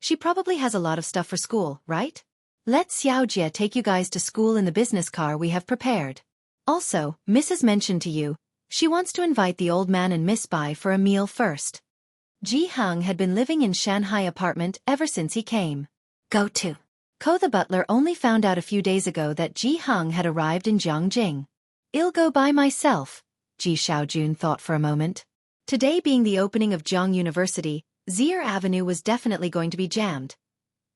A: She probably has a lot of stuff for school, right? Let Xiaojie take you guys to school in the business car we have prepared. Also, Mrs. mentioned to you, she wants to invite the old man and Miss Bai for a meal first. Ji Hang had been living in Shanghai apartment ever since he came. Go to. Ko the butler only found out a few days ago that Ji Hang had arrived in Jiangjing. I'll go by myself, Ji Xiaojun thought for a moment. Today being the opening of Jiang University, Zier Avenue was definitely going to be jammed.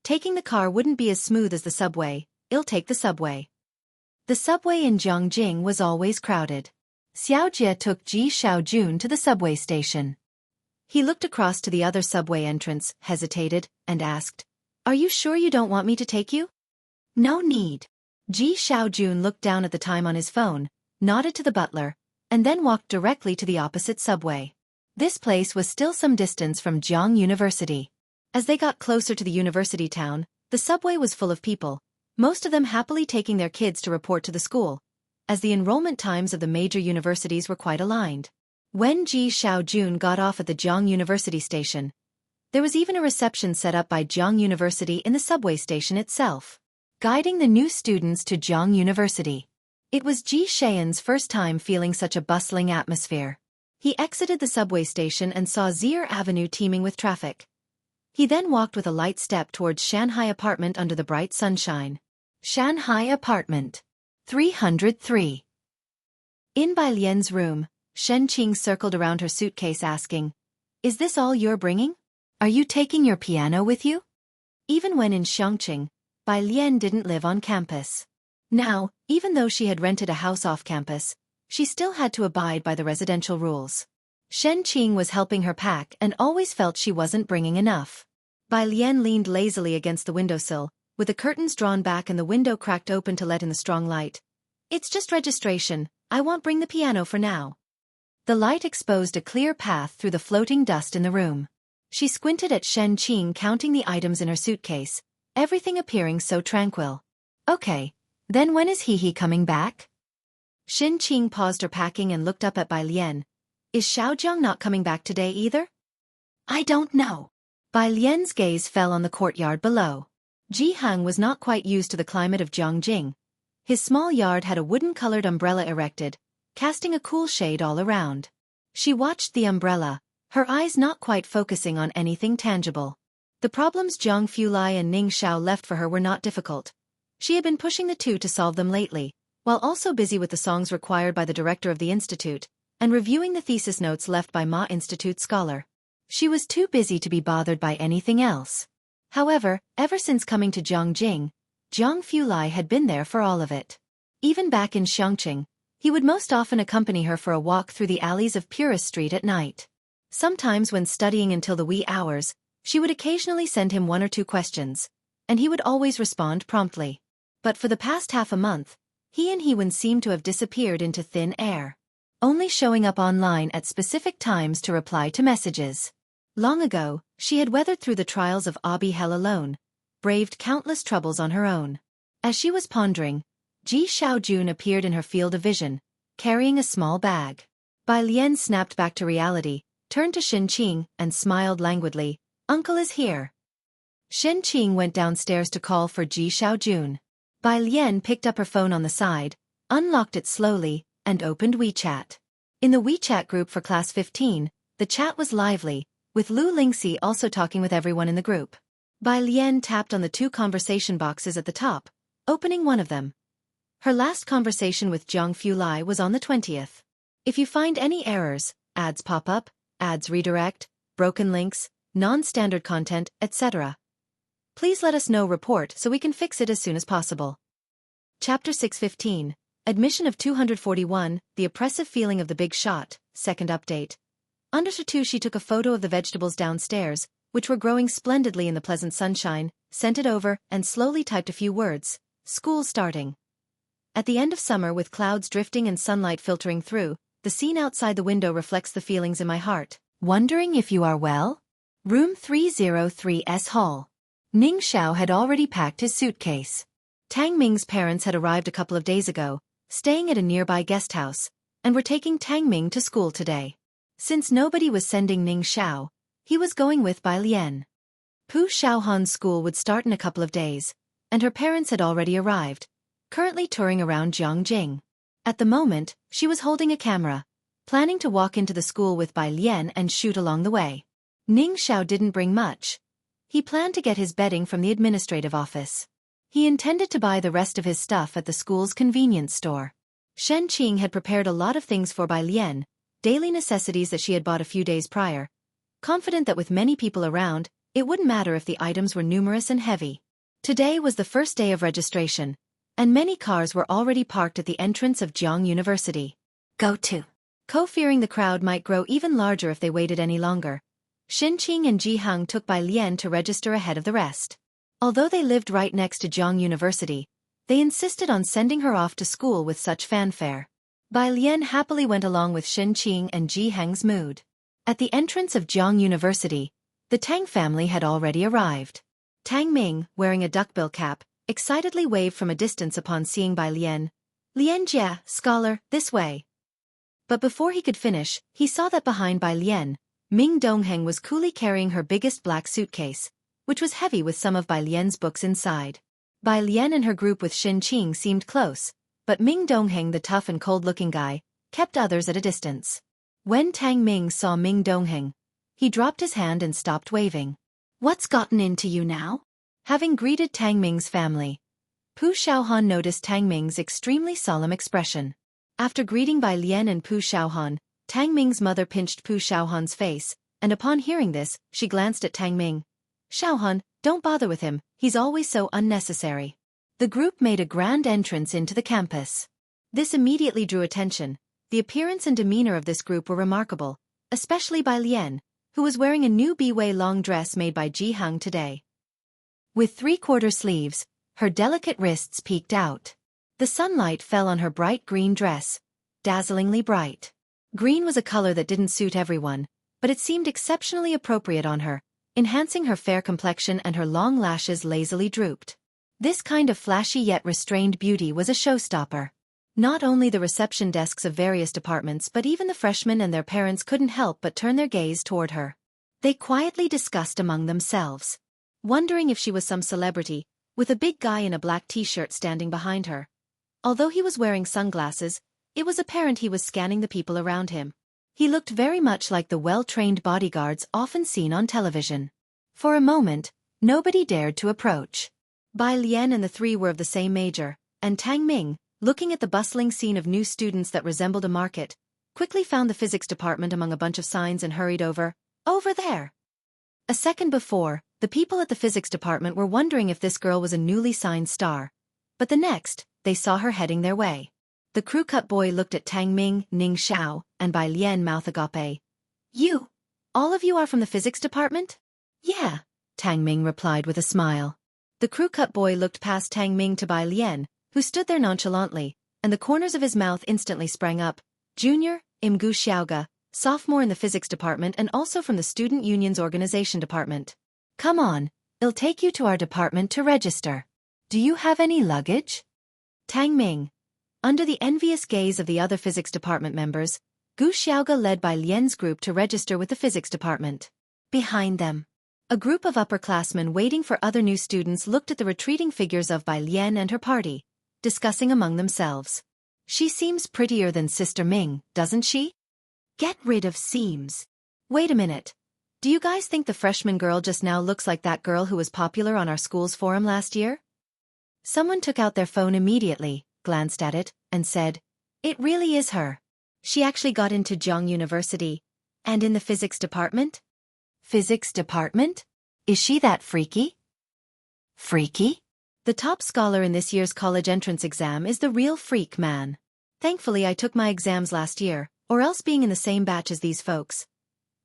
A: Taking the car wouldn't be as smooth as the subway. I'll take the subway. The subway in Jiangjing was always crowded. Xiaojie took Ji Xiaojun to the subway station. He looked across to the other subway entrance, hesitated, and asked, "Are you sure you don't want me to take you?" "No need." Ji Xiaojun looked down at the time on his phone, nodded to the butler, and then walked directly to the opposite subway. This place was still some distance from Jiang University. As they got closer to the university town, the subway was full of people, most of them happily taking their kids to report to the school, as the enrollment times of the major universities were quite aligned. When Ji Xiaojun got off at the Jiang University station, there was even a reception set up by Jiang University in the subway station itself, guiding the new students to Jiang University. It was Ji Xian's first time feeling such a bustling atmosphere. He exited the subway station and saw Zier Avenue teeming with traffic. He then walked with a light step towards Shanghai apartment under the bright sunshine. Shanghai apartment. 303. In Bai Lian's room, Shen Qing circled around her suitcase asking, "Is this all you're bringing? Are you taking your piano with you?" Even when in Xiangqing, Bai Lian didn't live on campus. Now, even though she had rented a house off campus, she still had to abide by the residential rules. Shen Qing was helping her pack and always felt she wasn't bringing enough. Bai Lian leaned lazily against the windowsill, with the curtains drawn back and the window cracked open to let in the strong light. "It's just registration, I won't bring the piano for now." The light exposed a clear path through the floating dust in the room. She squinted at Shen Qing counting the items in her suitcase, everything appearing so tranquil. "Okay, then when is he coming back?" Qing paused her packing and looked up at Bai Lian. Is Xiaojiang not coming back today either?
B: I don't know.
A: Bai Lian's gaze fell on the courtyard below. Hang was not quite used to the climate of Jiangjing. His small yard had a wooden-colored umbrella erected, casting a cool shade all around. She watched the umbrella, her eyes not quite focusing on anything tangible. The problems Jiang Fulai and Ning Xiao left for her were not difficult. She had been pushing the two to solve them lately, while also busy with the songs required by the director of the institute, and reviewing the thesis notes left by Ma Institute scholar. She was too busy to be bothered by anything else. However, ever since coming to Jiangjing, Jiang Fulai had been there for all of it. Even back in Xiangqing, he would most often accompany her for a walk through the alleys of Purist Street at night. Sometimes when studying until the wee hours, she would occasionally send him 1 or 2 questions, and he would always respond promptly. But for the past half a month, he and Hewen seemed to have disappeared into thin air, only showing up online at specific times to reply to messages. Long ago, she had weathered through the trials of Abi Hell alone, braved countless troubles on her own. As she was pondering, Ji Xiaojun appeared in her field of vision, carrying a small bag. Bai Lian snapped back to reality, turned to Qing, and smiled languidly. Uncle is here. Qing went downstairs to call for Ji Xiaojun. Bai Lian picked up her phone on the side, unlocked it slowly, and opened WeChat. In the WeChat group for Class 15, the chat was lively, with Lu Lingxi also talking with everyone in the group. Bai Lian tapped on the 2 conversation boxes at the top, opening one of them. Her last conversation with Jiang Fulai was on the 20th. If you find any errors, ads pop up, ads redirect, broken links, non-standard content, etc., please let us know report so we can fix it as soon as possible. Chapter 615, Admission of 241, The Oppressive Feeling of the Big Shot, Second Update. Under two, she took a photo of the vegetables downstairs, which were growing splendidly in the pleasant sunshine, sent it over, and slowly typed a few words. School starting. At the end of summer with clouds drifting and sunlight filtering through, the scene outside the window reflects the feelings in my heart. Wondering if you are well? Room 303S Hall. Ning Xiao had already packed his suitcase. Tang Ming's parents had arrived a couple of days ago, staying at a nearby guest house, and were taking Tang Ming to school today. Since nobody was sending Ning Xiao, he was going with Bai Lian. Pu Xiaohan's school would start in a couple of days, and her parents had already arrived, currently touring around Jiangjing. At the moment, she was holding a camera, planning to walk into the school with Bai Lian and shoot along the way. Ning Xiao didn't bring much. He planned to get his bedding from the administrative office. He intended to buy the rest of his stuff at the school's convenience store. Qing had prepared a lot of things for Bai Lian, daily necessities that she had bought a few days prior, confident that with many people around, it wouldn't matter if the items were numerous and heavy. Today was the first day of registration, and many cars were already parked at the entrance of Jiang University.
B: Go to.
A: Fearing the crowd might grow even larger if they waited any longer, Qing and Hang took Bai Lian to register ahead of the rest. Although they lived right next to Jiang University, they insisted on sending her off to school with such fanfare. Bai Lian happily went along with Qing and Hang's mood. At the entrance of Jiang University, the Tang family had already arrived. Tang Ming, wearing a duckbill cap, excitedly waved from a distance upon seeing Bai Lian. Lian Jia, scholar, this way. But before he could finish, he saw that behind Bai Lian, Ming Dongheng was coolly carrying her biggest black suitcase, which was heavy with some of Bai Lian's books inside. Bai Lian and her group with Qing seemed close, but Ming Dongheng, the tough and cold-looking guy, kept others at a distance. When Tang Ming saw Ming Dongheng, he dropped his hand and stopped waving.
B: What's gotten into you now?
A: Having greeted Tang Ming's family, Pu Xiaohan noticed Tang Ming's extremely solemn expression. After greeting Bai Lian and Pu Xiaohan, Tang Ming's mother pinched Pu Xiaohan's face, and upon hearing this, she glanced at Tang Ming. Xiaohan, don't bother with him, he's always so unnecessary. The group made a grand entrance into the campus. This immediately drew attention. The appearance and demeanor of this group were remarkable, especially Bai Lian, who was wearing a new biwei long dress made by Hang today. With 3/4 sleeves, her delicate wrists peeked out. The sunlight fell on her bright green dress, dazzlingly bright. Green was a color that didn't suit everyone, but it seemed exceptionally appropriate on her, enhancing her fair complexion, and her long lashes lazily drooped. This kind of flashy yet restrained beauty was a showstopper. Not only the reception desks of various departments but even the freshmen and their parents couldn't help but turn their gaze toward her. They quietly discussed among themselves, wondering if she was some celebrity, with a big guy in a black t-shirt standing behind her. Although he was wearing sunglasses, it was apparent he was scanning the people around him. He looked very much like the well-trained bodyguards often seen on television. For a moment, nobody dared to approach. Bai Lian and the three were of the same major, and Tang Ming, looking at the bustling scene of new students that resembled a market, quickly found the physics department among a bunch of signs and hurried over there. A second before, the people at the physics department were wondering if this girl was a newly signed star. But the next, they saw her heading their way. The crew cut boy looked at Tang Ming, Ning Xiao, and Bai Lian mouth agape. You? All of you are from the physics department? Yeah, Tang Ming replied with a smile. The crew cut boy looked past Tang Ming to Bai Lian, who stood there nonchalantly, and the corners of his mouth instantly sprang up. Junior, Imgu Xiaoga, sophomore in the physics department and also from the student union's organization department. Come on, I'll take you to our department to register. Do you have any luggage? Tang Ming. Under the envious gaze of the other physics department members, Gu Xiaoga led Bai Lian's group to register with the physics department. Behind them, a group of upperclassmen waiting for other new students looked at the retreating figures of Bai Lian and her party, discussing among themselves. She seems prettier than Sister Ming, doesn't she? Get rid of seems. Wait a minute. Do you guys think the freshman girl just now looks like that girl who was popular on our school's forum last year? Someone took out their phone immediately, glanced at it, and said, It really is her. She actually got into Zhang University. And in the physics department? Physics department? Is she that freaky? Freaky? The top scholar in this year's college entrance exam is the real freak, man. Thankfully I took my exams last year, or else being in the same batch as these folks.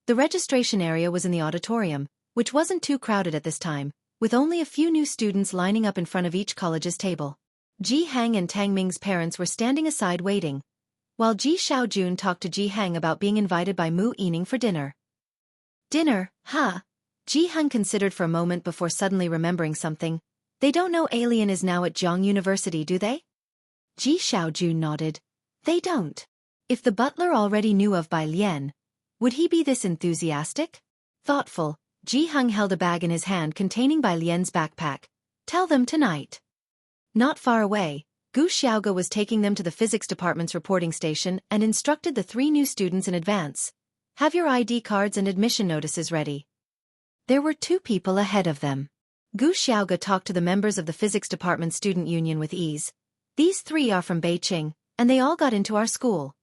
A: The registration area was in the auditorium, which wasn't too crowded at this time, with only a few new students lining up in front of each college's table. Ji Hang and Tang Ming's parents were standing aside waiting, while Ji Xiaojun talked to Ji Hang about being invited by Mu Yining for dinner. Dinner, huh? Ji Hang considered for a moment before suddenly remembering something. They don't know Alien is now at Zhang University, do they? Ji Xiaojun nodded. They don't. If the butler already knew of Bai Lian, would he be this enthusiastic? Thoughtful, Ji Hang held a bag in his hand containing Bai Lian's backpack. Tell them tonight. Not far away, Gu Xiaoga was taking them to the physics department's reporting station and instructed the three new students in advance. Have your ID cards and admission notices ready. There were two people ahead of them. Gu Xiaoga talked to the members of the physics department student union with ease. These three are from Beijing, and they all got into our school.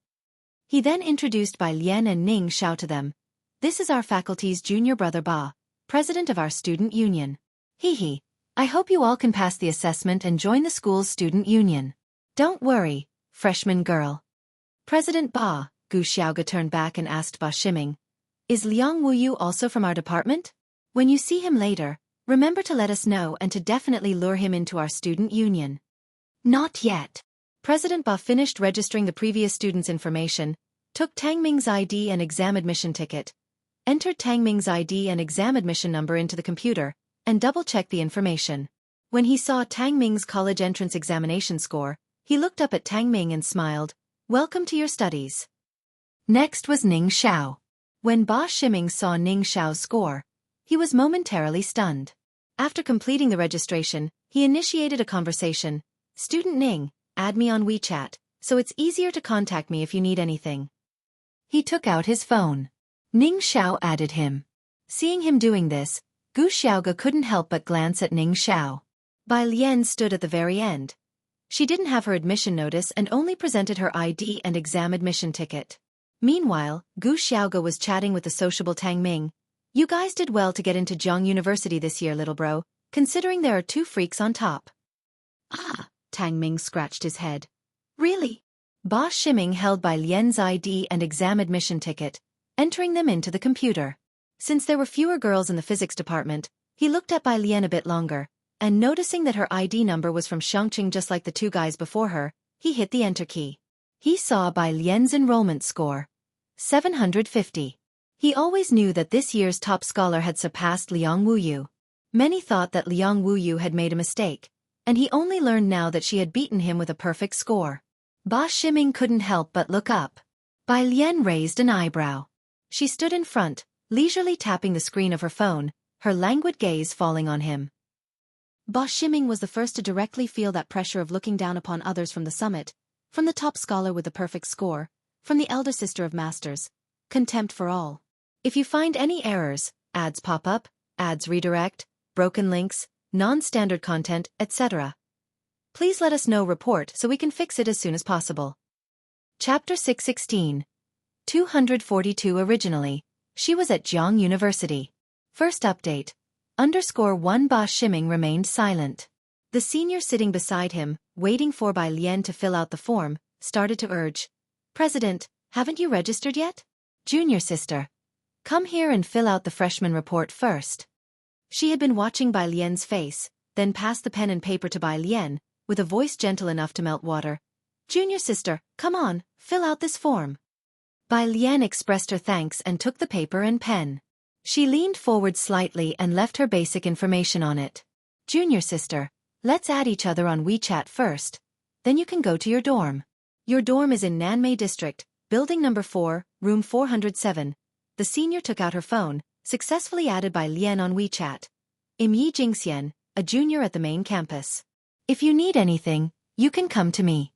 A: He then introduced Bai Lian and Ning Xiao to them. This is our faculty's junior brother Ba, president of our student union. Hee. I hope you all can pass the assessment and join the school's student union. Don't worry, freshman girl. President Ba, Gu Xiaoga turned back and asked Ba Shiming. Is Liang Wuyu also from our department? When you see him later, remember to let us know and to definitely lure him into our student union. Not yet. President Ba finished registering the previous students' information, took Tang Ming's ID and exam admission ticket, entered Tang Ming's ID and exam admission number into the computer, and double-checked the information. When he saw Tang Ming's college entrance examination score, he looked up at Tang Ming and smiled. Welcome to your studies. Next was Ning Xiao. When Ba Shiming saw Ning Xiao's score, he was momentarily stunned. After completing the registration, he initiated a conversation. Student Ning, add me on WeChat, so it's easier to contact me if you need anything. He took out his phone. Ning Xiao added him. Seeing him doing this, Gu Xiaoga couldn't help but glance at Ning Xiao. Bai Lian stood at the very end. She didn't have her admission notice and only presented her ID and exam admission ticket. Meanwhile, Gu Xiaoga was chatting with the sociable Tang Ming. You guys did well to get into Zhang University this year, little bro, considering there are two freaks on top. Ah, Tang Ming scratched his head. Really? Ba Shiming held Bai Lian's ID and exam admission ticket, entering them into the computer. Since there were fewer girls in the physics department, he looked at Bai Lian a bit longer, and noticing that her ID number was from Shangqing just like the two guys before her, he hit the enter key. He saw Bai Lian's enrollment score. 750. He always knew that this year's top scholar had surpassed Liang Wuyu. Many thought that Liang Wuyu had made a mistake, and he only learned now that she had beaten him with a perfect score. Ba Shiming couldn't help but look up. Bai Lian raised an eyebrow. She stood in front, leisurely tapping the screen of her phone, her languid gaze falling on him. Ba Shiming was the first to directly feel that pressure of looking down upon others from the summit, from the top scholar with the perfect score, from the elder sister of masters. Contempt for all. If you find any errors, ads pop up, ads redirect, broken links, non-standard content, etc. Please let us know report so we can fix it as soon as possible. Chapter 616. 242 Originally, she was at Jiang University. First update. _1 Ba Shiming remained silent. The senior sitting beside him, waiting for Bai Lian to fill out the form, started to urge. President, haven't you registered yet? Junior sister. Come here and fill out the freshman report first. She had been watching Bai Lian's face, then passed the pen and paper to Bai Lian, with a voice gentle enough to melt water. Junior sister, come on, fill out this form. Bai Lian expressed her thanks and took the paper and pen. She leaned forward slightly and left her basic information on it. Junior sister, let's add each other on WeChat first. Then you can go to your dorm. Your dorm is in Nanmei District, building number 4, room 407. The senior took out her phone, successfully added Bai Lian on WeChat. I'm Yi Jingxian, a junior at the main campus. If you need anything, you can come to me.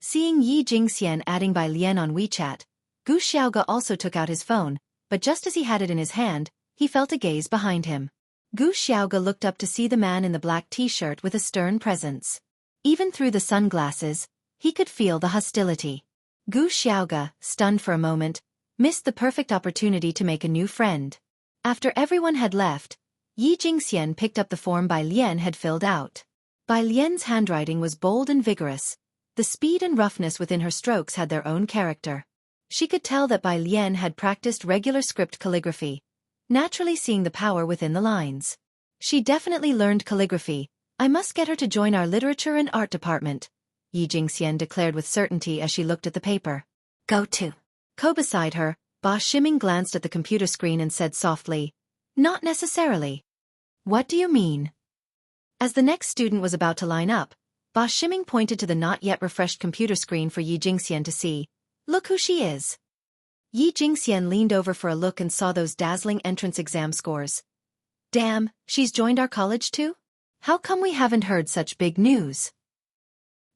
A: Seeing Yi Jingxian adding Bai Lian on WeChat, Gu Xiaoge also took out his phone, but just as he had it in his hand, he felt a gaze behind him. Gu Xiaoge looked up to see the man in the black t-shirt with a stern presence. Even through the sunglasses, he could feel the hostility. Gu Xiaoge, stunned for a moment, missed the perfect opportunity to make a new friend. After everyone had left, Yi Jingxian picked up the form Bai Lian had filled out. Bai Lian's handwriting was bold and vigorous. The speed and roughness within her strokes had their own character. She could tell that Bai Lian had practiced regular script calligraphy, naturally seeing the power within the lines. She definitely learned calligraphy. I must get her to join our literature and art department, Yi Jingxian declared with certainty as she looked at the paper.
B: Go to.
A: Beside her, Ba Shiming glanced at the computer screen and said softly, Not necessarily. What do you mean? As the next student was about to line up, Ba Shiming pointed to the not yet refreshed computer screen for Yi Jingxian to see. Look who she is. Yi Jingxian leaned over for a look and saw those dazzling entrance exam scores. Damn, she's joined our college too? How come we haven't heard such big news?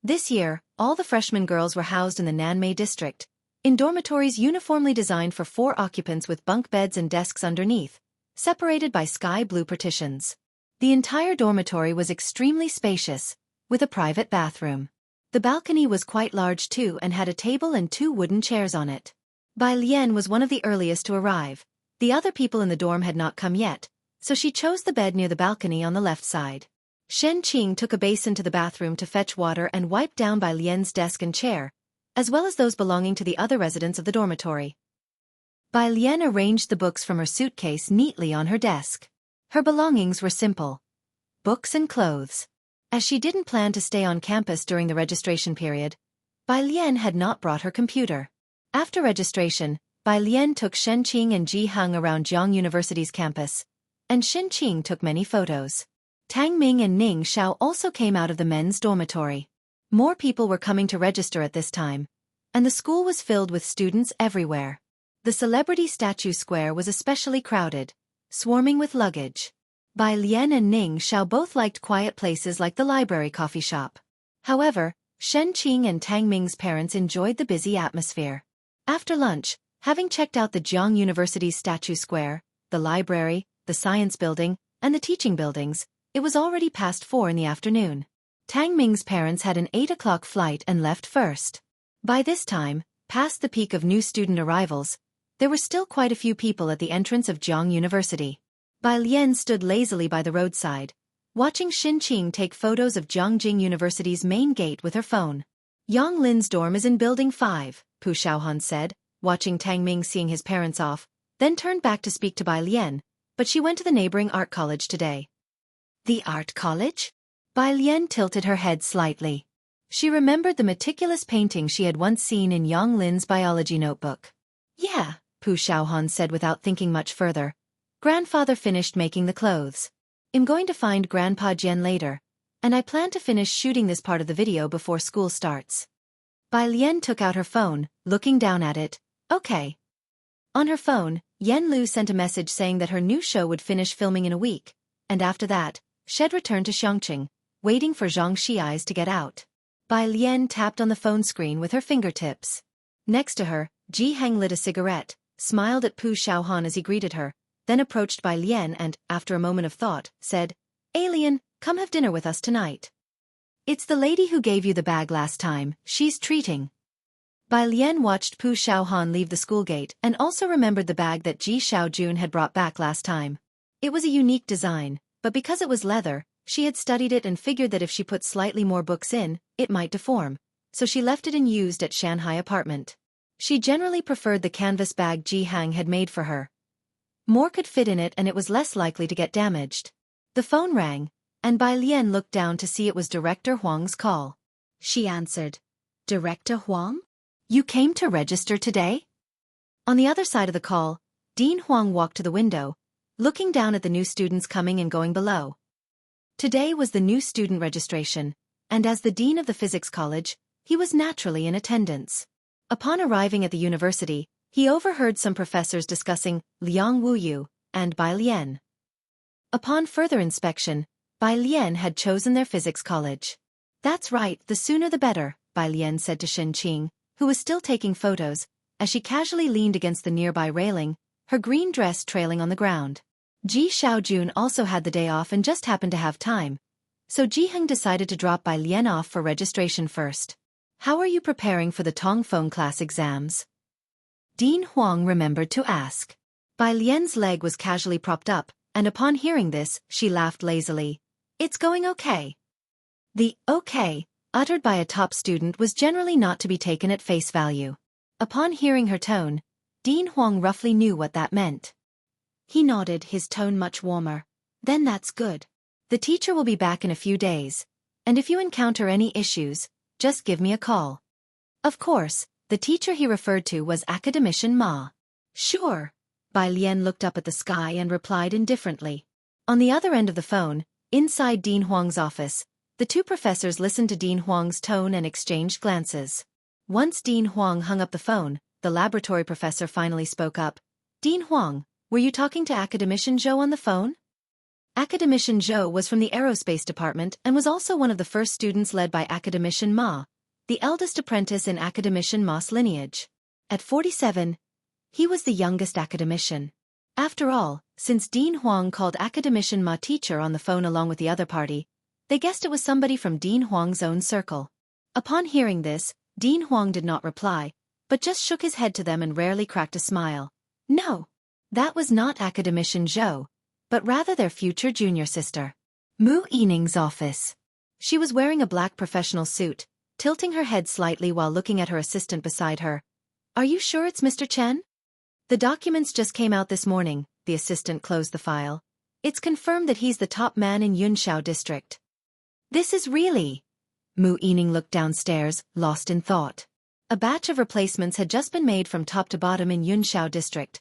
A: This year, all the freshman girls were housed in the Nanmei district, in dormitories uniformly designed for 4 occupants with bunk beds and desks underneath, separated by sky blue partitions. The entire dormitory was extremely spacious, with a private bathroom. The balcony was quite large too and had a table and 2 wooden chairs on it. Bai Lian was one of the earliest to arrive. The other people in the dorm had not come yet, so she chose the bed near the balcony on the left side. Shen Qing took a basin to the bathroom to fetch water and wiped down Bai Lian's desk and chair, as well as those belonging to the other residents of the dormitory. Bai Lian arranged the books from her suitcase neatly on her desk. Her belongings were simple. Books and clothes. As she didn't plan to stay on campus during the registration period, Bai Lian had not brought her computer. After registration, Bai Lian took Shen Qing and Ji Heng around Jiang University's campus, and Shen Qing took many photos. Tang Ming and Ning Xiao also came out of the men's dormitory. More people were coming to register at this time, and the school was filled with students everywhere. The celebrity statue square was especially crowded, swarming with luggage. Bai Lian and Ning Xiao both liked quiet places like the library coffee shop. However, Shen Qing and Tang Ming's parents enjoyed the busy atmosphere. After lunch, having checked out the Jiang University's statue square, the library, the science building, and the teaching buildings, it was already past 4 in the afternoon. Tang Ming's parents had an 8 o'clock flight and left first. By this time, past the peak of new student arrivals, there were still quite a few people at the entrance of Jiang University. Bai Lian stood lazily by the roadside, watching Shen Qing take photos of Jiangjing University's main gate with her phone. Yang Lin's dorm is in Building 5, Pu Xiaohan said, watching Tang Ming seeing his parents off, then turned back to speak to Bai Lian, but she went to the neighboring art college today. The art college? Bai Lian tilted her head slightly. She remembered the meticulous painting she had once seen in Yang Lin's biology notebook. Yeah, Pu Xiaohan said without thinking much further. Grandfather finished making the clothes. I'm going to find Grandpa Jian later, and I plan to finish shooting this part of the video before school starts. Bai Lian took out her phone, looking down at it. Okay. On her phone, Yen Lu sent a message saying that her new show would finish filming in a week, and after that, she'd return to Xiangqing, waiting for Zhang Xi's to get out. Bai Lian tapped on the phone screen with her fingertips. Next to her, Ji Hang lit a cigarette, smiled at Pu Xiaohan as he greeted her, then approached Bai Lian and, after a moment of thought, said, "Alien, come have dinner with us tonight. It's the lady who gave you the bag last time, she's treating." Bai Lian watched Pu Xiaohan leave the school gate and also remembered the bag that Ji Xiaojun had brought back last time. It was a unique design, but because it was leather, she had studied it and figured that if she put slightly more books in, it might deform, so she left it unused at Shanghai apartment. She generally preferred the canvas bag Ji Hang had made for her. More could fit in it and it was less likely to get damaged. The phone rang, and Bai Lian looked down to see it was Director Huang's call. She answered. "Director Huang? You came to register today?" On the other side of the call, Dean Huang walked to the window, looking down at the new students coming and going below. Today was the new student registration, and as the dean of the physics college, he was naturally in attendance. Upon arriving at the university, he overheard some professors discussing Liang Wuyu and Bai Lian. Upon further inspection, Bai Lian had chosen their physics college. "That's right, the sooner the better," Bai Lian said to Shen Qing, who was still taking photos, as she casually leaned against the nearby railing, her green dress trailing on the ground. Ji Xiaojun also had the day off and just happened to have time, so Ji Heng decided to drop Bai Lian off for registration first. "How are you preparing for the Tongfeng class exams?" Dean Huang remembered to ask. Bai Lian's leg was casually propped up, and upon hearing this, she laughed lazily. "It's going okay." The "okay" uttered by a top student was generally not to be taken at face value. Upon hearing her tone, Dean Huang roughly knew what that meant. He nodded, his tone much warmer. "Then that's good. The teacher will be back in a few days, and if you encounter any issues, just give me a call." Of course, the teacher he referred to was Academician Ma. "Sure." Bai Lian looked up at the sky and replied indifferently. On the other end of the phone, inside Dean Huang's office, the two professors listened to Dean Huang's tone and exchanged glances. Once Dean Huang hung up the phone, the laboratory professor finally spoke up. "Dean Huang, were you talking to Academician Zhou on the phone?" Academician Zhou was from the aerospace department and was also one of the first students led by Academician Ma, the eldest apprentice in Academician Ma's lineage. At 47, he was the youngest academician. After all, since Dean Huang called Academician Ma teacher on the phone along with the other party, they guessed it was somebody from Dean Huang's own circle. Upon hearing this, Dean Huang did not reply, but just shook his head to them and rarely cracked a smile. No, that was not Academician Zhou, but rather their future junior sister. Mu Yining's office. She was wearing a black professional suit, tilting her head slightly while looking at her assistant beside her. "Are you sure it's Mr. Chen?" "The documents just came out this morning," the assistant closed the file. "It's confirmed that he's the top man in Yunshao district." "This is really..." Mu Yining looked downstairs, lost in thought. A batch of replacements had just been made from top to bottom in Yunshao district,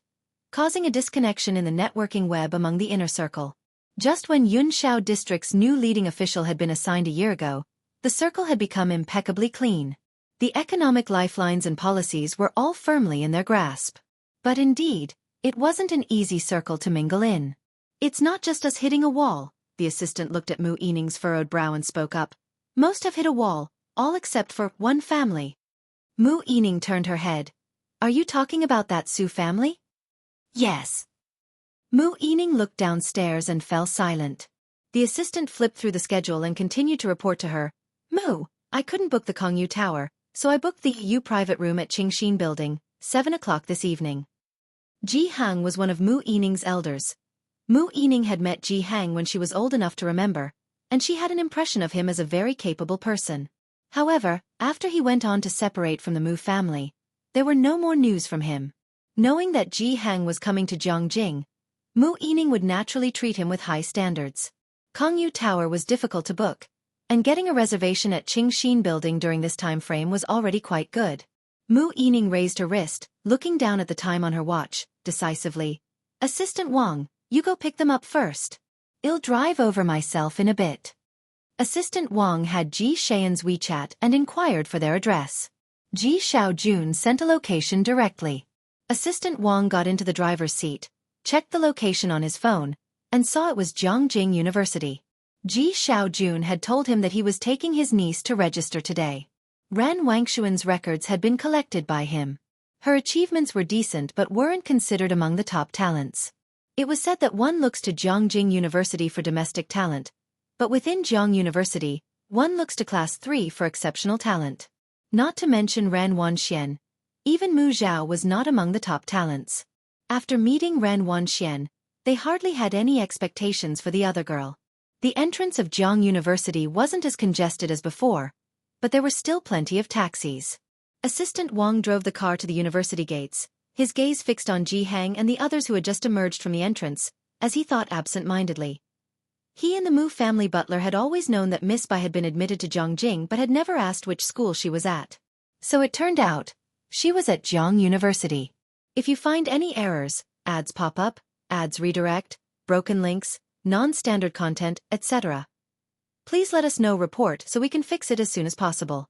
A: causing a disconnection in the networking web among the inner circle. Just when Yunshao district's new leading official had been assigned a year ago, the circle had become impeccably clean. The economic lifelines and policies were all firmly in their grasp. But indeed, it wasn't an easy circle to mingle in. "It's not just us hitting a wall," the assistant looked at Mu Yining's furrowed brow and spoke up. "Most have hit a wall, all except for one family." Mu Yining turned her head. "Are you talking about that Su family?" "Yes." Mu Yining looked downstairs and fell silent. The assistant flipped through the schedule and continued to report to her. "Mu, I couldn't book the Kongyu Tower, so I booked the EU private room at Qingxin Building, 7 o'clock this evening." Ji Hang was one of Mu Yining's elders. Mu Yining had met Ji Hang when she was old enough to remember, and she had an impression of him as a very capable person. However, after he went on to separate from the Mu family, there were no more news from him. Knowing that Ji Hang was coming to Jiangjing, Mu Yining would naturally treat him with high standards. Kongyu Tower was difficult to book, and getting a reservation at Qingxin Building during this time frame was already quite good. Mu Yining raised her wrist, looking down at the time on her watch, decisively. "Assistant Wang, you go pick them up first. I'll drive over myself in a bit." Assistant Wang had Ji Shayan's WeChat and inquired for their address. Ji Xiaojun sent a location directly. Assistant Wang got into the driver's seat, checked the location on his phone, and saw it was Jiangjing University. Ji Xiaojun had told him that he was taking his niece to register today. Ran Wangshuan's records had been collected by him. Her achievements were decent but weren't considered among the top talents. It was said that one looks to Jiangjing University for domestic talent, but within Jiang University, one looks to Class 3 for exceptional talent. Not to mention Ran Wanxian. Even Mu Zhao was not among the top talents. After meeting Ran Wanxian, they hardly had any expectations for the other girl. The entrance of Jiang University wasn't as congested as before, but there were still plenty of taxis. Assistant Wang drove the car to the university gates, his gaze fixed on Ji Hang and the others who had just emerged from the entrance, as he thought absent-mindedly. He and the Mu family butler had always known that Miss Bai had been admitted to Jiangjing but had never asked which school she was at. So it turned out, she was at Jiang University. If you find any errors, ads pop up, ads redirect, broken links, non-standard content, etc., please let us know report so we can fix it as soon as possible.